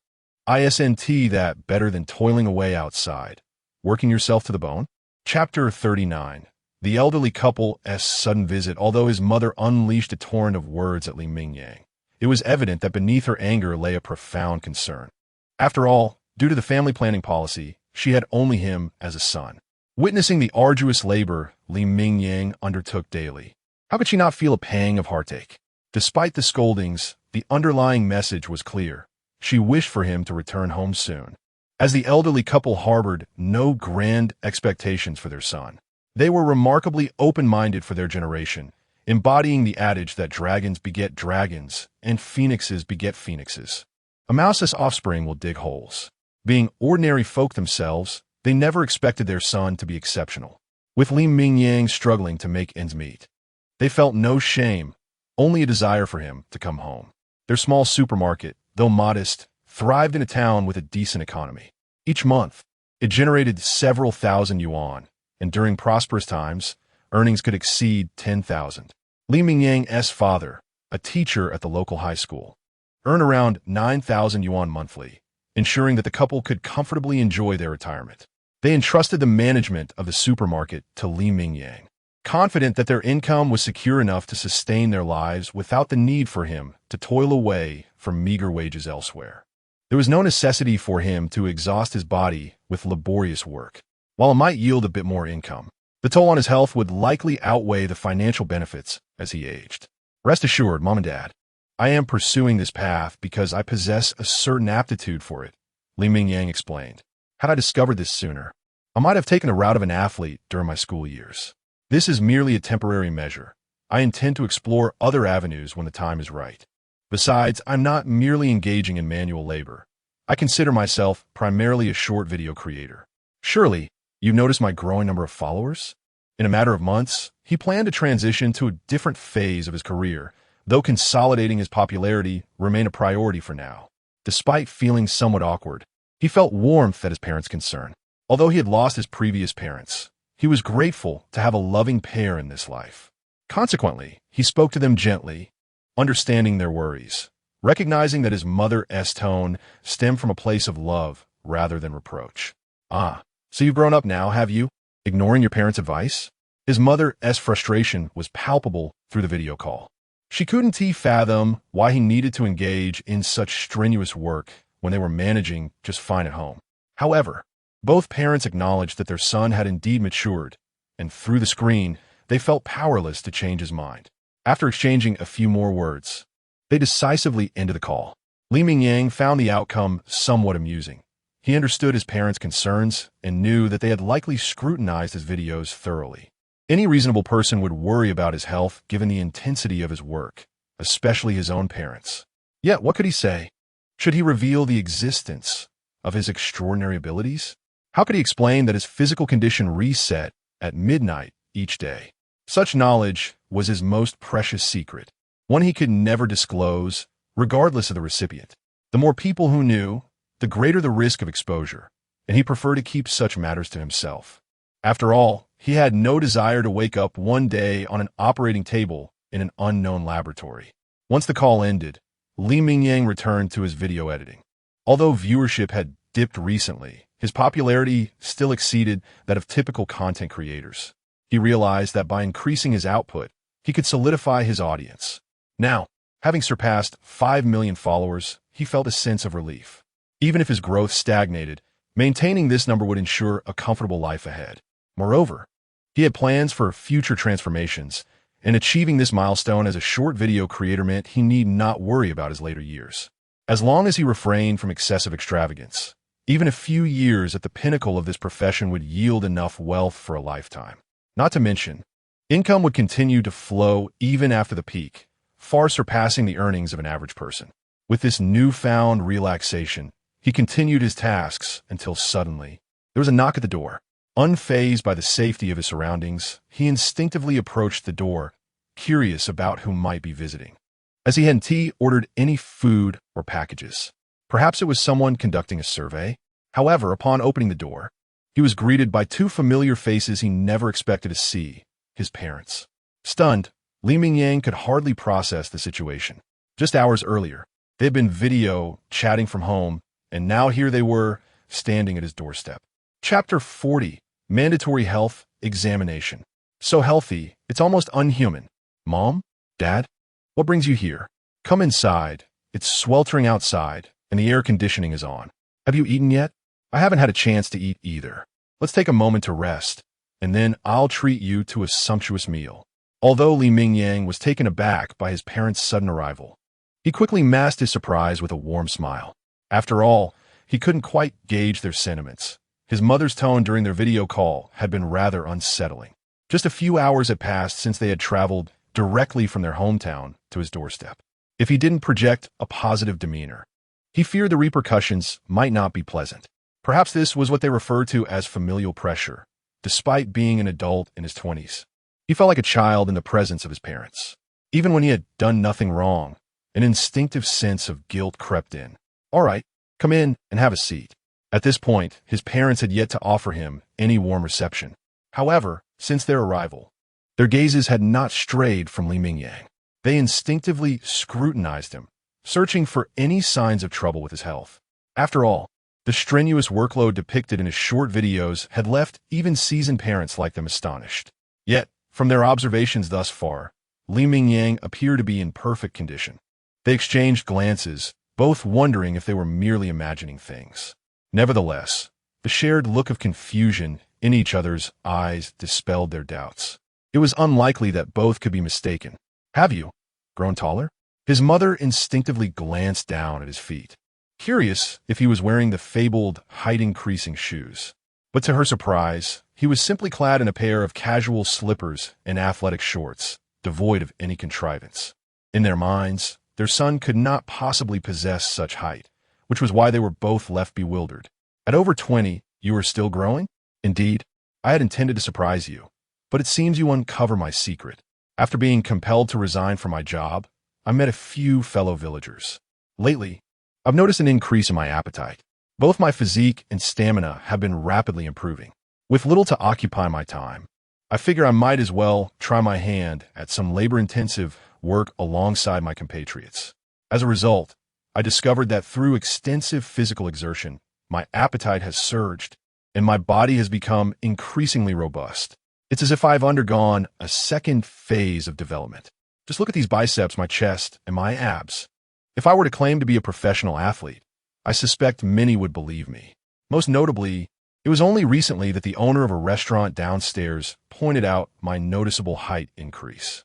ISNT that better than toiling away outside. Working yourself to the bone? Chapter 39. The elderly couple's sudden visit. Although his mother unleashed a torrent of words at Mingyang, it was evident that beneath her anger lay a profound concern. After all, due to the family planning policy, she had only him as a son. Witnessing the arduous labor Mingyang undertook daily, how could she not feel a pang of heartache? Despite the scoldings, the underlying message was clear. She wished for him to return home soon. As the elderly couple harbored no grand expectations for their son, they were remarkably open-minded for their generation, embodying the adage that dragons beget dragons and phoenixes beget phoenixes. A mouse's offspring will dig holes. Being ordinary folk themselves, they never expected their son to be exceptional. With Mingyang struggling to make ends meet, they felt no shame, only a desire for him to come home. Their small supermarket, though modest, thrived in a town with a decent economy. Each month, it generated several thousand yuan, and during prosperous times, earnings could exceed 10,000. Mingyang's father, a teacher at the local high school, earned around 9,000 yuan monthly, ensuring that the couple could comfortably enjoy their retirement. They entrusted the management of the supermarket to Mingyang, confident that their income was secure enough to sustain their lives without the need for him to toil away for meager wages elsewhere. There was no necessity for him to exhaust his body with laborious work. While it might yield a bit more income, the toll on his health would likely outweigh the financial benefits as he aged. Rest assured, Mom and Dad, I am pursuing this path because I possess a certain aptitude for it, Mingyang explained. Had I discovered this sooner, I might have taken the route of an athlete during my school years. This is merely a temporary measure. I intend to explore other avenues when the time is right. Besides, I'm not merely engaging in manual labor. I consider myself primarily a short video creator. Surely, you've noticed my growing number of followers? In a matter of months, he planned to transition to a different phase of his career, though consolidating his popularity remained a priority for now. Despite feeling somewhat awkward, he felt warmth at his parents' concern. Although he had lost his previous parents, he was grateful to have a loving pair in this life. Consequently, he spoke to them gently, understanding their worries, recognizing that his mother's tone stemmed from a place of love rather than reproach. Ah, so you've grown up now, have you? Ignoring your parents' advice? His mother's frustration was palpable through the video call. She couldn't fathom why he needed to engage in such strenuous work when they were managing just fine at home. However, both parents acknowledged that their son had indeed matured, and through the screen, they felt powerless to change his mind. After exchanging a few more words, they decisively ended the call. Mingyang found the outcome somewhat amusing. He understood his parents' concerns and knew that they had likely scrutinized his videos thoroughly. Any reasonable person would worry about his health given the intensity of his work, especially his own parents. Yet, what could he say? Should he reveal the existence of his extraordinary abilities? How could he explain that his physical condition reset at midnight each day? Such knowledge was his most precious secret, one he could never disclose, regardless of the recipient. The more people who knew, the greater the risk of exposure, and he preferred to keep such matters to himself. After all, he had no desire to wake up one day on an operating table in an unknown laboratory. Once the call ended, Mingyang returned to his video editing. Although viewership had dipped recently, his popularity still exceeded that of typical content creators. He realized that by increasing his output, he could solidify his audience. Now, having surpassed 5 million followers, he felt a sense of relief. Even if his growth stagnated, maintaining this number would ensure a comfortable life ahead. Moreover, he had plans for future transformations, and achieving this milestone as a short video creator meant he need not worry about his later years. As long as he refrained from excessive extravagance, even a few years at the pinnacle of this profession would yield enough wealth for a lifetime. Not to mention, income would continue to flow even after the peak, far surpassing the earnings of an average person. With this newfound relaxation, he continued his tasks until suddenly, there was a knock at the door. Unfazed by the safety of his surroundings, he instinctively approached the door, curious about who might be visiting. As he had ordered any food or packages. Perhaps it was someone conducting a survey. However, upon opening the door, he was greeted by two familiar faces he never expected to see, his parents. Stunned, Mingyang could hardly process the situation. Just hours earlier, they had been video chatting from home, and now here they were, standing at his doorstep. Chapter 40, Mandatory Health Examination. So healthy, it's almost unhuman. Mom? Dad? What brings you here? Come inside. It's sweltering outside, and the air conditioning is on. Have you eaten yet? I haven't had a chance to eat either. Let's take a moment to rest, and then I'll treat you to a sumptuous meal. Although Mingyang was taken aback by his parents' sudden arrival, he quickly masked his surprise with a warm smile. After all, he couldn't quite gauge their sentiments. His mother's tone during their video call had been rather unsettling. Just a few hours had passed since they had traveled directly from their hometown to his doorstep. If he didn't project a positive demeanor, he feared the repercussions might not be pleasant. Perhaps this was what they referred to as familial pressure. Despite being an adult in his 20s, he felt like a child in the presence of his parents. Even when he had done nothing wrong, an instinctive sense of guilt crept in. All right, come in and have a seat. At this point, his parents had yet to offer him any warm reception. However, since their arrival, their gazes had not strayed from Mingyang. They instinctively scrutinized him, searching for any signs of trouble with his health. After all, the strenuous workload depicted in his short videos had left even seasoned parents like them astonished. Yet, from their observations thus far, Mingyang appeared to be in perfect condition. They exchanged glances, both wondering if they were merely imagining things. Nevertheless, the shared look of confusion in each other's eyes dispelled their doubts. It was unlikely that both could be mistaken. Have you grown taller? His mother instinctively glanced down at his feet, curious if he was wearing the fabled height-increasing shoes. But to her surprise, he was simply clad in a pair of casual slippers and athletic shorts, devoid of any contrivance. In their minds, their son could not possibly possess such height, which was why they were both left bewildered. At over 20, you are still growing? Indeed, I had intended to surprise you, but it seems you uncover my secret. After being compelled to resign from my job, I met a few fellow villagers. Lately, I've noticed an increase in my appetite. Both my physique and stamina have been rapidly improving. With little to occupy my time, I figure I might as well try my hand at some labor-intensive work alongside my compatriots. As a result, I discovered that through extensive physical exertion, my appetite has surged, and my body has become increasingly robust. It's as if I've undergone a second phase of development. Just look at these biceps, my chest, and my abs. If I were to claim to be a professional athlete, I suspect many would believe me. Most notably, it was only recently that the owner of a restaurant downstairs pointed out my noticeable height increase.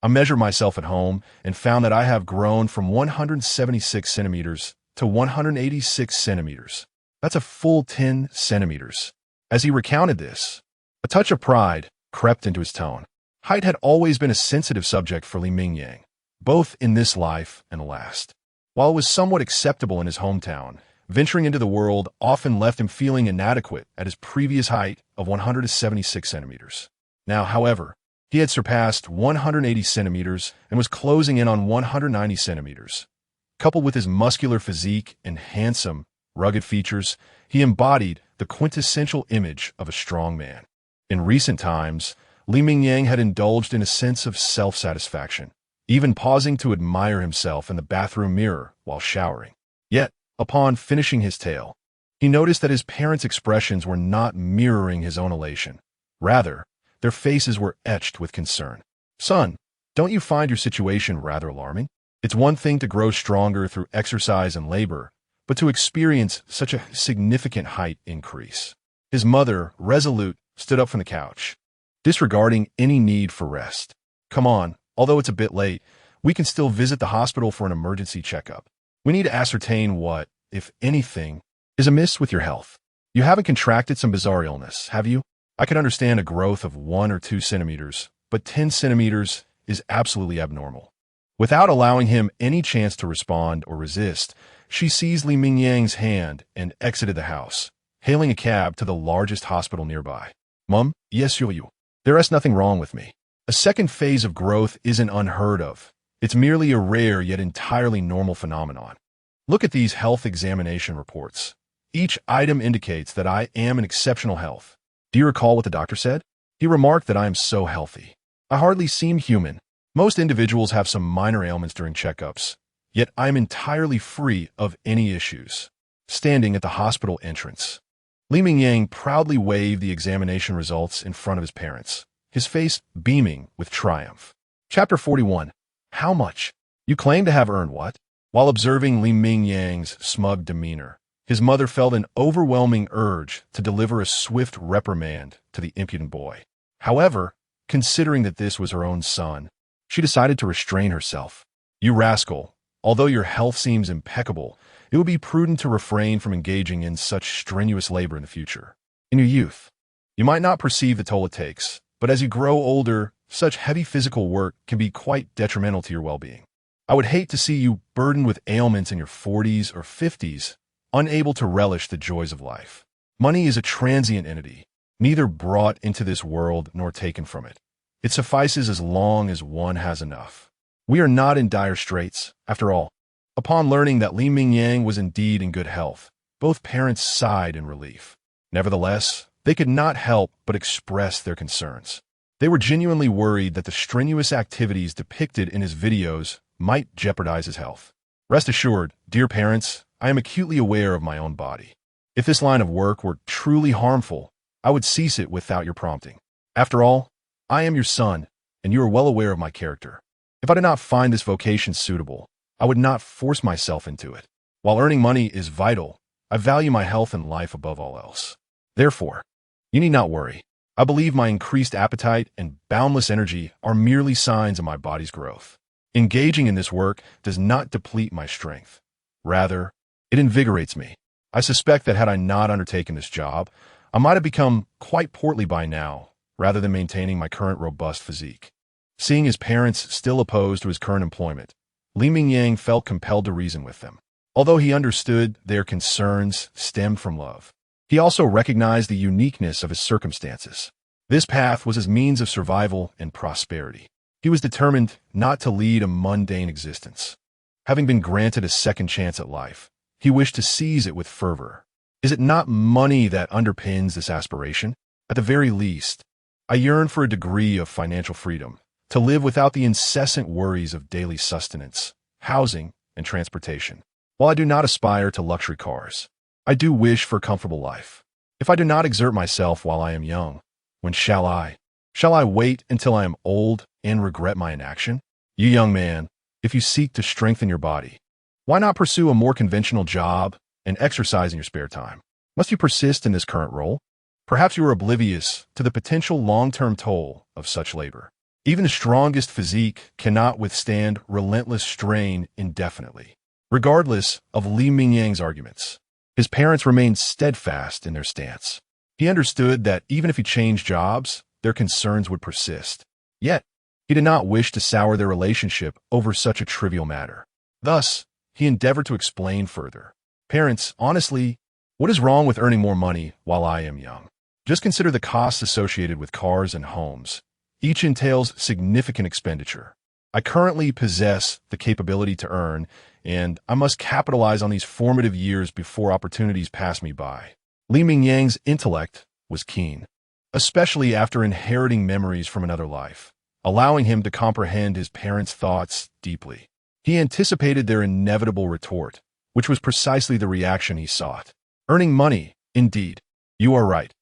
I measured myself at home and found that I have grown from 176 centimeters to 186 centimeters. That's a full 10 centimeters. As he recounted this, a touch of pride crept into his tone. Height had always been a sensitive subject for Mingyang, both in this life and the last. While it was somewhat acceptable in his hometown, venturing into the world often left him feeling inadequate at his previous height of 176 centimeters. Now, however, he had surpassed 180 centimeters and was closing in on 190 centimeters. Coupled with his muscular physique and handsome, rugged features, he embodied the quintessential image of a strong man. In recent times, Mingyang had indulged in a sense of self-satisfaction, even pausing to admire himself in the bathroom mirror while showering. Yet, upon finishing his tale, he noticed that his parents' expressions were not mirroring his own elation. Rather, their faces were etched with concern. Son, don't you find your situation rather alarming? It's one thing to grow stronger through exercise and labor, but to experience such a significant height increase. His mother, resolute, stood up from the couch, disregarding any need for rest. Come on, although it's a bit late, we can still visit the hospital for an emergency checkup. We need to ascertain what, if anything, is amiss with your health. You haven't contracted some bizarre illness, have you? I could understand a growth of 1 or 2 centimeters, but 10 centimeters is absolutely abnormal. Without allowing him any chance to respond or resist, she seized Mingyang's hand and exited the house, hailing a cab to the largest hospital nearby. Mum, yes, you. There is nothing wrong with me. A second phase of growth isn't unheard of. It's merely a rare yet entirely normal phenomenon. Look at these health examination reports. Each item indicates that I am in exceptional health. Do you recall what the doctor said? He remarked that I am so healthy. I hardly seem human. Most individuals have some minor ailments during checkups, yet I am entirely free of any issues. Standing at the hospital entrance, Li Mingyang proudly waved the examination results in front of his parents, his face beaming with triumph. Chapter 41. How much? You claim to have earned what? While observing Li Mingyang's smug demeanor, his mother felt an overwhelming urge to deliver a swift reprimand to the impudent boy. However, considering that this was her own son, she decided to restrain herself. You rascal, although your health seems impeccable, it would be prudent to refrain from engaging in such strenuous labor in the future. In your youth, you might not perceive the toll it takes, but as you grow older, such heavy physical work can be quite detrimental to your well-being. I would hate to see you burdened with ailments in your 40s or 50s, unable to relish the joys of life. Money is a transient entity, neither brought into this world nor taken from it. It suffices as long as one has enough. We are not in dire straits, after all. Upon learning that Li Mingyang was indeed in good health, both parents sighed in relief. Nevertheless, they could not help but express their concerns. They were genuinely worried that the strenuous activities depicted in his videos might jeopardize his health. Rest assured, dear parents, I am acutely aware of my own body. If this line of work were truly harmful, I would cease it without your prompting. After all, I am your son, and you are well aware of my character. If I did not find this vocation suitable, I would not force myself into it. While earning money is vital, I value my health and life above all else. Therefore, you need not worry. I believe my increased appetite and boundless energy are merely signs of my body's growth. Engaging in this work does not deplete my strength. Rather, it invigorates me. I suspect that had I not undertaken this job, I might have become quite portly by now, rather than maintaining my current robust physique. Seeing his parents still opposed to his current employment, Li Mingyang felt compelled to reason with them. Although he understood their concerns stemmed from love, he also recognized the uniqueness of his circumstances. This path was his means of survival and prosperity. He was determined not to lead a mundane existence. Having been granted a second chance at life, he wished to seize it with fervor. Is it not money that underpins this aspiration? At the very least, I yearn for a degree of financial freedom, to live without the incessant worries of daily sustenance, housing, and transportation. While I do not aspire to luxury cars, I do wish for a comfortable life. If I do not exert myself while I am young, when shall I? Shall I wait until I am old and regret my inaction? You young man, if you seek to strengthen your body, why not pursue a more conventional job and exercise in your spare time? Must you persist in this current role? Perhaps you are oblivious to the potential long-term toll of such labor. Even the strongest physique cannot withstand relentless strain indefinitely. Regardless of Li Mingyang's arguments, his parents remained steadfast in their stance. He understood that even if he changed jobs, their concerns would persist. Yet, he did not wish to sour their relationship over such a trivial matter. Thus, he endeavored to explain further. Parents, honestly, what is wrong with earning more money while I am young? Just consider the costs associated with cars and homes. Each entails significant expenditure. I currently possess the capability to earn, and I must capitalize on these formative years before opportunities pass me by. Li Mingyang's intellect was keen, especially after inheriting memories from another life, allowing him to comprehend his parents' thoughts deeply. He anticipated their inevitable retort, which was precisely the reaction he sought. Earning money, indeed. You are right.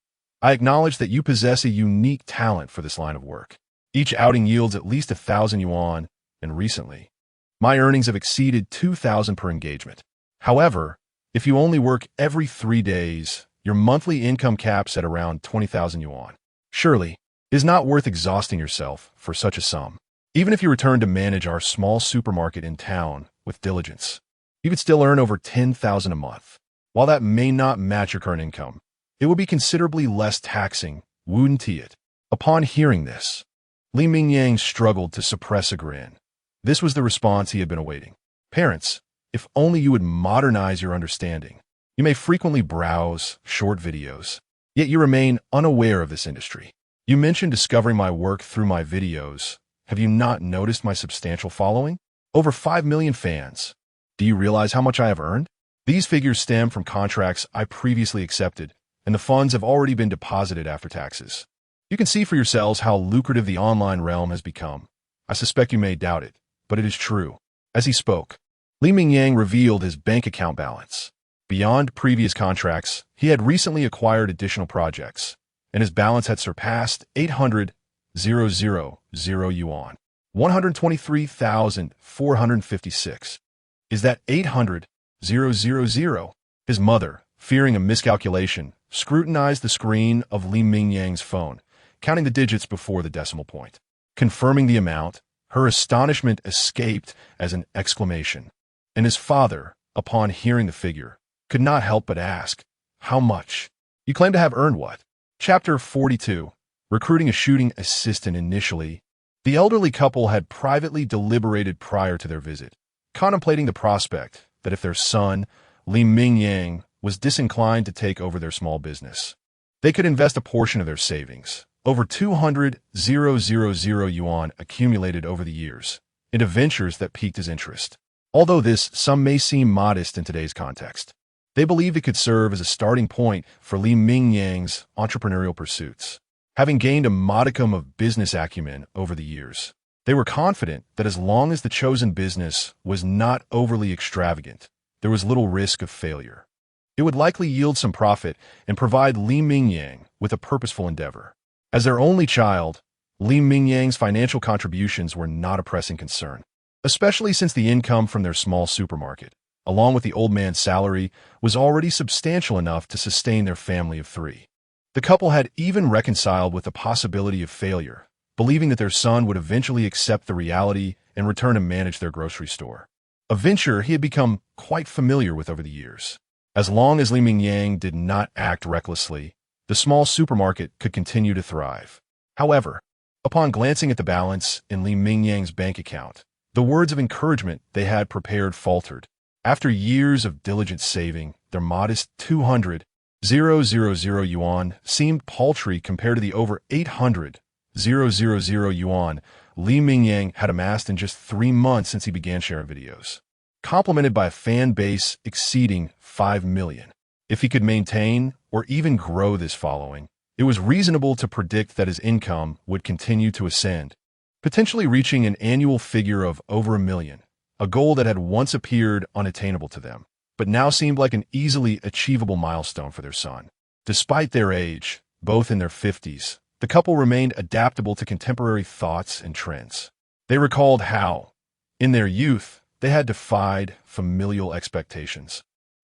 I acknowledge that you possess a unique talent for this line of work. Each outing yields at least 1,000 yuan, and recently, my earnings have exceeded 2,000 per engagement. However, if you only work every 3 days, your monthly income caps at around 20,000 yuan. Surely, it is not worth exhausting yourself for such a sum. Even if you return to manage our small supermarket in town with diligence, you could still earn over 10,000 a month. While that may not match your current income, it will be considerably less taxing, wouldn't it? Upon hearing this, Li Mingyang struggled to suppress a grin. This was the response he had been awaiting. Parents, if only you would modernize your understanding. You may frequently browse short videos, yet you remain unaware of this industry. You mentioned discovering my work through my videos. Have you not noticed my substantial following? Over 5 million fans. Do you realize how much I have earned? These figures stem from contracts I previously accepted, and the funds have already been deposited after taxes. You can see for yourselves how lucrative the online realm has become. I suspect you may doubt it, but it is true. As he spoke, Mingyang revealed his bank account balance. Beyond previous contracts, he had recently acquired additional projects, and his balance had surpassed 800,000 yuan, 123,456. Is that 800,000? His mother, fearing a miscalculation, scrutinized the screen of Mingyang's phone, counting the digits before the decimal point. Confirming the amount, her astonishment escaped as an exclamation, and his father, upon hearing the figure, could not help but ask, "How much? You claim to have earned what?" Chapter 42. Recruiting a shooting assistant. Initially, the elderly couple had privately deliberated prior to their visit, contemplating the prospect that if their son, Mingyang, was disinclined to take over their small business, they could invest a portion of their savings, over 200,000 yuan accumulated over the years, into ventures that piqued his interest. Although this sum may seem modest in today's context, they believed it could serve as a starting point for Mingyang's entrepreneurial pursuits. Having gained a modicum of business acumen over the years, they were confident that as long as the chosen business was not overly extravagant, there was little risk of failure. It would likely yield some profit and provide Mingyang with a purposeful endeavor. As their only child, Mingyang's financial contributions were not a pressing concern, especially since the income from their small supermarket, along with the old man's salary, was already substantial enough to sustain their family of 3. The couple had even reconciled with the possibility of failure, believing that their son would eventually accept the reality and return to manage their grocery store, a venture he had become quite familiar with over the years. As long as Mingyang did not act recklessly, the small supermarket could continue to thrive. However, upon glancing at the balance in Mingyang's bank account, the words of encouragement they had prepared faltered. After years of diligent saving, their modest 200,000 yuan seemed paltry compared to the over 800,000 yuan Mingyang had amassed in just 3 months since he began sharing videos, complemented by a fan base exceeding 5 million. If he could maintain or even grow this following, it was reasonable to predict that his income would continue to ascend, potentially reaching an annual figure of over 1 million, a goal that had once appeared unattainable to them, but now seemed like an easily achievable milestone for their son. Despite their age, both in their 50s, the couple remained adaptable to contemporary thoughts and trends. They recalled how, in their youth, they had defied familial expectations,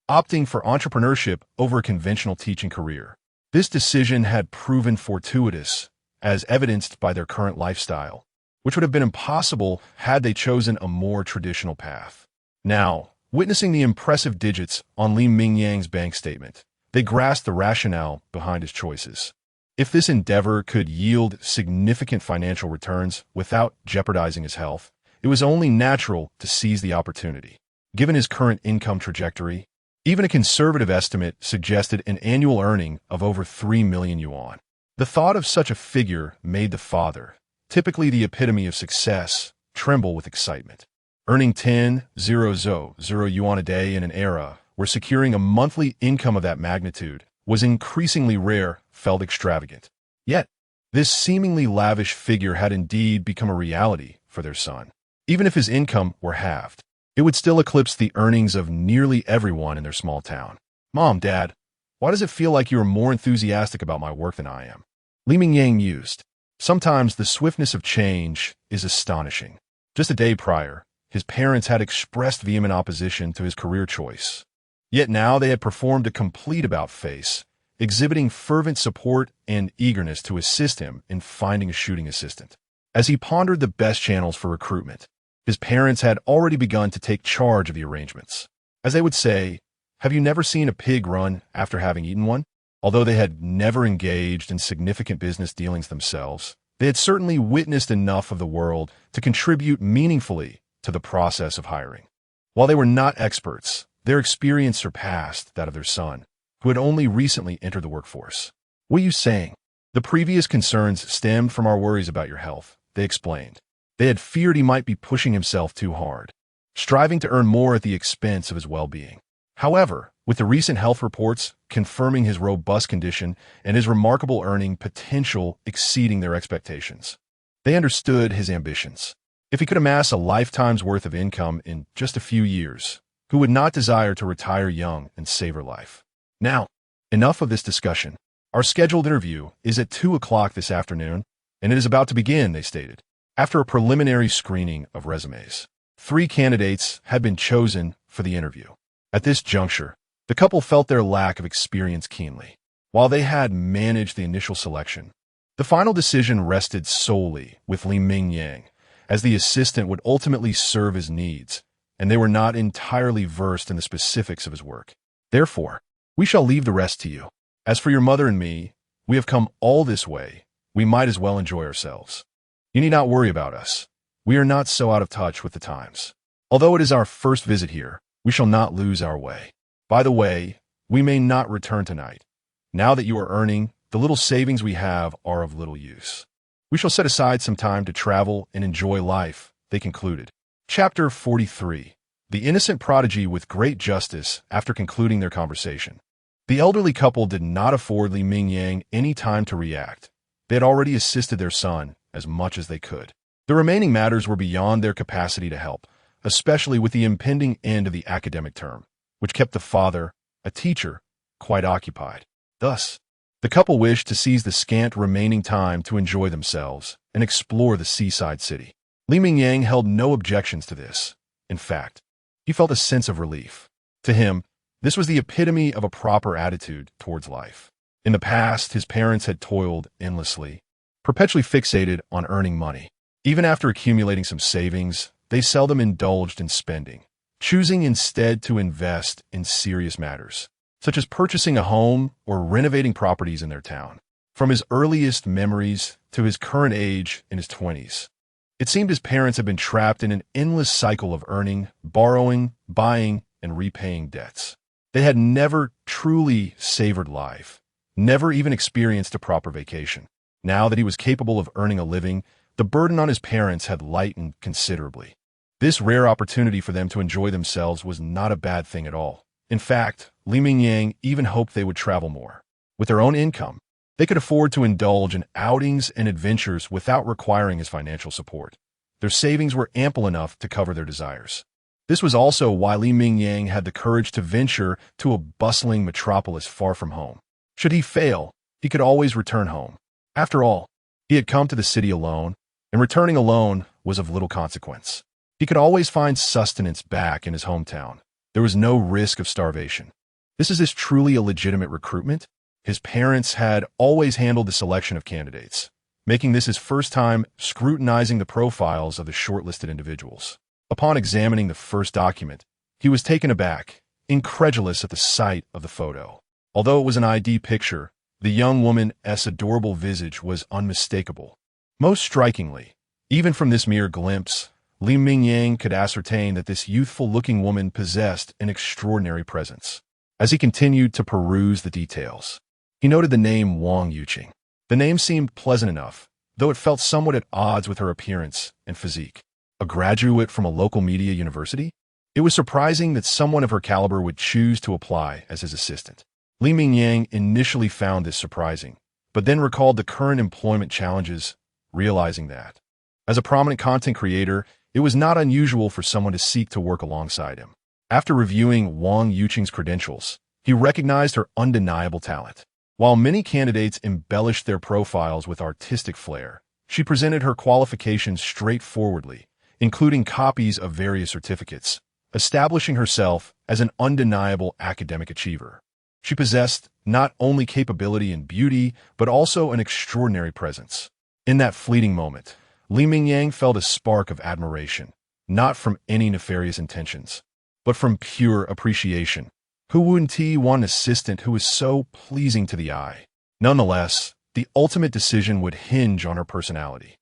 opting for entrepreneurship over a conventional teaching career. This decision had proven fortuitous, as evidenced by their current lifestyle, which would have been impossible had they chosen a more traditional path. Now, witnessing the impressive digits on Mingyang's bank statement, they grasped the rationale behind his choices. If this endeavor could yield significant financial returns without jeopardizing his health, it was only natural to seize the opportunity. Given his current income trajectory, even a conservative estimate suggested an annual earning of over 3 million yuan. The thought of such a figure made the father, typically the epitome of success, tremble with excitement. Earning 10,000 yuan a day in an era where securing a monthly income of that magnitude was increasingly rare felt extravagant. Yet, this seemingly lavish figure had indeed become a reality for their son. Even if his income were halved, it would still eclipse the earnings of nearly everyone in their small town. "Mom, Dad, why does it feel like you are more enthusiastic about my work than I am?" Mingyang mused. Sometimes the swiftness of change is astonishing. Just a day prior, his parents had expressed vehement opposition to his career choice. Yet now they had performed a complete about-face, exhibiting fervent support and eagerness to assist him in finding a shooting assistant. As he pondered the best channels for recruitment, his parents had already begun to take charge of the arrangements. As they would say, "Have you never seen a pig run after having eaten one?" Although they had never engaged in significant business dealings themselves, they had certainly witnessed enough of the world to contribute meaningfully to the process of hiring. While they were not experts, Their experience surpassed that of their son, who had only recently entered the workforce. "What are you saying?" "The previous concerns stemmed from our worries about your health," they explained. They had feared he might be pushing himself too hard, striving to earn more at the expense of his well-being. However, with the recent health reports confirming his robust condition and his remarkable earning potential exceeding their expectations, they understood his ambitions. If he could amass a lifetime's worth of income in just a few years, who would not desire to retire young and savor life? Now, enough of this discussion. Our scheduled interview is at 2 o'clock this afternoon, and it is about to begin, they stated. After a preliminary screening of resumes, 3 candidates had been chosen for the interview. At this juncture, the couple felt their lack of experience keenly. While they had managed the initial selection, the final decision rested solely with Mingyang, as the assistant would ultimately serve his needs, and they were not entirely versed in the specifics of his work. "Therefore, we shall leave the rest to you. As for your mother and me, we have come all this way. We might as well enjoy ourselves. You need not worry about us. We are not so out of touch with the times. Although it is our first visit here, we shall not lose our way. By the way, we may not return tonight. Now that you are earning, the little savings we have are of little use. We shall set aside some time to travel and enjoy life," they concluded. Chapter 43. The innocent prodigy with great justice. After concluding their conversation, the elderly couple did not afford Mingyang any time to react. They had already assisted their son as much as they could. The remaining matters were beyond their capacity to help, especially with the impending end of the academic term, which kept the father, a teacher, quite occupied. Thus, the couple wished to seize the scant remaining time to enjoy themselves and explore the seaside city. Mingyang held no objections to this. In fact, he felt a sense of relief. To him, this was the epitome of a proper attitude towards life. In the past, his parents had toiled endlessly, perpetually fixated on earning money. Even after accumulating some savings, they seldom indulged in spending, choosing instead to invest in serious matters, such as purchasing a home or renovating properties in their town. From his earliest memories to his current age in his 20s, it seemed his parents had been trapped in an endless cycle of earning, borrowing, buying, and repaying debts. They had never truly savored life, never even experienced a proper vacation. Now that he was capable of earning a living, the burden on his parents had lightened considerably. This rare opportunity for them to enjoy themselves was not a bad thing at all. In fact, Mingyang even hoped they would travel more. With their own income, they could afford to indulge in outings and adventures without requiring his financial support. Their savings were ample enough to cover their desires. This was also why Mingyang had the courage to venture to a bustling metropolis far from home. Should he fail, he could always return home. After all, he had come to the city alone, and returning alone was of little consequence. He could always find sustenance back in his hometown. There was no risk of starvation. Is this truly a legitimate recruitment? His parents had always handled the selection of candidates, making this his first time scrutinizing the profiles of the shortlisted individuals. Upon examining the first document, he was taken aback, incredulous at the sight of the photo. Although it was an ID picture, the young woman's adorable visage was unmistakable. Most strikingly, even from this mere glimpse, Mingyang could ascertain that this youthful-looking woman possessed an extraordinary presence. As he continued to peruse the details, he noted the name Wang Yuqing. The name seemed pleasant enough, though it felt somewhat at odds with her appearance and physique. A graduate from a local media university? It was surprising that someone of her caliber would choose to apply as his assistant. Mingyang initially found this surprising, but then recalled the current employment challenges, realizing that, as a prominent content creator, it was not unusual for someone to seek to work alongside him. After reviewing Wang Yuqing's credentials, he recognized her undeniable talent. While many candidates embellished their profiles with artistic flair, she presented her qualifications straightforwardly, including copies of various certificates, establishing herself as an undeniable academic achiever. She possessed not only capability and beauty, but also an extraordinary presence. In that fleeting moment, Mingyang felt a spark of admiration, not from any nefarious intentions, but from pure appreciation. Who wouldn't he want an assistant who was so pleasing to the eye? Nonetheless, the ultimate decision would hinge on her personality.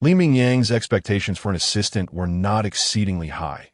Mingyang's expectations for an assistant were not exceedingly high,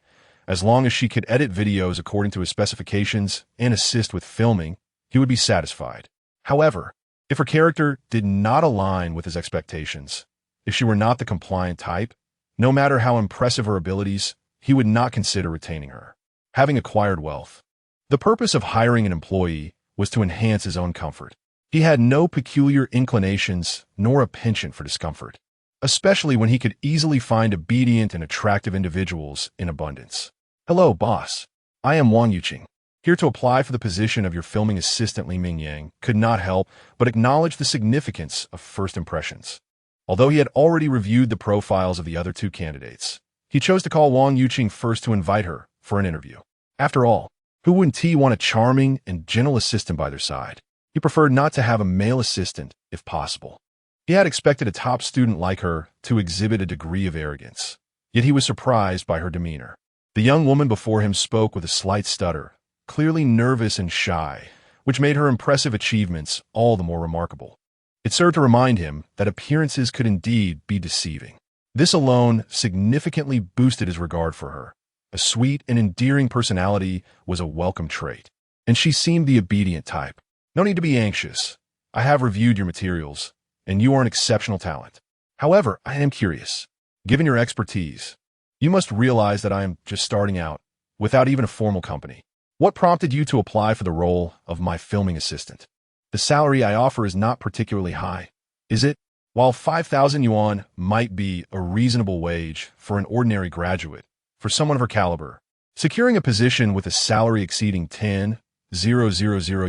As long as she could edit videos according to his specifications and assist with filming, he would be satisfied. However, if her character did not align with his expectations, if she were not the compliant type, no matter how impressive her abilities, he would not consider retaining her. Having acquired wealth, the purpose of hiring an employee was to enhance his own comfort. He had no peculiar inclinations nor a penchant for discomfort, especially when he could easily find obedient and attractive individuals in abundance. Hello, boss. I am Wang Yuqing, here to apply for the position of your filming assistant. Li Mingyang could not help but acknowledge the significance of first impressions. Although he had already reviewed the profiles of the other two candidates, he chose to call Wang Yuqing first to invite her for an interview. After all, who wouldn't want a charming and gentle assistant by their side? He preferred not to have a male assistant, if possible. He had expected a top student like her to exhibit a degree of arrogance, yet he was surprised by her demeanor. The young woman before him spoke with a slight stutter, clearly nervous and shy, which made her impressive achievements all the more remarkable. It served to remind him that appearances could indeed be deceiving. This alone significantly boosted his regard for her. A sweet and endearing personality was a welcome trait, and she seemed the obedient type. No need to be anxious. I have reviewed your materials, and you are an exceptional talent. However, I am curious. Given your expertise, you must realize that I am just starting out, without even a formal company. What prompted you to apply for the role of my filming assistant? The salary I offer is not particularly high, is it? While 5,000 yuan might be a reasonable wage for an ordinary graduate, for someone of her caliber, securing a position with a salary exceeding 10,000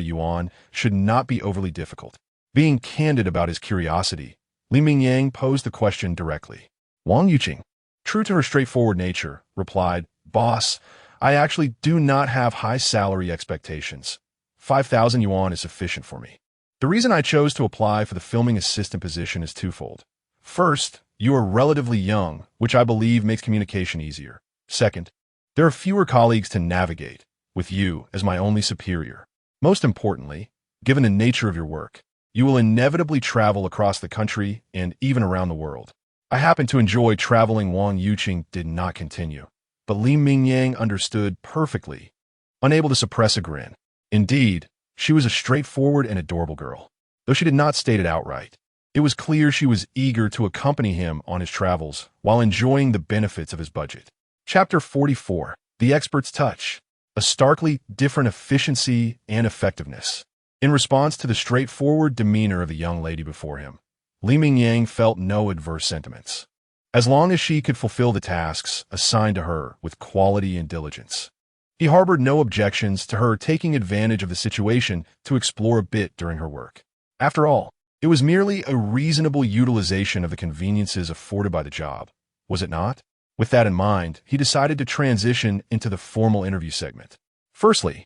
yuan should not be overly difficult. Being candid about his curiosity, Li Mingyang posed the question directly. Wang Yuqing, true to her straightforward nature, replied, Boss, I actually do not have high salary expectations. 5,000 yuan is sufficient for me. The reason I chose to apply for the filming assistant position is twofold. First, you are relatively young, which I believe makes communication easier. Second, there are fewer colleagues to navigate, with you as my only superior. Most importantly, given the nature of your work, you will inevitably travel across the country and even around the world. I happen to enjoy traveling. Wang Yuqing did not continue, but Li Mingyang understood perfectly, unable to suppress a grin. Indeed, she was a straightforward and adorable girl, though she did not state it outright. It was clear she was eager to accompany him on his travels while enjoying the benefits of his budget. Chapter 44. The Expert's Touch. A starkly different efficiency and effectiveness. In response to the straightforward demeanor of the young lady before him, Li Mingyang felt no adverse sentiments. As long as she could fulfill the tasks assigned to her with quality and diligence, he harbored no objections to her taking advantage of the situation to explore a bit during her work. After all, it was merely a reasonable utilization of the conveniences afforded by the job, was it not? With that in mind, he decided to transition into the formal interview segment. Firstly,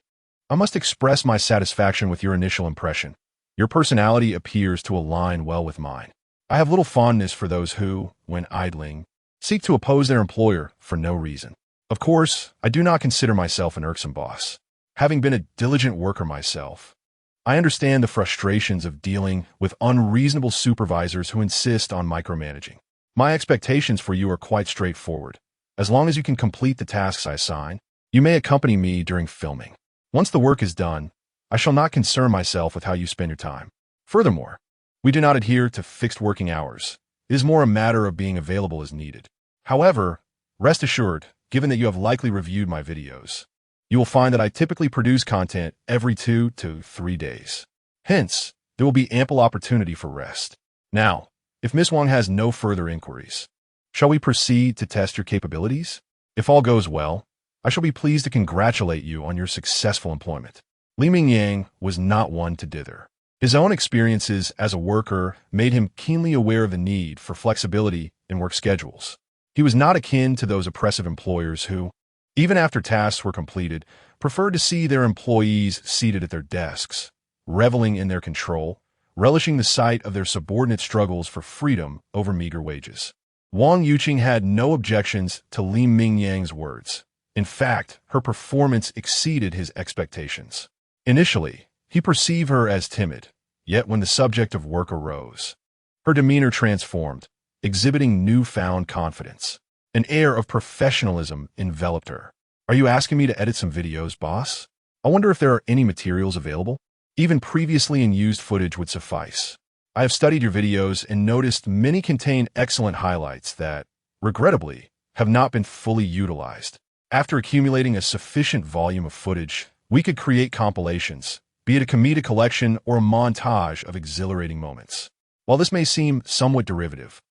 I must express my satisfaction with your initial impression. Your personality appears to align well with mine. I have little fondness for those who, when idling, seek to oppose their employer for no reason. Of course, I do not consider myself an irksome boss. Having been a diligent worker myself, I understand the frustrations of dealing with unreasonable supervisors who insist on micromanaging. My expectations for you are quite straightforward. As long as you can complete the tasks I assign, you may accompany me during filming. Once the work is done, I shall not concern myself with how you spend your time. Furthermore, we do not adhere to fixed working hours. It is more a matter of being available as needed. However, rest assured, given that you have likely reviewed my videos, you will find that I typically produce content every 2 to 3 days. Hence, there will be ample opportunity for rest. Now, if Miss Wang has no further inquiries, shall we proceed to test your capabilities? If all goes well, I shall be pleased to congratulate you on your successful employment. Li Mingyang was not one to dither. His own experiences as a worker made him keenly aware of the need for flexibility in work schedules. He was not akin to those oppressive employers who, even after tasks were completed, preferred to see their employees seated at their desks, reveling in their control, relishing the sight of their subordinate struggles for freedom over meager wages. Wang Yuqing had no objections to Li Mingyang's words. In fact, her performance exceeded his expectations. Initially, he perceived her as timid, yet when the subject of work arose, her demeanor transformed, exhibiting newfound confidence. An air of professionalism enveloped her. Are you asking me to edit some videos, boss? I wonder if there are any materials available? Even previously unused footage would suffice. I have studied your videos and noticed many contain excellent highlights that, regrettably, have not been fully utilized. After accumulating a sufficient volume of footage, we could create compilations, be it a comedic collection or a montage of exhilarating moments. While this may seem somewhat derivative,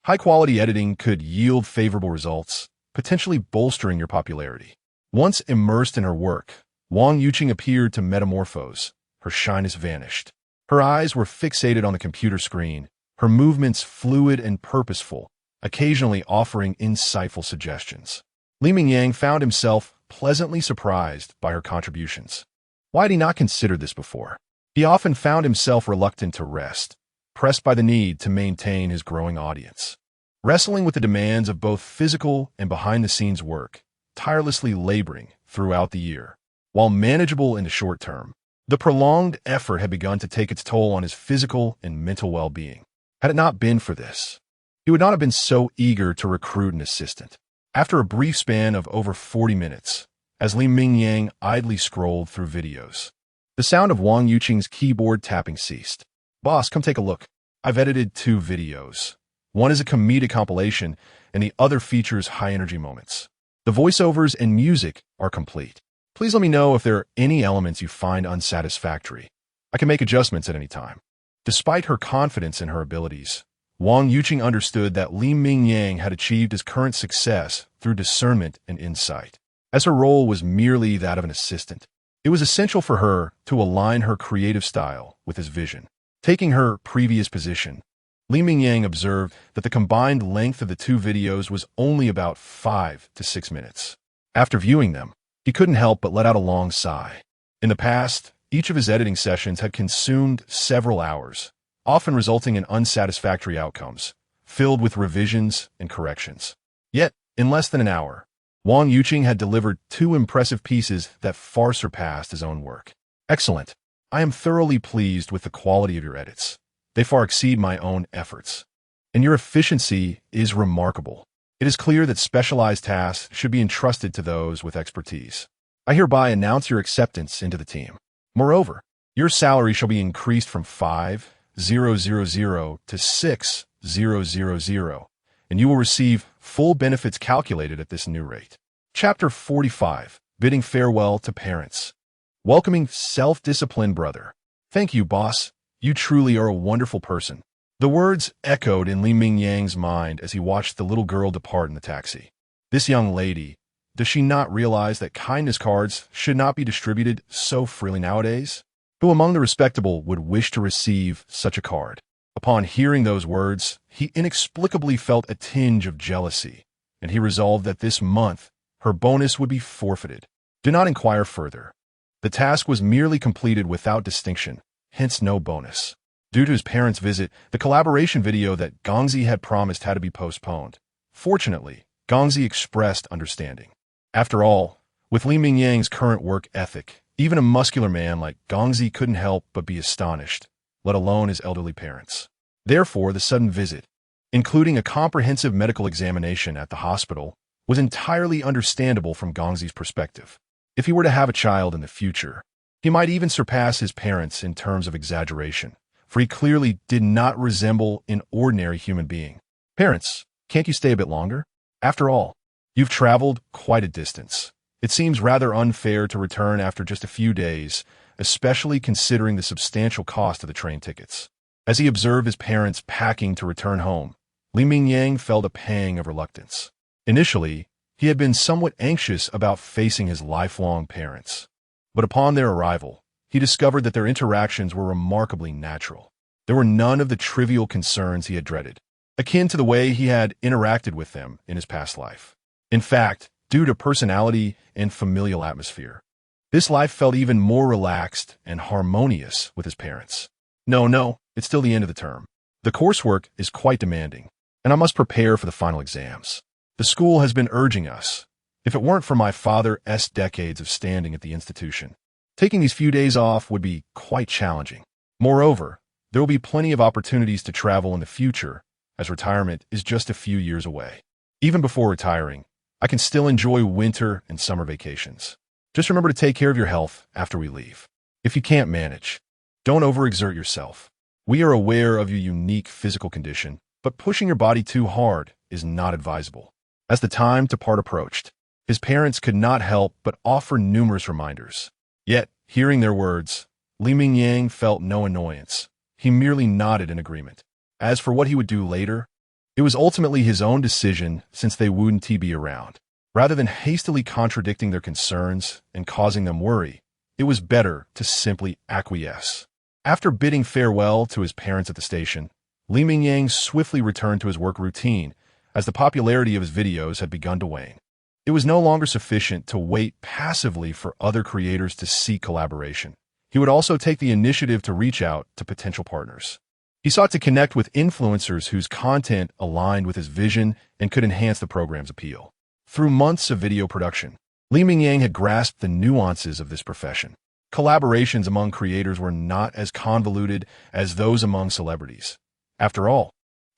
high-quality editing could yield favorable results, potentially bolstering your popularity. Once immersed in her work, Wang Yuqing appeared to metamorphose. Her shyness vanished. Her eyes were fixated on the computer screen, her movements fluid and purposeful, occasionally offering insightful suggestions. Li Mingyang found himself pleasantly surprised by her contributions. Why had he not considered this before? He often found himself reluctant to rest, pressed by the need to maintain his growing audience. Wrestling with the demands of both physical and behind-the-scenes work, tirelessly laboring throughout the year. While manageable in the short term, the prolonged effort had begun to take its toll on his physical and mental well-being. Had it not been for this, he would not have been so eager to recruit an assistant. After a brief span of over 40 minutes, as Li Mingyang idly scrolled through videos, the sound of Wang Yuqing's keyboard tapping ceased. Boss, come take a look. I've edited 2 videos. One is a comedic compilation, and the other features high-energy moments. The voiceovers and music are complete. Please let me know if there are any elements you find unsatisfactory. I can make adjustments at any time. Despite her confidence in her abilities, Wang Yuqing understood that Li Mingyang had achieved his current success through discernment and insight. As her role was merely that of an assistant, it was essential for her to align her creative style with his vision. Taking her previous position, Li Mingyang observed that the combined length of the 2 videos was only about 5 to 6 minutes. After viewing them, he couldn't help but let out a long sigh. In the past, each of his editing sessions had consumed several hours, often resulting in unsatisfactory outcomes, filled with revisions and corrections. Yet, in less than an hour, Wang Yuqing had delivered 2 impressive pieces that far surpassed his own work. Excellent. I am thoroughly pleased with the quality of your edits. They far exceed my own efforts. And your efficiency is remarkable. It is clear that specialized tasks should be entrusted to those with expertise. I hereby announce your acceptance into the team. Moreover, your salary shall be increased from 5,000 to 6,000, and you will receive full benefits calculated at this new rate. Chapter 45, Bidding Farewell to Parents. Welcoming self-disciplined brother. Thank you, boss. You truly are a wonderful person. The words echoed in Li Mingyang's mind as he watched the little girl depart in the taxi. This young lady, does she not realize that kindness cards should not be distributed so freely nowadays? Who among the respectable would wish to receive such a card? Upon hearing those words, he inexplicably felt a tinge of jealousy, and he resolved that this month her bonus would be forfeited. Do not inquire further. The task was merely completed without distinction, hence no bonus. Due to his parents' visit, the collaboration video that Gongzi had promised had to be postponed. Fortunately, Gongzi expressed understanding. After all, with Li Mingyang's current work ethic, even a muscular man like Gongzi couldn't help but be astonished, let alone his elderly parents. Therefore, the sudden visit, including a comprehensive medical examination at the hospital, was entirely understandable from Gongzi's perspective. If he were to have a child in the future, he might even surpass his parents in terms of exaggeration, for he clearly did not resemble an ordinary human being. Parents, can't you stay a bit longer? After all, you've traveled quite a distance. It seems rather unfair to return after just a few days, especially considering the substantial cost of the train tickets. As he observed his parents packing to return home, Li Mingyang felt a pang of reluctance. Initially, he had been somewhat anxious about facing his lifelong parents. But upon their arrival, he discovered that their interactions were remarkably natural. There were none of the trivial concerns he had dreaded, akin to the way he had interacted with them in his past life. In fact, due to personality and familial atmosphere, this life felt even more relaxed and harmonious with his parents. No, it's still the end of the term. The coursework is quite demanding, and I must prepare for the final exams. The school has been urging us. If it weren't for my father's decades of standing at the institution, taking these few days off would be quite challenging. Moreover, there will be plenty of opportunities to travel in the future, as retirement is just a few years away. Even before retiring, I can still enjoy winter and summer vacations. Just remember to take care of your health after we leave. If you can't manage, don't overexert yourself. We are aware of your unique physical condition, but pushing your body too hard is not advisable. As the time to part approached, his parents could not help but offer numerous reminders. Yet, hearing their words, Mingyang felt no annoyance. He merely nodded in agreement. As for what he would do later, it was ultimately his own decision since they wouldn't be around. Rather than hastily contradicting their concerns and causing them worry, it was better to simply acquiesce. After bidding farewell to his parents at the station, Mingyang swiftly returned to his work routine as the popularity of his videos had begun to wane. It was no longer sufficient to wait passively for other creators to seek collaboration. He would also take the initiative to reach out to potential partners. He sought to connect with influencers whose content aligned with his vision and could enhance the program's appeal. Through months of video production, Mingyang had grasped the nuances of this profession. Collaborations among creators were not as convoluted as those among celebrities. After all,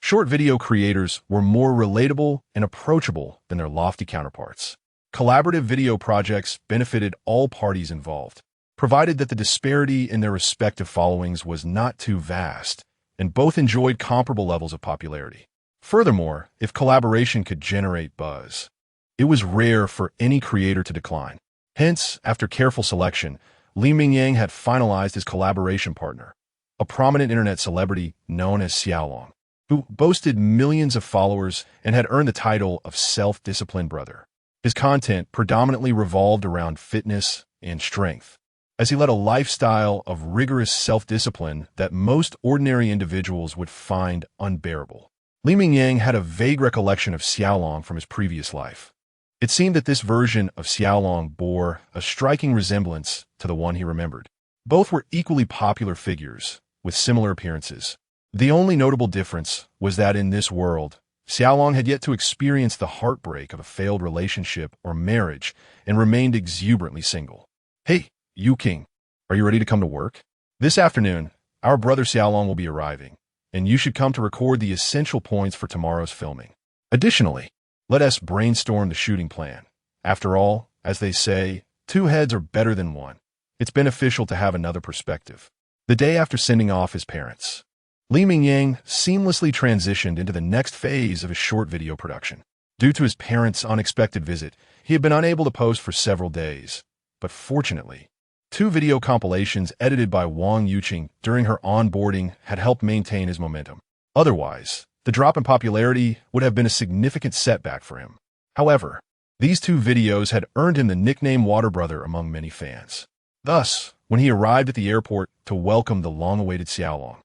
short video creators were more relatable and approachable than their lofty counterparts. Collaborative video projects benefited all parties involved, provided that the disparity in their respective followings was not too vast, and both enjoyed comparable levels of popularity. Furthermore, if collaboration could generate buzz, it was rare for any creator to decline. Hence, after careful selection, Mingyang had finalized his collaboration partner, a prominent internet celebrity known as Xiaolong, who boasted millions of followers and had earned the title of self-disciplined brother. His content predominantly revolved around fitness and strength, as he led a lifestyle of rigorous self-discipline that most ordinary individuals would find unbearable. Mingyang had a vague recollection of Xiaolong from his previous life. It seemed that this version of Xiaolong bore a striking resemblance to the one he remembered. Both were equally popular figures, with similar appearances. The only notable difference was that in this world, Xiaolong had yet to experience the heartbreak of a failed relationship or marriage and remained exuberantly single. Hey, you King, are you ready to come to work? This afternoon, our brother Xiaolong will be arriving, and you should come to record the essential points for tomorrow's filming. Additionally, let us brainstorm the shooting plan. After all, as they say, two heads are better than one. It's beneficial to have another perspective. The day after sending off his parents, Mingyang seamlessly transitioned into the next phase of his short video production. Due to his parents' unexpected visit, he had been unable to post for several days. But fortunately, two video compilations edited by Wang Yuqing during her onboarding had helped maintain his momentum. Otherwise, the drop in popularity would have been a significant setback for him. However, these two videos had earned him the nickname Water Brother among many fans. Thus, when he arrived at the airport to welcome the long-awaited Xiaolong,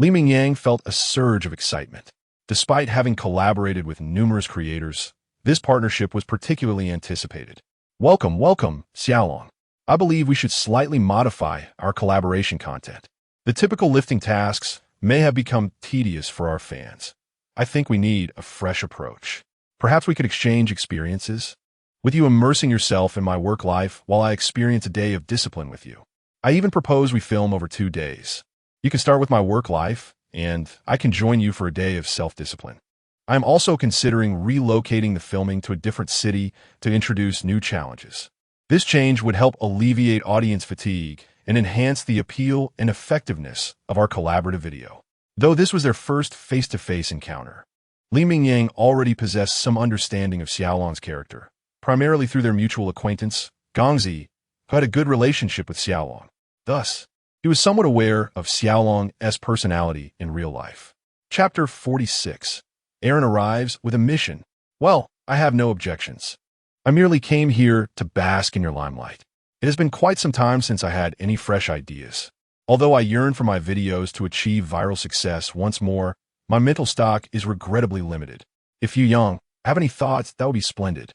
Mingyang felt a surge of excitement. Despite having collaborated with numerous creators, this partnership was particularly anticipated. Welcome, Xiaolong. I believe we should slightly modify our collaboration content. The typical lifting tasks may have become tedious for our fans. I think we need a fresh approach. Perhaps we could exchange experiences, with you immersing yourself in my work life while I experience a day of discipline with you. I even propose we film over 2 days. You can start with my work life, and I can join you for a day of self-discipline. I am also considering relocating the filming to a different city to introduce new challenges. This change would help alleviate audience fatigue and enhance the appeal and effectiveness of our collaborative video. Though this was their first face-to-face encounter, Mingyang already possessed some understanding of Xiaolong's character, primarily through their mutual acquaintance, Gongzi, who had a good relationship with Xiaolong. Thus, he was somewhat aware of Xiaolong's personality in real life. Chapter 46. Aaron arrives with a mission. Well, I have no objections. I merely came here to bask in your limelight. It has been quite some time since I had any fresh ideas. Although I yearn for my videos to achieve viral success once more, my mental stock is regrettably limited. If you young have any thoughts, that would be splendid.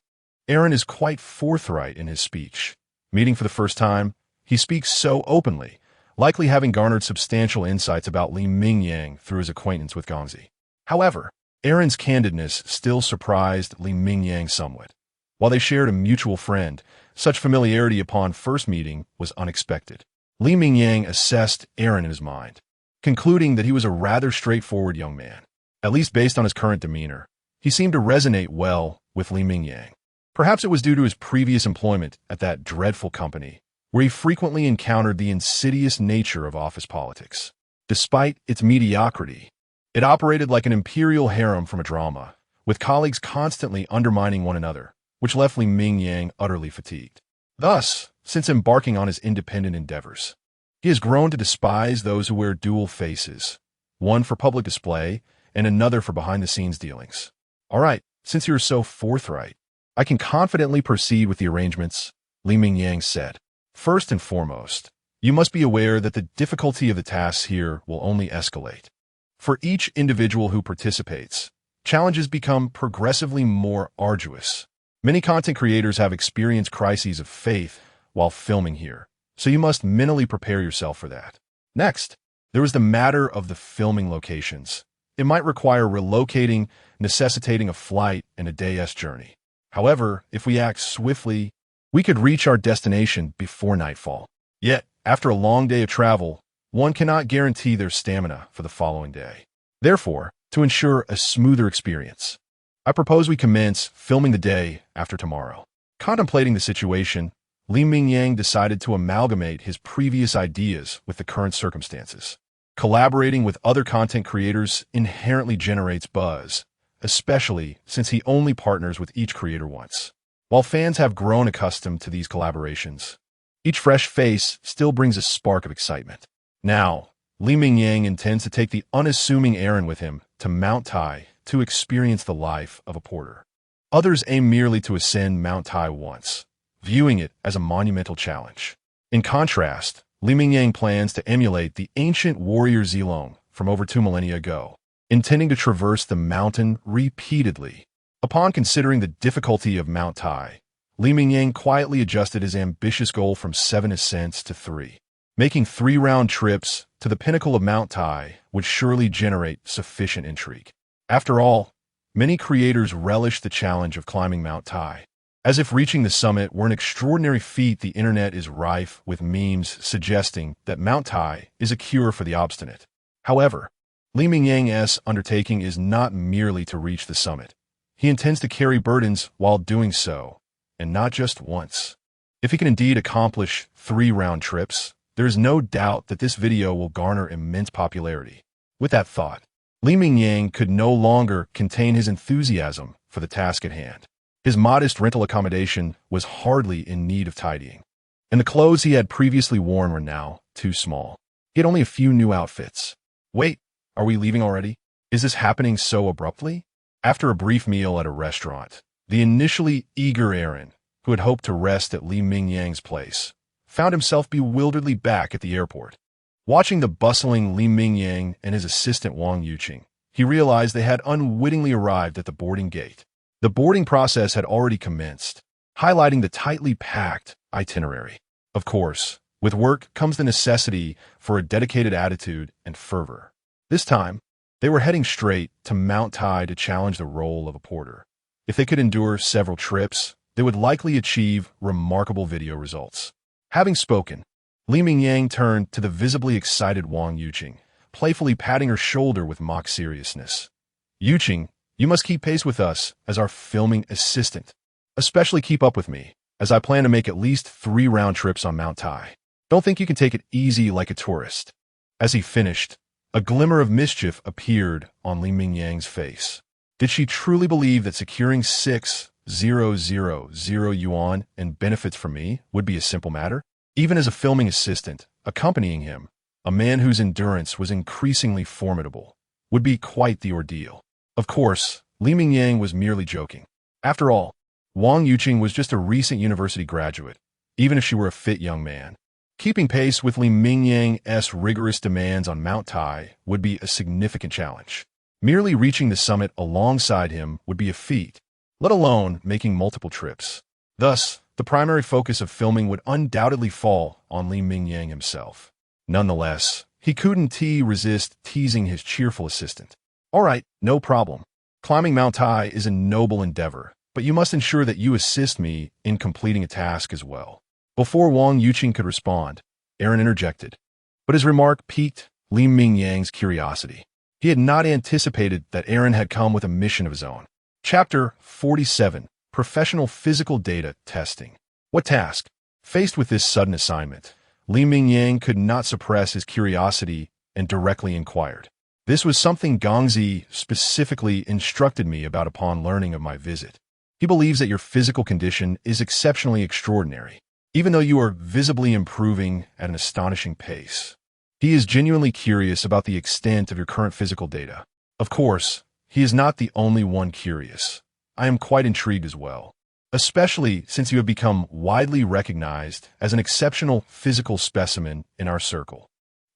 Aaron is quite forthright in his speech. Meeting for the first time, he speaks so openly, likely having garnered substantial insights about Mingyang through his acquaintance with Gongzi. However, Aaron's candidness still surprised Mingyang somewhat. While they shared a mutual friend, such familiarity upon first meeting was unexpected. Mingyang assessed Aaron in his mind, concluding that he was a rather straightforward young man. At least based on his current demeanor, he seemed to resonate well with Mingyang. Perhaps it was due to his previous employment at that dreadful company, where he frequently encountered the insidious nature of office politics. Despite its mediocrity, it operated like an imperial harem from a drama, with colleagues constantly undermining one another, which left Mingyang utterly fatigued. Thus, since embarking on his independent endeavors, he has grown to despise those who wear dual faces, one for public display and another for behind-the-scenes dealings. All right, since you're so forthright, I can confidently proceed with the arrangements, Mingyang said. First and foremost, you must be aware that the difficulty of the tasks here will only escalate. For each individual who participates, challenges become progressively more arduous. Many content creators have experienced crises of faith while filming here, so you must mentally prepare yourself for that. Next, there is the matter of the filming locations. It might require relocating, necessitating a flight and a day's journey. However, if we act swiftly, we could reach our destination before nightfall. Yet, after a long day of travel, one cannot guarantee their stamina for the following day. Therefore, to ensure a smoother experience, I propose we commence filming the day after tomorrow. Contemplating the situation, Mingyang decided to amalgamate his previous ideas with the current circumstances. Collaborating with other content creators inherently generates buzz, especially since he only partners with each creator once. While fans have grown accustomed to these collaborations, each fresh face still brings a spark of excitement. Now, Mingyang intends to take the unassuming Aaron with him to Mount Tai to experience the life of a porter. Others aim merely to ascend Mount Tai once, viewing it as a monumental challenge. In contrast, Mingyang plans to emulate the ancient warrior Zilong from over 2 millennia ago, intending to traverse the mountain repeatedly. Upon considering the difficulty of Mount Tai, Mingyang quietly adjusted his ambitious goal from 7 ascents to 3. Making 3 round trips to the pinnacle of Mount Tai would surely generate sufficient intrigue. After all, many creators relish the challenge of climbing Mount Tai. As if reaching the summit were an extraordinary feat, the internet is rife with memes suggesting that Mount Tai is a cure for the obstinate. However, Mingyang's undertaking is not merely to reach the summit. He intends to carry burdens while doing so, and not just once. If he can indeed accomplish 3 round trips, there is no doubt that this video will garner immense popularity. With that thought, Mingyang could no longer contain his enthusiasm for the task at hand. His modest rental accommodation was hardly in need of tidying, and the clothes he had previously worn were now too small. He had only a few new outfits. Wait, are we leaving already? Is this happening so abruptly? After a brief meal at a restaurant, the initially eager Aaron, who had hoped to rest at Mingyang's place, found himself bewilderedly back at the airport. Watching the bustling Mingyang and his assistant Wang Yuqing, he realized they had unwittingly arrived at the boarding gate. The boarding process had already commenced, highlighting the tightly packed itinerary. Of course, with work comes the necessity for a dedicated attitude and fervor. This time, they were heading straight to Mount Tai to challenge the role of a porter. If they could endure several trips, they would likely achieve remarkable video results. Having spoken, Mingyang turned to the visibly excited Wang Yuqing, playfully patting her shoulder with mock seriousness. Yuqing, you must keep pace with us as our filming assistant. Especially keep up with me, as I plan to make at least 3 round trips on Mount Tai. Don't think you can take it easy like a tourist. As he finished, a glimmer of mischief appeared on Mingyang's face. Did she truly believe that securing 6,000 yuan and benefits from me would be a simple matter? Even as a filming assistant, accompanying him, a man whose endurance was increasingly formidable, would be quite the ordeal. Of course, Mingyang was merely joking. After all, Wang Yuqing was just a recent university graduate, even if she were a fit young man. Keeping pace with Mingyang's rigorous demands on Mount Tai would be a significant challenge. Merely reaching the summit alongside him would be a feat, let alone making multiple trips. Thus, the primary focus of filming would undoubtedly fall on Mingyang himself. Nonetheless, he couldn't resist teasing his cheerful assistant. All right, no problem. Climbing Mount Tai is a noble endeavor, but you must ensure that you assist me in completing a task as well. Before Wang Yuqing could respond, Aaron interjected, but his remark piqued Mingyang's curiosity. He had not anticipated that Aaron had come with a mission of his own. Chapter 47. Professional physical data testing. What task? Faced with this sudden assignment, Li Mingyang could not suppress his curiosity and directly inquired. This was something Gongzi specifically instructed me about upon learning of my visit. He believes that your physical condition is exceptionally extraordinary, even though you are visibly improving at an astonishing pace. He is genuinely curious about the extent of your current physical data. Of course, he is not the only one curious. I am quite intrigued as well, especially since you have become widely recognized as an exceptional physical specimen in our circle.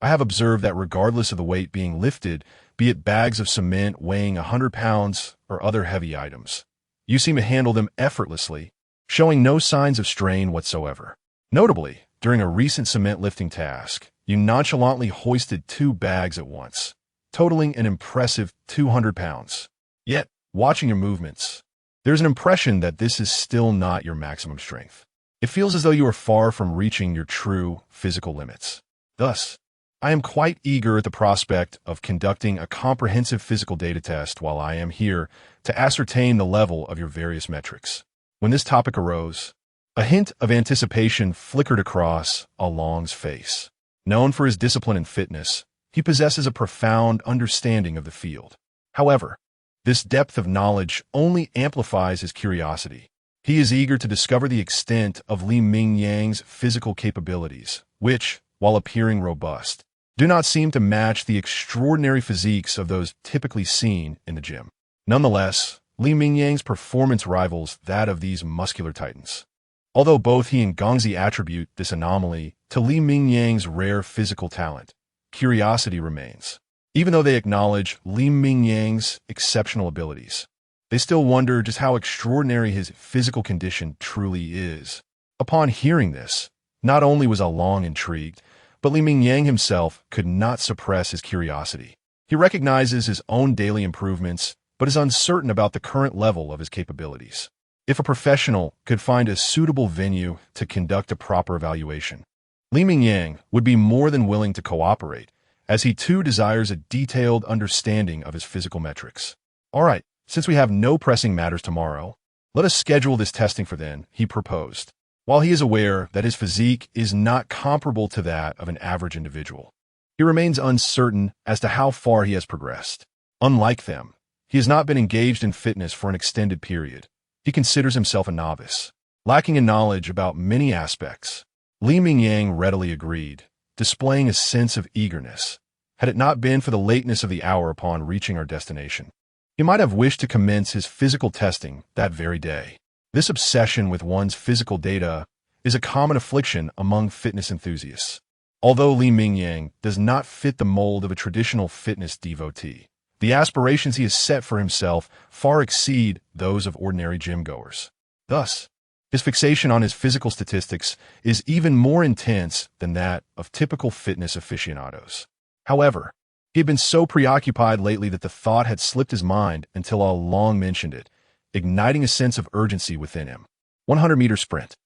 I have observed that regardless of the weight being lifted, be it bags of cement weighing 100 pounds or other heavy items, you seem to handle them effortlessly, showing no signs of strain whatsoever. Notably, during a recent cement lifting task, you nonchalantly hoisted 2 bags at once, totaling an impressive 200 pounds. Yet, watching your movements, there's an impression that this is still not your maximum strength. It feels as though you are far from reaching your true physical limits. Thus, I am quite eager at the prospect of conducting a comprehensive physical data test while I am here to ascertain the level of your various metrics. When this topic arose, a hint of anticipation flickered across Along's face. Known for his discipline and fitness, he possesses a profound understanding of the field. However, this depth of knowledge only amplifies his curiosity. He is eager to discover the extent of Li Mingyang's physical capabilities, which, while appearing robust, do not seem to match the extraordinary physiques of those typically seen in the gym. Nonetheless, Li Mingyang's performance rivals that of these muscular titans. Although both he and Gongzi attribute this anomaly to Li Mingyang's rare physical talent, curiosity remains. Even though they acknowledge Li Mingyang's exceptional abilities, they still wonder just how extraordinary his physical condition truly is. Upon hearing this, not only was Along intrigued, but Li Mingyang himself could not suppress his curiosity. He recognizes his own daily improvements, but is uncertain about the current level of his capabilities. If a professional could find a suitable venue to conduct a proper evaluation, Li Mingyang would be more than willing to cooperate, as he too desires a detailed understanding of his physical metrics. All right, since we have no pressing matters tomorrow, let us schedule this testing for then, he proposed. While he is aware that his physique is not comparable to that of an average individual, he remains uncertain as to how far he has progressed. Unlike them, he has not been engaged in fitness for an extended period. He considers himself a novice, lacking in knowledge about many aspects. Li Mingyang readily agreed, displaying a sense of eagerness. Had it not been for the lateness of the hour upon reaching our destination, he might have wished to commence his physical testing that very day. This obsession with one's physical data is a common affliction among fitness enthusiasts. Although Li Mingyang does not fit the mold of a traditional fitness devotee, the aspirations he has set for himself far exceed those of ordinary gym-goers. Thus, his fixation on his physical statistics is even more intense than that of typical fitness aficionados. However, he had been so preoccupied lately that the thought had slipped his mind until Along mentioned it, igniting a sense of urgency within him. 100-meter sprint.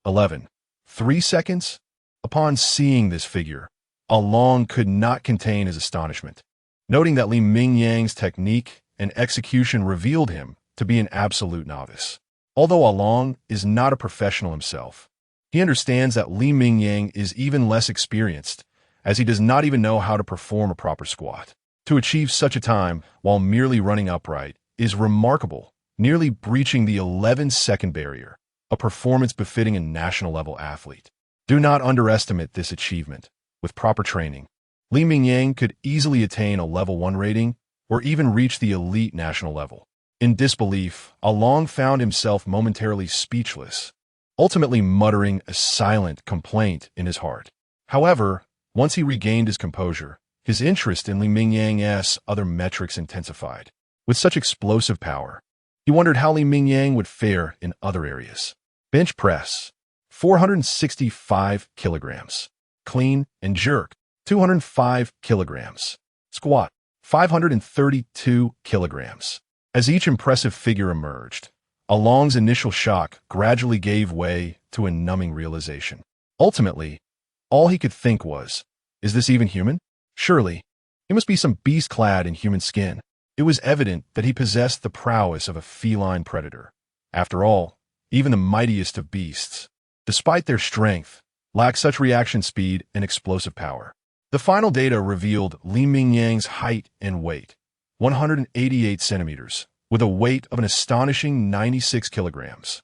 11. 3 seconds? Upon seeing this figure, Along could not contain his astonishment, noting that Li Mingyang's technique and execution revealed him to be an absolute novice. Although Along is not a professional himself, he understands that Li Mingyang is even less experienced, as he does not even know how to perform a proper squat. To achieve such a time while merely running upright is remarkable, nearly breaching the 11-second barrier, a performance befitting a national-level athlete. Do not underestimate this achievement. With proper training, Li Mingyang could easily attain a level 1 rating or even reach the elite national level. In disbelief, Along found himself momentarily speechless, ultimately muttering a silent complaint in his heart. However, once he regained his composure, his interest in Li Mingyang's other metrics intensified. With such explosive power, he wondered how Li Mingyang would fare in other areas. Bench press, 465 kilograms. Clean and jerk, 205 kilograms. Squat, 532 kilograms. As each impressive figure emerged, Along's initial shock gradually gave way to a numbing realization. Ultimately, all he could think was, is this even human? Surely, he must be some beast clad in human skin. It was evident that he possessed the prowess of a feline predator, After all, even the mightiest of beasts, despite their strength, lack such reaction speed and explosive power. The final data revealed Li Mingyang's height and weight, 188 centimeters, with a weight of an astonishing 96 kilograms.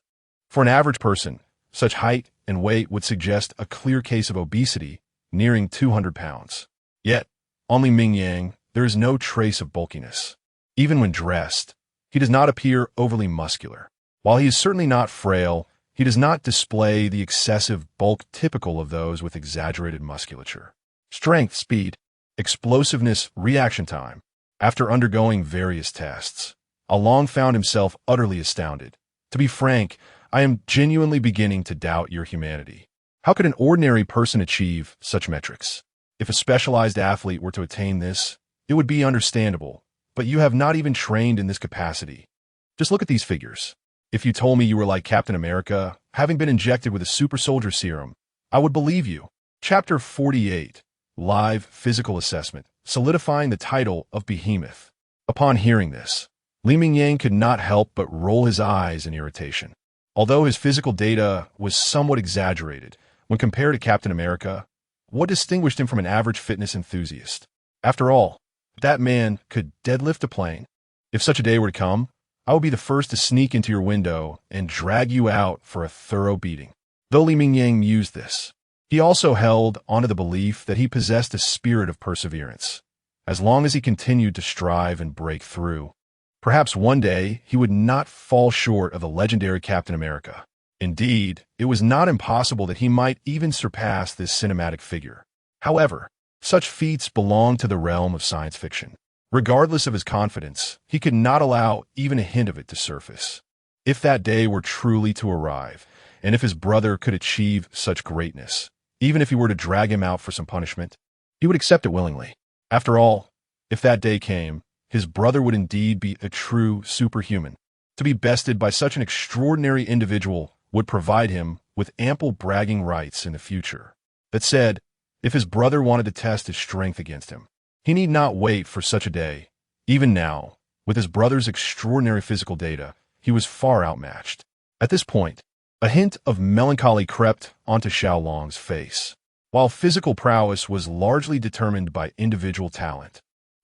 For an average person, such height and weight would suggest a clear case of obesity nearing 200 pounds. Yet, on Li Mingyang, there is no trace of bulkiness. Even when dressed, he does not appear overly muscular. While he is certainly not frail, he does not display the excessive bulk typical of those with exaggerated musculature. Strength, speed, explosiveness, reaction time. After undergoing various tests, Along found himself utterly astounded. To be frank, I am genuinely beginning to doubt your humanity. How could an ordinary person achieve such metrics? If a specialized athlete were to attain this, it would be understandable, but you have not even trained in this capacity. Just look at these figures. If you told me you were like Captain America, having been injected with a super soldier serum, I would believe you. Chapter 48, Live Physical Assessment, solidifying the title of Behemoth. Upon hearing this, Li Mingyang could not help but roll his eyes in irritation. Although his physical data was somewhat exaggerated when compared to Captain America, what distinguished him from an average fitness enthusiast? After all, that man could deadlift a plane. If such a day were to come, I would be the first to sneak into your window and drag you out for a thorough beating. Though Li Mingyang mused this, he also held onto the belief that he possessed a spirit of perseverance. As long as he continued to strive and break through, perhaps one day he would not fall short of the legendary Captain America. Indeed, it was not impossible that he might even surpass this cinematic figure. However, such feats belong to the realm of science fiction. Regardless of his confidence, he could not allow even a hint of it to surface. If that day were truly to arrive, and if his brother could achieve such greatness, even if he were to drag him out for some punishment, he would accept it willingly. After all, if that day came, his brother would indeed be a true superhuman. To be bested by such an extraordinary individual would provide him with ample bragging rights in the future. That said, if his brother wanted to test his strength against him, he need not wait for such a day. Even now, with his brother's extraordinary physical data, he was far outmatched. At this point, a hint of melancholy crept onto Xiaolong's face. While physical prowess was largely determined by individual talent,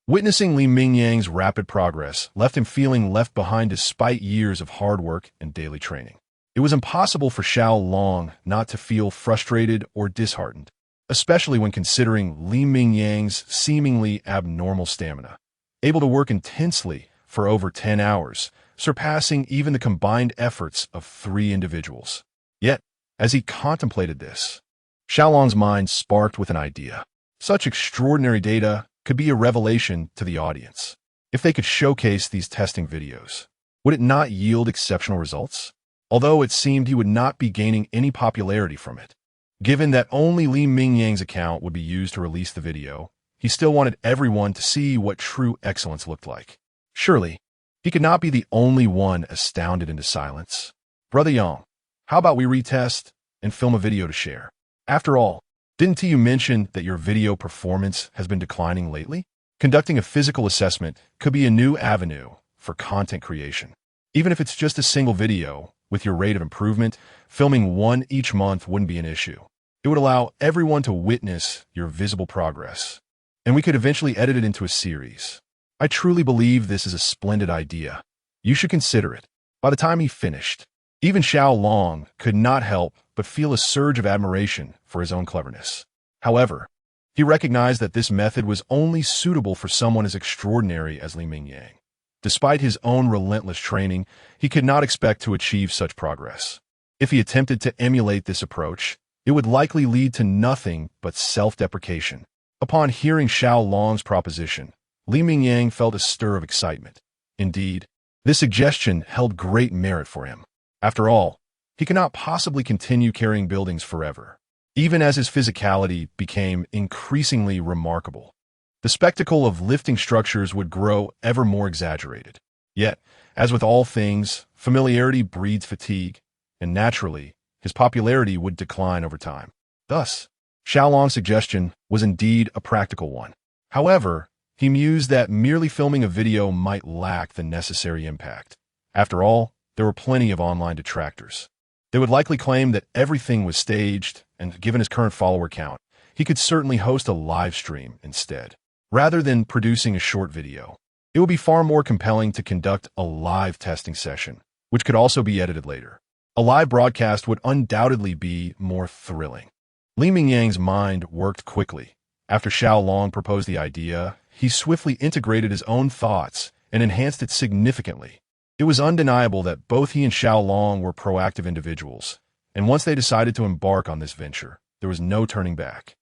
witnessing Li Mingyang's rapid progress left him feeling left behind despite years of hard work and daily training. It was impossible for Xiaolong not to feel frustrated or disheartened, especially when considering Li Mingyang's seemingly abnormal stamina, able to work intensely for over 10 hours, surpassing even the combined efforts of 3 individuals. Yet, as he contemplated this, Xiaolong's mind sparked with an idea. Such extraordinary data could be a revelation to the audience. If they could showcase these testing videos, would it not yield exceptional results? Although it seemed he would not be gaining any popularity from it. Given that only Li Mingyang's account would be used to release the video, he still wanted everyone to see what true excellence looked like. Surely, he could not be the only one astounded into silence. Brother Yang, how about we retest and film a video to share? After all, didn't you mention that your video performance has been declining lately? Conducting a physical assessment could be a new avenue for content creation. Even if it's just a single video, with your rate of improvement, filming one each month wouldn't be an issue. It would allow everyone to witness your visible progress, and we could eventually edit it into a series. I truly believe this is a splendid idea. You should consider it. By the time he finished, even Xiaolong could not help but feel a surge of admiration for his own cleverness. However, he recognized that this method was only suitable for someone as extraordinary as Li Mingyang. Despite his own relentless training, he could not expect to achieve such progress. If he attempted to emulate this approach, it would likely lead to nothing but self-deprecation. Upon hearing Xiaolong's proposition, Li Mingyang felt a stir of excitement. Indeed, this suggestion held great merit for him. After all, he could not possibly continue carrying buildings forever, even as his physicality became increasingly remarkable. The spectacle of lifting structures would grow ever more exaggerated. Yet, as with all things, familiarity breeds fatigue, and naturally, his popularity would decline over time. Thus, Xiaolong's suggestion was indeed a practical one. However, he mused that merely filming a video might lack the necessary impact. After all, there were plenty of online detractors. They would likely claim that everything was staged, and given his current follower count, he could certainly host a live stream instead, rather than producing a short video. It would be far more compelling to conduct a live testing session, which could also be edited later. A live broadcast would undoubtedly be more thrilling. Li Mingyang's mind worked quickly. After Xiaolong proposed the idea, he swiftly integrated his own thoughts and enhanced it significantly. It was undeniable that both he and Xiaolong were proactive individuals, and once they decided to embark on this venture, there was no turning back.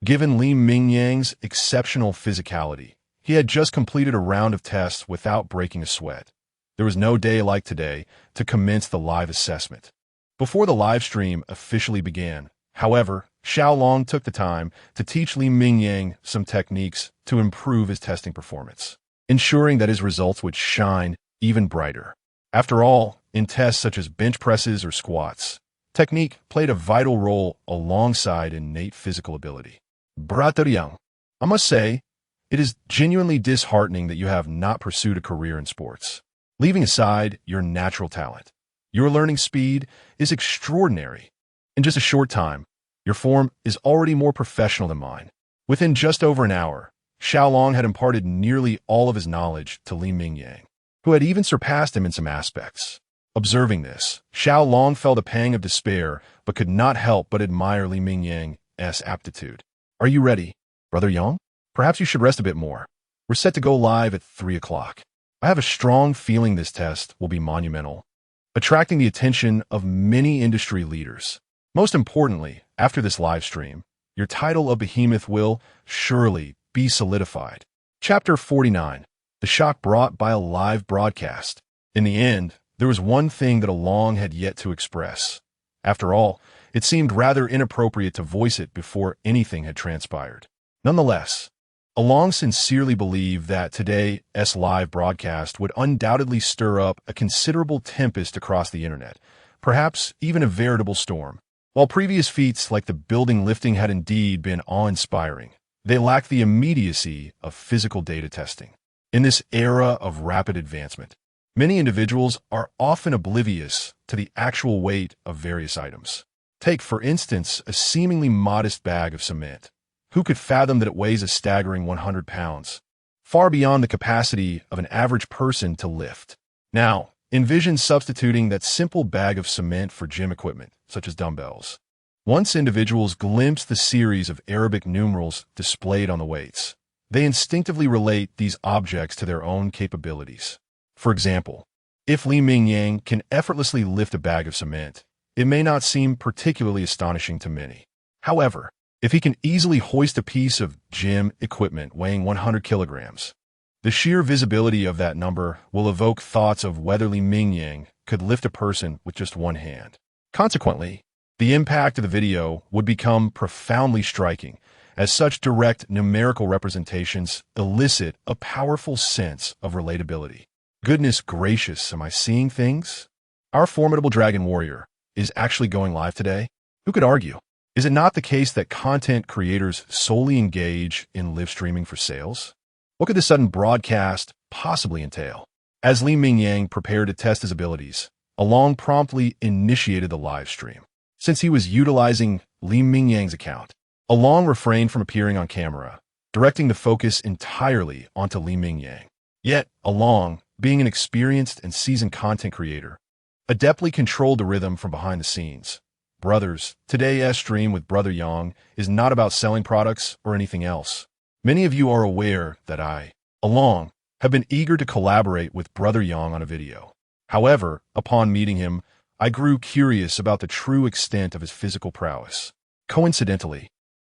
Given Li Mingyang's exceptional physicality, he had just completed a round of tests without breaking a sweat. There was no day like today to commence the live assessment. Before the live stream officially began, however, Xiaolong took the time to teach Li Mingyang some techniques to improve his testing performance, ensuring that his results would shine even brighter. After all, in tests such as bench presses or squats, technique played a vital role alongside innate physical ability. Brother Yang, I must say, it is genuinely disheartening that you have not pursued a career in sports. Leaving aside your natural talent, your learning speed is extraordinary. In just a short time, your form is already more professional than mine. Within just over an hour, Xiaolong had imparted nearly all of his knowledge to Li Mingyang, who had even surpassed him in some aspects. Observing this, Xiaolong felt a pang of despair, but could not help but admire Li Mingyang's aptitude. Are you ready, Brother Yang? Perhaps you should rest a bit more. We're set to go live at 3 o'clock. I have a strong feeling this test will be monumental, attracting the attention of many industry leaders. Most importantly, after this live stream, your title of behemoth will surely be solidified. Chapter 49. The shock brought by a live broadcast. In the end, there was one thing that Along had yet to express. After all, it seemed rather inappropriate to voice it before anything had transpired. Nonetheless, Along sincerely believed that today's live broadcast would undoubtedly stir up a considerable tempest across the internet, perhaps even a veritable storm. While previous feats like the building lifting had indeed been awe-inspiring, they lacked the immediacy of physical data testing. In this era of rapid advancement, many individuals are often oblivious to the actual weight of various items. Take, for instance, a seemingly modest bag of cement. Who could fathom that it weighs a staggering 100 pounds, far beyond the capacity of an average person to lift? Now, envision substituting that simple bag of cement for gym equipment, such as dumbbells. Once individuals glimpse the series of Arabic numerals displayed on the weights, they instinctively relate these objects to their own capabilities. For example, if Li Mingyang can effortlessly lift a bag of cement, it may not seem particularly astonishing to many. However, if he can easily hoist a piece of gym equipment weighing 100 kilograms, the sheer visibility of that number will evoke thoughts of whether Li Mingyang could lift a person with just one hand. Consequently, the impact of the video would become profoundly striking, as such direct numerical representations elicit a powerful sense of relatability. Goodness gracious, am I seeing things? Our formidable dragon warrior is actually going live today? Who could argue? Is it not the case that content creators solely engage in live streaming for sales? What could this sudden broadcast possibly entail? As Li Mingyang prepared to test his abilities, Along promptly initiated the live stream. Since he was utilizing Li Mingyang's account, Along refrained from appearing on camera, directing the focus entirely onto Li Mingyang. Yet, Along, being an experienced and seasoned content creator, adeptly controlled the rhythm from behind the scenes. Brothers, today's stream with Brother Yang is not about selling products or anything else. Many of you are aware that I, Along, have been eager to collaborate with Brother Yang on a video. However, upon meeting him, I grew curious about the true extent of his physical prowess. Coincidentally,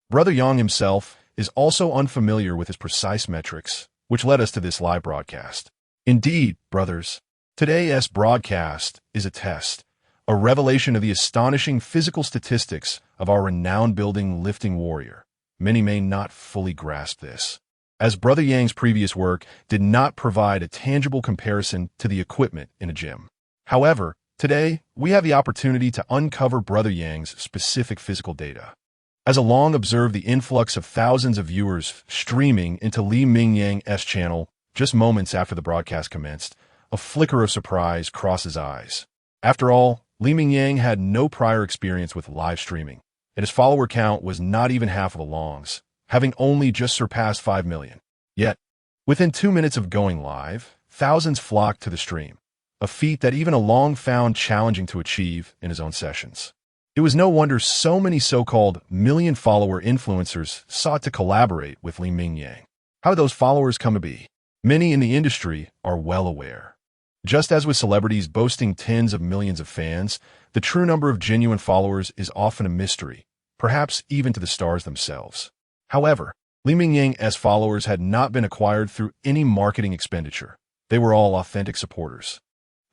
Brother Yang himself is also unfamiliar with his precise metrics, which led us to this live broadcast. Indeed, brothers, today's broadcast is a test, a revelation of the astonishing physical statistics of our renowned building lifting warrior. Many may not fully grasp this, as Brother Yang's previous work did not provide a tangible comparison to the equipment in a gym. However, today, we have the opportunity to uncover Brother Yang's specific physical data. As Along observed the influx of thousands of viewers streaming into Li Mingyang's channel just moments after the broadcast commenced, a flicker of surprise crossed his eyes. After all, Li Mingyang had no prior experience with live streaming, and his follower count was not even half of Along's, having only just surpassed 5 million. Yet, within 2 minutes of going live, thousands flocked to the stream, a feat that even Along found challenging to achieve in his own sessions. It was no wonder so many so-called million-follower influencers sought to collaborate with Li Mingyang. How did those followers come to be? Many in the industry are well aware. Just as with celebrities boasting tens of millions of fans, the true number of genuine followers is often a mystery, perhaps even to the stars themselves. However, Li Mingyang's followers had not been acquired through any marketing expenditure. They were all authentic supporters.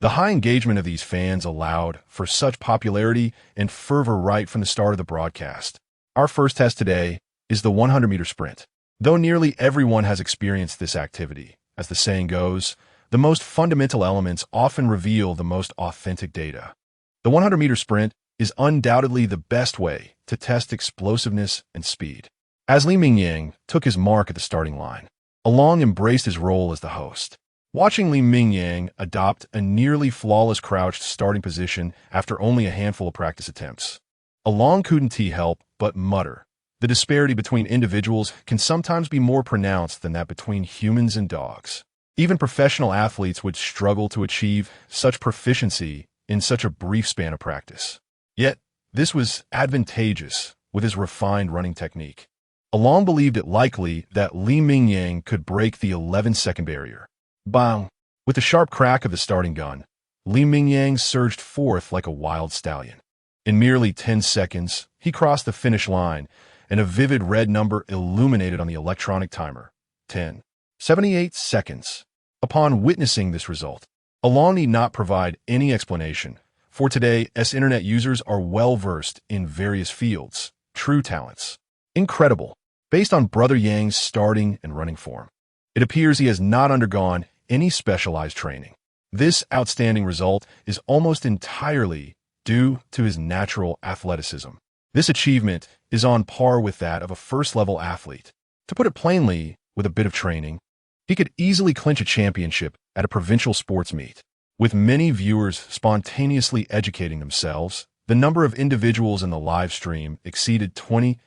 The high engagement of these fans allowed for such popularity and fervor right from the start of the broadcast. Our first test today is the 100-meter sprint. Though nearly everyone has experienced this activity, as the saying goes, the most fundamental elements often reveal the most authentic data. The 100-meter sprint is undoubtedly the best way to test explosiveness and speed. As Li Mingyang took his mark at the starting line, Along embraced his role as the host. Watching Li Mingyang adopt a nearly flawless crouched starting position after only a handful of practice attempts, Along couldn't help but mutter. The disparity between individuals can sometimes be more pronounced than that between humans and dogs. Even professional athletes would struggle to achieve such proficiency in such a brief span of practice. Yet, this was advantageous with his refined running technique. Along believed it likely that Li Mingyang could break the 11-second barrier. Bang! With the sharp crack of the starting gun, Li Mingyang surged forth like a wild stallion. In merely 10 seconds, he crossed the finish line, and a vivid red number illuminated on the electronic timer. 10. 78 seconds. Upon witnessing this result, Along need not provide any explanation, for today, internet users are well-versed in various fields, true talents. Incredible. Based on Brother Yang's starting and running form, it appears he has not undergone any specialized training. This outstanding result is almost entirely due to his natural athleticism. This achievement is on par with that of a first-level athlete. To put it plainly, with a bit of training, he could easily clinch a championship at a provincial sports meet. With many viewers spontaneously educating themselves, the number of individuals in the live stream exceeded 20,000,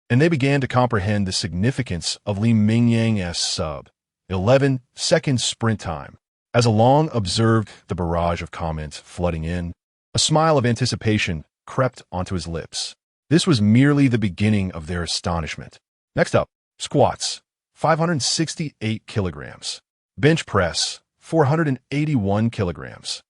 and they began to comprehend the significance of Li Mingyang's sub-11-second sprint time. As Along observed the barrage of comments flooding in, a smile of anticipation crept onto his lips. This was merely the beginning of their astonishment. Next up, squats, 568 kilograms. Bench press, 481 kilograms.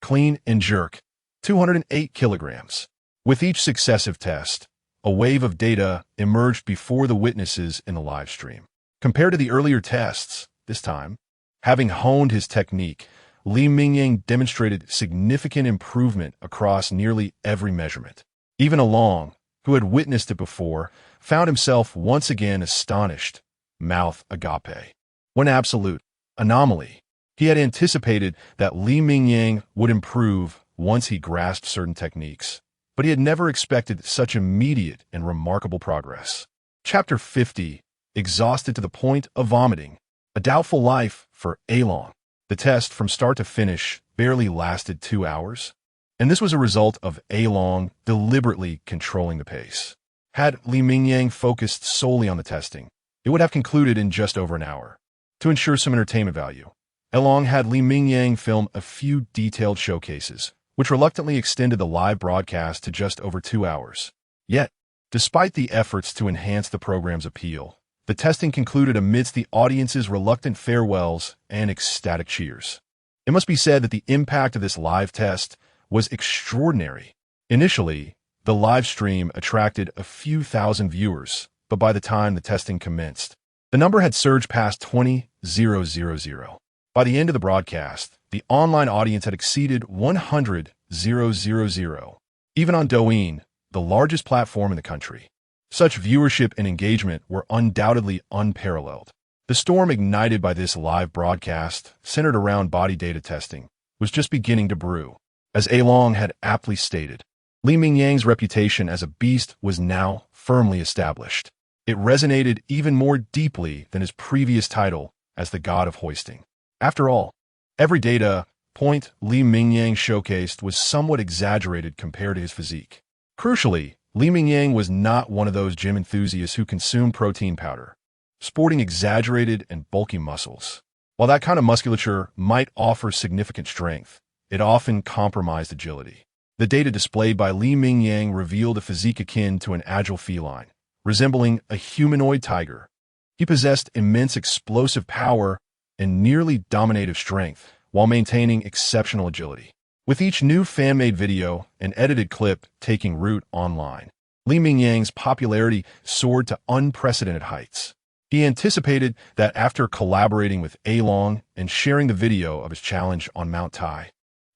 Clean and jerk, 208 kilograms. With each successive test, a wave of data emerged before the witnesses in the live stream. Compared to the earlier tests, this time, having honed his technique, Li Mingyang demonstrated significant improvement across nearly every measurement. Even Along, who had witnessed it before, found himself once again astonished, mouth agape. One absolute anomaly. He had anticipated that Li Mingyang would improve once he grasped certain techniques, but he had never expected such immediate and remarkable progress. Chapter 50, exhausted to the point of vomiting. A doubtful life for Along. The test from start to finish barely lasted 2 hours, and this was a result of Along deliberately controlling the pace. Had Li Mingyang focused solely on the testing, it would have concluded in just over an hour. To ensure some entertainment value, Along had Li Mingyang film a few detailed showcases, which reluctantly extended the live broadcast to just over 2 hours. Yet, despite the efforts to enhance the program's appeal, the testing concluded amidst the audience's reluctant farewells and ecstatic cheers. It must be said that the impact of this live test was extraordinary. Initially, the live stream attracted a few thousand viewers, but by the time the testing commenced, the number had surged past 20,000. By the end of the broadcast, the online audience had exceeded 100,000. Even on Douyin, the largest platform in the country, such viewership and engagement were undoubtedly unparalleled. The storm ignited by this live broadcast, centered around body data testing, was just beginning to brew. As Along had aptly stated, Li Mingyang's reputation as a beast was now firmly established. It resonated even more deeply than his previous title as the god of hoisting. After all, every data point Li Mingyang showcased was somewhat exaggerated compared to his physique. Crucially, Li Mingyang was not one of those gym enthusiasts who consume protein powder, sporting exaggerated and bulky muscles. While that kind of musculature might offer significant strength, it often compromised agility. The data displayed by Li Mingyang revealed a physique akin to an agile feline, resembling a humanoid tiger. He possessed immense explosive power and nearly dominative strength, while maintaining exceptional agility. With each new fan-made video and edited clip taking root online, Li Mingyang's popularity soared to unprecedented heights. He anticipated that after collaborating with Along and sharing the video of his challenge on Mount Tai,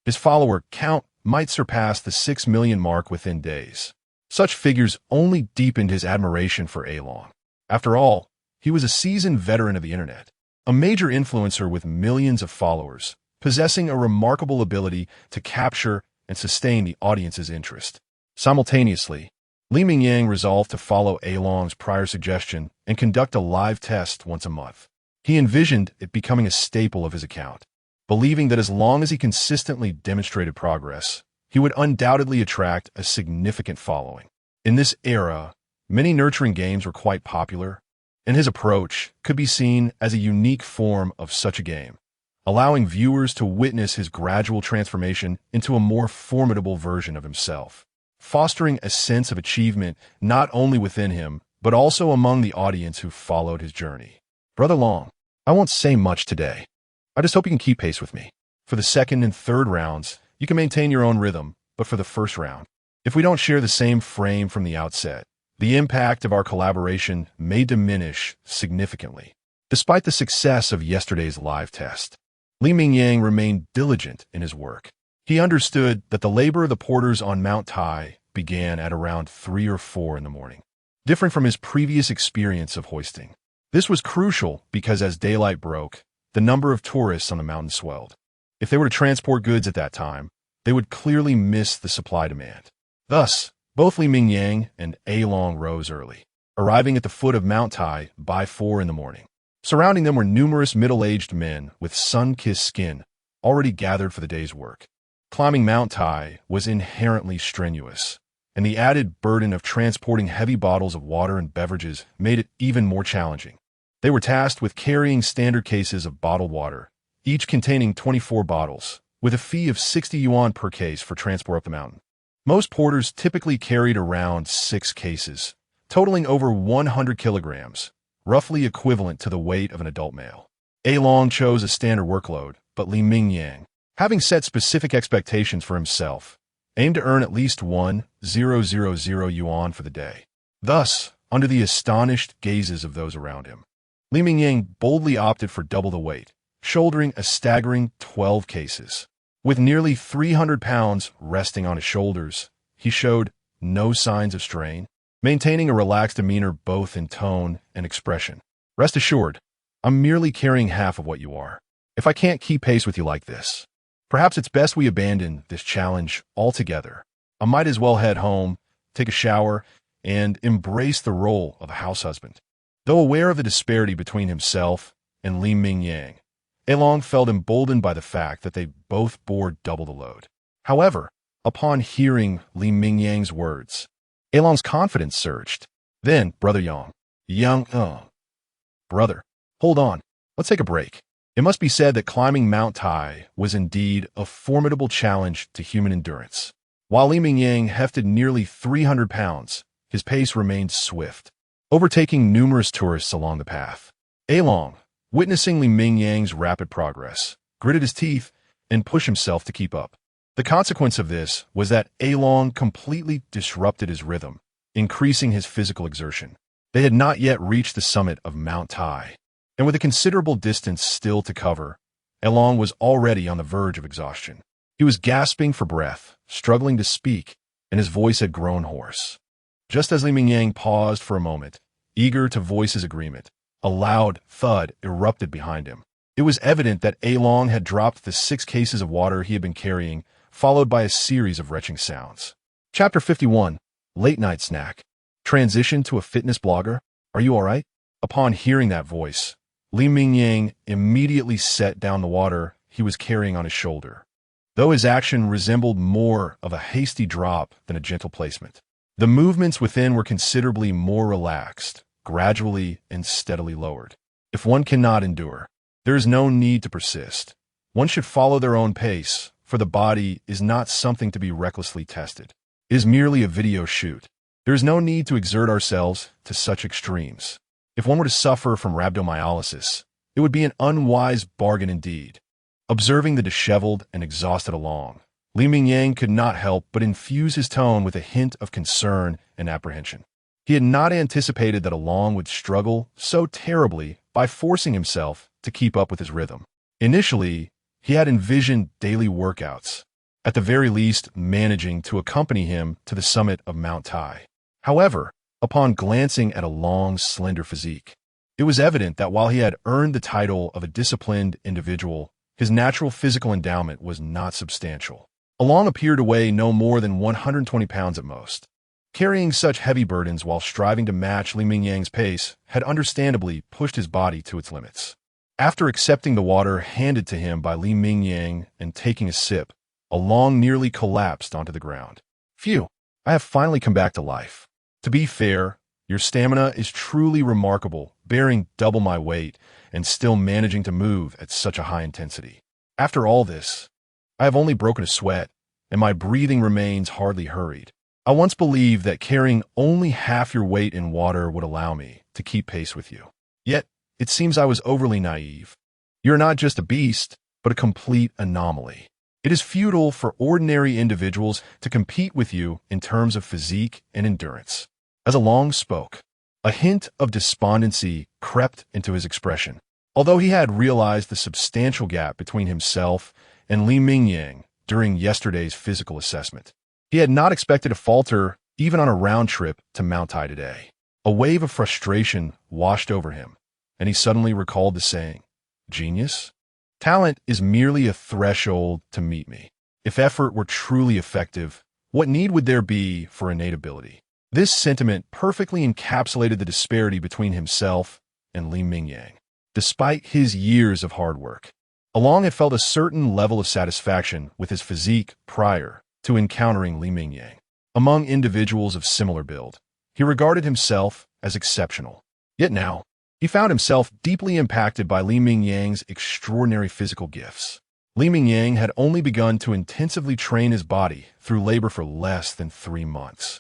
his follower count might surpass the 6 million mark within days. Such figures only deepened his admiration for Along. After all, he was a seasoned veteran of the internet, a major influencer with millions of followers, possessing a remarkable ability to capture and sustain the audience's interest. Simultaneously, Li Mingyang resolved to follow Along's prior suggestion and conduct a live test once a month. He envisioned it becoming a staple of his account, believing that as long as he consistently demonstrated progress, he would undoubtedly attract a significant following. In this era, many nurturing games were quite popular, and his approach could be seen as a unique form of such a game, allowing viewers to witness his gradual transformation into a more formidable version of himself, fostering a sense of achievement not only within him, but also among the audience who followed his journey. Brother Long, I won't say much today. I just hope you can keep pace with me. For the second and third rounds, you can maintain your own rhythm, but for the first round, if we don't share the same frame from the outset, the impact of our collaboration may diminish significantly. Despite the success of yesterday's live test, Li Mingyang remained diligent in his work. He understood that the labor of the porters on Mount Tai began at around 3 or 4 in the morning, different from his previous experience of hoisting. This was crucial because as daylight broke, the number of tourists on the mountain swelled. If they were to transport goods at that time, they would clearly miss the supply demand. Thus, both Li Mingyang and Along rose early, arriving at the foot of Mount Tai by 4 in the morning. Surrounding them were numerous middle-aged men with sun-kissed skin, already gathered for the day's work. Climbing Mount Tai was inherently strenuous, and the added burden of transporting heavy bottles of water and beverages made it even more challenging. They were tasked with carrying standard cases of bottled water, each containing 24 bottles, with a fee of 60 yuan per case for transport up the mountain. Most porters typically carried around 6 cases, totaling over 100 kilograms, roughly equivalent to the weight of an adult male. Along chose a standard workload, but Li Mingyang, having set specific expectations for himself, aimed to earn at least 1,000 yuan for the day. Thus, under the astonished gazes of those around him, Li Mingyang boldly opted for double the weight, shouldering a staggering 12 cases. With nearly 300 pounds resting on his shoulders, he showed no signs of strain, maintaining a relaxed demeanor both in tone and expression. Rest assured, I'm merely carrying half of what you are. If I can't keep pace with you like this, perhaps it's best we abandon this challenge altogether. I might as well head home, take a shower, and embrace the role of a house husband. Though aware of the disparity between himself and Li Mingyang, Along felt emboldened by the fact that they both bore double the load. However, upon hearing Li Mingyang's words, Along's confidence surged. Then, Brother Brother, hold on. Let's take a break. It must be said that climbing Mount Tai was indeed a formidable challenge to human endurance. While Li Mingyang hefted nearly 300 pounds, his pace remained swift, overtaking numerous tourists along the path. Along, witnessing Li Mingyang's rapid progress, gritted his teeth and pushed himself to keep up. The consequence of this was that Along completely disrupted his rhythm, increasing his physical exertion. They had not yet reached the summit of Mount Tai, and with a considerable distance still to cover, Along was already on the verge of exhaustion. He was gasping for breath, struggling to speak, and his voice had grown hoarse. Just as Li Mingyang paused for a moment, eager to voice his agreement, a loud thud erupted behind him. It was evident that Along had dropped the 6 cases of water he had been carrying, followed by a series of retching sounds. Chapter 51, Late Night Snack. Transition to a fitness blogger? Are you all right? Upon hearing that voice, Li Mingyang immediately set down the water he was carrying on his shoulder. though his action resembled more of a hasty drop than a gentle placement. The movements within were considerably more relaxed, gradually and steadily lowered. If one cannot endure, there is no need to persist. One should follow their own pace, for the body is not something to be recklessly tested. It is merely a video shoot. There is no need to exert ourselves to such extremes. If one were to suffer from rhabdomyolysis, it would be an unwise bargain indeed. Observing the disheveled and exhausted Along, Li Mingyang could not help but infuse his tone with a hint of concern and apprehension. He had not anticipated that Along would struggle so terribly by forcing himself to keep up with his rhythm. Initially, he had envisioned daily workouts, at the very least managing to accompany him to the summit of Mount Tai. However, upon glancing at Along's slender physique, it was evident that while he had earned the title of a disciplined individual, his natural physical endowment was not substantial. Along appeared to weigh no more than 120 pounds at most. Carrying such heavy burdens while striving to match Li Mingyang's pace had understandably pushed his body to its limits. After accepting the water handed to him by Li Mingyang and taking a sip, Along nearly collapsed onto the ground. Phew, I have finally come back to life. To be fair, your stamina is truly remarkable, bearing double my weight and still managing to move at such a high intensity. After all this, I have only broken a sweat, and my breathing remains hardly hurried. I once believed that carrying only half your weight in water would allow me to keep pace with you. Yet, it seems I was overly naive. You're not just a beast, but a complete anomaly. It is futile for ordinary individuals to compete with you in terms of physique and endurance. As Along spoke, a hint of despondency crept into his expression. Although he had realized the substantial gap between himself and Li Mingyang during yesterday's physical assessment, he had not expected to falter even on a round trip to Mount Tai today. A wave of frustration washed over him, and he suddenly recalled the saying, "Genius? Talent is merely a threshold to meet me. If effort were truly effective, what need would there be for innate ability?" This sentiment perfectly encapsulated the disparity between himself and Li Mingyang. Despite his years of hard work, Along had felt a certain level of satisfaction with his physique prior to encountering Li Mingyang. Among individuals of similar build, he regarded himself as exceptional. Yet now, he found himself deeply impacted by Li Mingyang's extraordinary physical gifts. Li Mingyang had only begun to intensively train his body through labor for less than 3 months.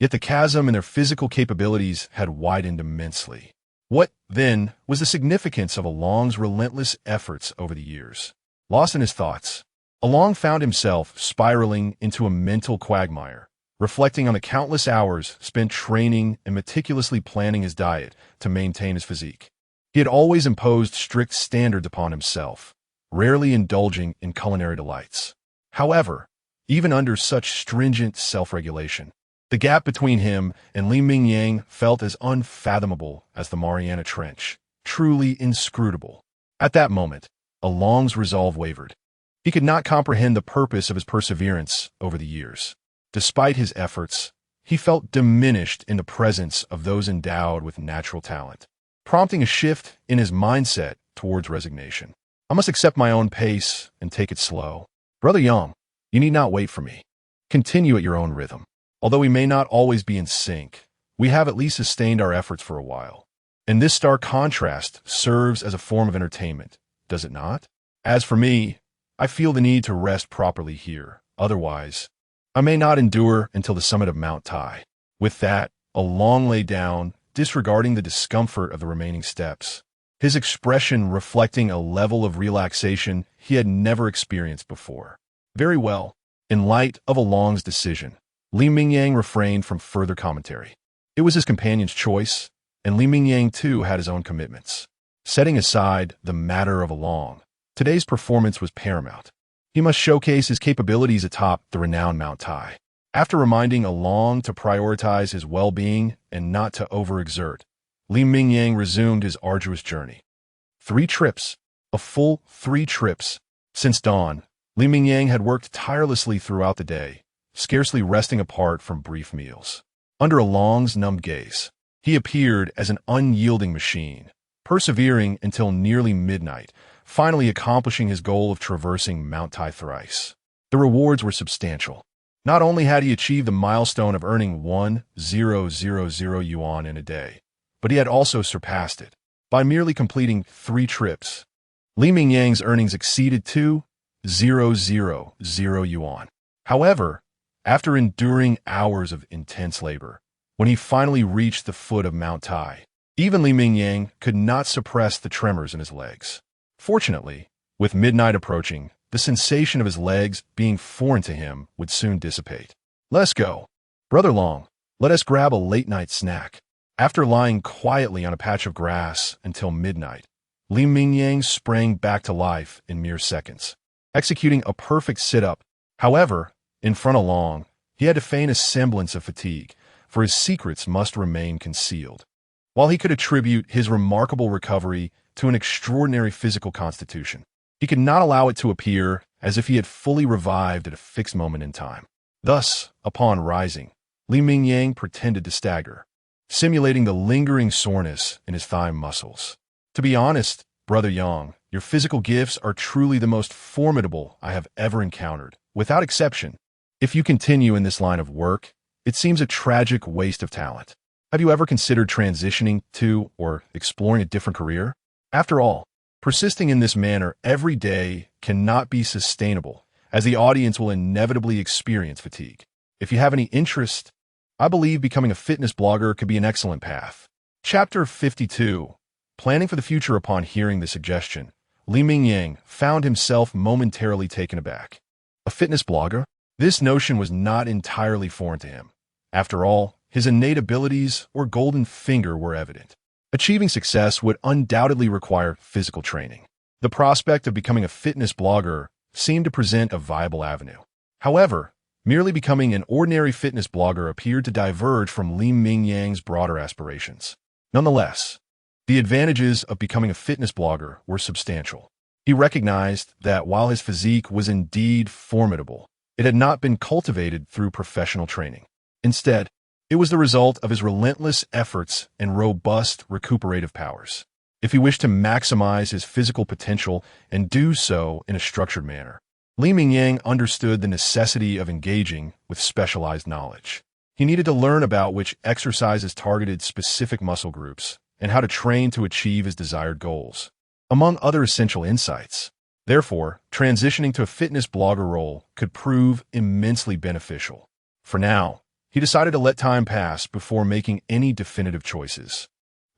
Yet the chasm in their physical capabilities had widened immensely. What, then, was the significance of Along's relentless efforts over the years? Lost in his thoughts, Along found himself spiraling into a mental quagmire, reflecting on the countless hours spent training and meticulously planning his diet to maintain his physique. He had always imposed strict standards upon himself, rarely indulging in culinary delights. However, even under such stringent self-regulation, the gap between him and Li Mingyang felt as unfathomable as the Mariana Trench, truly inscrutable. At that moment, Along's resolve wavered. He could not comprehend the purpose of his perseverance over the years. Despite his efforts, he felt diminished in the presence of those endowed with natural talent, prompting a shift in his mindset towards resignation. I must accept my own pace and take it slow. Brother Yang, you need not wait for me. Continue at your own rhythm. Although we may not always be in sync, we have at least sustained our efforts for a while. And this stark contrast serves as a form of entertainment, does it not? As for me, I feel the need to rest properly here. Otherwise, I may not endure until the summit of Mount Tai. With that, Along lay down, disregarding the discomfort of the remaining steps, his expression reflecting a level of relaxation he had never experienced before. Very well. In light of Along's decision, Li Mingyang refrained from further commentary. It was his companion's choice, and Li Mingyang too had his own commitments. Setting aside the matter of Along, today's performance was paramount. He must showcase his capabilities atop the renowned Mount Tai. After reminding Along to prioritize his well-being and not to overexert, Li Mingyang resumed his arduous journey. 3 trips, a full 3 trips. Since dawn, Li Mingyang had worked tirelessly throughout the day, scarcely resting apart from brief meals. Under Along's numbed gaze, he appeared as an unyielding machine, persevering until nearly midnight, finally accomplishing his goal of traversing Mount Tai thrice. The rewards were substantial. Not only had he achieved the milestone of earning 1,000 yuan in a day, but he had also surpassed it by merely completing 3 trips. Li Mingyang's earnings exceeded 2,000 yuan. However, after enduring hours of intense labor, when he finally reached the foot of Mount Tai, even Li Mingyang could not suppress the tremors in his legs. Fortunately, with midnight approaching, the sensation of his legs being foreign to him would soon dissipate. "Let's go. Brother Long, let us grab a late-night snack." After lying quietly on a patch of grass until midnight, Li Mingyang sprang back to life in mere seconds, executing a perfect sit-up. However, in front of Long, he had to feign a semblance of fatigue, for his secrets must remain concealed. While he could attribute his remarkable recovery to an extraordinary physical constitution, he could not allow it to appear as if he had fully revived at a fixed moment in time. Thus, upon rising, Li Mingyang pretended to stagger, simulating the lingering soreness in his thigh muscles. "To be honest, Brother Yang, your physical gifts are truly the most formidable I have ever encountered, without exception. If you continue in this line of work, it seems a tragic waste of talent. Have you ever considered transitioning to or exploring a different career? After all, persisting in this manner every day cannot be sustainable, as the audience will inevitably experience fatigue. If you have any interest, I believe becoming a fitness blogger could be an excellent path." Chapter 52. Planning for the future. Upon hearing the suggestion, Li Mingyang found himself momentarily taken aback. A fitness blogger? This notion was not entirely foreign to him. After all, his innate abilities or golden finger were evident. Achieving success would undoubtedly require physical training. The prospect of becoming a fitness blogger seemed to present a viable avenue. However, merely becoming an ordinary fitness blogger appeared to diverge from Li Mingyang's broader aspirations. Nonetheless, the advantages of becoming a fitness blogger were substantial. He recognized that while his physique was indeed formidable, it had not been cultivated through professional training. Instead, it was the result of his relentless efforts and robust recuperative powers. If he wished to maximize his physical potential and do so in a structured manner, Li Mingyang understood the necessity of engaging with specialized knowledge. He needed to learn about which exercises targeted specific muscle groups and how to train to achieve his desired goals, among other essential insights. Therefore, transitioning to a fitness blogger role could prove immensely beneficial. For now, he decided to let time pass before making any definitive choices.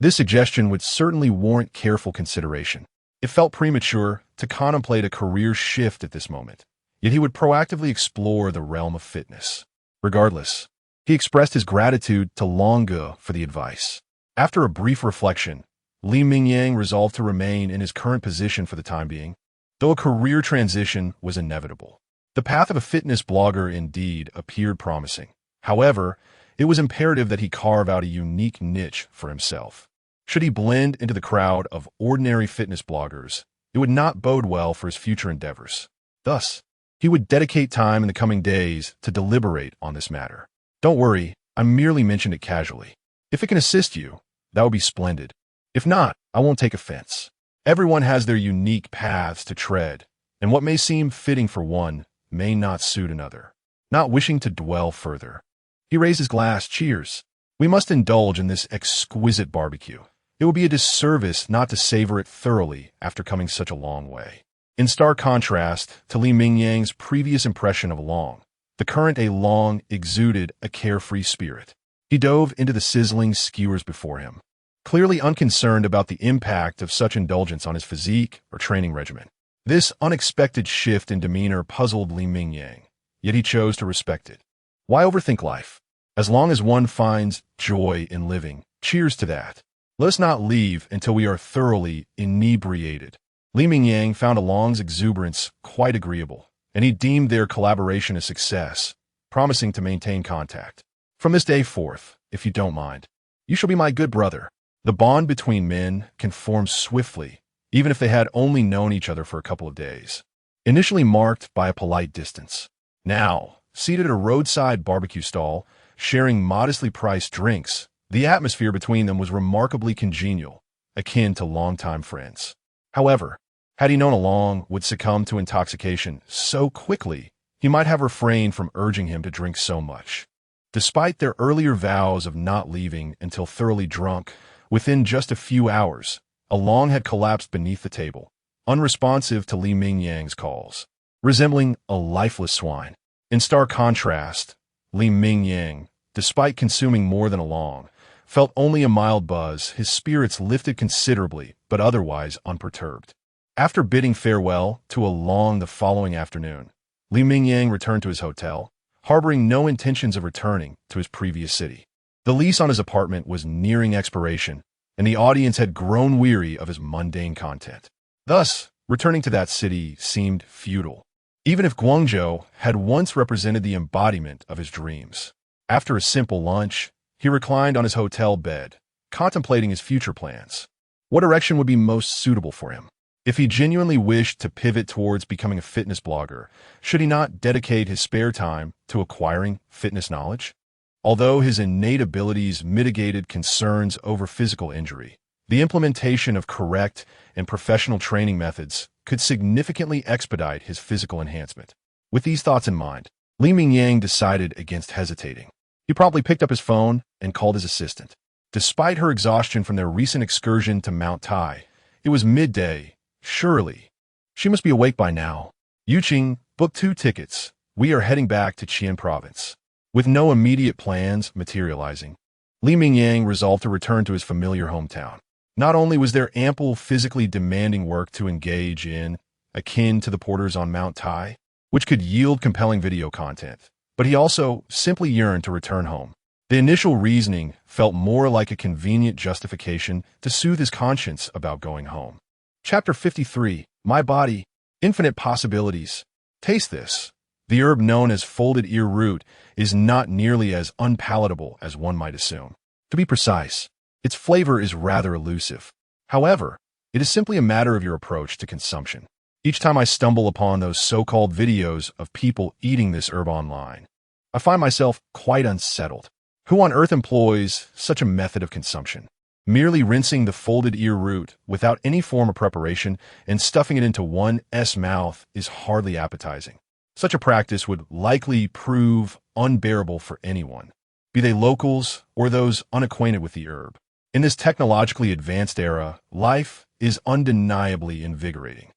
This suggestion would certainly warrant careful consideration. It felt premature to contemplate a career shift at this moment, yet he would proactively explore the realm of fitness. Regardless, he expressed his gratitude to Long Ge for the advice. After a brief reflection, Li Mingyang resolved to remain in his current position for the time being, though a career transition was inevitable. The path of a fitness blogger indeed appeared promising. However, it was imperative that he carve out a unique niche for himself. Should he blend into the crowd of ordinary fitness bloggers, it would not bode well for his future endeavors. Thus, he would dedicate time in the coming days to deliberate on this matter. "Don't worry, I merely mentioned it casually. If it can assist you, that would be splendid. If not, I won't take offense. Everyone has their unique paths to tread, and what may seem fitting for one may not suit another." Not wishing to dwell further, he raised his glass. "Cheers. We must indulge in this exquisite barbecue. It would be a disservice not to savor it thoroughly after coming such a long way." In stark contrast to Li Mingyang's previous impression of Long, the current Long exuded a carefree spirit. He dove into the sizzling skewers before him, clearly unconcerned about the impact of such indulgence on his physique or training regimen. This unexpected shift in demeanor puzzled Li Mingyang, yet he chose to respect it. Why overthink life? As long as one finds joy in living, cheers to that. Let us not leave until we are thoroughly inebriated. Li Mingyang found Long's exuberance quite agreeable, and he deemed their collaboration a success, promising to maintain contact. "From this day forth, if you don't mind, you shall be my good brother." The bond between men can form swiftly, even if they had only known each other for a couple of days. Initially marked by a polite distance, now, seated at a roadside barbecue stall, sharing modestly priced drinks, the atmosphere between them was remarkably congenial, akin to longtime friends. However, had he known Long would succumb to intoxication so quickly, he might have refrained from urging him to drink so much. Despite their earlier vows of not leaving until thoroughly drunk, within just a few hours, Along had collapsed beneath the table, unresponsive to Li Mingyang's calls, resembling a lifeless swine. In stark contrast, Li Mingyang, despite consuming more than Along, felt only a mild buzz. His spirits lifted considerably, but otherwise unperturbed. After bidding farewell to Along the following afternoon, Li Mingyang returned to his hotel, harboring no intentions of returning to his previous city. The lease on his apartment was nearing expiration, and the audience had grown weary of his mundane content. Thus, returning to that city seemed futile, even if Guangzhou had once represented the embodiment of his dreams. After a simple lunch, he reclined on his hotel bed, contemplating his future plans. What direction would be most suitable for him? If he genuinely wished to pivot towards becoming a fitness blogger, should he not dedicate his spare time to acquiring fitness knowledge? Although his innate abilities mitigated concerns over physical injury, the implementation of correct and professional training methods could significantly expedite his physical enhancement. With these thoughts in mind, Li Mingyang decided against hesitating. He promptly picked up his phone and called his assistant. Despite her exhaustion from their recent excursion to Mount Tai, it was midday. Surely, she must be awake by now. Yuqing, book 2 tickets. We are heading back to Qian province. With no immediate plans materializing, Li Mingyang resolved to return to his familiar hometown. Not only was there ample physically demanding work to engage in, akin to the porters on Mount Tai, which could yield compelling video content, but he also simply yearned to return home. The initial reasoning felt more like a convenient justification to soothe his conscience about going home. Chapter 53, My Body, Infinite Possibilities. Taste this. The herb known as folded ear root is not nearly as unpalatable as one might assume. To be precise, its flavor is rather elusive. However, it is simply a matter of your approach to consumption. Each time I stumble upon those so-called videos of people eating this herb online, I find myself quite unsettled. Who on earth employs such a method of consumption? Merely rinsing the folded ear root without any form of preparation and stuffing it into one's mouth is hardly appetizing. Such a practice would likely prove unbearable for anyone, be they locals or those unacquainted with the herb. In this technologically advanced era, life is undeniably invigorating.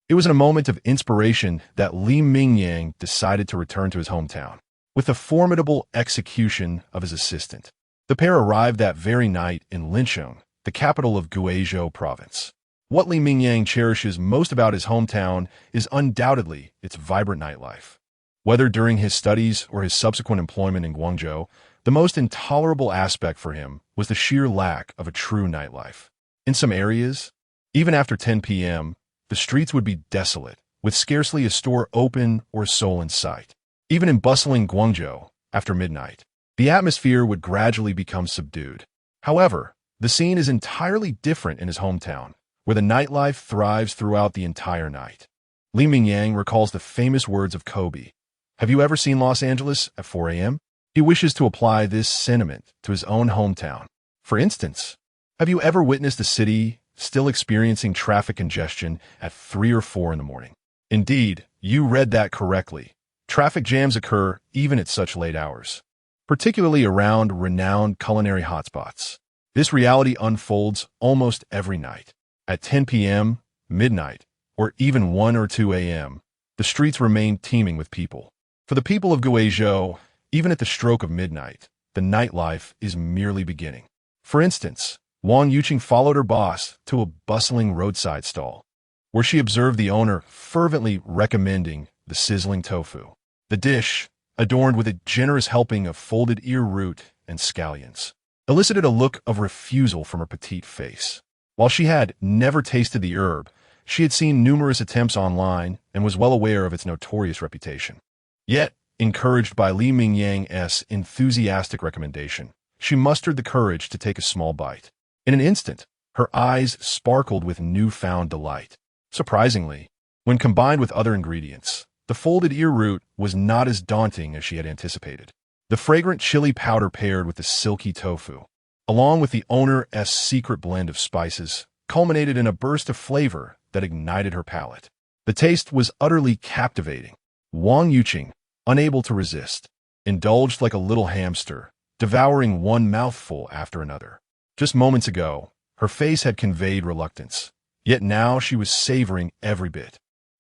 It was in a moment of inspiration that Li Mingyang decided to return to his hometown. With the formidable execution of his assistant, the pair arrived that very night in Lincheng, the capital of Guizhou province. What Li Mingyang cherishes most about his hometown is undoubtedly its vibrant nightlife. Whether during his studies or his subsequent employment in Guangzhou, the most intolerable aspect for him was the sheer lack of a true nightlife. In some areas, even after 10 p.m., the streets would be desolate, with scarcely a store open or soul in sight. Even in bustling Guangzhou, after midnight, the atmosphere would gradually become subdued. However, the scene is entirely different in his hometown, where the nightlife thrives throughout the entire night. Li Mingyang recalls the famous words of Kobe. Have you ever seen Los Angeles at 4 a.m.? He wishes to apply this sentiment to his own hometown. For instance, have you ever witnessed a city still experiencing traffic congestion at 3 or 4 in the morning? Indeed, you read that correctly. Traffic jams occur even at such late hours, particularly around renowned culinary hotspots. This reality unfolds almost every night. At 10 p.m., midnight, or even 1 or 2 a.m., the streets remain teeming with people. For the people of Guizhou, even at the stroke of midnight, the nightlife is merely beginning. For instance, Wang Yuqing followed her boss to a bustling roadside stall, where she observed the owner fervently recommending the sizzling tofu. The dish, adorned with a generous helping of folded ear root and scallions, elicited a look of refusal from her petite face. While she had never tasted the herb, she had seen numerous attempts online and was well aware of its notorious reputation. Yet, encouraged by Li Mingyang's enthusiastic recommendation, she mustered the courage to take a small bite. In an instant, her eyes sparkled with newfound delight. Surprisingly, when combined with other ingredients, the folded ear root was not as daunting as she had anticipated. The fragrant chili powder paired with the silky tofu, along with the owner's secret blend of spices, culminated in a burst of flavor that ignited her palate. The taste was utterly captivating. Wang Yuqing, unable to resist, indulged like a little hamster, devouring one mouthful after another. Just moments ago, her face had conveyed reluctance, yet now she was savoring every bit.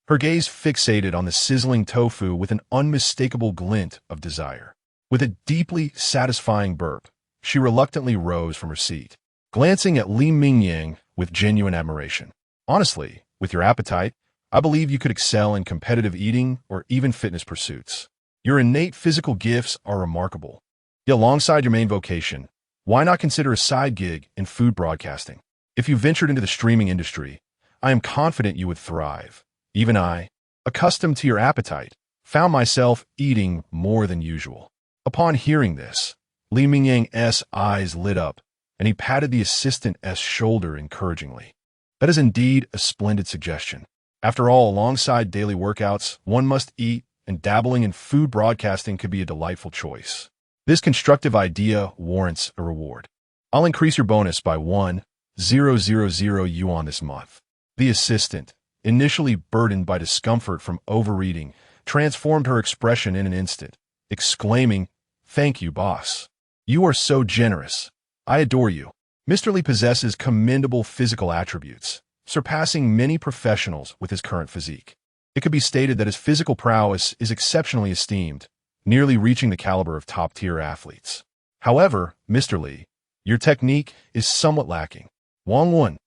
Her gaze fixated on the sizzling tofu with an unmistakable glint of desire. With a deeply satisfying burp, she reluctantly rose from her seat, glancing at Li Mingyang with genuine admiration. Honestly, with your appetite, I believe you could excel in competitive eating or even fitness pursuits. Your innate physical gifts are remarkable. Yet alongside your main vocation, why not consider a side gig in food broadcasting? If you ventured into the streaming industry, I am confident you would thrive. Even I, accustomed to your appetite, found myself eating more than usual. Upon hearing this, Li Mingyang's eyes lit up, and he patted the assistant's shoulder encouragingly. That is indeed a splendid suggestion. After all, alongside daily workouts, one must eat, and dabbling in food broadcasting could be a delightful choice. This constructive idea warrants a reward. I'll increase your bonus by 1,000 yuan this month. The assistant, initially burdened by discomfort from overeating, transformed her expression in an instant, exclaiming, "Thank you, boss. You are so generous. I adore you." Mr. Li possesses commendable physical attributes, surpassing many professionals with his current physique. It could be stated that his physical prowess is exceptionally esteemed, nearly reaching the caliber of top-tier athletes. However, Mr. Li, your technique is somewhat lacking. Wang Wen,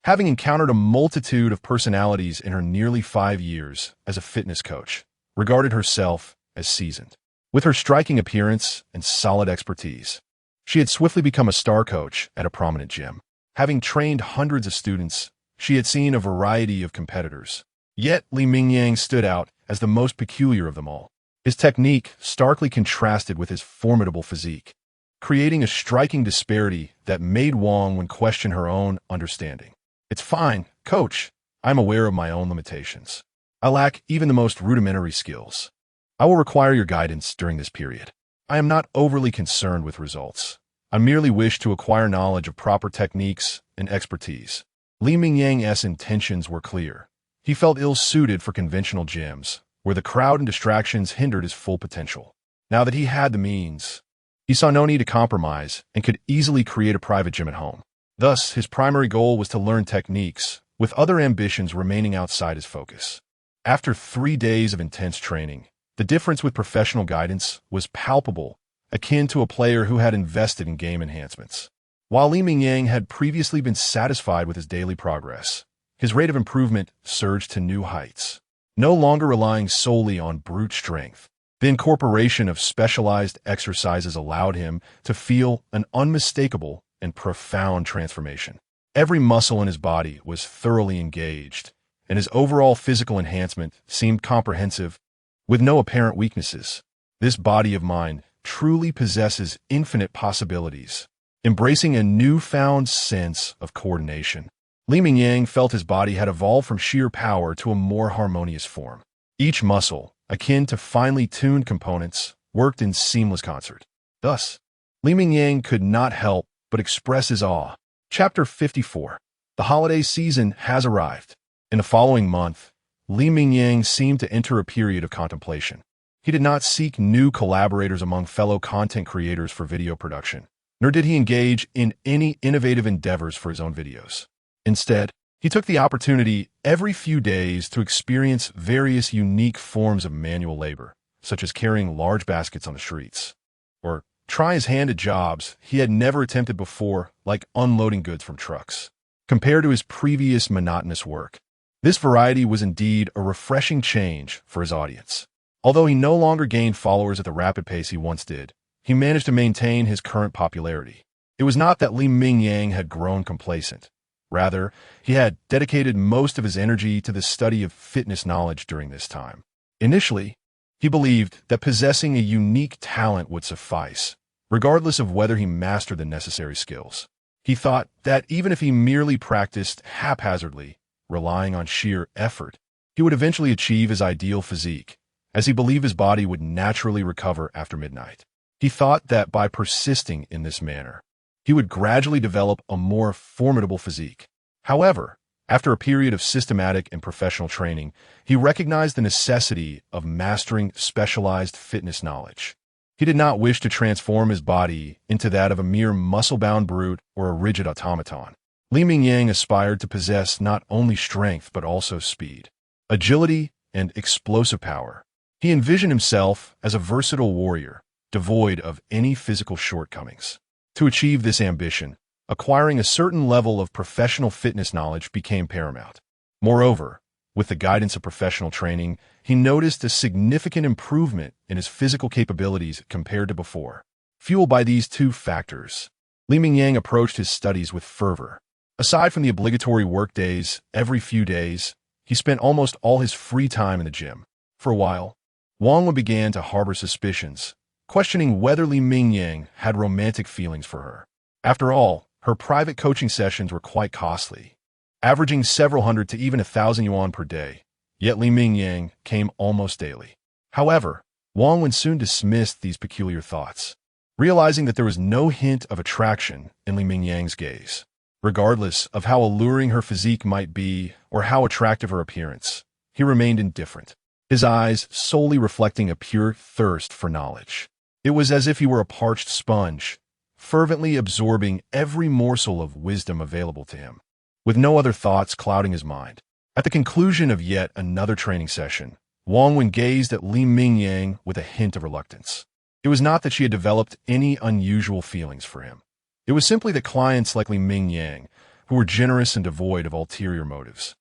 having encountered a multitude of personalities in her nearly 5 years as a fitness coach, regarded herself as seasoned. With her striking appearance and solid expertise, she had swiftly become a star coach at a prominent gym. Having trained hundreds of students, she had seen a variety of competitors. Yet Li Mingyang stood out as the most peculiar of them all. His technique starkly contrasted with his formidable physique, creating a striking disparity that made Wang Wen question her own understanding. "It's fine, coach. I'm aware of my own limitations. I lack even the most rudimentary skills. I will require your guidance during this period. I am not overly concerned with results. I merely wish to acquire knowledge of proper techniques and expertise." Li Mingyang's intentions were clear. He felt ill-suited for conventional gyms, where the crowd and distractions hindered his full potential. Now that he had the means, he saw no need to compromise and could easily create a private gym at home. Thus, his primary goal was to learn techniques, with other ambitions remaining outside his focus. After 3 days of intense training, the difference with professional guidance was palpable, akin to a player who had invested in game enhancements. While Li Mingyang had previously been satisfied with his daily progress, his rate of improvement surged to new heights. No longer relying solely on brute strength, the incorporation of specialized exercises allowed him to feel an unmistakable and profound transformation. Every muscle in his body was thoroughly engaged, and his overall physical enhancement seemed comprehensive, with no apparent weaknesses. This body of mine truly possesses infinite possibilities, embracing a newfound sense of coordination. Li Mingyang felt his body had evolved from sheer power to a more harmonious form. Each muscle, akin to finely tuned components, worked in seamless concert. Thus, Li Mingyang could not help but express his awe. Chapter 54. The holiday season has arrived. In the following month, Li Mingyang seemed to enter a period of contemplation. He did not seek new collaborators among fellow content creators for video production, nor did he engage in any innovative endeavors for his own videos. Instead, he took the opportunity every few days to experience various unique forms of manual labor, such as carrying large baskets on the streets, or try his hand at jobs he had never attempted before, like unloading goods from trucks. Compared to his previous monotonous work, this variety was indeed a refreshing change for his audience. Although he no longer gained followers at the rapid pace he once did, he managed to maintain his current popularity. It was not that Li Mingyang had grown complacent. Rather, he had dedicated most of his energy to the study of fitness knowledge during this time. Initially, he believed that possessing a unique talent would suffice, regardless of whether he mastered the necessary skills. He thought that even if he merely practiced haphazardly, relying on sheer effort, he would eventually achieve his ideal physique, as he believed his body would naturally recover after midnight. He thought that by persisting in this manner, he would gradually develop a more formidable physique. However, After a period of systematic and professional training, he recognized the necessity of mastering specialized fitness knowledge. He did not wish to transform his body into that of a mere muscle-bound brute or a rigid automaton. Li Mingyang aspired to possess not only strength but also speed, agility, and explosive power. He envisioned himself as a versatile warrior, devoid of any physical shortcomings. To achieve this ambition, acquiring a certain level of professional fitness knowledge became paramount. Moreover, with the guidance of professional training, he noticed a significant improvement in his physical capabilities compared to before. Fueled by these two factors, Li Mingyang approached his studies with fervor. Aside from the obligatory work days every few days, he spent almost all his free time in the gym. For a while, Wang Wen began to harbor suspicions, questioning whether Li Mingyang had romantic feelings for her. After all, her private coaching sessions were quite costly, averaging several hundred to even 1,000 yuan per day, yet Li Mingyang came almost daily. However, Wang Wen soon dismissed these peculiar thoughts, realizing that there was no hint of attraction in Li Mingyang's gaze. Regardless of how alluring her physique might be or how attractive her appearance, he remained indifferent, his eyes solely reflecting a pure thirst for knowledge. It was as if he were a parched sponge, fervently absorbing every morsel of wisdom available to him, with no other thoughts clouding his mind. At the conclusion of yet another training session, Wang Wen gazed at Li Mingyang with a hint of reluctance. It was not that she had developed any unusual feelings for him. It was simply that clients like Li Mingyang, who were generous and devoid of ulterior motives,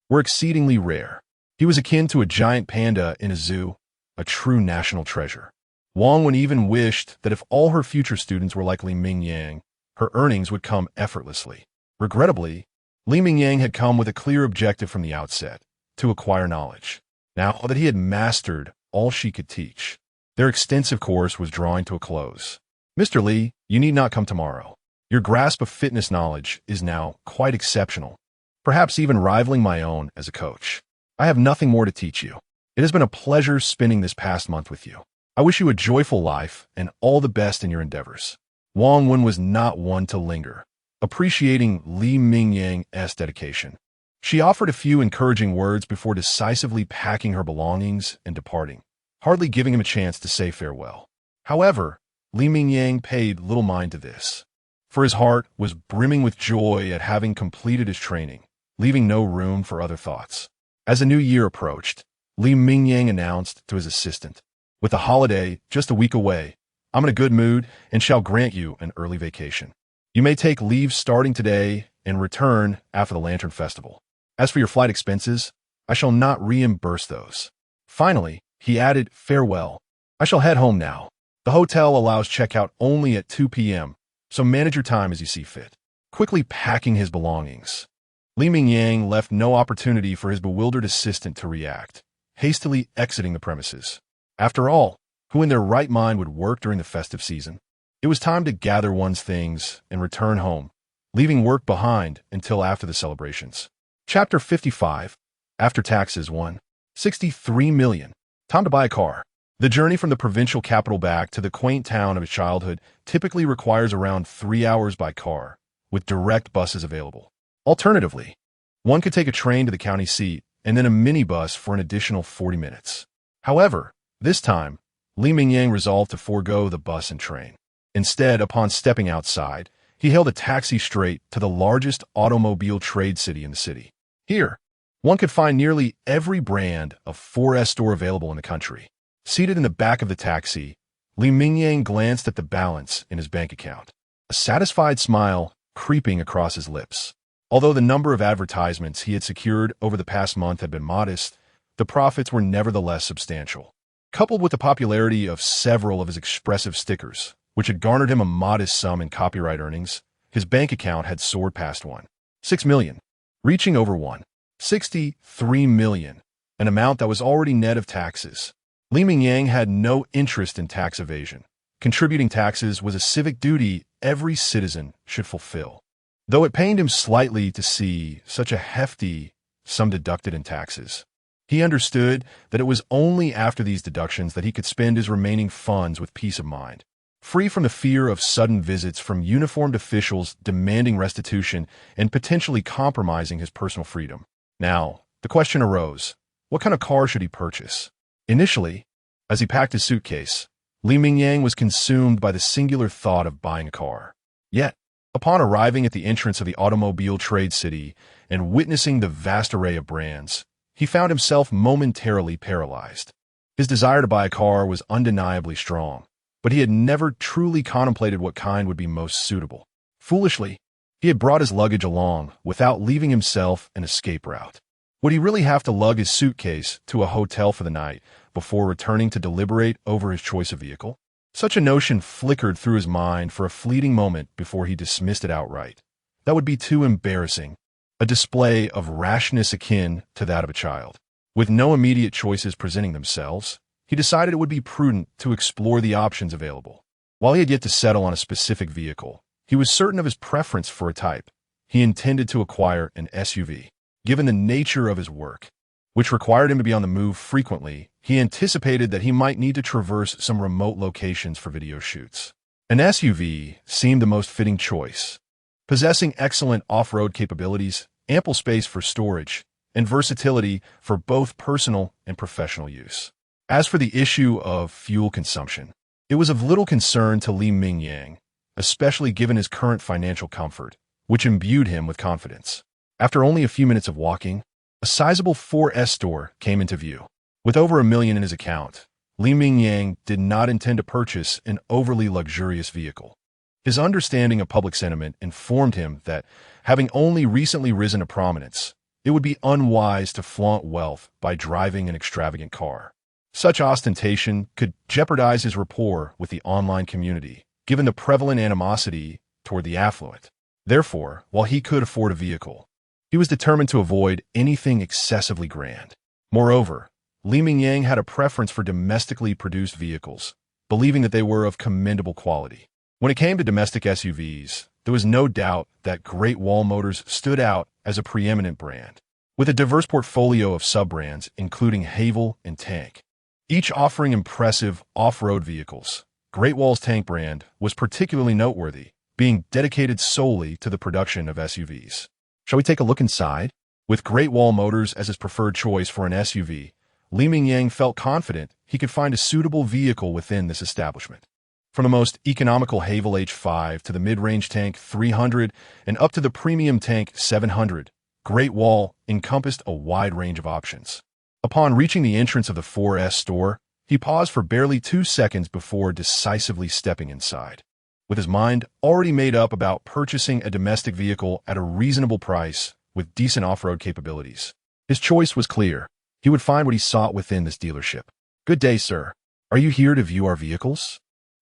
were exceedingly rare. He was akin to a giant panda in a zoo, a true national treasure. Wang Wen even wished that if all her future students were like Li Mingyang, her earnings would come effortlessly. Regrettably, Li Mingyang had come with a clear objective from the outset, to acquire knowledge. Now that he had mastered all she could teach, their extensive course was drawing to a close. Mr. Li, you need not come tomorrow. Your grasp of fitness knowledge is now quite exceptional, perhaps even rivaling my own as a coach. I have nothing more to teach you. It has been a pleasure spending this past month with you. I wish you a joyful life and all the best in your endeavors. Wang Wen was not one to linger, appreciating Li Mingyang's dedication. She offered a few encouraging words before decisively packing her belongings and departing, hardly giving him a chance to say farewell. However, Li Mingyang paid little mind to this, for his heart was brimming with joy at having completed his training, leaving no room for other thoughts. As the new year approached, Li Mingyang announced to his assistant, "With the holiday just a week away, I'm in a good mood and shall grant you an early vacation. You may take leave starting today and return after the Lantern Festival. As for your flight expenses, I shall not reimburse those." Finally, he added, "Farewell. I shall head home now. The hotel allows checkout only at 2 p.m., so manage your time as you see fit." Quickly packing his belongings, Li Mingyang left no opportunity for his bewildered assistant to react, hastily exiting the premises. After all, who in their right mind would work during the festive season? It was time to gather one's things and return home, leaving work behind until after the celebrations. Chapter 55. After taxes 163 million. Time to buy a car. The journey from the provincial capital back to the quaint town of his childhood typically requires around 3 hours by car, with direct buses available. Alternatively, one could take a train to the county seat and then a minibus for an additional 40 minutes. However, this time, Li Mingyang resolved to forego the bus and train. Instead, upon stepping outside, he hailed a taxi straight to the largest automobile trade city in the city. Here, one could find nearly every brand of 4S store available in the country. Seated in the back of the taxi, Li Mingyang glanced at the balance in his bank account, a satisfied smile creeping across his lips. Although the number of advertisements he had secured over the past month had been modest, the profits were nevertheless substantial. Coupled with the popularity of several of his expressive stickers, which had garnered him a modest sum in copyright earnings, his bank account had soared past 1.6 million, reaching over 1.63 million, an amount that was already net of taxes. Li Mingyang had no interest in tax evasion. Contributing taxes was a civic duty every citizen should fulfill. Though it pained him slightly to see such a hefty sum deducted in taxes, he understood that it was only after these deductions that he could spend his remaining funds with peace of mind. free from the fear of sudden visits from uniformed officials demanding restitution and potentially compromising his personal freedom. Now, the question arose, what kind of car should he purchase? Initially, as he packed his suitcase, Mingyang was consumed by the singular thought of buying a car. Yet, upon arriving at the entrance of the automobile trade city and witnessing the vast array of brands, he found himself momentarily paralyzed. His desire to buy a car was undeniably strong, but he had never truly contemplated what kind would be most suitable. Foolishly, he had brought his luggage along without leaving himself an escape route. Would he really have to lug his suitcase to a hotel for the night before returning to deliberate over his choice of vehicle? Such a notion flickered through his mind for a fleeting moment before he dismissed it outright. That would be too embarrassing, a display of rashness akin to that of a child. With no immediate choices presenting themselves, he decided it would be prudent to explore the options available. While he had yet to settle on a specific vehicle, he was certain of his preference for a type. He intended to acquire an SUV. Given the nature of his work, which required him to be on the move frequently, he anticipated that he might need to traverse some remote locations for video shoots. An SUV seemed the most fitting choice, possessing excellent off-road capabilities, ample space for storage, and versatility for both personal and professional use. As for the issue of fuel consumption, it was of little concern to Mingyang, especially given his current financial comfort, which imbued him with confidence. After only a few minutes of walking, a sizable 4S store came into view. With over $1 million in his account, Mingyang did not intend to purchase an overly luxurious vehicle. His understanding of public sentiment informed him that, having only recently risen to prominence, it would be unwise to flaunt wealth by driving an extravagant car. Such ostentation could jeopardize his rapport with the online community, given the prevalent animosity toward the affluent. Therefore, while he could afford a vehicle, he was determined to avoid anything excessively grand. Moreover, Mingyang had a preference for domestically produced vehicles, believing that they were of commendable quality. When it came to domestic SUVs, there was no doubt that Great Wall Motors stood out as a preeminent brand, with a diverse portfolio of sub-brands including Haval and Tank, each offering impressive off-road vehicles. Great Wall's Tank brand was particularly noteworthy, being dedicated solely to the production of SUVs. Shall we take a look inside? With Great Wall Motors as his preferred choice for an SUV, Mingyang felt confident he could find a suitable vehicle within this establishment. From the most economical Haval H5 to the mid-range Tank 300 and up to the premium Tank 700, Great Wall encompassed a wide range of options. Upon reaching the entrance of the 4S store, he paused for barely 2 seconds before decisively stepping inside. With his mind already made up about purchasing a domestic vehicle at a reasonable price with decent off-road capabilities, his choice was clear. He would find what he sought within this dealership. Good day, sir. Are you here to view our vehicles?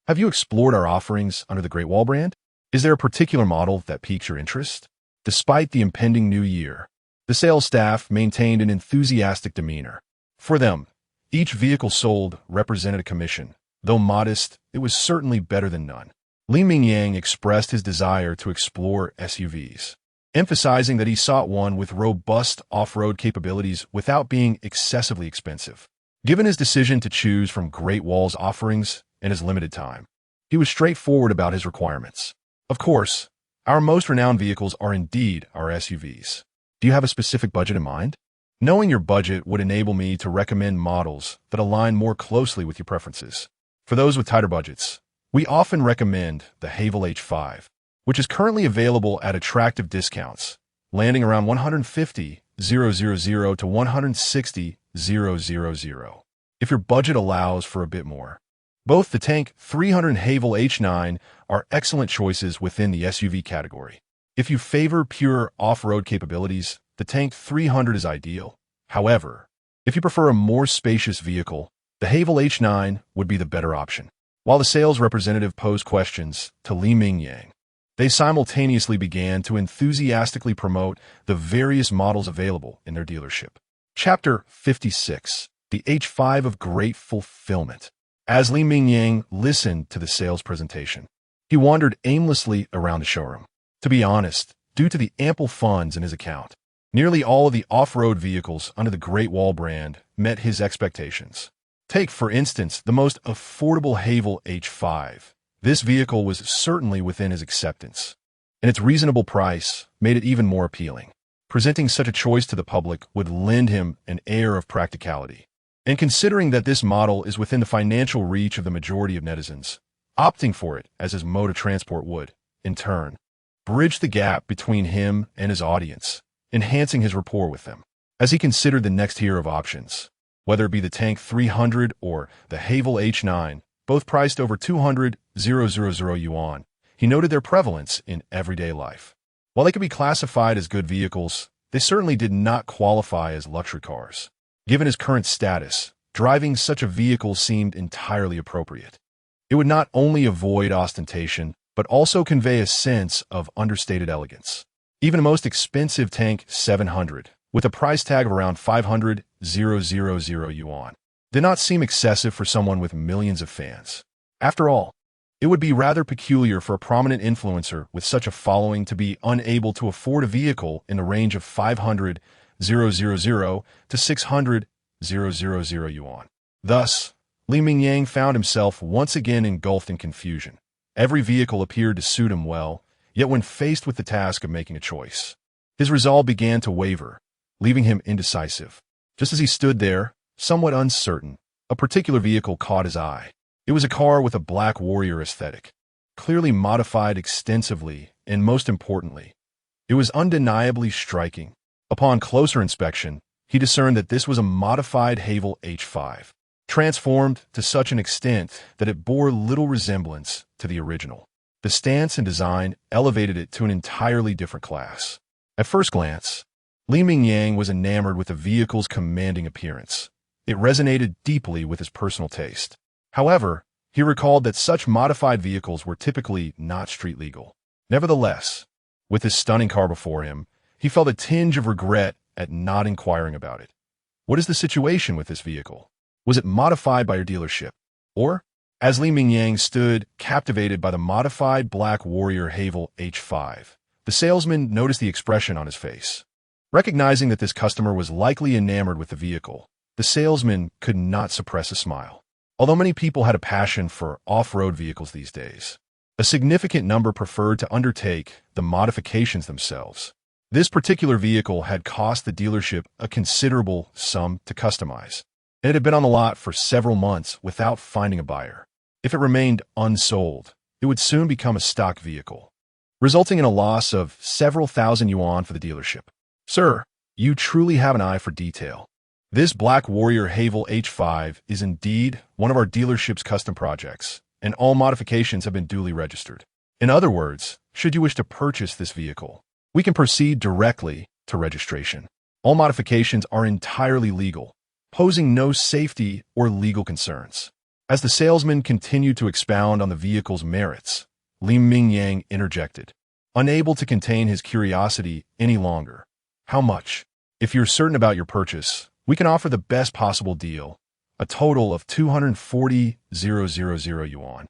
Have you explored our offerings under the Great Wall brand? Is there a particular model that piques your interest? Despite the impending new year, the sales staff maintained an enthusiastic demeanor. For them, each vehicle sold represented a commission. Though modest, it was certainly better than none. Mingyang expressed his desire to explore SUVs, emphasizing that he sought one with robust off-road capabilities without being excessively expensive. Given his decision to choose from Great Wall's offerings and his limited time, he was straightforward about his requirements. Of course, our most renowned vehicles are indeed our SUVs. Do you have a specific budget in mind? Knowing your budget would enable me to recommend models that align more closely with your preferences. For those with tighter budgets, we often recommend the Haval H5, which is currently available at attractive discounts, landing around $150,000 to $160,000 if your budget allows for a bit more. Both the Tank 300 and Haval H9 are excellent choices within the SUV category. If you favor pure off-road capabilities, the Tank 300 is ideal. However, if you prefer a more spacious vehicle, the Haval H9 would be the better option. While the sales representative posed questions to Mingyang, they simultaneously began to enthusiastically promote the various models available in their dealership. Chapter 56. The H5 of Great Fulfillment. As Mingyang listened to the sales presentation, he wandered aimlessly around the showroom. To be honest, due to the ample funds in his account, nearly all of the off-road vehicles under the Great Wall brand met his expectations. Take, for instance, the most affordable Haval H5, This vehicle was certainly within his acceptance, and its reasonable price made it even more appealing. Presenting such a choice to the public would lend him an air of practicality. And considering that this model is within the financial reach of the majority of netizens, opting for it as his mode of transport would, in turn, bridge the gap between him and his audience, enhancing his rapport with them. As he considered the next tier of options, whether it be the Tank 300 or the Havel H9, both priced over 200,000 yuan, he noted their prevalence in everyday life. While they could be classified as good vehicles, they certainly did not qualify as luxury cars. Given his current status, driving such a vehicle seemed entirely appropriate. It would not only avoid ostentation, but also convey a sense of understated elegance. Even the most expensive Tank 700, with a price tag of around 500,000 yuan, did not seem excessive for someone with millions of fans. After all, it would be rather peculiar for a prominent influencer with such a following to be unable to afford a vehicle in the range of 500,000 to 600,000 yuan. Thus, Li Mingyang found himself once again engulfed in confusion. Every vehicle appeared to suit him well, yet when faced with the task of making a choice, his resolve began to waver, leaving him indecisive. Just as he stood there, somewhat uncertain, a particular vehicle caught his eye. It was a car with a Black Warrior aesthetic, clearly modified extensively, and most importantly, it was undeniably striking. Upon closer inspection, he discerned that this was a modified Havel H5, transformed to such an extent that it bore little resemblance to the original. The stance and design elevated it to an entirely different class. At first glance, Li Mingyang was enamored with the vehicle's commanding appearance. It resonated deeply with his personal taste. However, he recalled that such modified vehicles were typically not street legal. Nevertheless, with this stunning car before him, he felt a tinge of regret at not inquiring about it. What is the situation with this vehicle? Was it modified by your dealership? Or, as Li Mingyang stood, captivated by the modified Black Warrior Havel H5, the salesman noticed the expression on his face. Recognizing that this customer was likely enamored with the vehicle, the salesman could not suppress a smile. Although many people had a passion for off-road vehicles these days, a significant number preferred to undertake the modifications themselves. This particular vehicle had cost the dealership a considerable sum to customize, and it had been on the lot for several months without finding a buyer. If it remained unsold, it would soon become a stock vehicle, resulting in a loss of several thousand yuan for the dealership. Sir, you truly have an eye for detail. This Black Warrior Havel H5 is indeed one of our dealership's custom projects, and all modifications have been duly registered. In other words, should you wish to purchase this vehicle, we can proceed directly to registration. All modifications are entirely legal, posing no safety or legal concerns. As the salesman continued to expound on the vehicle's merits, Li Mingyang interjected, unable to contain his curiosity any longer. How much? If you're certain about your purchase, we can offer the best possible deal, a total of 240,000 yuan,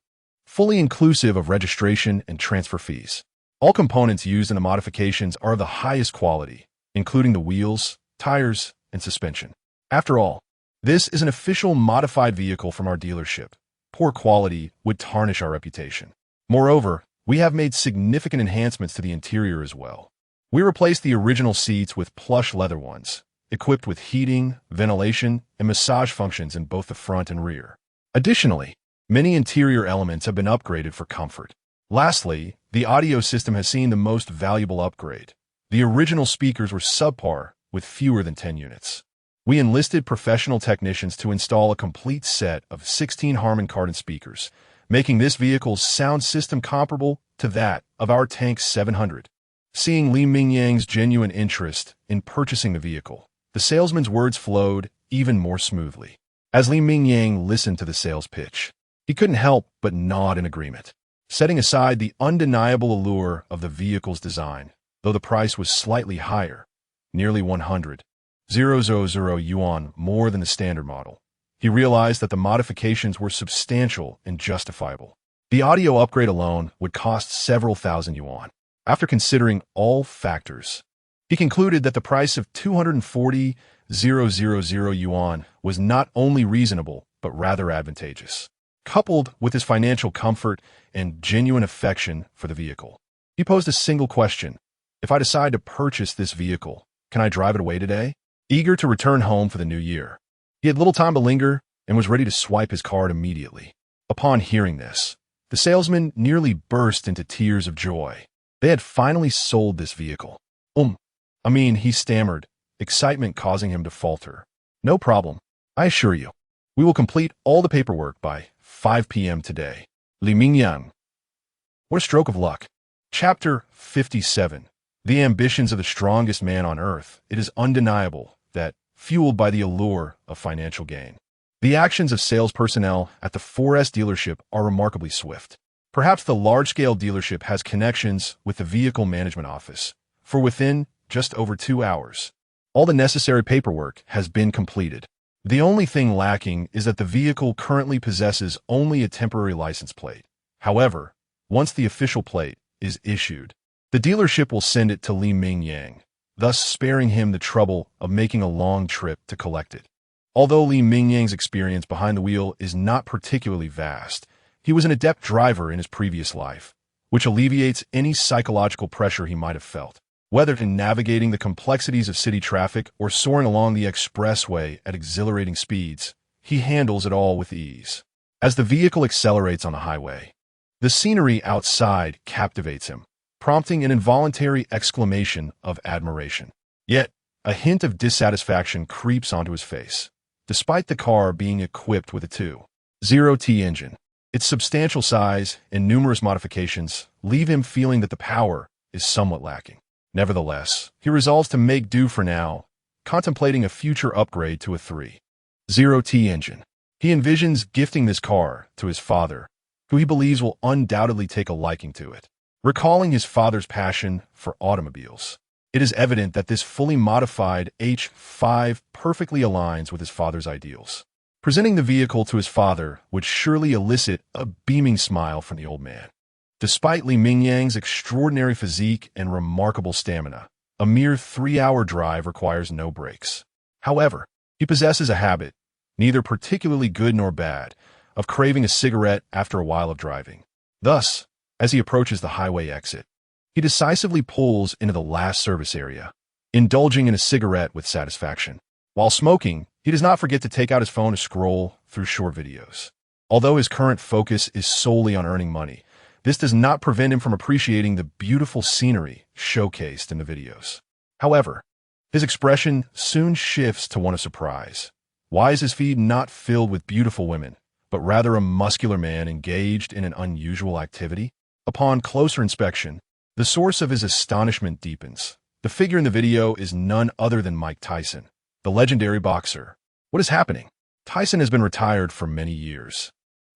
fully inclusive of registration and transfer fees. All components used in the modifications are of the highest quality, including the wheels, tires, and suspension. After all, this is an official modified vehicle from our dealership. Poor quality would tarnish our reputation. Moreover, we have made significant enhancements to the interior as well. We replaced the original seats with plush leather ones, equipped with heating, ventilation, and massage functions in both the front and rear. Additionally, many interior elements have been upgraded for comfort. Lastly, the audio system has seen the most valuable upgrade. The original speakers were subpar with fewer than 10 units. We enlisted professional technicians to install a complete set of 16 Harman Kardon speakers, making this vehicle's sound system comparable to that of our Tank 700. Seeing Li Mingyang's genuine interest in purchasing the vehicle, the salesman's words flowed even more smoothly. As Li Mingyang listened to the sales pitch, he couldn't help but nod in agreement. Setting aside the undeniable allure of the vehicle's design, though the price was slightly higher, nearly 100,000 yuan more than the standard model, he realized that the modifications were substantial and justifiable. The audio upgrade alone would cost several thousand yuan. After considering all factors, he concluded that the price of 240,000 yuan was not only reasonable, but rather advantageous. coupled with his financial comfort and genuine affection for the vehicle. He posed a single question: if I decide to purchase this vehicle, can I drive it away today? Eager to return home for the new year, he had little time to linger and was ready to swipe his card immediately. Upon hearing this, the salesman nearly burst into tears of joy. They had finally sold this vehicle. He stammered, excitement causing him to falter. No problem. I assure you, we will complete all the paperwork by 5 p.m. today. Mingyang. What a stroke of luck. Chapter 57. The ambitions of the strongest man on earth. It is undeniable that, fueled by the allure of financial gain, the actions of sales personnel at the 4S dealership are remarkably swift. Perhaps the large-scale dealership has connections with the vehicle management office, for within just over 2 hours, all the necessary paperwork has been completed. The only thing lacking is that the vehicle currently possesses only a temporary license plate. However, once the official plate is issued, the dealership will send it to Mingyang, thus sparing him the trouble of making a long trip to collect it. Although Mingyang's experience behind the wheel is not particularly vast, he was an adept driver in his previous life, which alleviates any psychological pressure he might have felt. Whether in navigating the complexities of city traffic or soaring along the expressway at exhilarating speeds, he handles it all with ease. As the vehicle accelerates on the highway, the scenery outside captivates him, prompting an involuntary exclamation of admiration. Yet, a hint of dissatisfaction creeps onto his face, despite the car being equipped with a 2.0T engine. Its substantial size and numerous modifications leave him feeling that the power is somewhat lacking. Nevertheless, he resolves to make do for now, contemplating a future upgrade to a 3.0T engine. He envisions gifting this car to his father, who he believes will undoubtedly take a liking to it. Recalling his father's passion for automobiles, it is evident that this fully modified H5 perfectly aligns with his father's ideals. Presenting the vehicle to his father would surely elicit a beaming smile from the old man. Despite Mingyang's extraordinary physique and remarkable stamina, a mere 3-hour drive requires no breaks. However, he possesses a habit, neither particularly good nor bad, of craving a cigarette after a while of driving. Thus, as he approaches the highway exit, he decisively pulls into the last service area, indulging in a cigarette with satisfaction. While smoking, he does not forget to take out his phone to scroll through short videos. Although his current focus is solely on earning money, this does not prevent him from appreciating the beautiful scenery showcased in the videos. However, his expression soon shifts to one of surprise. Why is his feed not filled with beautiful women, but rather a muscular man engaged in an unusual activity? Upon closer inspection, the source of his astonishment deepens. The figure in the video is none other than Mike Tyson, the legendary boxer. What is happening? Tyson has been retired for many years.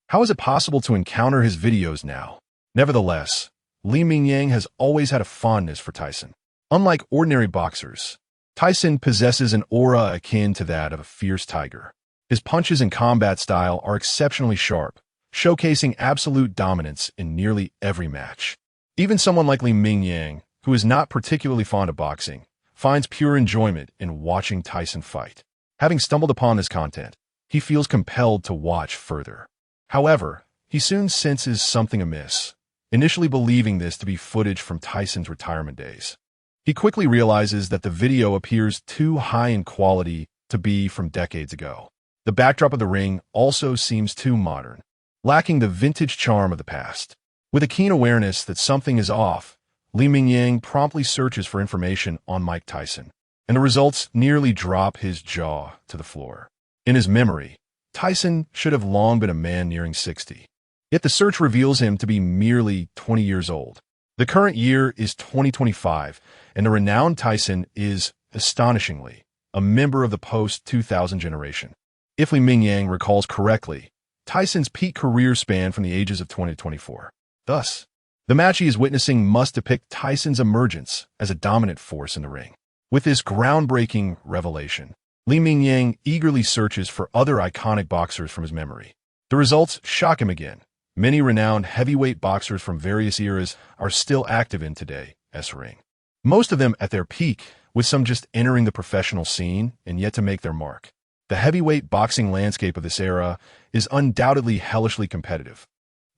How is it possible to encounter his videos now? Nevertheless, Mingyang has always had a fondness for Tyson. Unlike ordinary boxers, Tyson possesses an aura akin to that of a fierce tiger. His punches and combat style are exceptionally sharp, showcasing absolute dominance in nearly every match. Even someone like Mingyang, who is not particularly fond of boxing, finds pure enjoyment in watching Tyson fight. Having stumbled upon this content, he feels compelled to watch further. However, he soon senses something amiss, initially believing this to be footage from Tyson's retirement days. He quickly realizes that the video appears too high in quality to be from decades ago. The backdrop of the ring also seems too modern, lacking the vintage charm of the past. With a keen awareness that something is off, Mingyang promptly searches for information on Mike Tyson, and the results nearly drop his jaw to the floor. In his memory, Tyson should have long been a man nearing 60. Yet the search reveals him to be merely 20 years old. The current year is 2025, and the renowned Tyson is, astonishingly, a member of the post-2000 generation. If Mingyang recalls correctly, Tyson's peak career spanned from the ages of 20 to 24. Thus, the match he is witnessing must depict Tyson's emergence as a dominant force in the ring. With this groundbreaking revelation, Mingyang eagerly searches for other iconic boxers from his memory. The results shock him again. Many renowned heavyweight boxers from various eras are still active in today's ring. Most of them at their peak, with some just entering the professional scene and yet to make their mark. The heavyweight boxing landscape of this era is undoubtedly hellishly competitive.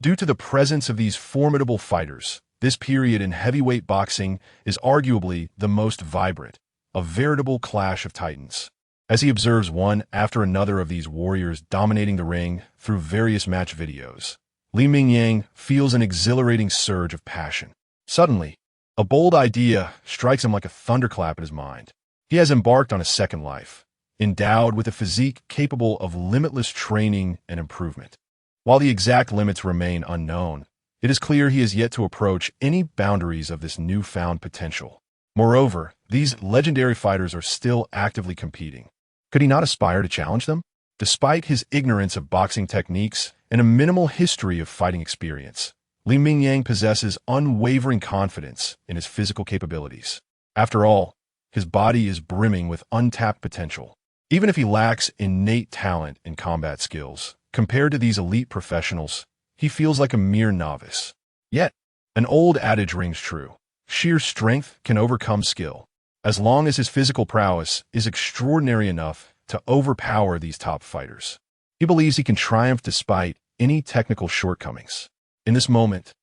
Due to the presence of these formidable fighters, this period in heavyweight boxing is arguably the most vibrant, a veritable clash of titans. As he observes one after another of these warriors dominating the ring through various match videos, Mingyang feels an exhilarating surge of passion. Suddenly, a bold idea strikes him like a thunderclap in his mind. He has embarked on a second life, endowed with a physique capable of limitless training and improvement. While the exact limits remain unknown, it is clear he has yet to approach any boundaries of this newfound potential. Moreover, these legendary fighters are still actively competing. Could he not aspire to challenge them? Despite his ignorance of boxing techniques and a minimal history of fighting experience, Mingyang possesses unwavering confidence in his physical capabilities. After all, his body is brimming with untapped potential. Even if he lacks innate talent and combat skills, compared to these elite professionals, he feels like a mere novice. Yet, an old adage rings true. Sheer strength can overcome skill, as long as his physical prowess is extraordinary enough to overpower these top fighters. He believes he can triumph despite any technical shortcomings. In this moment,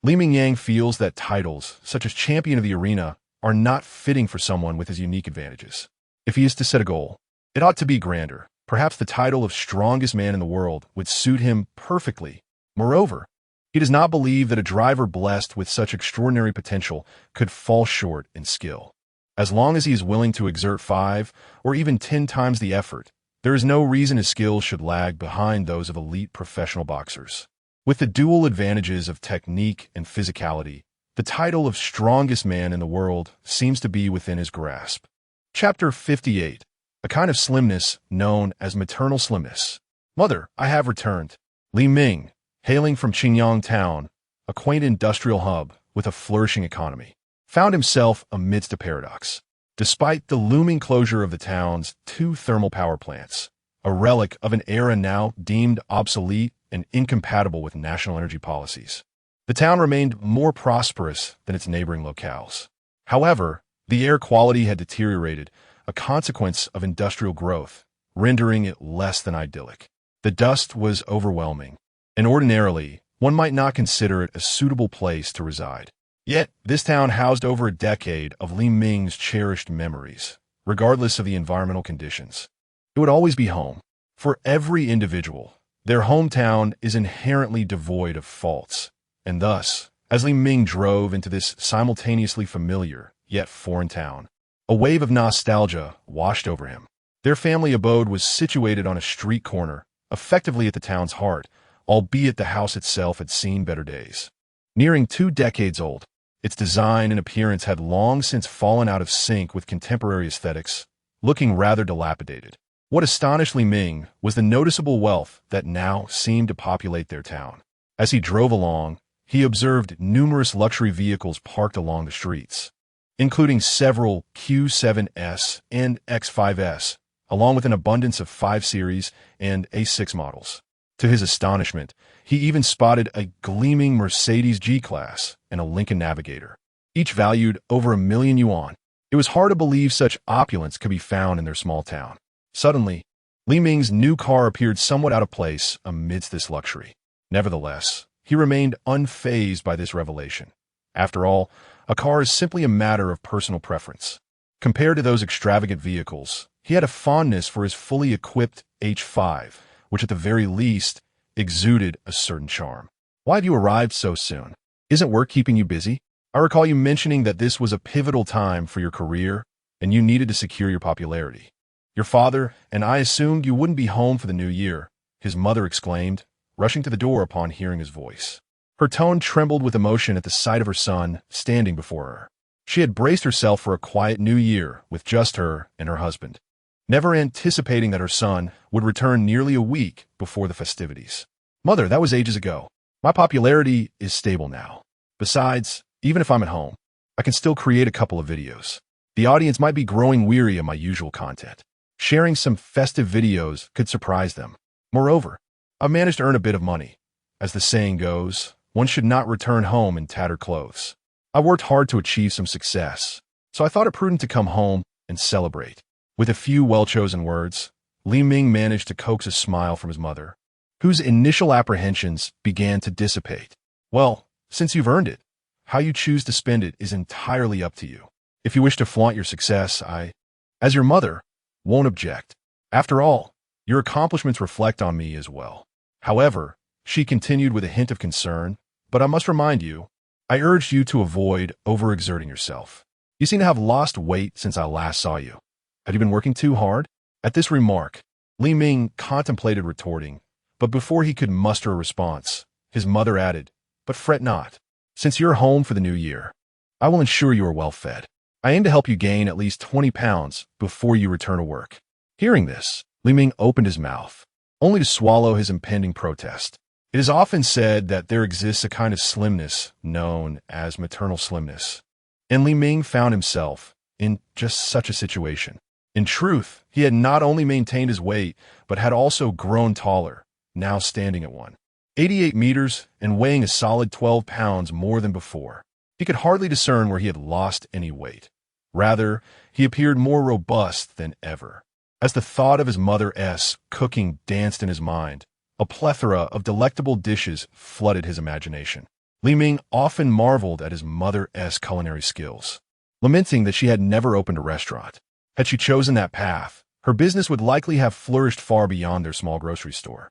Mingyang feels that titles, such as champion of the arena, are not fitting for someone with his unique advantages. If he is to set a goal, it ought to be grander. Perhaps the title of strongest man in the world would suit him perfectly. Moreover, he does not believe that a driver blessed with such extraordinary potential could fall short in skill. As long as he is willing to exert 5 or even 10 times the effort, there is no reason his skills should lag behind those of elite professional boxers. With the dual advantages of technique and physicality, the title of strongest man in the world seems to be within his grasp. Chapter 58. A kind of slimness known as maternal slimness. Mother, I have returned. Li Ming, hailing from Mingyang town, a quaint industrial hub with a flourishing economy, found himself amidst a paradox. Despite the looming closure of the town's 2 thermal power plants, a relic of an era now deemed obsolete and incompatible with national energy policies, the town remained more prosperous than its neighboring locales. However, the air quality had deteriorated, a consequence of industrial growth, rendering it less than idyllic. The dust was overwhelming, and ordinarily, one might not consider it a suitable place to reside. Yet, this town housed over a decade of Li Ming's cherished memories, regardless of the environmental conditions. It would always be home. For every individual, their hometown is inherently devoid of faults, and thus, as Li Ming drove into this simultaneously familiar, yet foreign town, a wave of nostalgia washed over him. Their family abode was situated on a street corner, effectively at the town's heart, albeit the house itself had seen better days. Nearing 2 decades old, its design and appearance had long since fallen out of sync with contemporary aesthetics, looking rather dilapidated. What astonished Li Ming was the noticeable wealth that now seemed to populate their town. As he drove along, he observed numerous luxury vehicles parked along the streets, including several Q7S and X5S, along with an abundance of 5 Series and A6 models. To his astonishment, he even spotted a gleaming Mercedes G-Class and a Lincoln Navigator, each valued over $1,000,000 yuan. It was hard to believe such opulence could be found in their small town. Suddenly, Li Ming's new car appeared somewhat out of place amidst this luxury. Nevertheless, he remained unfazed by this revelation. After all, a car is simply a matter of personal preference. Compared to those extravagant vehicles, he had a fondness for his fully equipped H5, which at the very least exuded a certain charm. Why have you arrived so soon? Isn't work keeping you busy? I recall you mentioning that this was a pivotal time for your career and you needed to secure your popularity. Your father and I assumed you wouldn't be home for the new year, his mother exclaimed, rushing to the door upon hearing his voice. Her tone trembled with emotion at the sight of her son standing before her. She had braced herself for a quiet new year with just her and her husband, never anticipating that her son would return nearly a week before the festivities. Mother, that was ages ago. My popularity is stable now. Besides, even if I'm at home, I can still create a couple of videos. The audience might be growing weary of my usual content. Sharing some festive videos could surprise them. Moreover, I've managed to earn a bit of money. As the saying goes, one should not return home in tattered clothes. I worked hard to achieve some success, so I thought it prudent to come home and celebrate. With a few well-chosen words, Li Ming managed to coax a smile from his mother, whose initial apprehensions began to dissipate. Well, since you've earned it, how you choose to spend it is entirely up to you. If you wish to flaunt your success, I, as your mother, won't object. After all, your accomplishments reflect on me as well. However, she continued with a hint of concern, but I must remind you, I urged you to avoid overexerting yourself. You seem to have lost weight since I last saw you. Have you been working too hard? At this remark, Li Ming contemplated retorting, but before he could muster a response, his mother added, "But fret not. Since you're home for the new year, I will ensure you are well fed. I aim to help you gain at least 20 pounds before you return to work." Hearing this, Li Ming opened his mouth, only to swallow his impending protest. It is often said that there exists a kind of slimness known as maternal slimness, and Li Ming found himself in just such a situation. In truth, he had not only maintained his weight, but had also grown taller, now standing at 188 meters and weighing a solid 12 pounds more than before. He could hardly discern where he had lost any weight. Rather, he appeared more robust than ever. As the thought of his mother's cooking danced in his mind, a plethora of delectable dishes flooded his imagination. Li Ming often marveled at his mother's culinary skills, lamenting that she had never opened a restaurant. Had she chosen that path, her business would likely have flourished far beyond their small grocery store.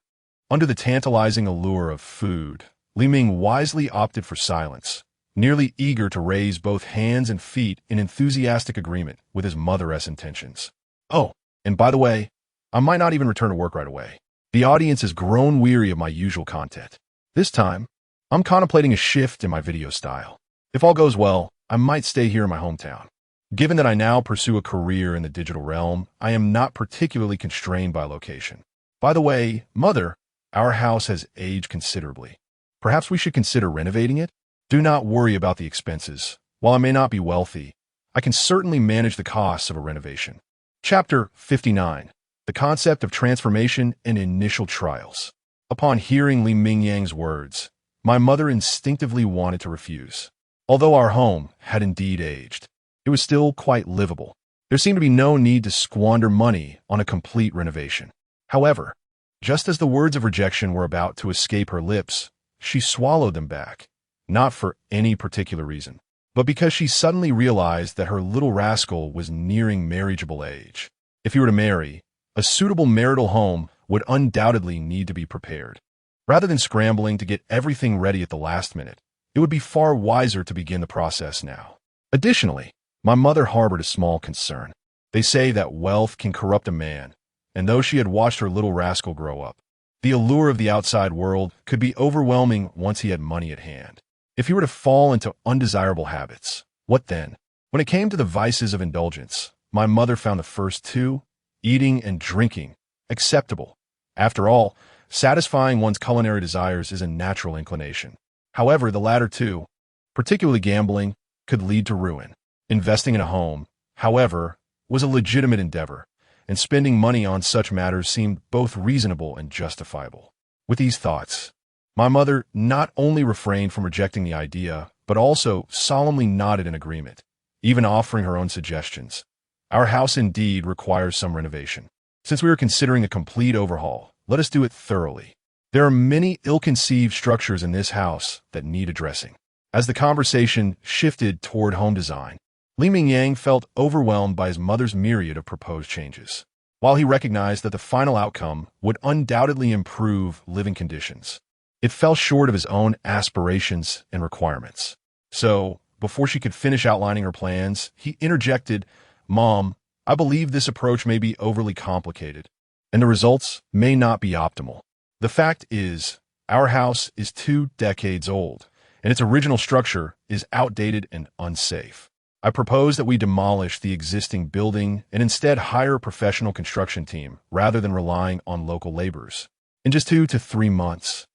Under the tantalizing allure of food, Li Ming wisely opted for silence, nearly eager to raise both hands and feet in enthusiastic agreement with his mother's intentions. Oh, and by the way, I might not even return to work right away. The audience has grown weary of my usual content. This time, I'm contemplating a shift in my video style. If all goes well, I might stay here in my hometown. Given that I now pursue a career in the digital realm, I am not particularly constrained by location. By the way, Mother, our house has aged considerably. Perhaps we should consider renovating it? Do not worry about the expenses. While I may not be wealthy, I can certainly manage the costs of a renovation. Chapter 59. The Concept of Transformation and Initial Trials. Upon hearing Li Mingyang's words, my mother instinctively wanted to refuse. Although our home had indeed aged, it was still quite livable. There seemed to be no need to squander money on a complete renovation. However, just as the words of rejection were about to escape her lips, she swallowed them back, not for any particular reason, but because she suddenly realized that her little rascal was nearing marriageable age. If he were to marry, a suitable marital home would undoubtedly need to be prepared. Rather than scrambling to get everything ready at the last minute, it would be far wiser to begin the process now. Additionally, my mother harbored a small concern. They say that wealth can corrupt a man, and though she had watched her little rascal grow up, the allure of the outside world could be overwhelming once he had money at hand. If he were to fall into undesirable habits, what then? When it came to the vices of indulgence, my mother found the first two, eating and drinking, acceptable. After all, satisfying one's culinary desires is a natural inclination. However, the latter two, particularly gambling, could lead to ruin. Investing in a home, however, was a legitimate endeavor, and spending money on such matters seemed both reasonable and justifiable. With these thoughts, my mother not only refrained from rejecting the idea, but also solemnly nodded in agreement, even offering her own suggestions. Our house indeed requires some renovation. Since we are considering a complete overhaul, let us do it thoroughly. There are many ill-conceived structures in this house that need addressing. As the conversation shifted toward home design, Li Mingyang felt overwhelmed by his mother's myriad of proposed changes. While he recognized that the final outcome would undoubtedly improve living conditions, it fell short of his own aspirations and requirements. So, before she could finish outlining her plans, he interjected, "Mom, I believe this approach may be overly complicated, and the results may not be optimal. The fact is, our house is 2 decades old, and its original structure is outdated and unsafe. I propose that we demolish the existing building and instead hire a professional construction team rather than relying on local laborers. In just 2 to 3 months,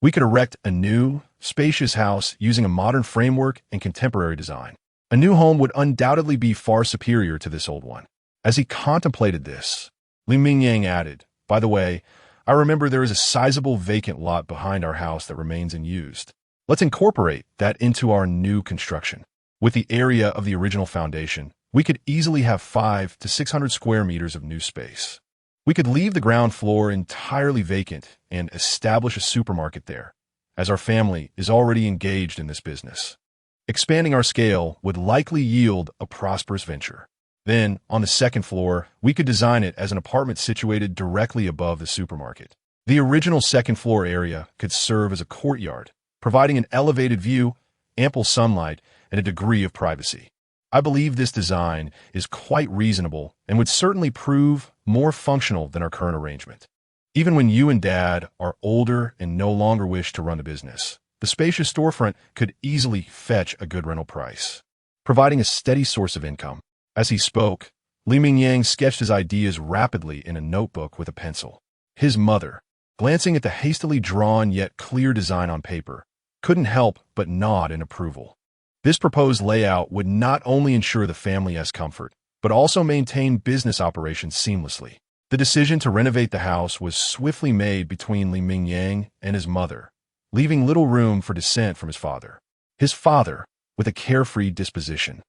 we could erect a new, spacious house using a modern framework and contemporary design. A new home would undoubtedly be far superior to this old one." As he contemplated this, Li Mingyang added, "By the way, I remember there is a sizable vacant lot behind our house that remains unused. Let's incorporate that into our new construction. With the area of the original foundation, we could easily have 500 to 600 square meters of new space. We could leave the ground floor entirely vacant and establish a supermarket there, as our family is already engaged in this business. Expanding our scale would likely yield a prosperous venture. Then, on the second floor, we could design it as an apartment situated directly above the supermarket. The original second floor area could serve as a courtyard, providing an elevated view, ample sunlight, and a degree of privacy. I believe this design is quite reasonable and would certainly prove more functional than our current arrangement. Even when you and Dad are older and no longer wish to run the business, the spacious storefront could easily fetch a good rental price, providing a steady source of income. As he spoke, Mingyang sketched his ideas rapidly in a notebook with a pencil. His mother, glancing at the hastily drawn yet clear design on paper, couldn't help but nod in approval. This proposed layout would not only ensure the family has comfort, but also maintain business operations seamlessly. The decision to renovate the house was swiftly made between Mingyang and his mother, leaving little room for dissent from his father. His father, with a carefree disposition,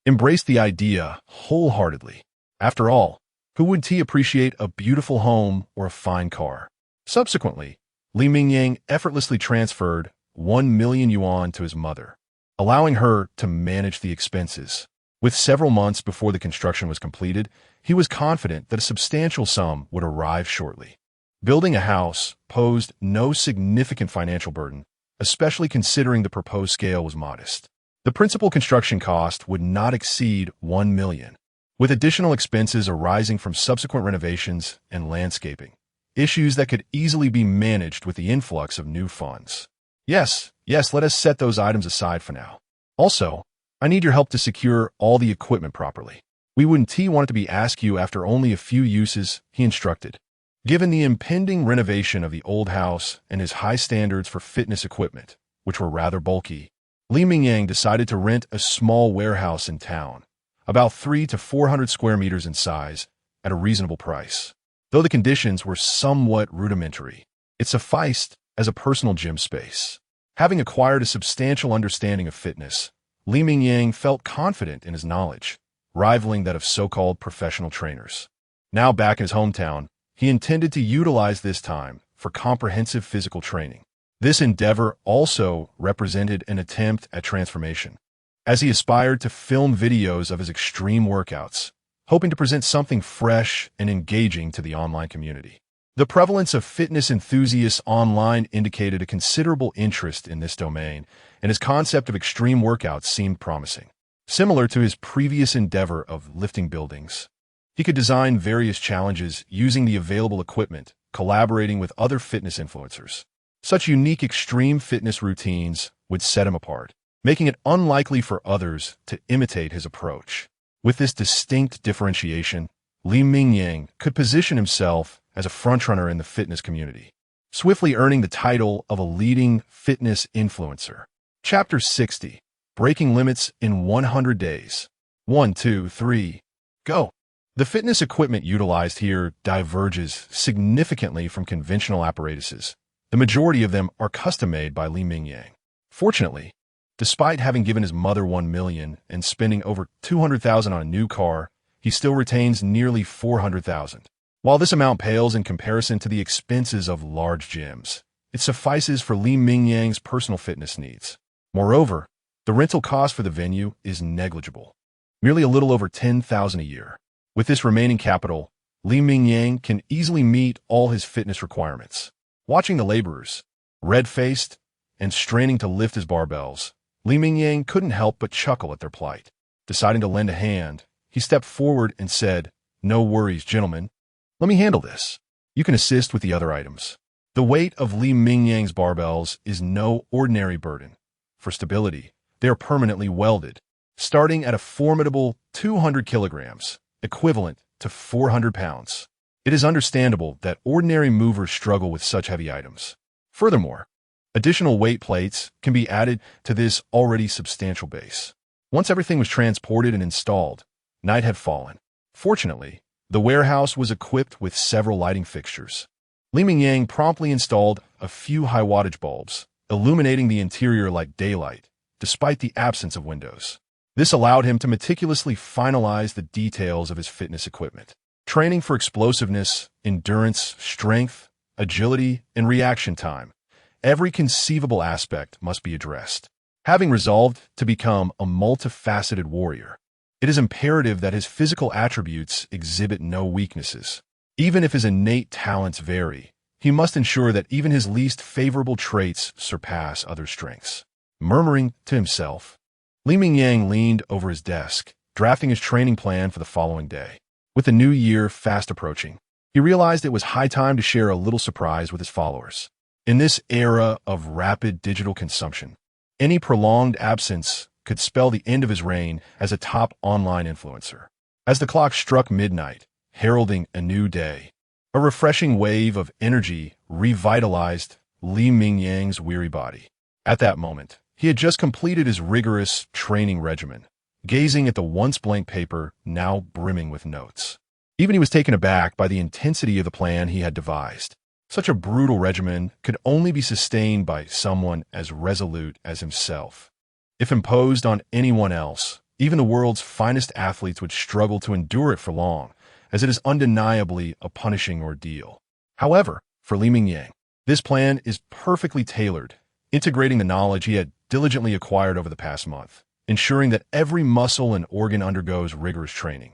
embraced the idea wholeheartedly. After all, who wouldn't he appreciate a beautiful home or a fine car? Subsequently, Mingyang effortlessly transferred 1 million yuan to his mother, allowing her to manage the expenses. With several months before the construction was completed, he was confident that a substantial sum would arrive shortly. Building a house posed no significant financial burden, especially considering the proposed scale was modest. The principal construction cost would not exceed 1 million, with additional expenses arising from subsequent renovations and landscaping, issues that could easily be managed with the influx of new funds. Yes, let us set those items aside for now. Also, I need your help to secure all the equipment properly. We wouldn't want it to be asked you after only a few uses, he instructed. Given the impending renovation of the old house and his high standards for fitness equipment, which were rather bulky, Mingyang decided to rent a small warehouse in town, about 300 to 400 square meters in size, at a reasonable price. Though the conditions were somewhat rudimentary, it sufficed as a personal gym space. Having acquired a substantial understanding of fitness, Mingyang felt confident in his knowledge, rivaling that of so-called professional trainers. Now back in his hometown, he intended to utilize this time for comprehensive physical training. This endeavor also represented an attempt at transformation, as he aspired to film videos of his extreme workouts, hoping to present something fresh and engaging to the online community. The prevalence of fitness enthusiasts online indicated a considerable interest in this domain, and his concept of extreme workouts seemed promising. Similar to his previous endeavor of lifting buildings, he could design various challenges using the available equipment, collaborating with other fitness influencers. Such unique extreme fitness routines would set him apart, making it unlikely for others to imitate his approach. With this distinct differentiation, Mingyang could position himself as a frontrunner in the fitness community, swiftly earning the title of a leading fitness influencer. Chapter 60. Breaking Limits in 100 Days. 1, 2, 3. Go! The fitness equipment utilized here diverges significantly from conventional apparatuses. The majority of them are custom-made by Mingyang. Fortunately, despite having given his mother 1 million and spending over 200,000 on a new car, he still retains nearly 400,000. While this amount pales in comparison to the expenses of large gyms, it suffices for Mingyang's personal fitness needs. Moreover, the rental cost for the venue is negligible, merely a little over 10,000 a year. With this remaining capital, Mingyang can easily meet all his fitness requirements. Watching the laborers, red-faced and straining to lift his barbells, Mingyang couldn't help but chuckle at their plight. Deciding to lend a hand, he stepped forward and said, "No worries, gentlemen. Let me handle this. You can assist with the other items." The weight of Mingyang's barbells is no ordinary burden. For stability, they are permanently welded, starting at a formidable 200 kilograms, equivalent to 400 pounds. It is understandable that ordinary movers struggle with such heavy items. Furthermore, additional weight plates can be added to this already substantial base. Once everything was transported and installed, night had fallen. Fortunately, the warehouse was equipped with several lighting fixtures. Mingyang promptly installed a few high-wattage bulbs, illuminating the interior like daylight, despite the absence of windows. This allowed him to meticulously finalize the details of his fitness equipment. training for explosiveness, endurance, strength, agility, and reaction time. Every conceivable aspect must be addressed. Having resolved to become a multifaceted warrior, it is imperative that his physical attributes exhibit no weaknesses. Even if his innate talents vary, he must ensure that even his least favorable traits surpass other strengths. Murmuring to himself, Li Mingyang leaned over his desk, drafting his training plan for the following day. With the new year fast approaching, he realized it was high time to share a little surprise with his followers. In this era of rapid digital consumption, any prolonged absence could spell the end of his reign as a top online influencer. As the clock struck midnight, heralding a new day, a refreshing wave of energy revitalized Li Mingyang's weary body. At that moment, he had just completed his rigorous training regimen, gazing at the once blank paper now brimming with notes. Even he was taken aback by the intensity of the plan he had devised. Such a brutal regimen could only be sustained by someone as resolute as himself. If imposed on anyone else, even the world's finest athletes would struggle to endure it for long, as it is undeniably a punishing ordeal. However, for Li Mingyang, this plan is perfectly tailored, integrating the knowledge he had diligently acquired over the past month, ensuring that every muscle and organ undergoes rigorous training,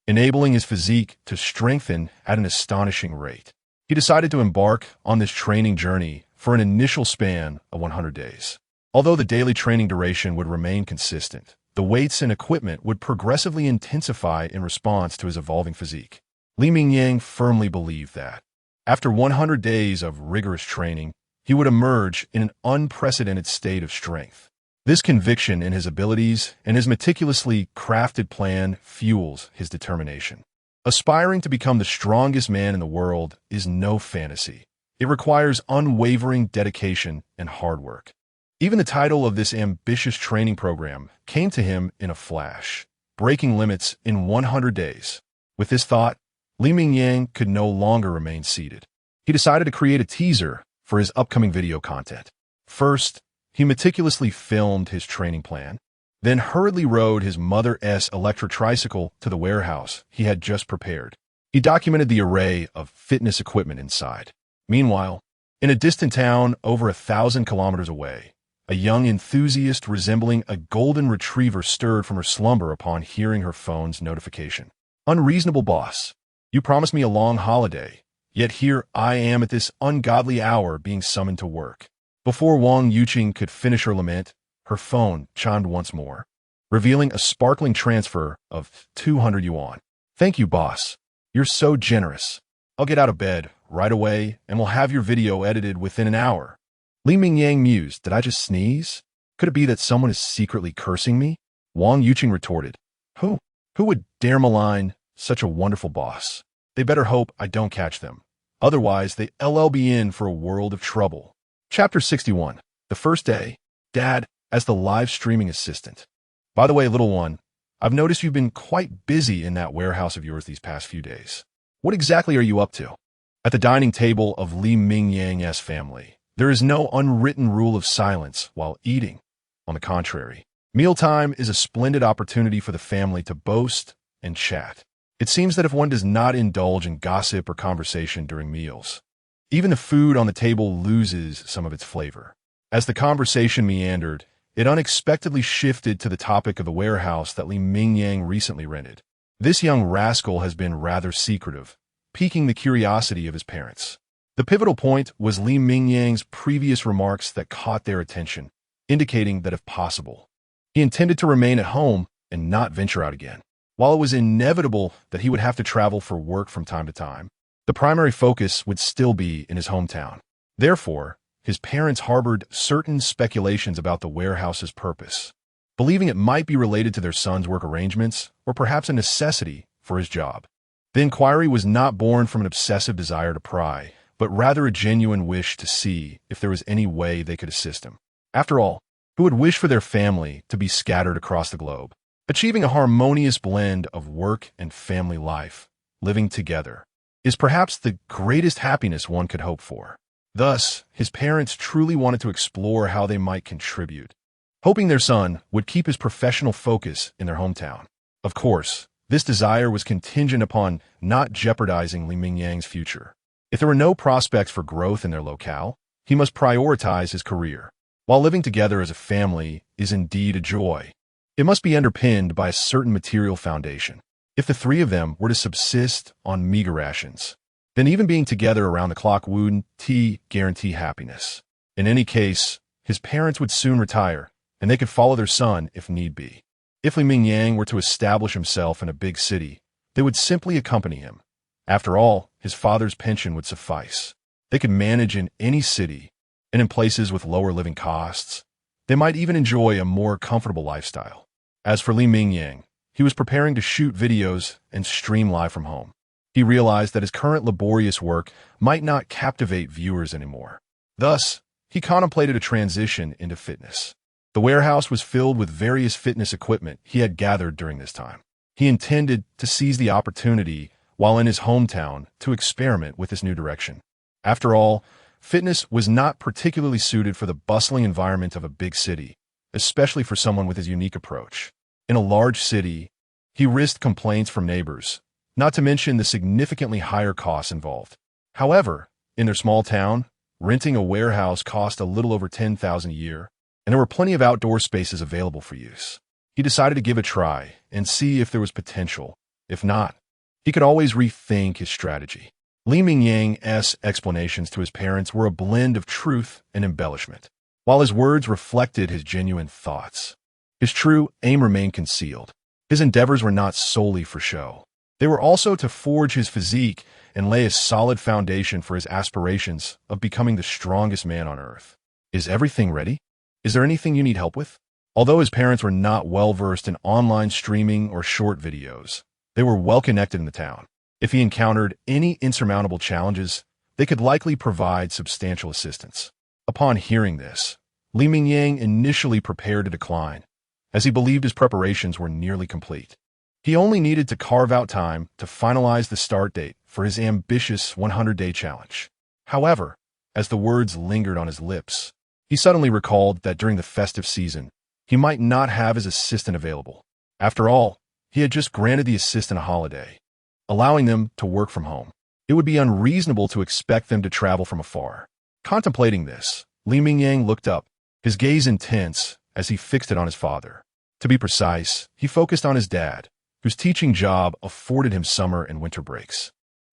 enabling his physique to strengthen at an astonishing rate. He decided to embark on this training journey for an initial span of 100 days. Although the daily training duration would remain consistent, the weights and equipment would progressively intensify in response to his evolving physique. Li Mingyang firmly believed that, after 100 days of rigorous training, he would emerge in an unprecedented state of strength. This conviction in his abilities and his meticulously crafted plan fuels his determination. Aspiring to become the strongest man in the world is no fantasy. It requires unwavering dedication and hard work. Even the title of this ambitious training program came to him in a flash, breaking limits in 100 days. With this thought, Li Mingyang could no longer remain seated. He decided to create a teaser for his upcoming video content. First, he meticulously filmed his training plan, then hurriedly rode his Mother-S electric tricycle to the warehouse he had just prepared. He documented the array of fitness equipment inside. Meanwhile, in a distant town over 1,000 kilometers away, a young enthusiast resembling a golden retriever stirred from her slumber upon hearing her phone's notification. Unreasonable boss, you promised me a long holiday, yet here I am at this ungodly hour being summoned to work. Before Wang Yuqing could finish her lament, her phone chimed once more, revealing a sparkling transfer of 200 yuan. Thank you, boss. You're so generous. I'll get out of bed right away and we'll have your video edited within an hour. Li Mingyang mused, did I just sneeze? Could it be that someone is secretly cursing me? Wang Yuqing retorted, Who would dare malign such a wonderful boss? They better hope I don't catch them. Otherwise, they LLB in for a world of trouble. Chapter 61. The first day. Dad, as the live streaming assistant. By the way, little one, I've noticed you've been quite busy in that warehouse of yours these past few days. What exactly are you up to? At the dining table of Li Mingyang's family, there is no unwritten rule of silence while eating. On the contrary, mealtime is a splendid opportunity for the family to boast and chat. It seems that if one does not indulge in gossip or conversation during meals, even the food on the table loses some of its flavor. As the conversation meandered, it unexpectedly shifted to the topic of the warehouse that Li Mingyang recently rented. This young rascal has been rather secretive, piquing the curiosity of his parents. The pivotal point was Li Mingyang's previous remarks that caught their attention, indicating that if possible, he intended to remain at home and not venture out again. While it was inevitable that he would have to travel for work from time to time, the primary focus would still be in his hometown. Therefore, his parents harbored certain speculations about the warehouse's purpose, believing it might be related to their son's work arrangements or perhaps a necessity for his job. The inquiry was not born from an obsessive desire to pry, but rather a genuine wish to see if there was any way they could assist him. After all, who would wish for their family to be scattered across the globe, achieving a harmonious blend of work and family life, living together, is perhaps the greatest happiness one could hope for. Thus, his parents truly wanted to explore how they might contribute, hoping their son would keep his professional focus in their hometown. Of course, This desire was contingent upon not jeopardizing Li Mingyang's future. If there were no prospects for growth in their locale, he must prioritize his career. While living together as a family is indeed a joy, it must be underpinned by a certain material foundation. If the three of them were to subsist on meager rations, then even being together around the clock wouldn't guarantee happiness. In any case, his parents would soon retire, and they could follow their son if need be. If Li Mingyang were to establish himself in a big city, they would simply accompany him. After all, his father's pension would suffice. They could manage in any city, and in places with lower living costs. They might even enjoy a more comfortable lifestyle. As for Li Mingyang, he was preparing to shoot videos and stream live from home. He realized that his current laborious work might not captivate viewers anymore. Thus, he contemplated a transition into fitness. The warehouse was filled with various fitness equipment he had gathered during this time. He intended to seize the opportunity while in his hometown to experiment with this new direction. After all, fitness was not particularly suited for the bustling environment of a big city, especially for someone with his unique approach. In a large city, he risked complaints from neighbors, not to mention the significantly higher costs involved. However, in their small town, renting a warehouse cost a little over $10,000 a year, and there were plenty of outdoor spaces available for use. He decided to give it a try and see if there was potential. If not, he could always rethink his strategy. Li Mingyang's explanations to his parents were a blend of truth and embellishment, while his words reflected his genuine thoughts. His true aim remained concealed. His endeavors were not solely for show. They were also to forge his physique and lay a solid foundation for his aspirations of becoming the strongest man on earth. Is everything ready? Is there anything you need help with? Although his parents were not well-versed in online streaming or short videos, they were well-connected in the town. If he encountered any insurmountable challenges, they could likely provide substantial assistance. Upon hearing this, Li Mingyang initially prepared to decline, as he believed his preparations were nearly complete. He only needed to carve out time to finalize the start date for his ambitious 100-day challenge. However, as the words lingered on his lips, he suddenly recalled that during the festive season, he might not have his assistant available. After all, he had just granted the assistant a holiday, allowing them to work from home. It would be unreasonable to expect them to travel from afar. Contemplating this, Li Mingyang looked up, his gaze intense as he fixed it on his father. To be precise, he focused on his dad, whose teaching job afforded him summer and winter breaks.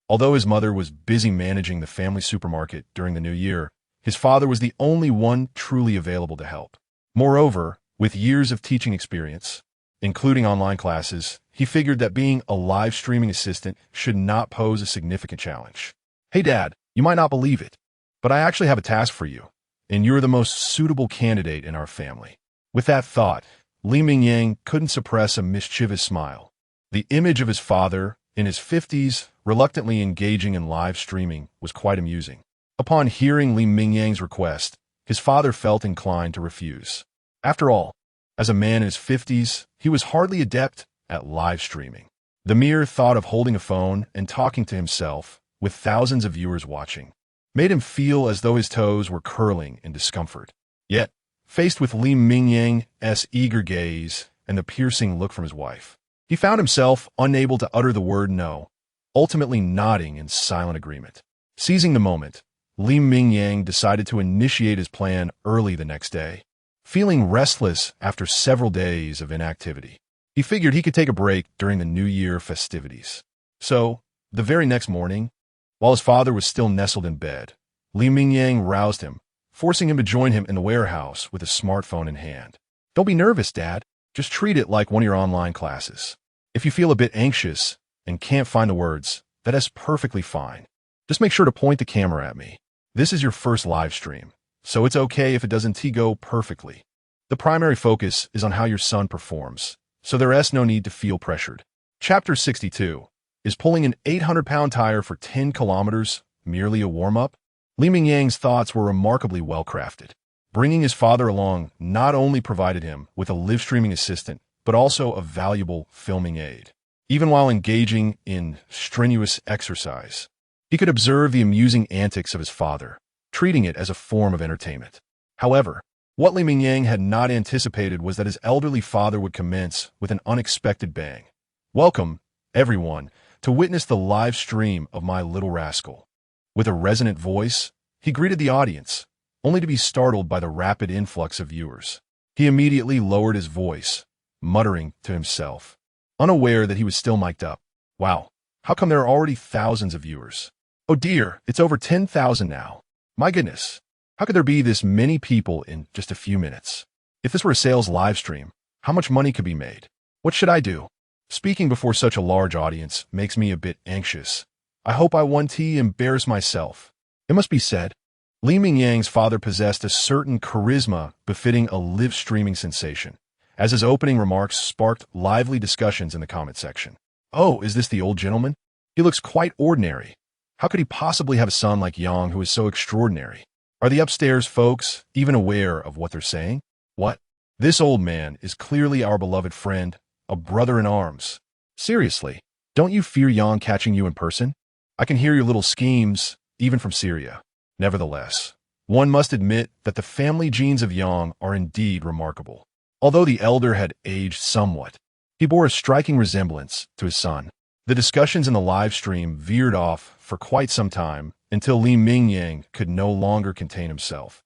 Although his mother was busy managing the family supermarket during the new year, his father was the only one truly available to help. Moreover, with years of teaching experience, including online classes, he figured that being a live streaming assistant should not pose a significant challenge. Hey Dad, you might not believe it, but I actually have a task for you, and you're the most suitable candidate in our family. With that thought, Li Mingyang couldn't suppress a mischievous smile. The image of his father, in his 50s, reluctantly engaging in live streaming was quite amusing. Upon hearing Li Mingyang's request, his father felt inclined to refuse. After all, as a man in his 50s, he was hardly adept at live streaming. The mere thought of holding a phone and talking to himself, with thousands of viewers watching, made him feel as though his toes were curling in discomfort. Yet, faced with Li Mingyang's eager gaze and the piercing look from his wife, he found himself unable to utter the word no, ultimately nodding in silent agreement. Seizing the moment, Li Mingyang decided to initiate his plan early the next day. Feeling restless after several days of inactivity, he figured he could take a break during the New Year festivities. So, the very next morning, while his father was still nestled in bed, Li Mingyang roused him, forcing him to join him in the warehouse with a smartphone in hand. Don't be nervous, Dad. Just treat it like one of your online classes. If you feel a bit anxious and can't find the words, that is perfectly fine. Just make sure to point the camera at me. This is your first live stream, so it's okay if it doesn't go perfectly. The primary focus is on how your son performs, so there is no need to feel pressured. Chapter 62. Is pulling an 800-pound tire for 10 kilometers merely a warm-up? Li Mingyang's thoughts were remarkably well-crafted. Bringing his father along not only provided him with a live-streaming assistant, but also a valuable filming aid. Even while engaging in strenuous exercise, he could observe the amusing antics of his father, treating it as a form of entertainment. However, what Li Mingyang had not anticipated was that his elderly father would commence with an unexpected bang. Welcome everyone, to witness the live stream of my little rascal. With a resonant voice, he greeted the audience, only to be startled by the rapid influx of viewers. He immediately lowered his voice, muttering to himself, unaware that he was still mic'd up. Wow, how come there are already thousands of viewers? Oh dear, it's over 10,000 now. My goodness, how could there be this many people in just a few minutes? If this were a sales live stream, how much money could be made? What should I do? Speaking before such a large audience makes me a bit anxious. I hope I won't embarrass myself. It must be said, Li Mingyang's father possessed a certain charisma befitting a live-streaming sensation, as his opening remarks sparked lively discussions in the comment section. Oh, is this the old gentleman? He looks quite ordinary. How could he possibly have a son like Yang who is so extraordinary? Are the upstairs folks even aware of what they're saying? What? This old man is clearly our beloved friend, a brother in arms. Seriously, don't you fear Yang catching you in person? I can hear your little schemes, even from Syria. Nevertheless, one must admit that the family genes of Yang are indeed remarkable. Although the elder had aged somewhat, he bore a striking resemblance to his son. The discussions in the live stream veered off for quite some time until Li Mingyang could no longer contain himself.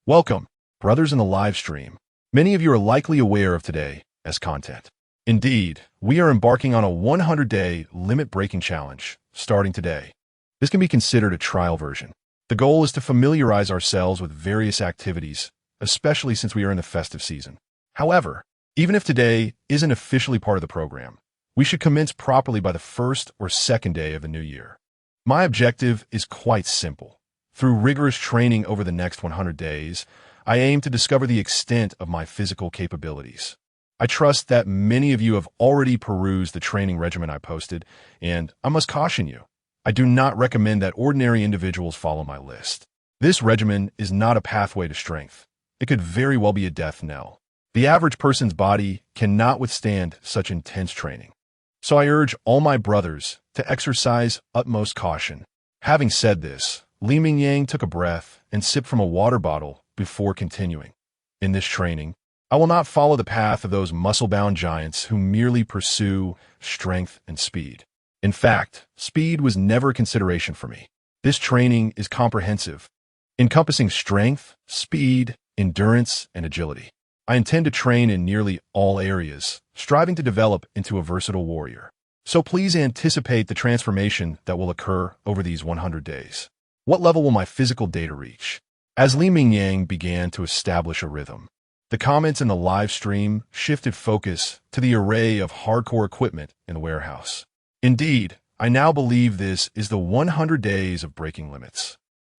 Welcome, brothers in the live stream. Many of you are likely aware of today as content. Indeed, we are embarking on a 100-day limit-breaking challenge starting today. This can be considered a trial version. The goal is to familiarize ourselves with various activities, especially since we are in the festive season. However, even if today isn't officially part of the program, we should commence properly by the first or second day of the new year. My objective is quite simple. Through rigorous training over the next 100 days, I aim to discover the extent of my physical capabilities. I trust that many of you have already perused the training regimen I posted, and I must caution you, I do not recommend that ordinary individuals follow my list. This regimen is not a pathway to strength. It could very well be a death knell. The average person's body cannot withstand such intense training. So I urge all my brothers to exercise utmost caution. Having said this, Li Mingyang took a breath and sipped from a water bottle before continuing. In this training, I will not follow the path of those muscle-bound giants who merely pursue strength and speed. In fact, speed was never a consideration for me. This training is comprehensive, encompassing strength, speed, endurance, and agility. I intend to train in nearly all areas, striving to develop into a versatile warrior. So please anticipate the transformation that will occur over these 100 days. What level will my physical data reach? As Li Mingyang began to establish a rhythm, the comments in the live stream shifted focus to the array of hardcore equipment in the warehouse. Indeed, I now believe this is the 100 days of breaking limits.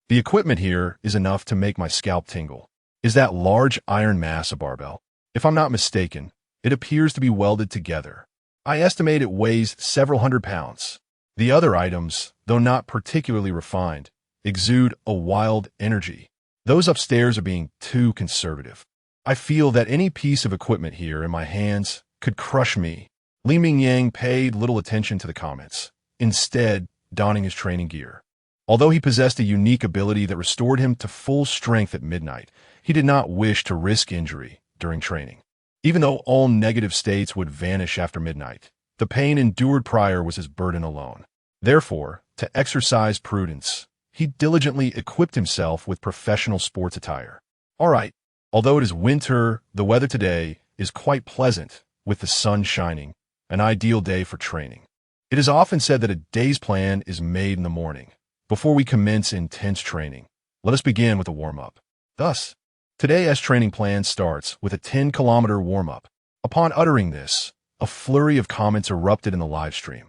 The equipment here is enough to make my scalp tingle. Is that large iron mass a barbell? If I'm not mistaken, it appears to be welded together. I estimate it weighs several hundred pounds. The other items, though not particularly refined, exude a wild energy. Those upstairs are being too conservative. I feel that any piece of equipment here in my hands could crush me. Li Mingyang paid little attention to the comments, instead donning his training gear. Although he possessed a unique ability that restored him to full strength at midnight, he did not wish to risk injury during training. Even though all negative states would vanish after midnight, the pain endured prior was his burden alone. Therefore, to exercise prudence, he diligently equipped himself with professional sports attire. All right, although it is winter, the weather today is quite pleasant, with the sun shining, an ideal day for training. It is often said that a day's plan is made in the morning. Before we commence intense training, let us begin with a warm-up. Thus, today's training plan starts with a 10-kilometer warm-up. Upon uttering this, a flurry of comments erupted in the live stream.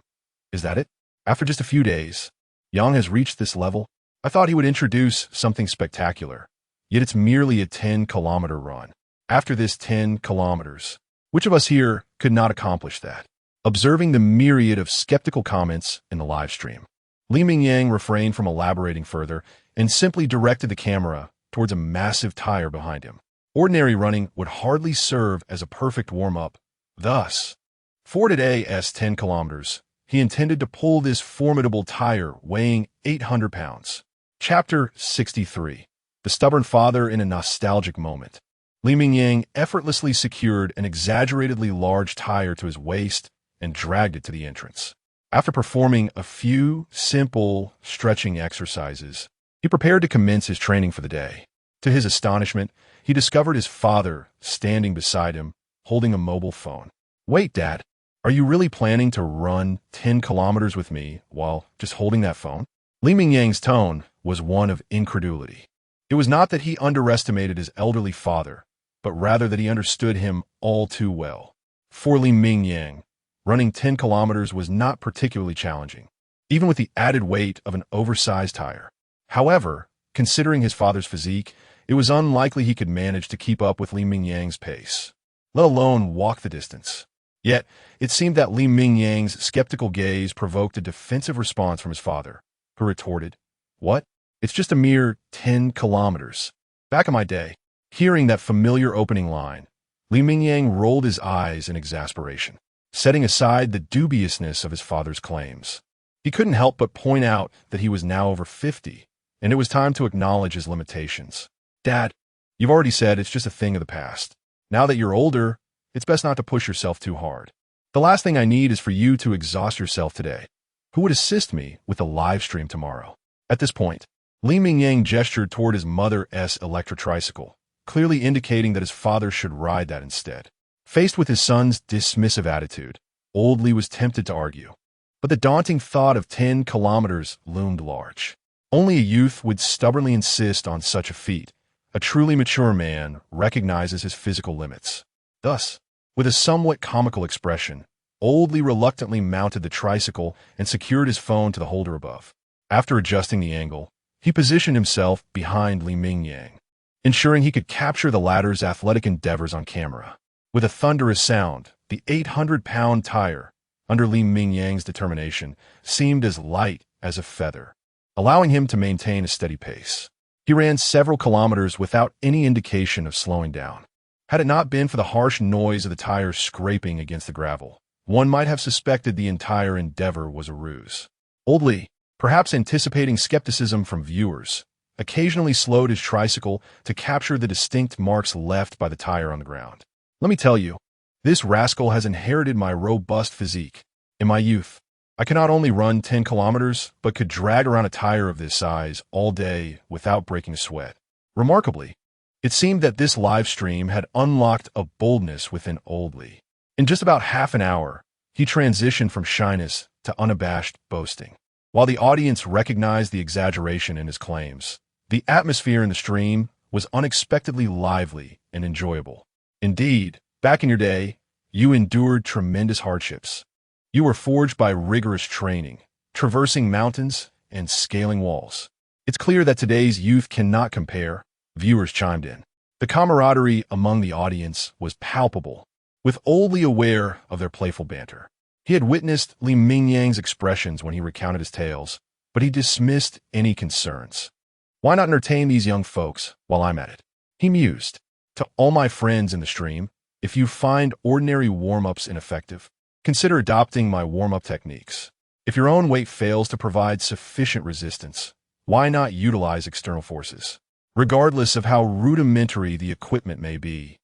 Is that it? After just a few days, Yang has reached this level? I thought he would introduce something spectacular, yet it's merely a 10-kilometer run. After this 10 kilometers, which of us here could not accomplish that? Observing the myriad of skeptical comments in the live stream, Li Mingyang refrained from elaborating further and simply directed the camera towards a massive tire behind him. Ordinary running would hardly serve as a perfect warm-up. Thus, for today's 10 kilometers, he intended to pull this formidable tire weighing 800 pounds. Chapter 63. The Stubborn Father in a Nostalgic Moment. Li Mingyang effortlessly secured an exaggeratedly large tire to his waist and dragged it to the entrance. After performing a few simple stretching exercises, he prepared to commence his training for the day. To his astonishment, he discovered his father standing beside him, holding a mobile phone. "Wait, Dad, are you really planning to run 10 kilometers with me while just holding that phone?" Li Mingyang's tone was one of incredulity. It was not that he underestimated his elderly father, but rather that he understood him all too well. For Li Mingyang, running 10 kilometers was not particularly challenging, even with the added weight of an oversized tire. However, considering his father's physique, it was unlikely he could manage to keep up with Li Mingyang's pace, let alone walk the distance. Yet, it seemed that Li Mingyang's skeptical gaze provoked a defensive response from his father, who retorted, "What? It's just a mere 10 kilometers. Back in my day." Hearing that familiar opening line, Li Mingyang rolled his eyes in exasperation, setting aside the dubiousness of his father's claims. He couldn't help but point out that he was now over 50, and it was time to acknowledge his limitations. "Dad, you've already said it's just a thing of the past. Now that you're older, it's best not to push yourself too hard. The last thing I need is for you to exhaust yourself today. Who would assist me with the live stream tomorrow?" At this point, Li Mingyang gestured toward his mother's electric tricycle, clearly indicating that his father should ride that instead. Faced with his son's dismissive attitude, old Li was tempted to argue. But the daunting thought of 10 kilometers loomed large. Only a youth would stubbornly insist on such a feat. A truly mature man recognizes his physical limits. Thus, with a somewhat comical expression, old Li reluctantly mounted the tricycle and secured his phone to the holder above. After adjusting the angle, he positioned himself behind Li Mingyang, ensuring he could capture the latter's athletic endeavors on camera. With a thunderous sound, the 800-pound tire, under Li Mingyang's determination, seemed as light as a feather, allowing him to maintain a steady pace. He ran several kilometers without any indication of slowing down. Had it not been for the harsh noise of the tire scraping against the gravel, one might have suspected the entire endeavor was a ruse. Old Li, perhaps anticipating skepticism from viewers, occasionally slowed his tricycle to capture the distinct marks left by the tire on the ground. "Let me tell you, this rascal has inherited my robust physique. In my youth, I could not only run 10 kilometers, but could drag around a tire of this size all day without breaking a sweat." Remarkably, it seemed that this live stream had unlocked a boldness within old Li. In just about half an hour, he transitioned from shyness to unabashed boasting. While the audience recognized the exaggeration in his claims, the atmosphere in the stream was unexpectedly lively and enjoyable. Indeed, back in your day, you endured tremendous hardships. You were forged by rigorous training, traversing mountains and scaling walls. It's clear that today's youth cannot compare, viewers chimed in. The camaraderie among the audience was palpable, with old Li aware of their playful banter. He had witnessed Li Mingyang's expressions when he recounted his tales, but he dismissed any concerns. "Why not entertain these young folks while I'm at it?" he mused. To all my friends in the stream, if you find ordinary warm-ups ineffective, consider adopting my warm-up techniques. If your own weight fails to provide sufficient resistance, why not utilize external forces? Regardless of how rudimentary the equipment may be,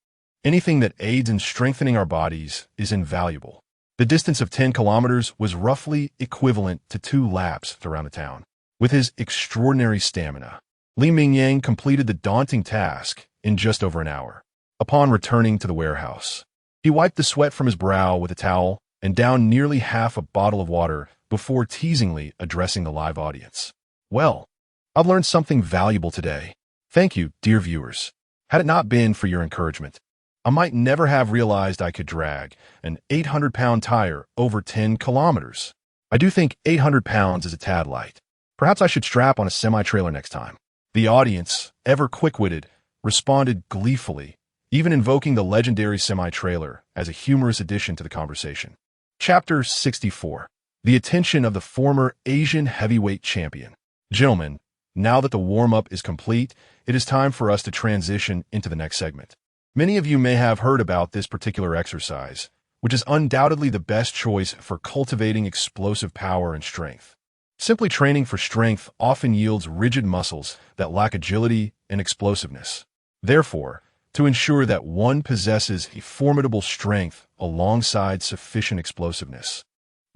anything that aids in strengthening our bodies is invaluable. The distance of 10 kilometers was roughly equivalent to 2 laps around the town. With his extraordinary stamina, Li Mingyang completed the daunting task in just over an hour. Upon returning to the warehouse, he wiped the sweat from his brow with a towel and downed nearly half a bottle of water before teasingly addressing the live audience. "Well, I've learned something valuable today. Thank you, dear viewers. Had it not been for your encouragement, I might never have realized I could drag an 800-pound tire over 10 kilometers. I do think 800 pounds is a tad light. Perhaps I should strap on a semi-trailer next time." The audience, ever quick-witted, responded gleefully, even invoking the legendary semi-trailer as a humorous addition to the conversation. Chapter 64. The attention of the former Asian heavyweight champion. Gentlemen, now that the warm-up is complete, it is time for us to transition into the next segment. Many of you may have heard about this particular exercise, which is undoubtedly the best choice for cultivating explosive power and strength. Simply training for strength often yields rigid muscles that lack agility and explosiveness. Therefore, to ensure that one possesses a formidable strength alongside sufficient explosiveness,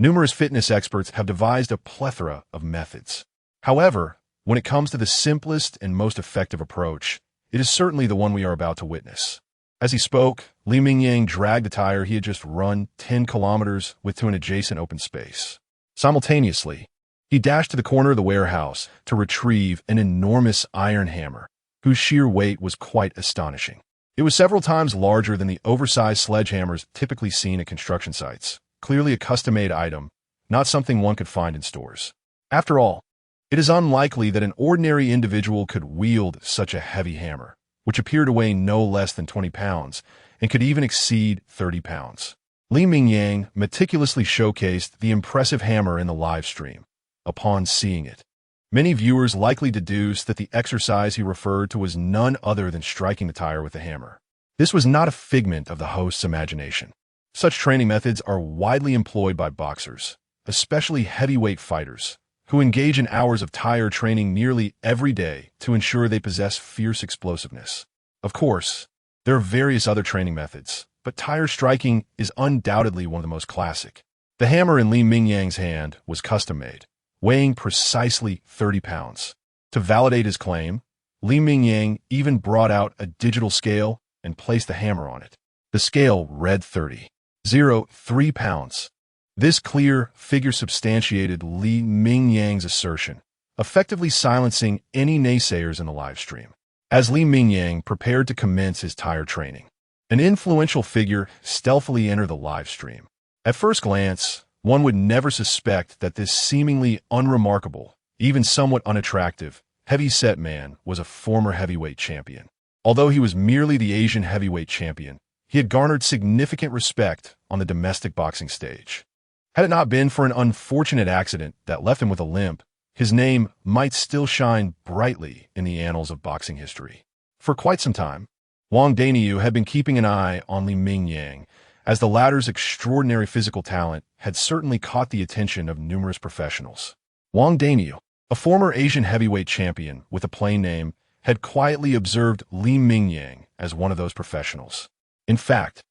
Numerous fitness experts have devised a plethora of methods. However, when it comes to the simplest and most effective approach, it is certainly the one we are about to witness. As he spoke, Mingyang dragged the tire he had just run 10 kilometers with to an adjacent open space. Simultaneously, he dashed to the corner of the warehouse to retrieve an enormous iron hammer, whose sheer weight was quite astonishing. It was several times larger than the oversized sledgehammers typically seen at construction sites, clearly a custom-made item, not something one could find in stores. After all, it is unlikely that an ordinary individual could wield such a heavy hammer, which appeared to weigh no less than 20 pounds and could even exceed 30 pounds. Mingyang meticulously showcased the impressive hammer in the live stream. Upon seeing it, many viewers likely deduced that the exercise he referred to was none other than striking the tire with a hammer. This was not a figment of the host's imagination. Such training methods are widely employed by boxers, especially heavyweight fighters, who engage in hours of tire training nearly every day to ensure they possess fierce explosiveness. Of course, there are various other training methods, but tire striking is undoubtedly one of the most classic. The hammer in Mingyang's hand was custom-made, weighing precisely 30 pounds. To validate his claim, Mingyang even brought out a digital scale and placed the hammer on it. The scale read 30.03 pounds. This clear figure substantiated Mingyang's assertion, effectively silencing any naysayers in the live stream. As Mingyang prepared to commence his tire training, an influential figure stealthily entered the live stream. At first glance, one would never suspect that this seemingly unremarkable, even somewhat unattractive, heavy-set man was a former heavyweight champion. Although he was merely the Asian heavyweight champion, he had garnered significant respect on the domestic boxing stage. Had it not been for an unfortunate accident that left him with a limp, his name might still shine brightly in the annals of boxing history. For quite some time, Wang Daniyu had been keeping an eye on Mingyang, as the latter's extraordinary physical talent had certainly caught the attention of numerous professionals. Wang Daniyu, a former Asian heavyweight champion with a plain name, had quietly observed Mingyang as one of those professionals. In fact,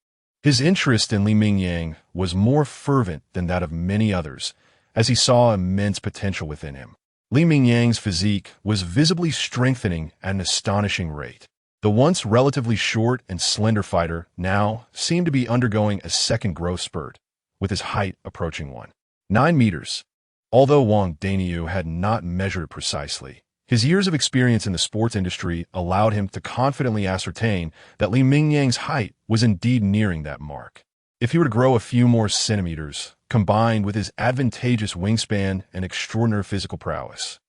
his interest in Mingyang was more fervent than that of many others, as he saw immense potential within him. Mingyang's physique was visibly strengthening at an astonishing rate. The once relatively short and slender fighter now seemed to be undergoing a second growth spurt, with his height approaching 1.9 meters. Although Wang Daniyu had not measured it precisely, his years of experience in the sports industry allowed him to confidently ascertain that Mingyang's height was indeed nearing that mark. If he were to grow a few more centimeters, combined with his advantageous wingspan and extraordinary physical prowess,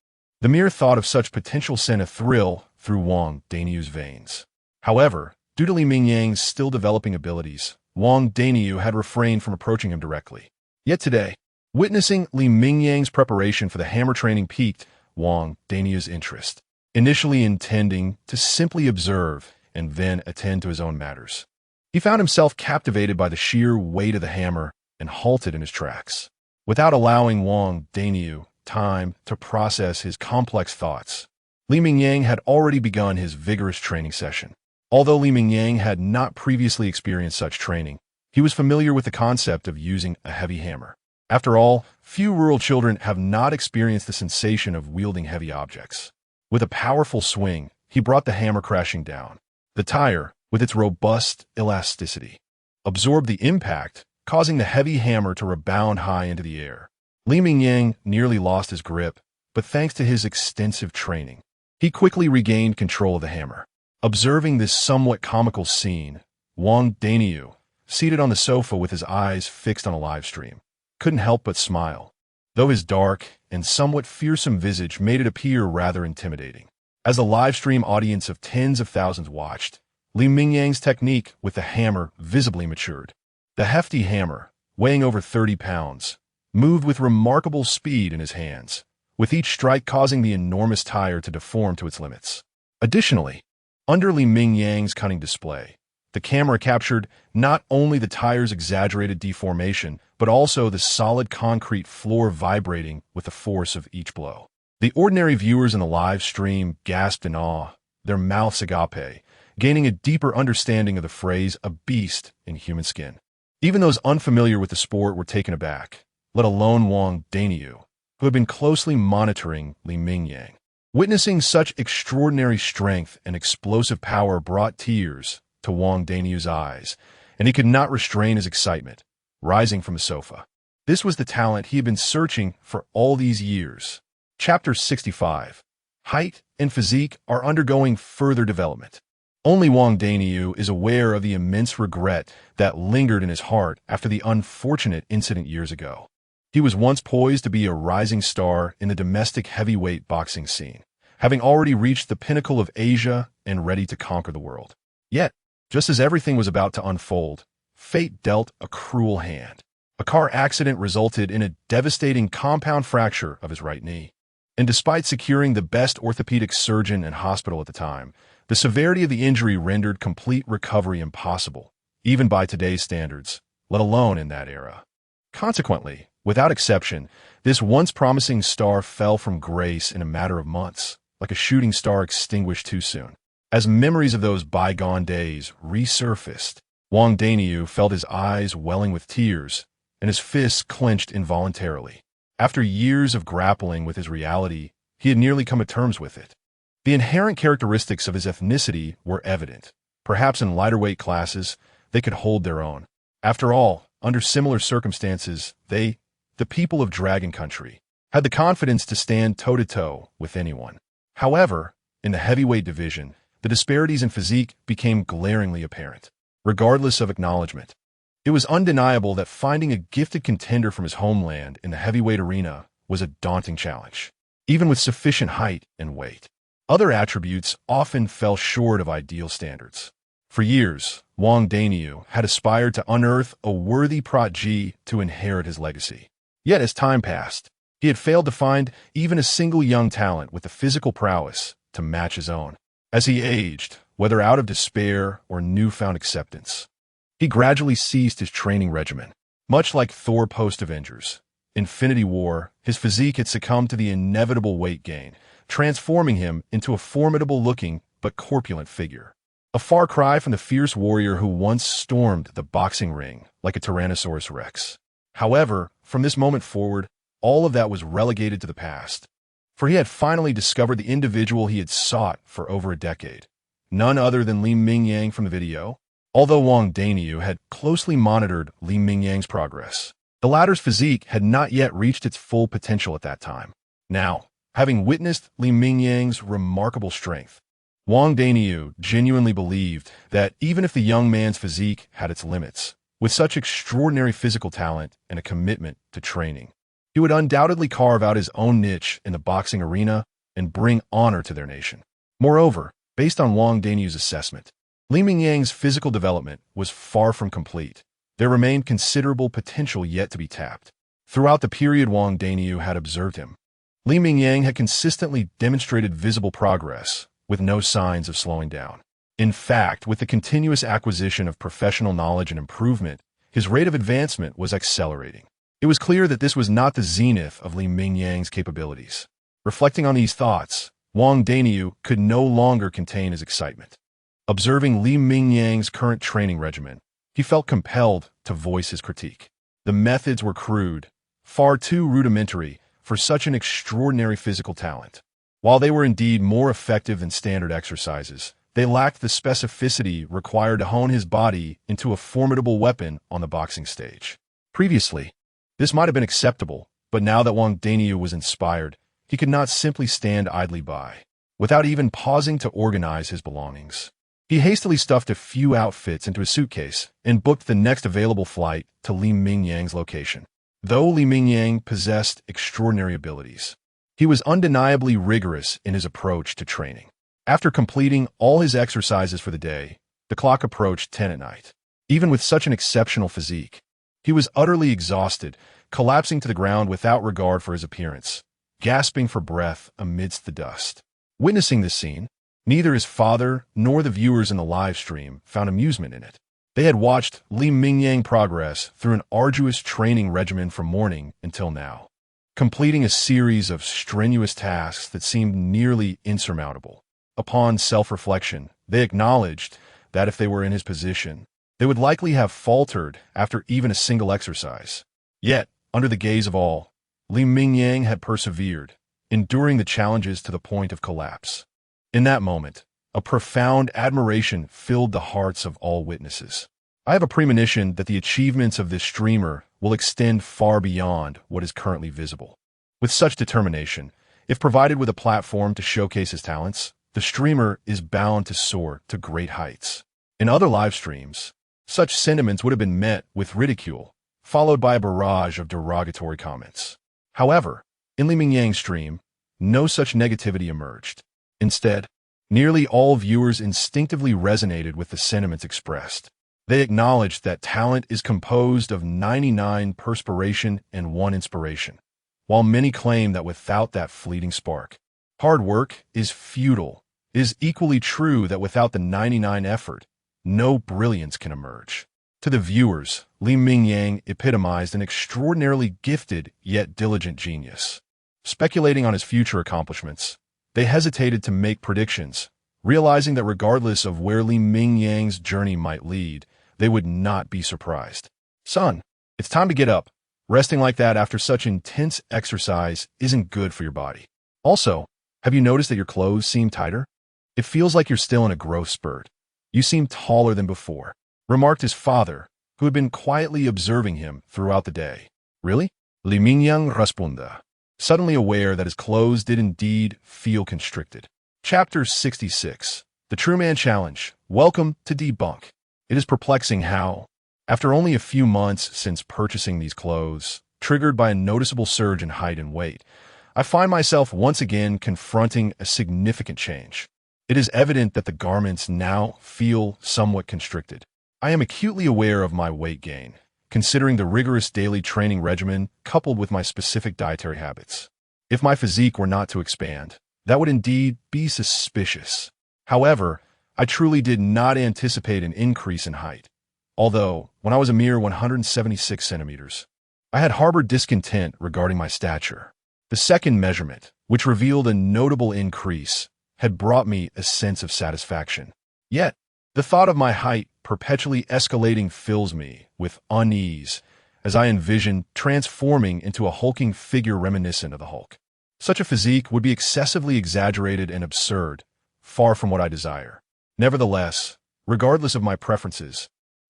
the mere thought of such potential sent a thrill through Wang Daniyu's veins. However, due to Mingyang's still developing abilities, Wang Daniyu had refrained from approaching him directly. Yet today, witnessing Mingyang's preparation for the hammer training piqued Wang Daniyu's interest, initially intending to simply observe and then attend to his own matters. He found himself captivated by the sheer weight of the hammer and halted in his tracks. Without allowing Wang Daniyu time to process his complex thoughts, Mingyang had already begun his vigorous training session. Although Mingyang had not previously experienced such training, he was familiar with the concept of using a heavy hammer. After all, few rural children have not experienced the sensation of wielding heavy objects. With a powerful swing, he brought the hammer crashing down. The tire, with its robust elasticity, absorbed the impact, causing the heavy hammer to rebound high into the air. Mingyang nearly lost his grip, but thanks to his extensive training, he quickly regained control of the hammer. Observing this somewhat comical scene, Wang Daniyu, seated on the sofa with his eyes fixed on a live stream, couldn't help but smile, though his dark and somewhat fearsome visage made it appear rather intimidating. As the live stream audience of tens of thousands watched, Mingyang's technique with the hammer visibly matured. The hefty hammer, weighing over 30 pounds, moved with remarkable speed in his hands, with each strike causing the enormous tire to deform to its limits. Additionally, under Mingyang's cunning display, the camera captured not only the tire's exaggerated deformation, but also the solid concrete floor vibrating with the force of each blow. The ordinary viewers in the live stream gasped in awe, their mouths agape, gaining a deeper understanding of the phrase, "a beast in human skin." Even those unfamiliar with the sport were taken aback, let alone Wang Daniyu, who had been closely monitoring Li Mingyang. Witnessing such extraordinary strength and explosive power brought tears to Wang Daniyu's eyes, and he could not restrain his excitement, rising from the sofa. This was the talent he had been searching for all these years. Chapter 65. Height and physique are undergoing further development. Only Wang Daniyu is aware of the immense regret that lingered in his heart after the unfortunate incident years ago. He was once poised to be a rising star in the domestic heavyweight boxing scene, having already reached the pinnacle of Asia and ready to conquer the world. Yet, just as everything was about to unfold, fate dealt a cruel hand. A car accident resulted in a devastating compound fracture of his right knee. And despite securing the best orthopedic surgeon and hospital at the time, the severity of the injury rendered complete recovery impossible, even by today's standards, let alone in that era. Consequently, without exception, this once promising star fell from grace in a matter of months, like a shooting star extinguished too soon. As memories of those bygone days resurfaced, Wang Daniyu felt his eyes welling with tears and his fists clenched involuntarily. After years of grappling with his reality, he had nearly come to terms with it. The inherent characteristics of his ethnicity were evident. Perhaps in lighter weight classes, they could hold their own. After all, under similar circumstances, the people of Dragon Country, had the confidence to stand toe-to-toe with anyone. However, in the heavyweight division, the disparities in physique became glaringly apparent. Regardless of acknowledgement, it was undeniable that finding a gifted contender from his homeland in the heavyweight arena was a daunting challenge, even with sufficient height and weight. Other attributes often fell short of ideal standards. For years, Wang Daniyu had aspired to unearth a worthy protege to inherit his legacy. Yet as time passed, he had failed to find even a single young talent with the physical prowess to match his own. As he aged, whether out of despair or newfound acceptance, he gradually ceased his training regimen. Much like Thor post-Avengers, Infinity War, his physique had succumbed to the inevitable weight gain, transforming him into a formidable-looking but corpulent figure. A far cry from the fierce warrior who once stormed the boxing ring like a Tyrannosaurus Rex. However, from this moment forward, all of that was relegated to the past, for he had finally discovered the individual he had sought for over a decade. None other than Li Mingyang from the video. Although Wang Daniyu had closely monitored Li Mingyang's progress, the latter's physique had not yet reached its full potential at that time. Now, having witnessed Li Mingyang's remarkable strength, Wang Daniyu genuinely believed that even if the young man's physique had its limits, with such extraordinary physical talent and a commitment to training, he would undoubtedly carve out his own niche in the boxing arena and bring honor to their nation. Moreover, based on Wang Daniyu's assessment, Li Mingyang's physical development was far from complete. There remained considerable potential yet to be tapped. Throughout the period Wang Daniyu had observed him, Li Mingyang had consistently demonstrated visible progress, with no signs of slowing down. In fact, with the continuous acquisition of professional knowledge and improvement, his rate of advancement was accelerating. It was clear that this was not the zenith of Li Mingyang's capabilities. Reflecting on these thoughts, Wang Daniyu could no longer contain his excitement. Observing Li Mingyang's current training regimen, he felt compelled to voice his critique. The methods were crude, far too rudimentary for such an extraordinary physical talent. While they were indeed more effective than standard exercises, they lacked the specificity required to hone his body into a formidable weapon on the boxing stage. Previously, this might have been acceptable, but now that Wang Daniyu was inspired, he could not simply stand idly by, without even pausing to organize his belongings. He hastily stuffed a few outfits into a suitcase and booked the next available flight to Li Mingyang's location. Though Li Mingyang possessed extraordinary abilities, he was undeniably rigorous in his approach to training. After completing all his exercises for the day, the clock approached 10 at night. Even with such an exceptional physique, he was utterly exhausted, collapsing to the ground without regard for his appearance, gasping for breath amidst the dust. Witnessing this scene, neither his father nor the viewers in the live stream found amusement in it. They had watched Li Mingyang progress through an arduous training regimen from morning until now, completing a series of strenuous tasks that seemed nearly insurmountable. Upon self-reflection, they acknowledged that if they were in his position, they would likely have faltered after even a single exercise. Yet, Under the gaze of all, Mingyang had persevered, enduring the challenges to the point of collapse. In that moment, a profound admiration filled the hearts of all witnesses. I have a premonition that the achievements of this streamer will extend far beyond what is currently visible. With such determination, if provided with a platform to showcase his talents, the streamer is bound to soar to great heights. In other live streams, such sentiments would have been met with ridicule, followed by a barrage of derogatory comments. However, in Mingyang's stream, no such negativity emerged. Instead, nearly all viewers instinctively resonated with the sentiments expressed. They acknowledged that talent is composed of 99 perspiration and 1 inspiration, while many claim that without that fleeting spark, hard work is futile. It is equally true that without the 99 effort, no brilliance can emerge. To the viewers, Mingyang epitomized an extraordinarily gifted yet diligent genius. Speculating on his future accomplishments, they hesitated to make predictions, realizing that regardless of where Mingyang's journey might lead, they would not be surprised. Son, it's time to get up. Resting like that after such intense exercise isn't good for your body. Also, have you noticed that your clothes seem tighter? It feels like you're still in a growth spurt. You seem taller than before, remarked his father, who had been quietly observing him throughout the day. Really? Mingyang responda, suddenly aware that his clothes did indeed feel constricted. Chapter 66. The True Man Challenge. Welcome to Debunk. It is perplexing how, after only a few months since purchasing these clothes, triggered by a noticeable surge in height and weight, I find myself once again confronting a significant change. It is evident that the garments now feel somewhat constricted. I am acutely aware of my weight gain, considering the rigorous daily training regimen coupled with my specific dietary habits. If my physique were not to expand, that would indeed be suspicious. However, I truly did not anticipate an increase in height. Although, when I was a mere 176 centimeters, I had harbored discontent regarding my stature. The second measurement, which revealed a notable increase, had brought me a sense of satisfaction. Yet, the thought of my height perpetually escalating fills me with unease as I envision transforming into a hulking figure reminiscent of the Hulk. Such a physique would be excessively exaggerated and absurd, far from what I desire. Nevertheless, regardless of my preferences,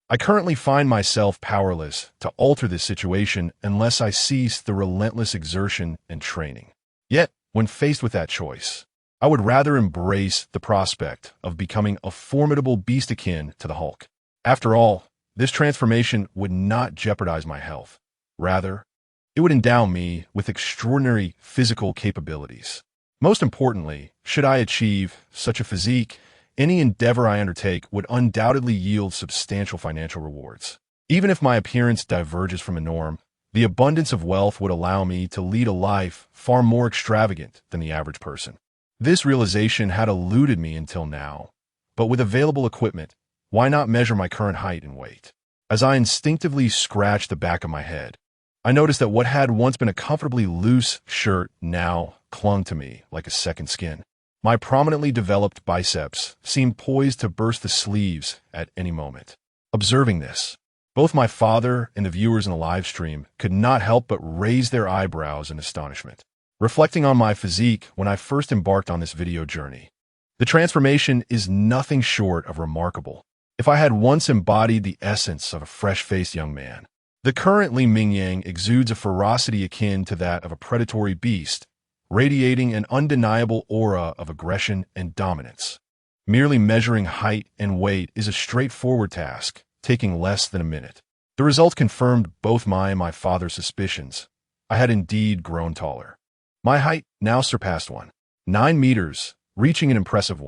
I currently find myself powerless to alter this situation unless I cease the relentless exertion and training. Yet, when faced with that choice, I would rather embrace the prospect of becoming a formidable beast akin to the Hulk. After all, this transformation would not jeopardize my health. Rather, it would endow me with extraordinary physical capabilities. Most importantly, should I achieve such a physique, any endeavor I undertake would undoubtedly yield substantial financial rewards. Even if my appearance diverges from the norm, the abundance of wealth would allow me to lead a life far more extravagant than the average person. This realization had eluded me until now, but with available equipment, why not measure my current height and weight? As I instinctively scratched the back of my head, I noticed that what had once been a comfortably loose shirt now clung to me like a second skin. My prominently developed biceps seemed poised to burst the sleeves at any moment. Observing this, both my father and the viewers in the live stream could not help but raise their eyebrows in astonishment. Reflecting on my physique when I first embarked on this video journey, the transformation is nothing short of remarkable. If I had once embodied the essence of a fresh-faced young man, the current Mingyang exudes a ferocity akin to that of a predatory beast, radiating an undeniable aura of aggression and dominance. Merely measuring height and weight is a straightforward task, taking less than a minute. The result confirmed both my and my father's suspicions. I had indeed grown taller. My height now surpassed 9 meters, reaching an impressive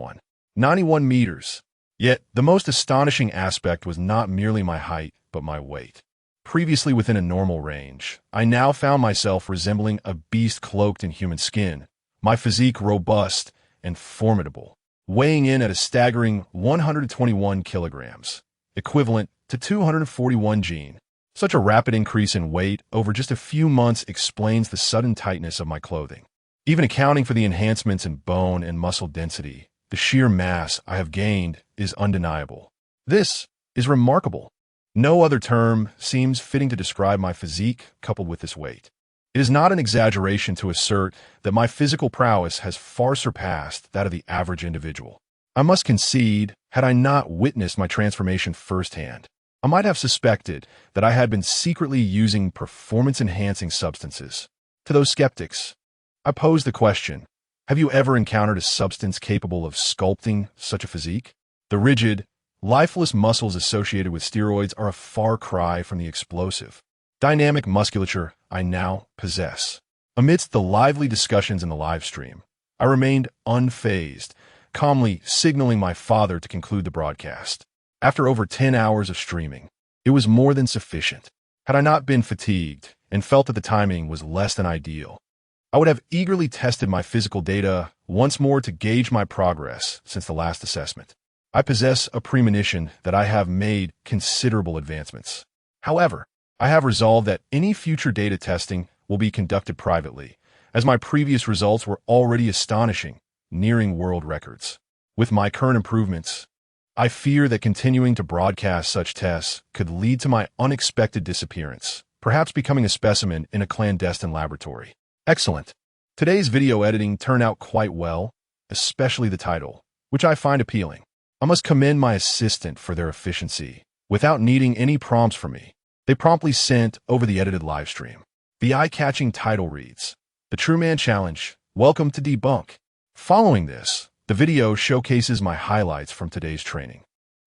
91 meters. Yet, the most astonishing aspect was not merely my height, but my weight. Previously within a normal range, I now found myself resembling a beast cloaked in human skin, my physique robust and formidable, weighing in at a staggering 121 kilograms, equivalent to 241 gene. Such a rapid increase in weight over just a few months explains the sudden tightness of my clothing. Even accounting for the enhancements in bone and muscle density, the sheer mass I have gained is undeniable. This is remarkable. No other term seems fitting to describe my physique coupled with this weight. It is not an exaggeration to assert that my physical prowess has far surpassed that of the average individual. I must concede, had I not witnessed my transformation firsthand, I might have suspected that I had been secretly using performance-enhancing substances. To those skeptics, I pose the question, have you ever encountered a substance capable of sculpting such a physique? The rigid, lifeless muscles associated with steroids are a far cry from the explosive, dynamic musculature I now possess. Amidst the lively discussions in the live stream, I remained unfazed, calmly signaling my father to conclude the broadcast. After over 10 hours of streaming, it was more than sufficient. Had I not been fatigued and felt that the timing was less than ideal, I would have eagerly tested my physical data once more to gauge my progress since the last assessment. I possess a premonition that I have made considerable advancements. However, I have resolved that any future data testing will be conducted privately, as my previous results were already astonishing, nearing world records. With my current improvements, I fear that continuing to broadcast such tests could lead to my unexpected disappearance, perhaps becoming a specimen in a clandestine laboratory. Excellent. Today's video editing turned out quite well, especially the title, which I find appealing. I must commend my assistant for their efficiency. Without needing any prompts from me, they promptly sent over the edited live stream. The eye-catching title reads, "The True Man Challenge, Welcome to Debunk." Following this, the video showcases my highlights from today's training,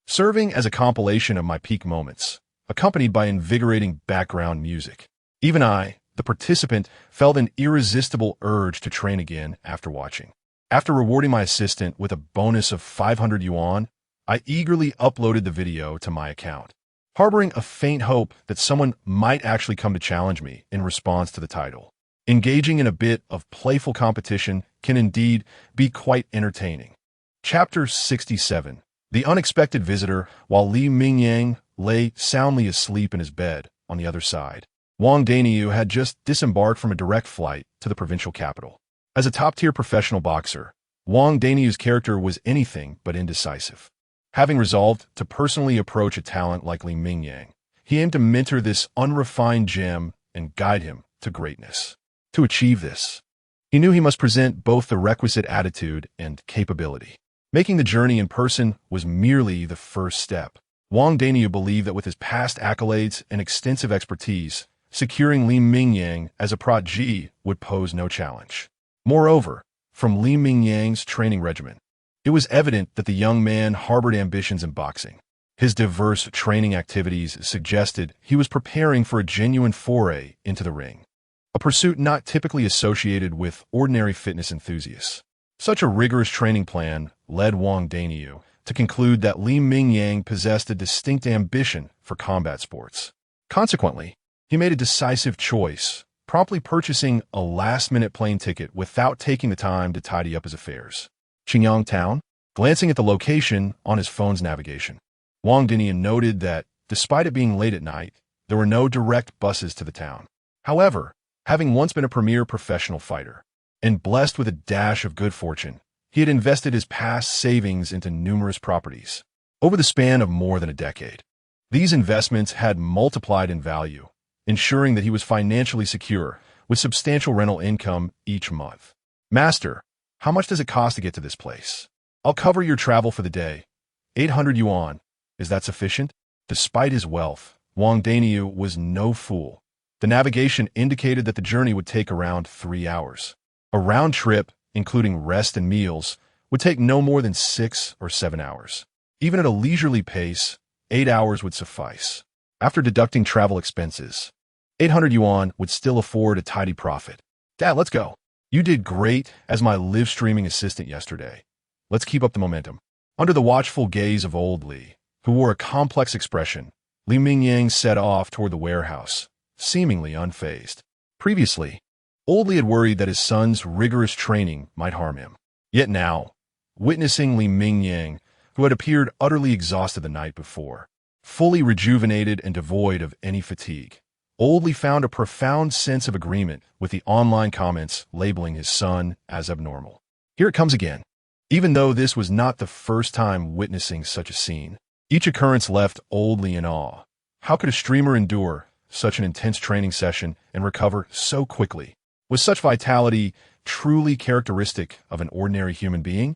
serving as a compilation of my peak moments, accompanied by invigorating background music. Even I, the participant, felt an irresistible urge to train again after watching. After rewarding my assistant with a bonus of 500 yuan, I eagerly uploaded the video to my account, harboring a faint hope that someone might actually come to challenge me in response to the title. Engaging in a bit of playful competition can indeed be quite entertaining. Chapter 67. The Unexpected Visitor. While Li Mingyang lay soundly asleep in his bed on the other side, Wang Daniyu had just disembarked from a direct flight to the provincial capital. As a top-tier professional boxer, Wang Daniyu's character was anything but indecisive. Having resolved to personally approach a talent like Li Mingyang, he aimed to mentor this unrefined gem and guide him to greatness. To achieve this, he knew he must present both the requisite attitude and capability. Making the journey in person was merely the first step. Wang Daniyu believed that with his past accolades and extensive expertise, securing Li Mingyang as a protégé would pose no challenge. Moreover, from Li Mingyang's training regimen, it was evident that the young man harbored ambitions in boxing. His diverse training activities suggested he was preparing for a genuine foray into the ring, a pursuit not typically associated with ordinary fitness enthusiasts. Such a rigorous training plan led Wang Daniyu to conclude that Li Mingyang possessed a distinct ambition for combat sports. Consequently, he made a decisive choice, promptly purchasing a last-minute plane ticket without taking the time to tidy up his affairs. Mingyang town. Glancing at the location on his phone's navigation, Wang Daniyu noted that, despite it being late at night, there were no direct buses to the town. However, having once been a premier professional fighter, and blessed with a dash of good fortune, he had invested his past savings into numerous properties. Over the span of more than a decade, these investments had multiplied in value, ensuring that he was financially secure with substantial rental income each month. "Master, how much does it cost to get to this place?" "I'll cover your travel for the day. 800 yuan. Is that sufficient?" Despite his wealth, Wang Daniyu was no fool. The navigation indicated that the journey would take around 3 hours. A round trip, including rest and meals, would take no more than 6 or 7 hours. Even at a leisurely pace, 8 hours would suffice. After deducting travel expenses, 800 yuan would still afford a tidy profit. "Dad, let's go. You did great as my live streaming assistant yesterday. Let's keep up the momentum." Under the watchful gaze of old Li, who wore a complex expression, Li Mingyang set off toward the warehouse, seemingly unfazed. Previously, old Li had worried that his son's rigorous training might harm him. Yet now, witnessing Li Mingyang, who had appeared utterly exhausted the night before, fully rejuvenated and devoid of any fatigue, old Li found a profound sense of agreement with the online comments labeling his son as abnormal. Here it comes again. Even though this was not the first time witnessing such a scene, each occurrence left old Li in awe. How could a streamer endure such an intense training session and recover so quickly? Was such vitality truly characteristic of an ordinary human being?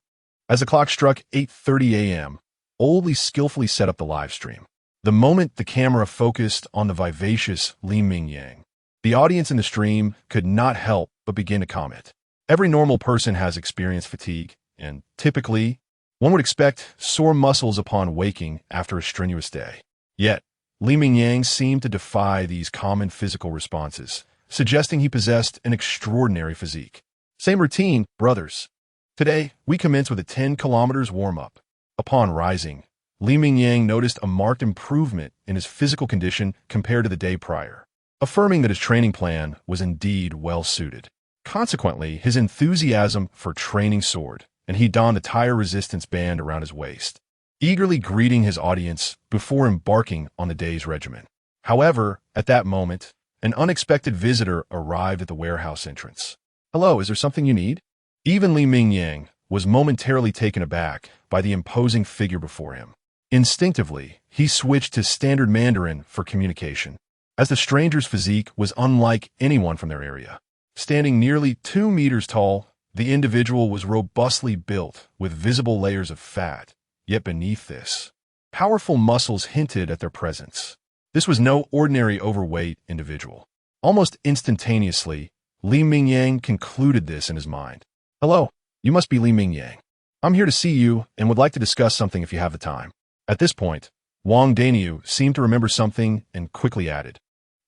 As the clock struck 8:30 a.m., Oli skillfully set up the live stream. The moment the camera focused on the vivacious Mingyang, the audience in the stream could not help but begin to comment. Every normal person has experienced fatigue, and typically, one would expect sore muscles upon waking after a strenuous day. Yet, Mingyang seemed to defy these common physical responses, suggesting he possessed an extraordinary physique. Same routine, brothers. Today, we commence with a 10 kilometers warm-up. Upon rising, Mingyang noticed a marked improvement in his physical condition compared to the day prior, affirming that his training plan was indeed well-suited. Consequently, his enthusiasm for training soared, and he donned the tire resistance band around his waist, eagerly greeting his audience before embarking on the day's regimen. However, at that moment, an unexpected visitor arrived at the warehouse entrance. "Hello, is there something you need?" Even Mingyang was momentarily taken aback by the imposing figure before him. Instinctively, he switched to standard Mandarin for communication, as the stranger's physique was unlike anyone from their area. Standing nearly 2 meters tall, the individual was robustly built with visible layers of fat, yet beneath this, powerful muscles hinted at their presence. This was no ordinary overweight individual. Almost instantaneously, Mingyang concluded this in his mind. "Hello, you must be Mingyang. I'm here to see you and would like to discuss something if you have the time." At this point, Wang Daniu seemed to remember something and quickly added,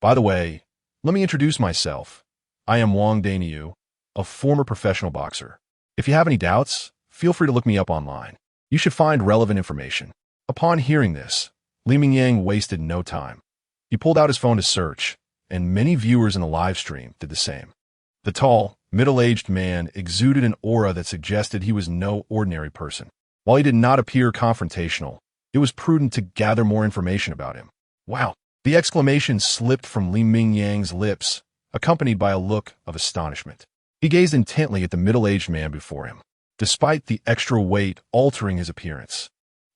"By the way, let me introduce myself. I am Wang Daniu, a former professional boxer. If you have any doubts, feel free to look me up online. You should find relevant information." Upon hearing this, Mingyang wasted no time. He pulled out his phone to search, and many viewers in the live stream did the same. The tall, middle-aged man exuded an aura that suggested he was no ordinary person. While he did not appear confrontational, it was prudent to gather more information about him. "Wow!" The exclamation slipped from Mingyang's lips, accompanied by a look of astonishment. He gazed intently at the middle-aged man before him. Despite the extra weight altering his appearance,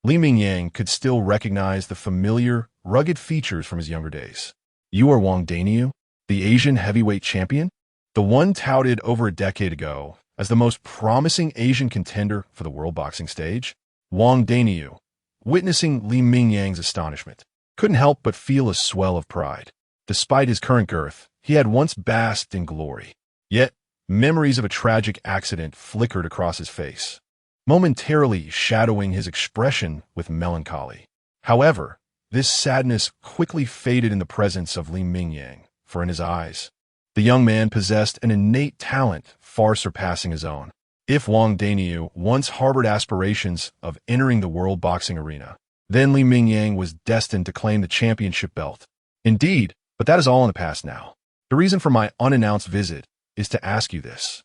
Mingyang could still recognize the familiar, rugged features from his younger days. "You are Wang Daniu, the Asian heavyweight champion?" The one touted over a decade ago as the most promising Asian contender for the world boxing stage. Wang Daniu, witnessing Mingyang's astonishment, couldn't help but feel a swell of pride. Despite his current girth, he had once basked in glory. Yet, memories of a tragic accident flickered across his face, momentarily shadowing his expression with melancholy. However, this sadness quickly faded in the presence of Mingyang, for in his eyes, the young man possessed an innate talent far surpassing his own. If Wang Daniu once harbored aspirations of entering the world boxing arena, then Mingyang was destined to claim the championship belt. Indeed, but that is all in the past now. The reason for my unannounced visit is to ask you this.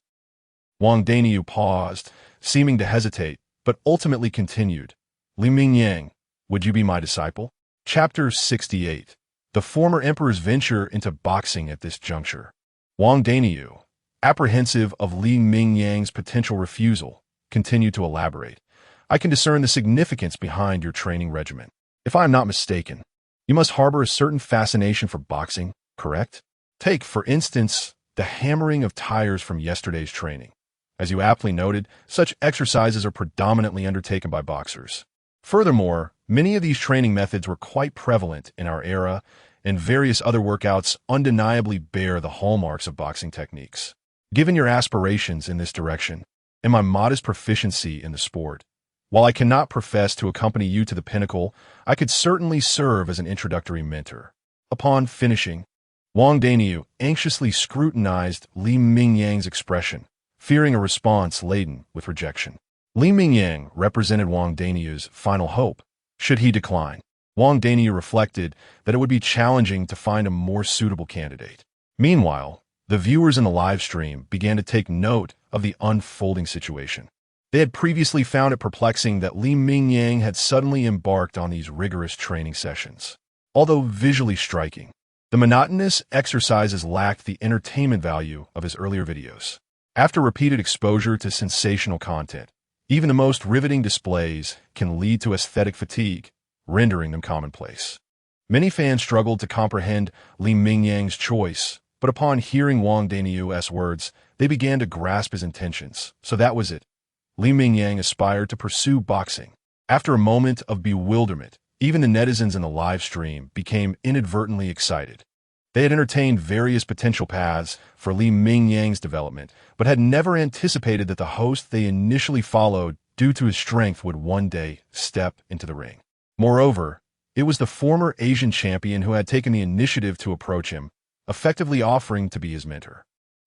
Wang Daniu paused, seeming to hesitate, but ultimately continued. "Mingyang, would you be my disciple?" Chapter 68. The former emperor's venture into boxing at this juncture. Wang Daniu, apprehensive of Mingyang's potential refusal, continued to elaborate. "I can discern the significance behind your training regimen. If I am not mistaken, you must harbor a certain fascination for boxing, correct? Take, for instance, the hammering of tires from yesterday's training. As you aptly noted, such exercises are predominantly undertaken by boxers. Furthermore, many of these training methods were quite prevalent in our era, and various other workouts undeniably bear the hallmarks of boxing techniques. Given your aspirations in this direction, and my modest proficiency in the sport, while I cannot profess to accompany you to the pinnacle, I could certainly serve as an introductory mentor." Upon finishing, Wang Daniu anxiously scrutinized Mingyang's expression, fearing a response laden with rejection. Mingyang represented Wang Daniu's final hope, should he decline. Wang Daniu reflected that it would be challenging to find a more suitable candidate. Meanwhile, the viewers in the live stream began to take note of the unfolding situation. They had previously found it perplexing that Mingyang had suddenly embarked on these rigorous training sessions. Although visually striking, the monotonous exercises lacked the entertainment value of his earlier videos. After repeated exposure to sensational content, even the most riveting displays can lead to aesthetic fatigue, rendering them commonplace. Many fans struggled to comprehend Li Mingyang's choice, but upon hearing Wang Daniu's words, they began to grasp his intentions. So that was it. Li Mingyang aspired to pursue boxing. After a moment of bewilderment, even the netizens in the live stream became inadvertently excited. They had entertained various potential paths for Li Mingyang's development, but had never anticipated that the host they initially followed due to his strength would one day step into the ring. Moreover, it was the former Asian champion who had taken the initiative to approach him, effectively offering to be his mentor.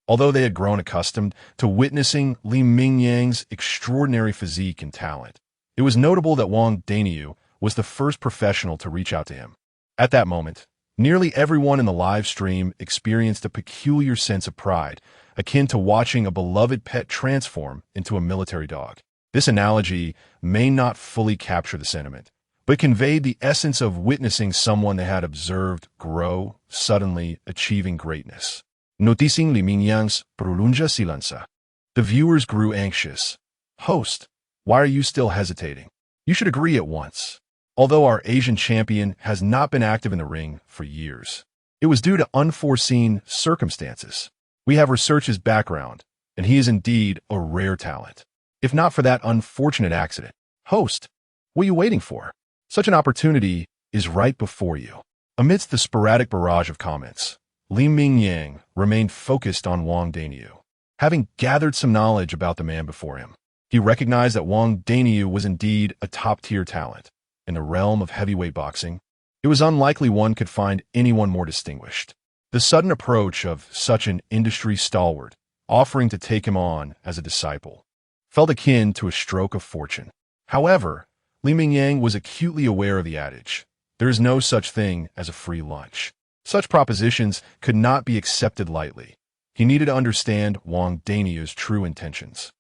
Although they had grown accustomed to witnessing Li Mingyang's extraordinary physique and talent, it was notable that Wang Daniu was the first professional to reach out to him. At that moment, nearly everyone in the live stream experienced a peculiar sense of pride, akin to watching a beloved pet transform into a military dog. This analogy may not fully capture the sentiment, but conveyed the essence of witnessing someone they had observed grow, suddenly achieving greatness. Noticing Li Mingyang's prolonga silença. The viewers grew anxious. Host, why are you still hesitating? You should agree at once. Although our Asian champion has not been active in the ring for years, it was due to unforeseen circumstances. We have researched his background, and he is indeed a rare talent. If not for that unfortunate accident, host, what are you waiting for? Such an opportunity is right before you. Amidst the sporadic barrage of comments, Li Mingyang remained focused on Wang Daniu. Having gathered some knowledge about the man before him, he recognized that Wang Daniu was indeed a top-tier talent. In the realm of heavyweight boxing, it was unlikely one could find anyone more distinguished. The sudden approach of such an industry stalwart, offering to take him on as a disciple, felt akin to a stroke of fortune. However, Li Mingyang was acutely aware of the adage, there is no such thing as a free lunch. Such propositions could not be accepted lightly. He needed to understand Wang Daniu's true intentions.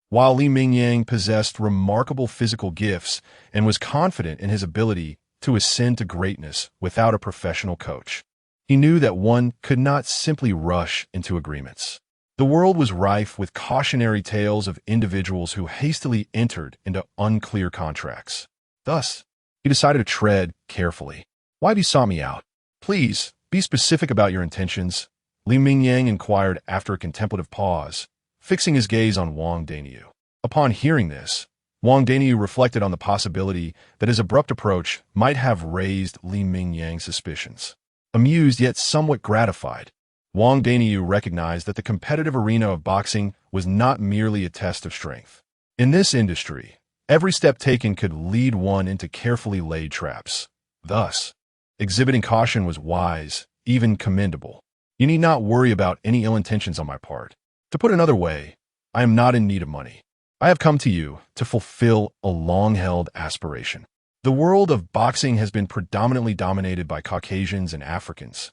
While Li Mingyang possessed remarkable physical gifts and was confident in his ability to ascend to greatness without a professional coach, he knew that one could not simply rush into agreements. The world was rife with cautionary tales of individuals who hastily entered into unclear contracts. Thus, he decided to tread carefully. Why have you sought me out? Please, be specific about your intentions, Li Mingyang inquired after a contemplative pause, fixing his gaze on Wang Daniu. Upon hearing this, Wang Daniu reflected on the possibility that his abrupt approach might have raised Li Mingyang's suspicions. Amused yet somewhat gratified, Wang Daniu recognized that the competitive arena of boxing was not merely a test of strength. In this industry, every step taken could lead one into carefully laid traps. Thus, exhibiting caution was wise, even commendable. You need not worry about any ill intentions on my part. To put another way, I am not in need of money. I have come to you to fulfill a long-held aspiration. The world of boxing has been predominantly dominated by Caucasians and Africans,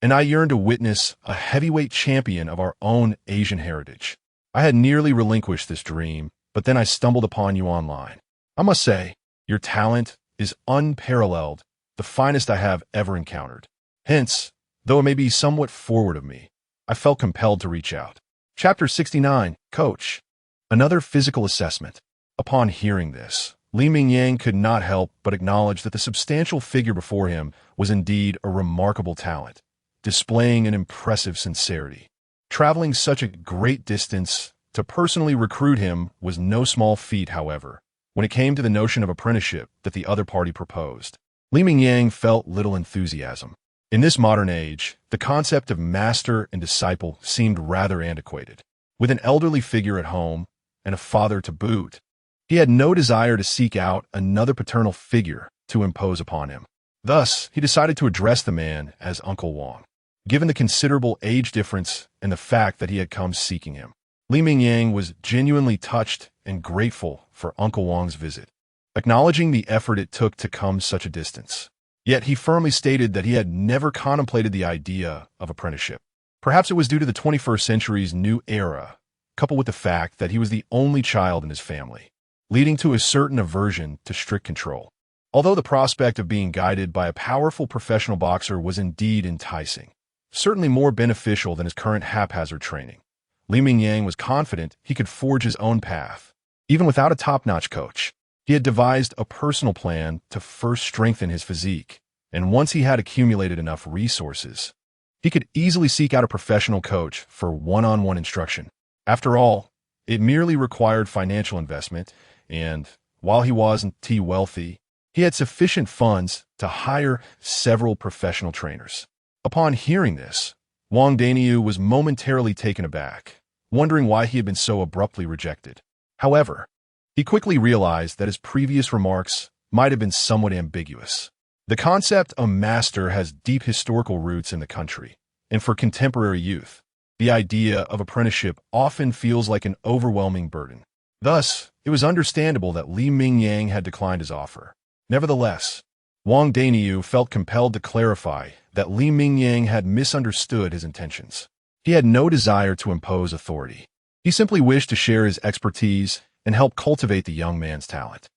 and I yearn to witness a heavyweight champion of our own Asian heritage. I had nearly relinquished this dream, but then I stumbled upon you online. I must say, your talent is unparalleled, the finest I have ever encountered. Hence, though it may be somewhat forward of me, I felt compelled to reach out. Chapter 69, Coach. Another physical assessment. Upon hearing this, Li Mingyang could not help but acknowledge that the substantial figure before him was indeed a remarkable talent, displaying an impressive sincerity. Traveling such a great distance to personally recruit him was no small feat, however, when it came to the notion of apprenticeship that the other party proposed. Li Mingyang felt little enthusiasm. In this modern age, the concept of master and disciple seemed rather antiquated. With an elderly figure at home, and a father to boot, he had no desire to seek out another paternal figure to impose upon him. Thus, he decided to address the man as Uncle Wang. Given the considerable age difference and the fact that he had come seeking him, Li Mingyang was genuinely touched and grateful for Uncle Wang's visit, acknowledging the effort it took to come such a distance. Yet he firmly stated that he had never contemplated the idea of apprenticeship. Perhaps it was due to the 21st century's new era, coupled with the fact that he was the only child in his family, leading to a certain aversion to strict control. Although the prospect of being guided by a powerful professional boxer was indeed enticing, certainly more beneficial than his current haphazard training, Li Mingyang was confident he could forge his own path. Even without a top-notch coach, he had devised a personal plan to first strengthen his physique and once he had accumulated enough resources, he could easily seek out a professional coach for one-on-one instruction. After all, it merely required financial investment, and while he wasn't too wealthy, he had sufficient funds to hire several professional trainers. Upon hearing this, Wang Daniu was momentarily taken aback, wondering why he had been so abruptly rejected. However, he quickly realized that his previous remarks might have been somewhat ambiguous. The concept of master has deep historical roots in the country, and for contemporary youth, the idea of apprenticeship often feels like an overwhelming burden. Thus, it was understandable that Li Mingyang had declined his offer. Nevertheless, Wang Daniu felt compelled to clarify that Li Mingyang had misunderstood his intentions. He had no desire to impose authority. He simply wished to share his expertise and help cultivate the young man's talent.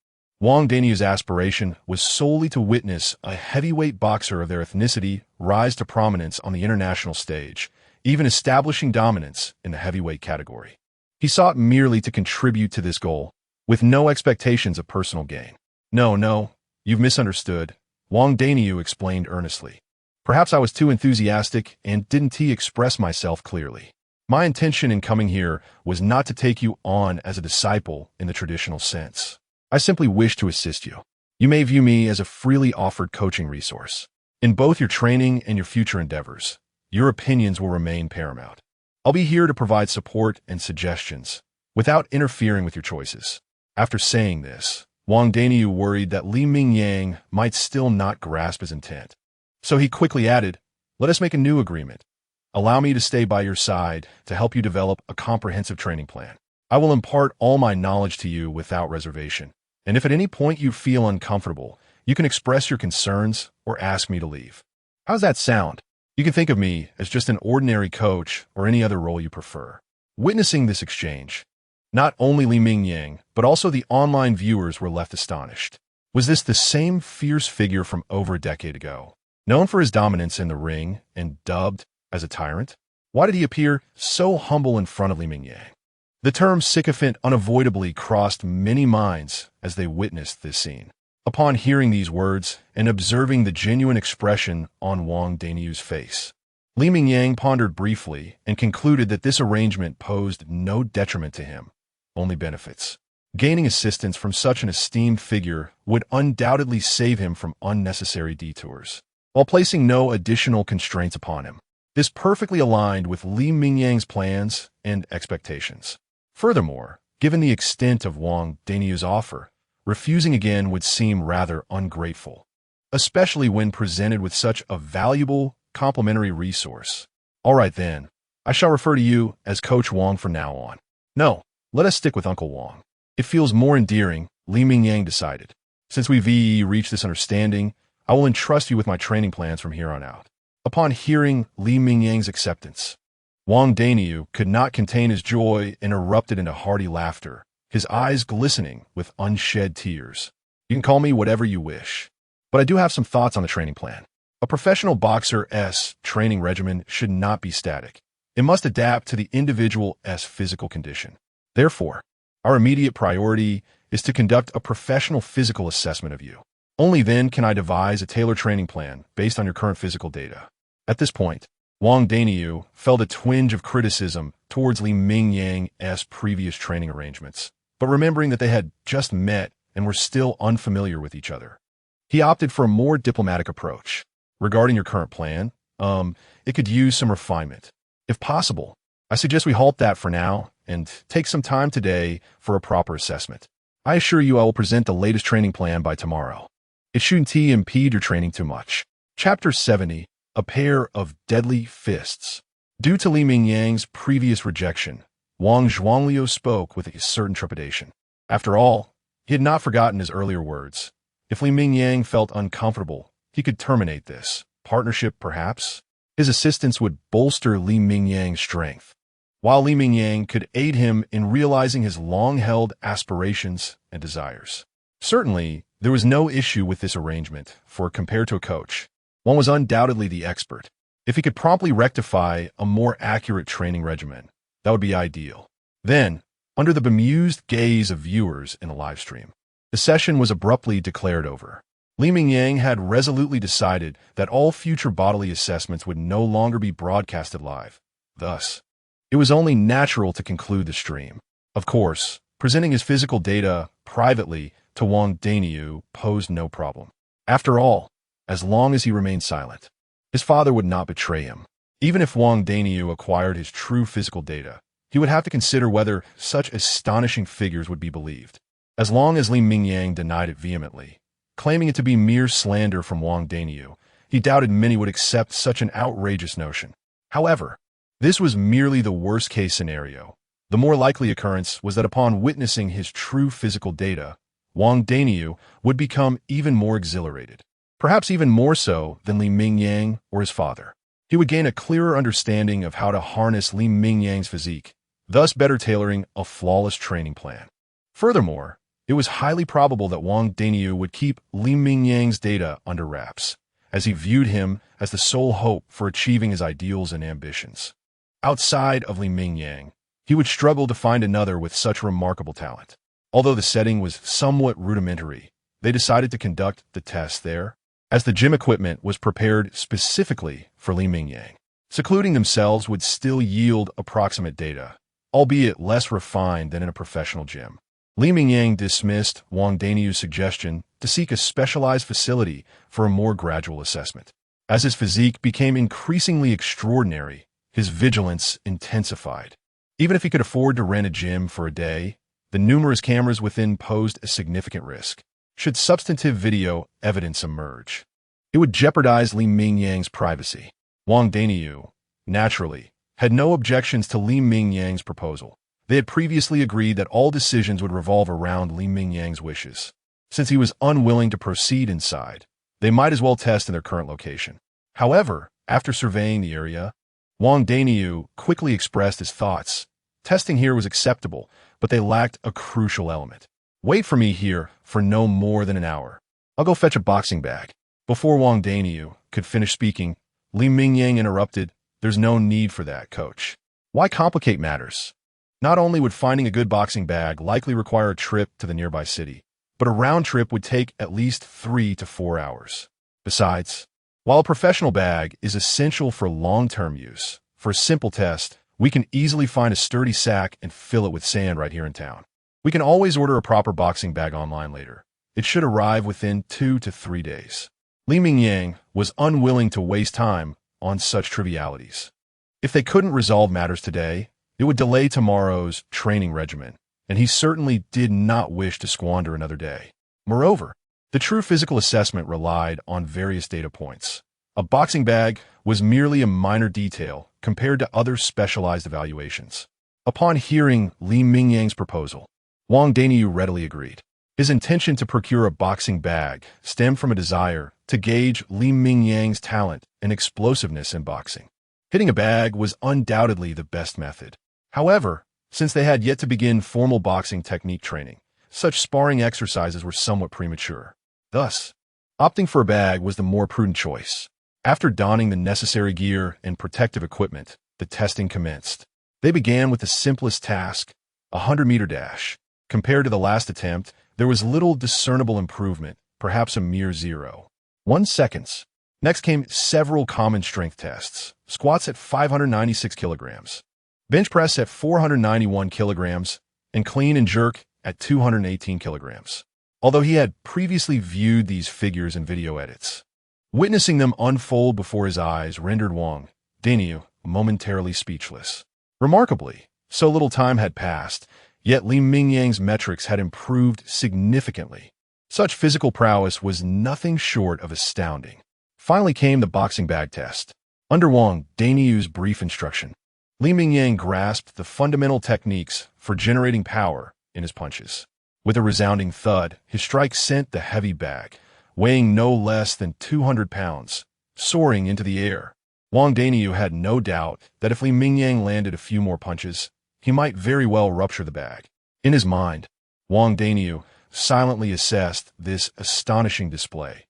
Wang Daniu's aspiration was solely to witness a heavyweight boxer of their ethnicity rise to prominence on the international stage, even establishing dominance in the heavyweight category. He sought merely to contribute to this goal, with no expectations of personal gain. No, you've misunderstood, Wang Daniu explained earnestly. Perhaps I was too enthusiastic and didn't express myself clearly. My intention in coming here was not to take you on as a disciple in the traditional sense. I simply wish to assist you. You may view me as a freely offered coaching resource. In both your training and your future endeavors, your opinions will remain paramount. I'll be here to provide support and suggestions, without interfering with your choices. After saying this, Wang Daniu worried that Li Mingyang might still not grasp his intent. So he quickly added, "Let us make a new agreement. Allow me to stay by your side to help you develop a comprehensive training plan. I will impart all my knowledge to you without reservation. And if at any point you feel uncomfortable, you can express your concerns or ask me to leave." How's that sound? You can think of me as just an ordinary coach or any other role you prefer. Witnessing this exchange, not only Li Mingyang, but also the online viewers were left astonished. Was this the same fierce figure from over a decade ago, known for his dominance in the ring and dubbed as a tyrant? Why did he appear so humble in front of Li Mingyang? The term sycophant unavoidably crossed many minds as they witnessed this scene. Upon hearing these words and observing the genuine expression on Wang Daniu's face, Li Mingyang pondered briefly and concluded that this arrangement posed no detriment to him, only benefits. Gaining assistance from such an esteemed figure would undoubtedly save him from unnecessary detours, while placing no additional constraints upon him. This perfectly aligned with Li Mingyang's plans and expectations. Furthermore, given the extent of Wang Daniu's offer, refusing again would seem rather ungrateful, especially when presented with such a valuable, complimentary resource. All right then, I shall refer to you as Coach Wang from now on. No, let us stick with Uncle Wang. It feels more endearing, Li Mingyang decided. Since we've reached this understanding, I will entrust you with my training plans from here on out. Upon hearing Li Mingyang's acceptance, Wang Daniu could not contain his joy and erupted into hearty laughter, his eyes glistening with unshed tears. You can call me whatever you wish, but I do have some thoughts on the training plan. A professional boxer's training regimen should not be static. It must adapt to the individual's physical condition. Therefore, our immediate priority is to conduct a professional physical assessment of you. Only then can I devise a tailored training plan based on your current physical data. At this point, Wang Daniu felt a twinge of criticism towards Li Mingyang's previous training arrangements, but remembering that they had just met and were still unfamiliar with each other, he opted for a more diplomatic approach. Regarding your current plan, it could use some refinement. If possible, I suggest we halt that for now and take some time today for a proper assessment. I assure you I will present the latest training plan by tomorrow. It shouldn't impede your training too much. Chapter 70. A pair of deadly fists. Due to Li Mingyang's previous rejection, Wang Zhuangliu spoke with a certain trepidation. After all, he had not forgotten his earlier words. If Li Mingyang felt uncomfortable, he could terminate this partnership perhaps. His assistance would bolster Li Mingyang's strength, while Li Mingyang could aid him in realizing his long-held aspirations and desires. Certainly, there was no issue with this arrangement, for compared to a coach, one was undoubtedly the expert. If he could promptly rectify a more accurate training regimen, that would be ideal. Then, under the bemused gaze of viewers in the live stream, the session was abruptly declared over. Li Mingyang had resolutely decided that all future bodily assessments would no longer be broadcasted live. Thus, it was only natural to conclude the stream. Of course, presenting his physical data privately to Wang Daniu posed no problem. After all, as long as he remained silent, his father would not betray him. Even if Wang Daniu acquired his true physical data, he would have to consider whether such astonishing figures would be believed. As long as Li Mingyang denied it vehemently, claiming it to be mere slander from Wang Daniu, he doubted many would accept such an outrageous notion. However, this was merely the worst-case scenario. The more likely occurrence was that upon witnessing his true physical data, Wang Daniu would become even more exhilarated, perhaps even more so than Li Mingyang or his father. He would gain a clearer understanding of how to harness Li Mingyang's physique, thus better tailoring a flawless training plan. Furthermore, it was highly probable that Wang Daniu would keep Li Mingyang's data under wraps, as he viewed him as the sole hope for achieving his ideals and ambitions. Outside of Li Mingyang, he would struggle to find another with such remarkable talent. Although the setting was somewhat rudimentary, they decided to conduct the test there, as the gym equipment was prepared specifically for Li Mingyang. Secluding themselves would still yield approximate data, albeit less refined than in a professional gym. Li Mingyang dismissed Wang Daniu's suggestion to seek a specialized facility for a more gradual assessment. As his physique became increasingly extraordinary, his vigilance intensified. Even if he could afford to rent a gym for a day, the numerous cameras within posed a significant risk. Should substantive video evidence emerge, it would jeopardize Li Mingyang's privacy. Wang Daniu, naturally, had no objections to Li Mingyang's proposal. They had previously agreed that all decisions would revolve around Li Mingyang's wishes. Since he was unwilling to proceed inside, they might as well test in their current location. However, after surveying the area, Wang Daniu quickly expressed his thoughts. Testing here was acceptable, but they lacked a crucial element. Wait for me here for no more than an hour. I'll go fetch a boxing bag. Before Wang Daniu could finish speaking, Li Mingyang interrupted. There's no need for that, coach. Why complicate matters? Not only would finding a good boxing bag likely require a trip to the nearby city, but a round trip would take at least 3 to 4 hours. Besides, while a professional bag is essential for long-term use, for a simple test, we can easily find a sturdy sack and fill it with sand right here in town. We can always order a proper boxing bag online later. It should arrive within 2 to 3 days. Li Mingyang was unwilling to waste time on such trivialities. If they couldn't resolve matters today, it would delay tomorrow's training regimen, and he certainly did not wish to squander another day. Moreover, the true physical assessment relied on various data points. A boxing bag was merely a minor detail compared to other specialized evaluations. Upon hearing Li Mingyang's proposal, Wang Daniu readily agreed. His intention to procure a boxing bag stemmed from a desire to gauge Li Mingyang's talent and explosiveness in boxing. Hitting a bag was undoubtedly the best method. However, since they had yet to begin formal boxing technique training, such sparring exercises were somewhat premature. Thus, opting for a bag was the more prudent choice. After donning the necessary gear and protective equipment, the testing commenced. They began with the simplest task, a 100-meter dash. Compared to the last attempt, there was little discernible improvement, perhaps a mere 0.1 seconds. Next came several common strength tests, squats at 596 kilograms, bench press at 491 kilograms, and clean and jerk at 218 kilograms. Although he had previously viewed these figures in video edits, witnessing them unfold before his eyes rendered Wang Daniu momentarily speechless. Remarkably, so little time had passed, yet Li Mingyang's metrics had improved significantly. Such physical prowess was nothing short of astounding. Finally came the boxing bag test. Under Wang Daniu's brief instruction, Li Mingyang grasped the fundamental techniques for generating power in his punches. With a resounding thud, his strike sent the heavy bag, weighing no less than 200 pounds, soaring into the air. Wang Daniu had no doubt that if Li Mingyang landed a few more punches, he might very well rupture the bag. In his mind, Wang Daniu silently assessed this astonishing display.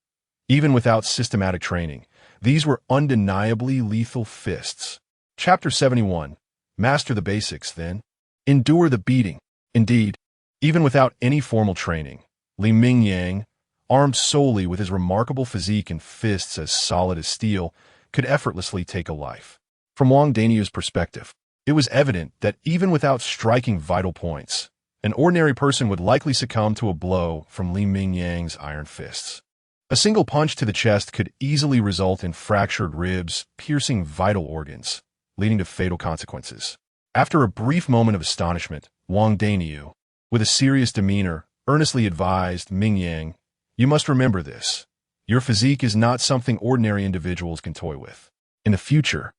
Even without systematic training, these were undeniably lethal fists. Chapter 71. Master the basics, then. Endure the beating. Indeed, even without any formal training, Li Mingyang armed solely with his remarkable physique and fists as solid as steel, could effortlessly take a life. From Wang Danyu's perspective, it was evident that even without striking vital points, an ordinary person would likely succumb to a blow from Li Mingyang's iron fists. A single punch to the chest could easily result in fractured ribs, piercing vital organs, leading to fatal consequences. After a brief moment of astonishment, Wang Danyu, with a serious demeanor, earnestly advised Mingyang, "You must remember this. Your physique is not something ordinary individuals can toy with. In the future,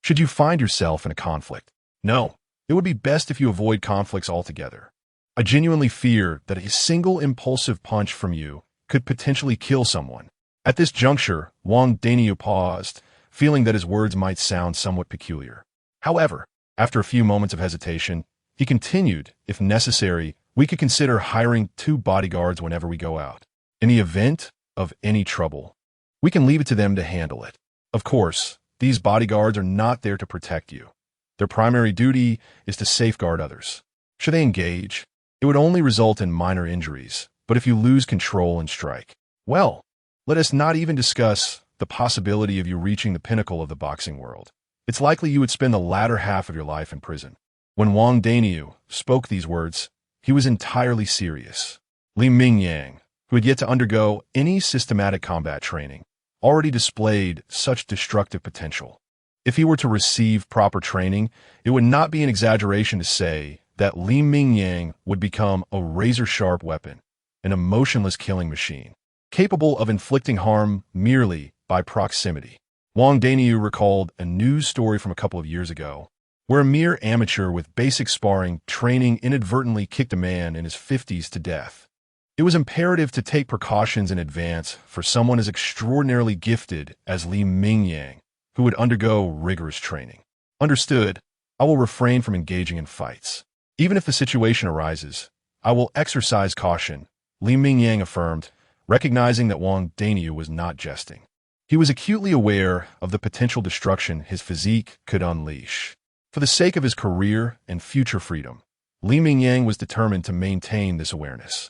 should you find yourself in a conflict, no, it would be best if you avoid conflicts altogether. I genuinely fear that a single impulsive punch from you could potentially kill someone." At this juncture, Wang Danyu paused, feeling that his words might sound somewhat peculiar. However, after a few moments of hesitation, he continued, "If necessary, we could consider hiring 2 bodyguards whenever we go out. In the event of any trouble, we can leave it to them to handle it. Of course, these bodyguards are not there to protect you. Their primary duty is to safeguard others. Should they engage, it would only result in minor injuries, but if you lose control and strike, well, let us not even discuss the possibility of you reaching the pinnacle of the boxing world. It's likely you would spend the latter half of your life in prison." When Wang Danyu spoke these words, he was entirely serious. Li Mingyang, who had yet to undergo any systematic combat training, already displayed such destructive potential. If he were to receive proper training, it would not be an exaggeration to say that Li Mingyang would become a razor-sharp weapon, an emotionless killing machine, capable of inflicting harm merely by proximity. Wang Danyu recalled a news story from a couple of years ago, where a mere amateur with basic sparring training inadvertently kicked a man in his 50s to death. It was imperative to take precautions in advance for someone as extraordinarily gifted as Li Mingyang, who would undergo rigorous training. "Understood, I will refrain from engaging in fights. Even if the situation arises, I will exercise caution," Li Mingyang affirmed, recognizing that Wang Danyu was not jesting. He was acutely aware of the potential destruction his physique could unleash. For the sake of his career and future freedom, Li Mingyang was determined to maintain this awareness.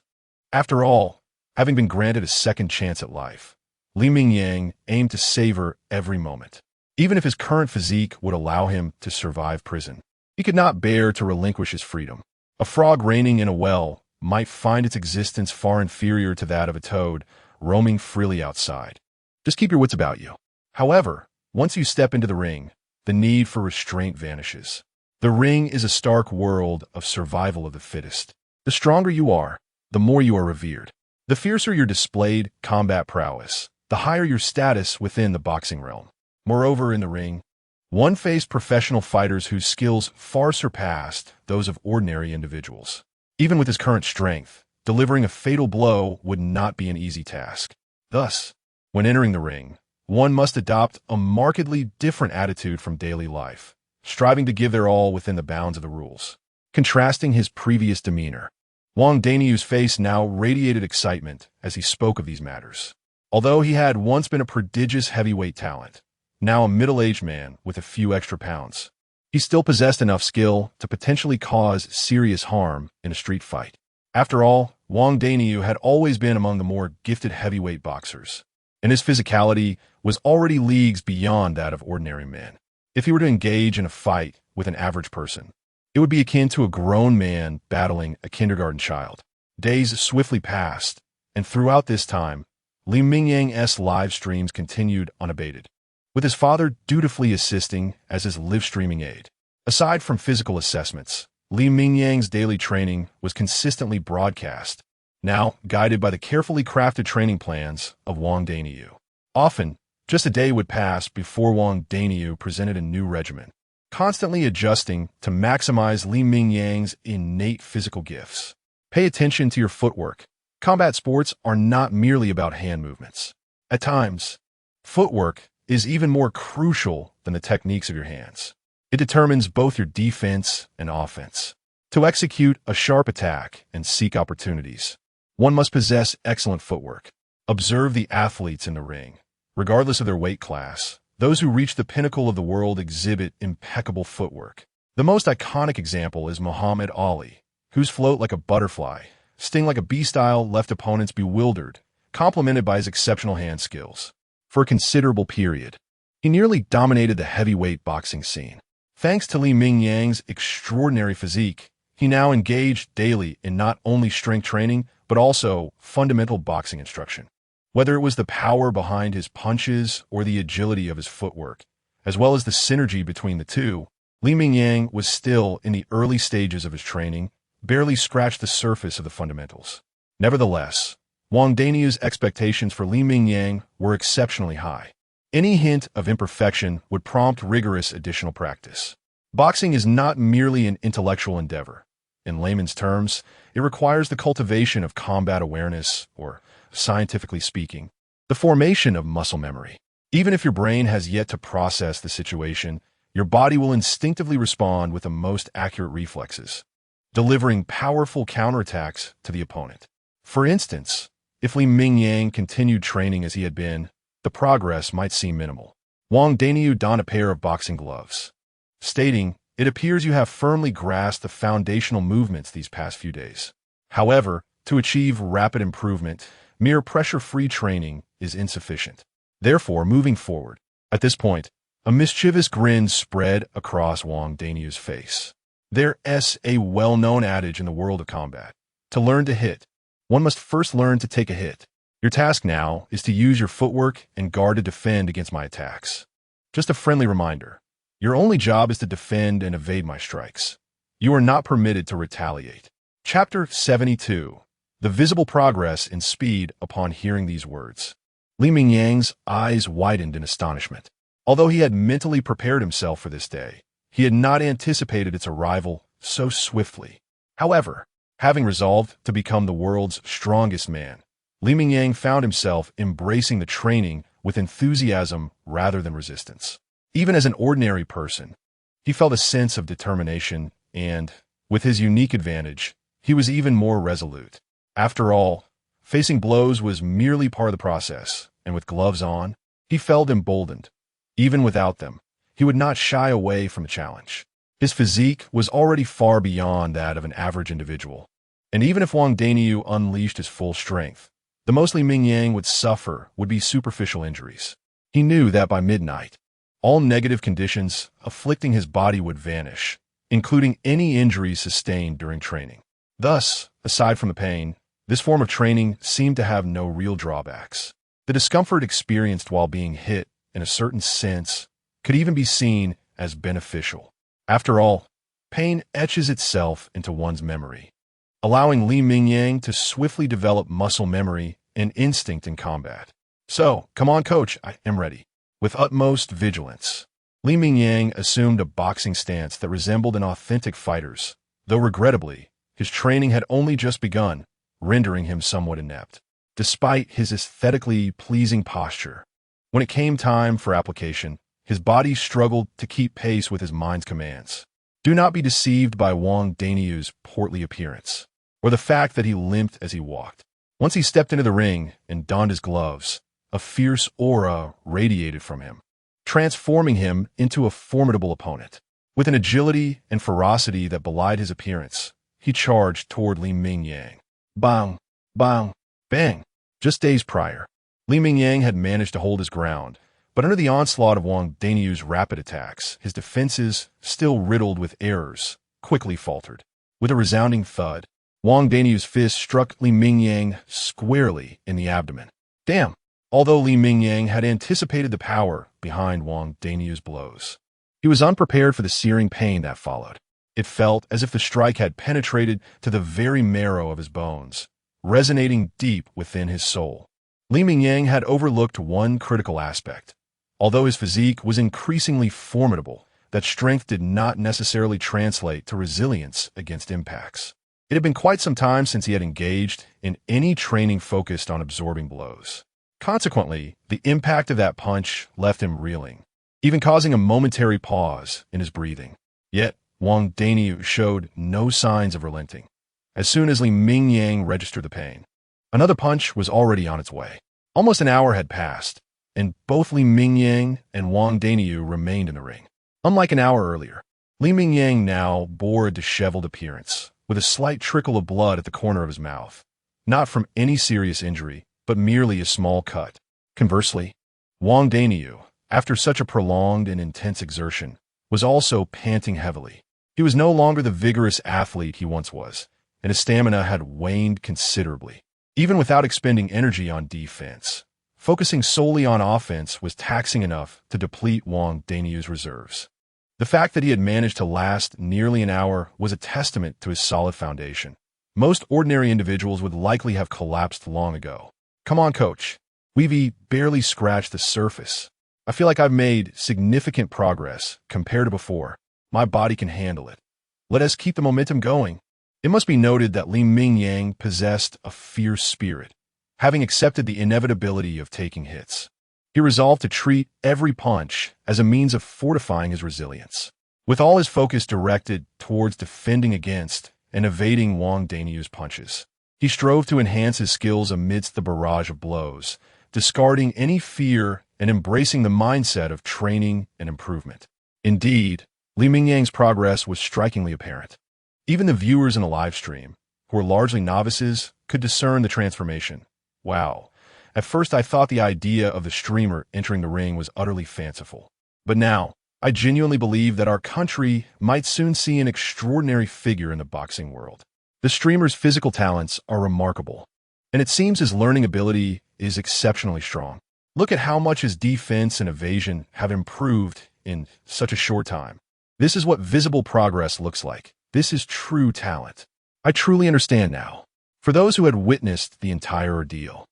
After all, having been granted a second chance at life, Li Mingyang aimed to savor every moment. Even if his current physique would allow him to survive prison, he could not bear to relinquish his freedom. A frog reigning in a well might find its existence far inferior to that of a toad roaming freely outside. Just keep your wits about you. However, once you step into the ring, the need for restraint vanishes. The ring is a stark world of survival of the fittest. The stronger you are, the more you are revered. The fiercer your displayed combat prowess, the higher your status within the boxing realm. Moreover, in the ring, one faced professional fighters whose skills far surpassed those of ordinary individuals. Even with his current strength, delivering a fatal blow would not be an easy task. Thus, when entering the ring, one must adopt a markedly different attitude from daily life, striving to give their all within the bounds of the rules. Contrasting his previous demeanor, Wang Danyu's face now radiated excitement as he spoke of these matters. Although he had once been a prodigious heavyweight talent, now a middle-aged man with a few extra pounds, he still possessed enough skill to potentially cause serious harm in a street fight. After all, Wang Danyu had always been among the more gifted heavyweight boxers, and his physicality was already leagues beyond that of ordinary men. If he were to engage in a fight with an average person, it would be akin to a grown man battling a kindergarten child. Days swiftly passed, and throughout this time, Li Mingyang's live streams continued unabated, with his father dutifully assisting as his live-streaming aide. Aside from physical assessments, Li Mingyang's daily training was consistently broadcast, now guided by the carefully crafted training plans of Wang Danyu. Often, just a day would pass before Wang Danyu presented a new regimen, constantly adjusting to maximize Li Mingyang's innate physical gifts. Pay attention to your footwork. Combat sports are not merely about hand movements. At times, footwork is even more crucial than the techniques of your hands. It determines both your defense and offense. To execute a sharp attack and seek opportunities, one must possess excellent footwork. Observe the athletes in the ring. Regardless of their weight class, those who reach the pinnacle of the world exhibit impeccable footwork. The most iconic example is Muhammad Ali, whose float like a butterfly, sting like a bee style left opponents bewildered complemented by his exceptional hand skills. For a considerable period, he nearly dominated the heavyweight boxing scene. Thanks to Li Mingyang's extraordinary physique, he now engaged daily in not only strength training, but also fundamental boxing instruction. Whether it was the power behind his punches or the agility of his footwork, as well as the synergy between the two, Li Mingyang was still in the early stages of his training, barely scratched the surface of the fundamentals. Nevertheless, Wang Danyu's expectations for Li Mingyang were exceptionally high. Any hint of imperfection would prompt rigorous additional practice. Boxing is not merely an intellectual endeavor. In layman's terms, it requires the cultivation of combat awareness, or, scientifically speaking, the formation of muscle memory. Even if your brain has yet to process the situation, your body will instinctively respond with the most accurate reflexes, delivering powerful counterattacks to the opponent. For instance, if Li Mingyang continued training as he had been, the progress might seem minimal. Wang Danyu donned a pair of boxing gloves, stating, "It appears you have firmly grasped the foundational movements these past few days. However, to achieve rapid improvement, mere pressure-free training is insufficient. Therefore, moving forward." At this point, a mischievous grin spread across Wang Danyu's face. There's a well-known adage in the world of combat. To learn to hit, one must first learn to take a hit. Your task now is to use your footwork and guard to defend against my attacks. Just a friendly reminder, your only job is to defend and evade my strikes. You are not permitted to retaliate. Chapter 72. The visible progress in speed upon hearing these words. Li Mingyang's eyes widened in astonishment. Although he had mentally prepared himself for this day, he had not anticipated its arrival so swiftly. However, having resolved to become the world's strongest man, Li Mingyang found himself embracing the training with enthusiasm rather than resistance. Even as an ordinary person, he felt a sense of determination and, with his unique advantage, he was even more resolute. After all, facing blows was merely part of the process, and with gloves on, he felt emboldened. Even without them, he would not shy away from the challenge. His physique was already far beyond that of an average individual, and even if Wang Danyu unleashed his full strength, the most Li Mingyang would suffer would be superficial injuries. He knew that by midnight, all negative conditions afflicting his body would vanish, including any injuries sustained during training. Thus, aside from the pain, this form of training seemed to have no real drawbacks. The discomfort experienced while being hit, in a certain sense, could even be seen as beneficial. After all, pain etches itself into one's memory, allowing Li Mingyang to swiftly develop muscle memory and instinct in combat. "So, come on, coach, I am ready." With utmost vigilance, Li Mingyang assumed a boxing stance that resembled an authentic fighter's, though regrettably, his training had only just begun, rendering him somewhat inept. Despite his aesthetically pleasing posture, when it came time for application, his body struggled to keep pace with his mind's commands. Do not be deceived by Wang Danyu's portly appearance, or the fact that he limped as he walked. Once he stepped into the ring and donned his gloves, a fierce aura radiated from him, transforming him into a formidable opponent. With an agility and ferocity that belied his appearance, he charged toward Li Mingyang. Bang! Bang! Bang! Just days prior, Li Mingyang had managed to hold his ground, but under the onslaught of Wang Danyu's rapid attacks, his defenses, still riddled with errors, quickly faltered. With a resounding thud, Wang Danyu's fist struck Li Mingyang squarely in the abdomen. Damn! Although Li Mingyang had anticipated the power behind Wang Danyu's blows, he was unprepared for the searing pain that followed. It felt as if the strike had penetrated to the very marrow of his bones, resonating deep within his soul. Li Mingyang had overlooked one critical aspect. Although his physique was increasingly formidable, that strength did not necessarily translate to resilience against impacts. It had been quite some time since he had engaged in any training focused on absorbing blows. Consequently, the impact of that punch left him reeling, even causing a momentary pause in his breathing. Yet, Wang Danyu showed no signs of relenting. As soon as Li Mingyang registered the pain, another punch was already on its way. Almost an hour had passed, and both Li Mingyang and Wang Danyu remained in the ring. Unlike an hour earlier, Li Mingyang now bore a disheveled appearance, with a slight trickle of blood at the corner of his mouth, not from any serious injury, but merely a small cut. Conversely, Wang Daniyu, after such a prolonged and intense exertion, was also panting heavily. He was no longer the vigorous athlete he once was, and his stamina had waned considerably. Even without expending energy on defense, focusing solely on offense was taxing enough to deplete Wang Daniyu's reserves. The fact that he had managed to last nearly an hour was a testament to his solid foundation. Most ordinary individuals would likely have collapsed long ago. Come on, coach. We've barely scratched the surface. I feel like I've made significant progress compared to before. My body can handle it. Let us keep the momentum going. It must be noted that Mingyang possessed a fierce spirit, having accepted the inevitability of taking hits. He resolved to treat every punch as a means of fortifying his resilience. With all his focus directed towards defending against and evading Wang Daniyu's punches, he strove to enhance his skills amidst the barrage of blows, discarding any fear and embracing the mindset of training and improvement. Indeed, Mingyang's progress was strikingly apparent. Even the viewers in the live stream, who were largely novices, could discern the transformation. Wow. At first I thought the idea of the streamer entering the ring was utterly fanciful. But now, I genuinely believe that our country might soon see an extraordinary figure in the boxing world. The streamer's physical talents are remarkable, and it seems his learning ability is exceptionally strong. Look at how much his defense and evasion have improved in such a short time. This is what visible progress looks like. This is true talent. I truly understand now. For those who had witnessed the entire ordeal,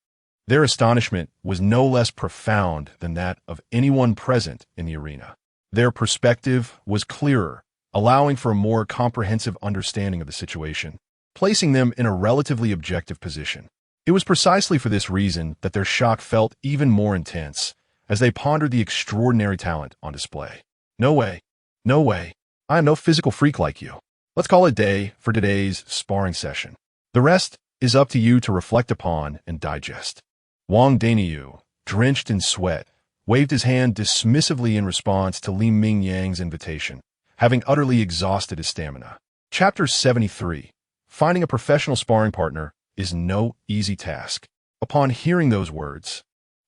their astonishment was no less profound than that of anyone present in the arena. Their perspective was clearer, allowing for a more comprehensive understanding of the situation, placing them in a relatively objective position. It was precisely for this reason that their shock felt even more intense as they pondered the extraordinary talent on display. No way. No way. I am no physical freak like you. Let's call it a day for today's sparring session. The rest is up to you to reflect upon and digest. Wang Daniyu, drenched in sweat, waved his hand dismissively in response to Mingyang's invitation, having utterly exhausted his stamina. Chapter 73. Finding a professional sparring partner is no easy task. Upon hearing those words,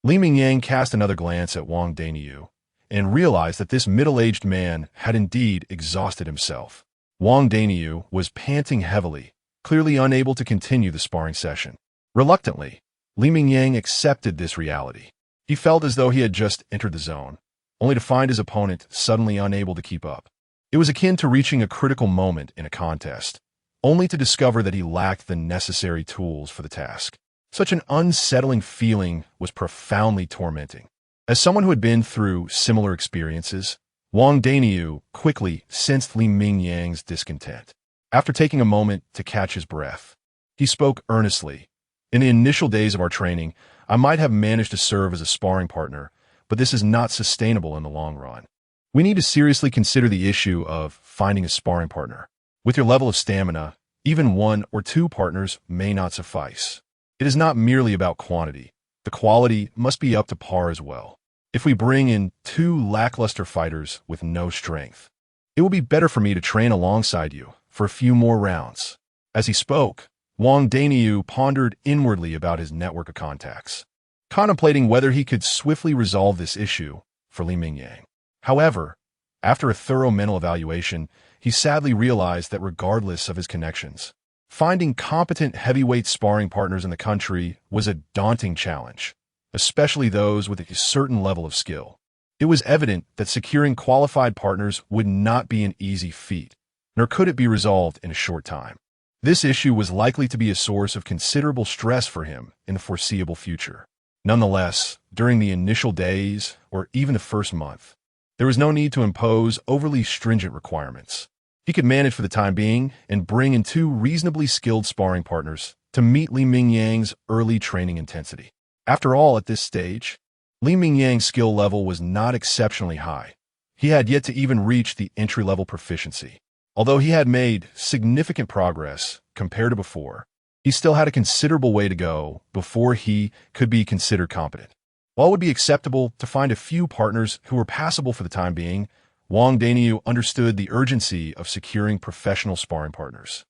Mingyang cast another glance at Wang Daniyu and realized that this middle-aged man had indeed exhausted himself. Wang Daniyu was panting heavily, clearly unable to continue the sparring session. Reluctantly, Mingyang accepted this reality. He felt as though he had just entered the zone, only to find his opponent suddenly unable to keep up. It was akin to reaching a critical moment in a contest, only to discover that he lacked the necessary tools for the task. Such an unsettling feeling was profoundly tormenting. As someone who had been through similar experiences, Wang Daniyu quickly sensed Mingyang's discontent. After taking a moment to catch his breath, he spoke earnestly. In the initial days of our training, I might have managed to serve as a sparring partner, but this is not sustainable in the long run. We need to seriously consider the issue of finding a sparring partner. With your level of stamina, even 1 or 2 partners may not suffice. It is not merely about quantity. The quality must be up to par as well. If we bring in 2 lackluster fighters with no strength, it will be better for me to train alongside you for a few more rounds. As he spoke, Wang Daniyu pondered inwardly about his network of contacts, contemplating whether he could swiftly resolve this issue for Mingyang. However, after a thorough mental evaluation, he sadly realized that regardless of his connections, finding competent heavyweight sparring partners in the country was a daunting challenge, especially those with a certain level of skill. It was evident that securing qualified partners would not be an easy feat, nor could it be resolved in a short time. This issue was likely to be a source of considerable stress for him in the foreseeable future. Nonetheless, during the initial days, or even the first month, there was no need to impose overly stringent requirements. He could manage for the time being and bring in 2 reasonably skilled sparring partners to meet Mingyang's early training intensity. After all, at this stage, Mingyang's skill level was not exceptionally high. He had yet to even reach the entry-level proficiency. Although he had made significant progress compared to before, he still had a considerable way to go before he could be considered competent. While it would be acceptable to find a few partners who were passable for the time being, Wang Daniyu understood the urgency of securing professional sparring partners.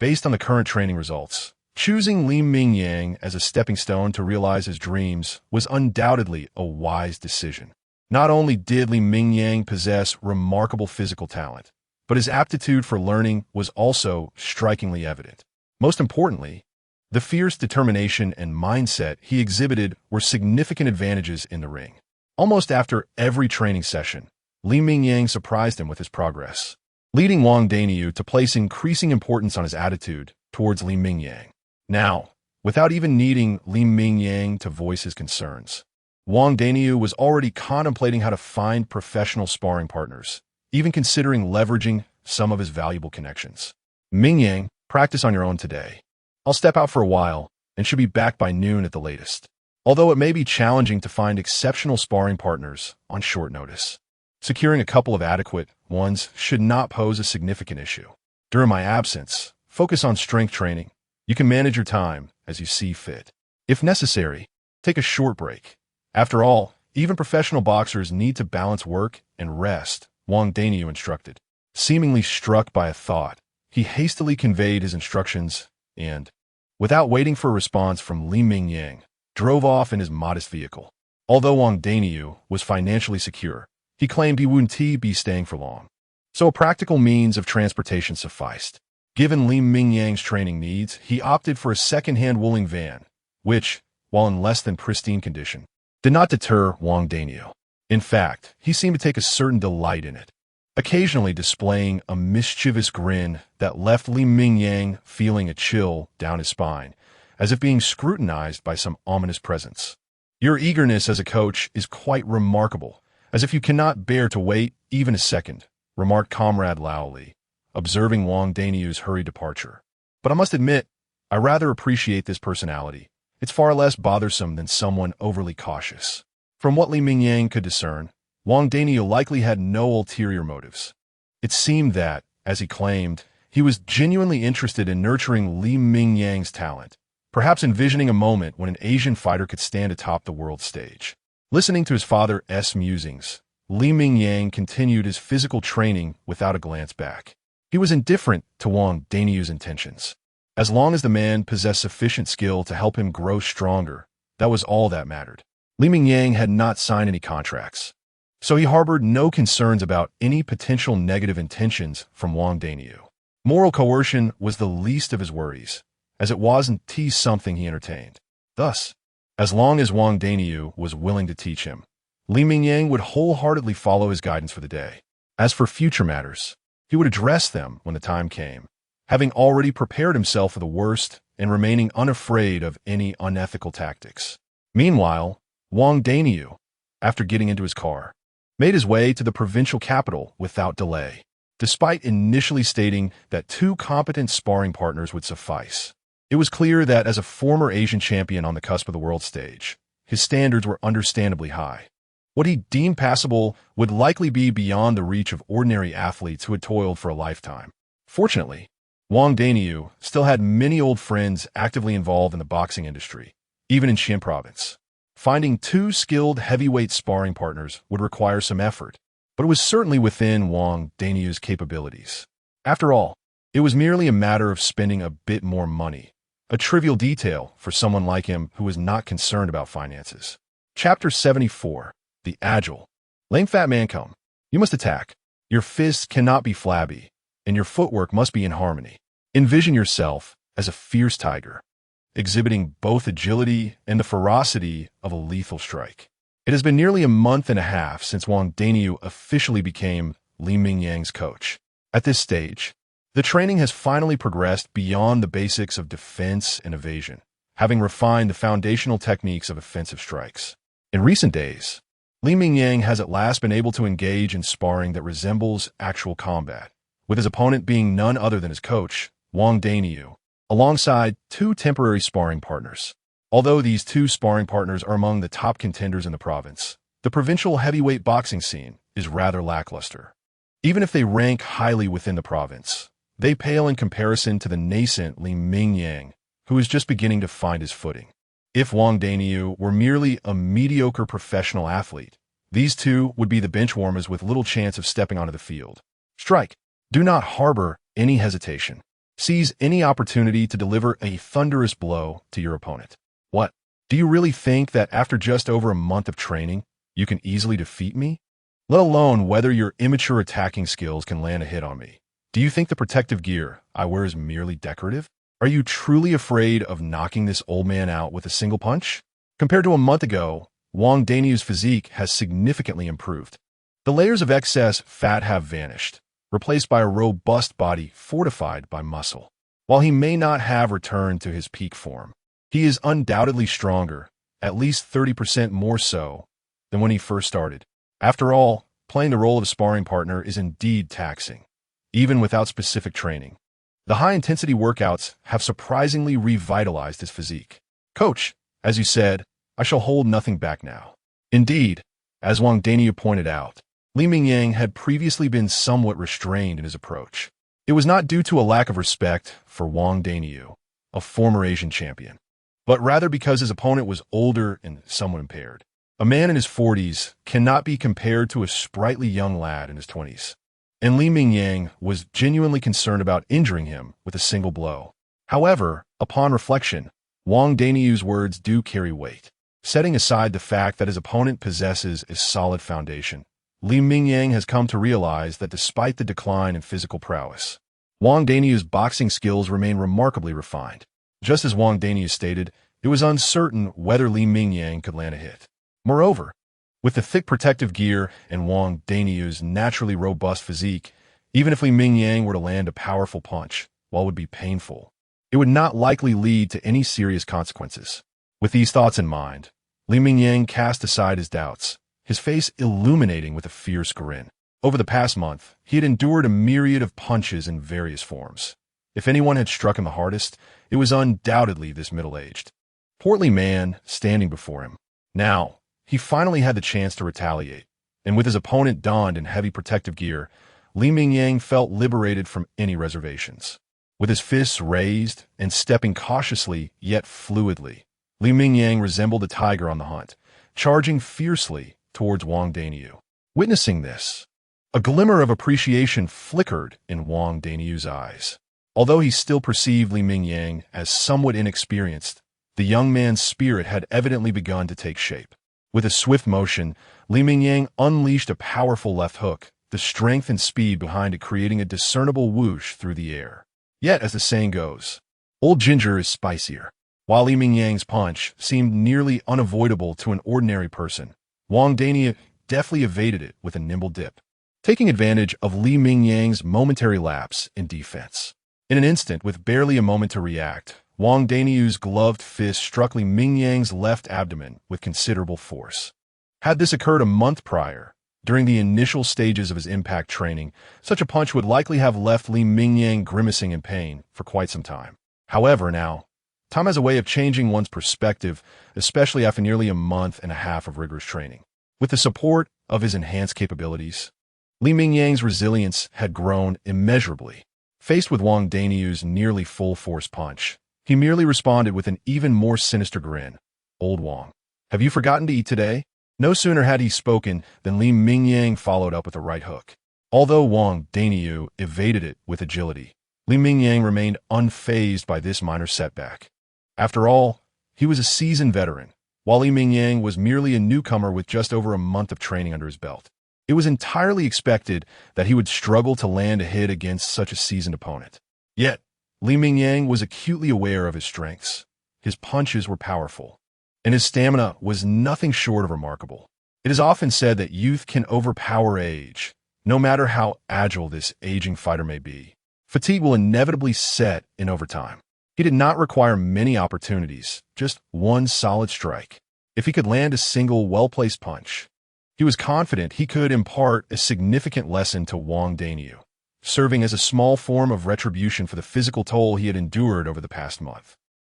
Based on the current training results, Choosing Li Mingyang as a stepping stone to realize his dreams was undoubtedly a wise decision. Not only did Li Mingyang possess remarkable physical talent, but his aptitude for learning was also strikingly evident. Most importantly, the fierce determination and mindset he exhibited were significant advantages in the ring. Almost after every training session, Li Mingyang surprised him with his progress, leading Wang Danyu to place increasing importance on his attitude towards Li Mingyang. Now, without even needing Li Mingyang to voice his concerns, Wang Danyu was already contemplating how to find professional sparring partners, even considering leveraging some of his valuable connections. Mingyang, practice on your own today. I'll step out for a while and should be back by noon at the latest. Although it may be challenging to find exceptional sparring partners on short notice, securing a couple of adequate ones should not pose a significant issue. During my absence, focus on strength training. You can manage your time as you see fit. If necessary, take a short break. After all, even professional boxers need to balance work and rest, Wang Danyu instructed. Seemingly struck by a thought, he hastily conveyed his instructions and, without waiting for a response from Li Mingyang, drove off in his modest vehicle. Although Wang Danyu was financially secure, he claimed he wouldn't be staying for long. So a practical means of transportation sufficed. Given Li Mingyang's training needs, he opted for a second-hand Wuling van, which, while in less than pristine condition, did not deter Wang Danyu. In fact, he seemed to take a certain delight in it, occasionally displaying a mischievous grin that left Li Mingyang feeling a chill down his spine, as if being scrutinized by some ominous presence. Your eagerness as a coach is quite remarkable, as if you cannot bear to wait even a second, remarked Comrade Lao Li, observing Wang Danyu's hurried departure. But I must admit, I rather appreciate this personality. It's far less bothersome than someone overly cautious. From what Li Mingyang could discern, Wang Danyu likely had no ulterior motives. It seemed that, as he claimed, he was genuinely interested in nurturing Li Mingyang's talent, perhaps envisioning a moment when an Asian fighter could stand atop the world stage. Listening to his father's musings, Li Mingyang continued his physical training without a glance back. He was indifferent to Wang Danyu's intentions. As long as the man possessed sufficient skill to help him grow stronger, that was all that mattered. Li Mingyang had not signed any contracts, so he harbored no concerns about any potential negative intentions from Wang Danyu. Moral coercion was the least of his worries, as it wasn't something he entertained. Thus, as long as Wang Danyu was willing to teach him, Li Mingyang would wholeheartedly follow his guidance for the day. As for future matters, he would address them when the time came, having already prepared himself for the worst and remaining unafraid of any unethical tactics. Meanwhile, Wang Danyu, after getting into his car, made his way to the provincial capital without delay, despite initially stating that 2 competent sparring partners would suffice. It was clear that as a former Asian champion on the cusp of the world stage, his standards were understandably high. What he deemed passable would likely be beyond the reach of ordinary athletes who had toiled for a lifetime. Fortunately, Wang Danyu still had many old friends actively involved in the boxing industry, even in Xin province. Finding 2 skilled heavyweight sparring partners would require some effort, but it was certainly within Wang Danyu's capabilities. After all, it was merely a matter of spending a bit more money, a trivial detail for someone like him who was not concerned about finances. Chapter 74. The Agile. Lame fat man come. You must attack. Your fists cannot be flabby, and your footwork must be in harmony. Envision yourself as a fierce tiger, exhibiting both agility and the ferocity of a lethal strike. It has been nearly a month and a half since Wang Danyu officially became Li Mingyang's coach. At this stage, the training has finally progressed beyond the basics of defense and evasion, having refined the foundational techniques of offensive strikes. In recent days, Li Mingyang has at last been able to engage in sparring that resembles actual combat, with his opponent being none other than his coach, Wang Danyu, alongside 2 temporary sparring partners. Although these 2 sparring partners are among the top contenders in the province, the provincial heavyweight boxing scene is rather lackluster. Even if they rank highly within the province, they pale in comparison to the nascent Li Mingyang, who is just beginning to find his footing. If Wang Danyu were merely a mediocre professional athlete, these 2 would be the benchwarmers with little chance of stepping onto the field. Strike. Do not harbor any hesitation. Seize any opportunity to deliver a thunderous blow to your opponent. What? Do you really think that after just over a month of training, you can easily defeat me? Let alone whether your immature attacking skills can land a hit on me. Do you think the protective gear I wear is merely decorative? Are you truly afraid of knocking this old man out with a single punch? Compared to a month ago, Wang Danyu's physique has significantly improved. The layers of excess fat have vanished, replaced by a robust body fortified by muscle. While he may not have returned to his peak form, he is undoubtedly stronger, at least 30% more so, than when he first started. After all, playing the role of a sparring partner is indeed taxing, even without specific training. The high-intensity workouts have surprisingly revitalized his physique. Coach, as you said, I shall hold nothing back now. Indeed, as Wang Danyu pointed out, Li Mingyang had previously been somewhat restrained in his approach. It was not due to a lack of respect for Wang Danyu, a former Asian champion, but rather because his opponent was older and somewhat impaired. A man in his 40s cannot be compared to a sprightly young lad in his 20s, and Li Mingyang was genuinely concerned about injuring him with a single blow. However, upon reflection, Wang Danyu's words do carry weight. Setting aside the fact that his opponent possesses a solid foundation, Li Mingyang has come to realize that despite the decline in physical prowess, Wang Danyu's boxing skills remain remarkably refined. Just as Wang Danyu stated, it was uncertain whether Li Mingyang could land a hit. Moreover, with the thick protective gear and Wang Danyu's naturally robust physique, even if Li Mingyang were to land a powerful punch, while it would be painful, it would not likely lead to any serious consequences. With these thoughts in mind, Li Mingyang cast aside his doubts, his face illuminating with a fierce grin. Over the past month, he had endured a myriad of punches in various forms. If anyone had struck him the hardest, it was undoubtedly this middle-aged, portly man standing before him. Now, he finally had the chance to retaliate, and with his opponent donned in heavy protective gear, Li Mingyang felt liberated from any reservations. With his fists raised and stepping cautiously yet fluidly, Li Mingyang resembled a tiger on the hunt, charging fiercely towards Wang Danyu. Witnessing this, a glimmer of appreciation flickered in Wang Danyu's eyes. Although he still perceived Li Mingyang as somewhat inexperienced, the young man's spirit had evidently begun to take shape. With a swift motion, Li Mingyang unleashed a powerful left hook, the strength and speed behind it creating a discernible whoosh through the air. Yet, as the saying goes, old ginger is spicier. While Li Mingyang's punch seemed nearly unavoidable to an ordinary person, Wang Danyu deftly evaded it with a nimble dip, taking advantage of Li Mingyang's momentary lapse in defense. In an instant, with barely a moment to react, Wang Danyu's gloved fist struck Li Mingyang's left abdomen with considerable force. Had this occurred a month prior, during the initial stages of his impact training, such a punch would likely have left Li Mingyang grimacing in pain for quite some time. However, now, time has a way of changing one's perspective, especially after nearly a month and a half of rigorous training. With the support of his enhanced capabilities, Li Mingyang's resilience had grown immeasurably. Faced with Wang Danyu's nearly full-force punch, he merely responded with an even more sinister grin. Old Wang, have you forgotten to eat today? No sooner had he spoken than Li Mingyang followed up with a right hook. Although Wang Danyu evaded it with agility, Li Mingyang remained unfazed by this minor setback. After all, he was a seasoned veteran, while Li Mingyang was merely a newcomer with just over a month of training under his belt. It was entirely expected that he would struggle to land a hit against such a seasoned opponent. Yet, Li Mingyang was acutely aware of his strengths. His punches were powerful, and his stamina was nothing short of remarkable. It is often said that youth can overpower age. No matter how agile this aging fighter may be, fatigue will inevitably set in over time. He did not require many opportunities, just one solid strike. If he could land a single well-placed punch, he was confident he could impart a significant lesson to Wang Danyu, serving as a small form of retribution for the physical toll he had endured over the past month.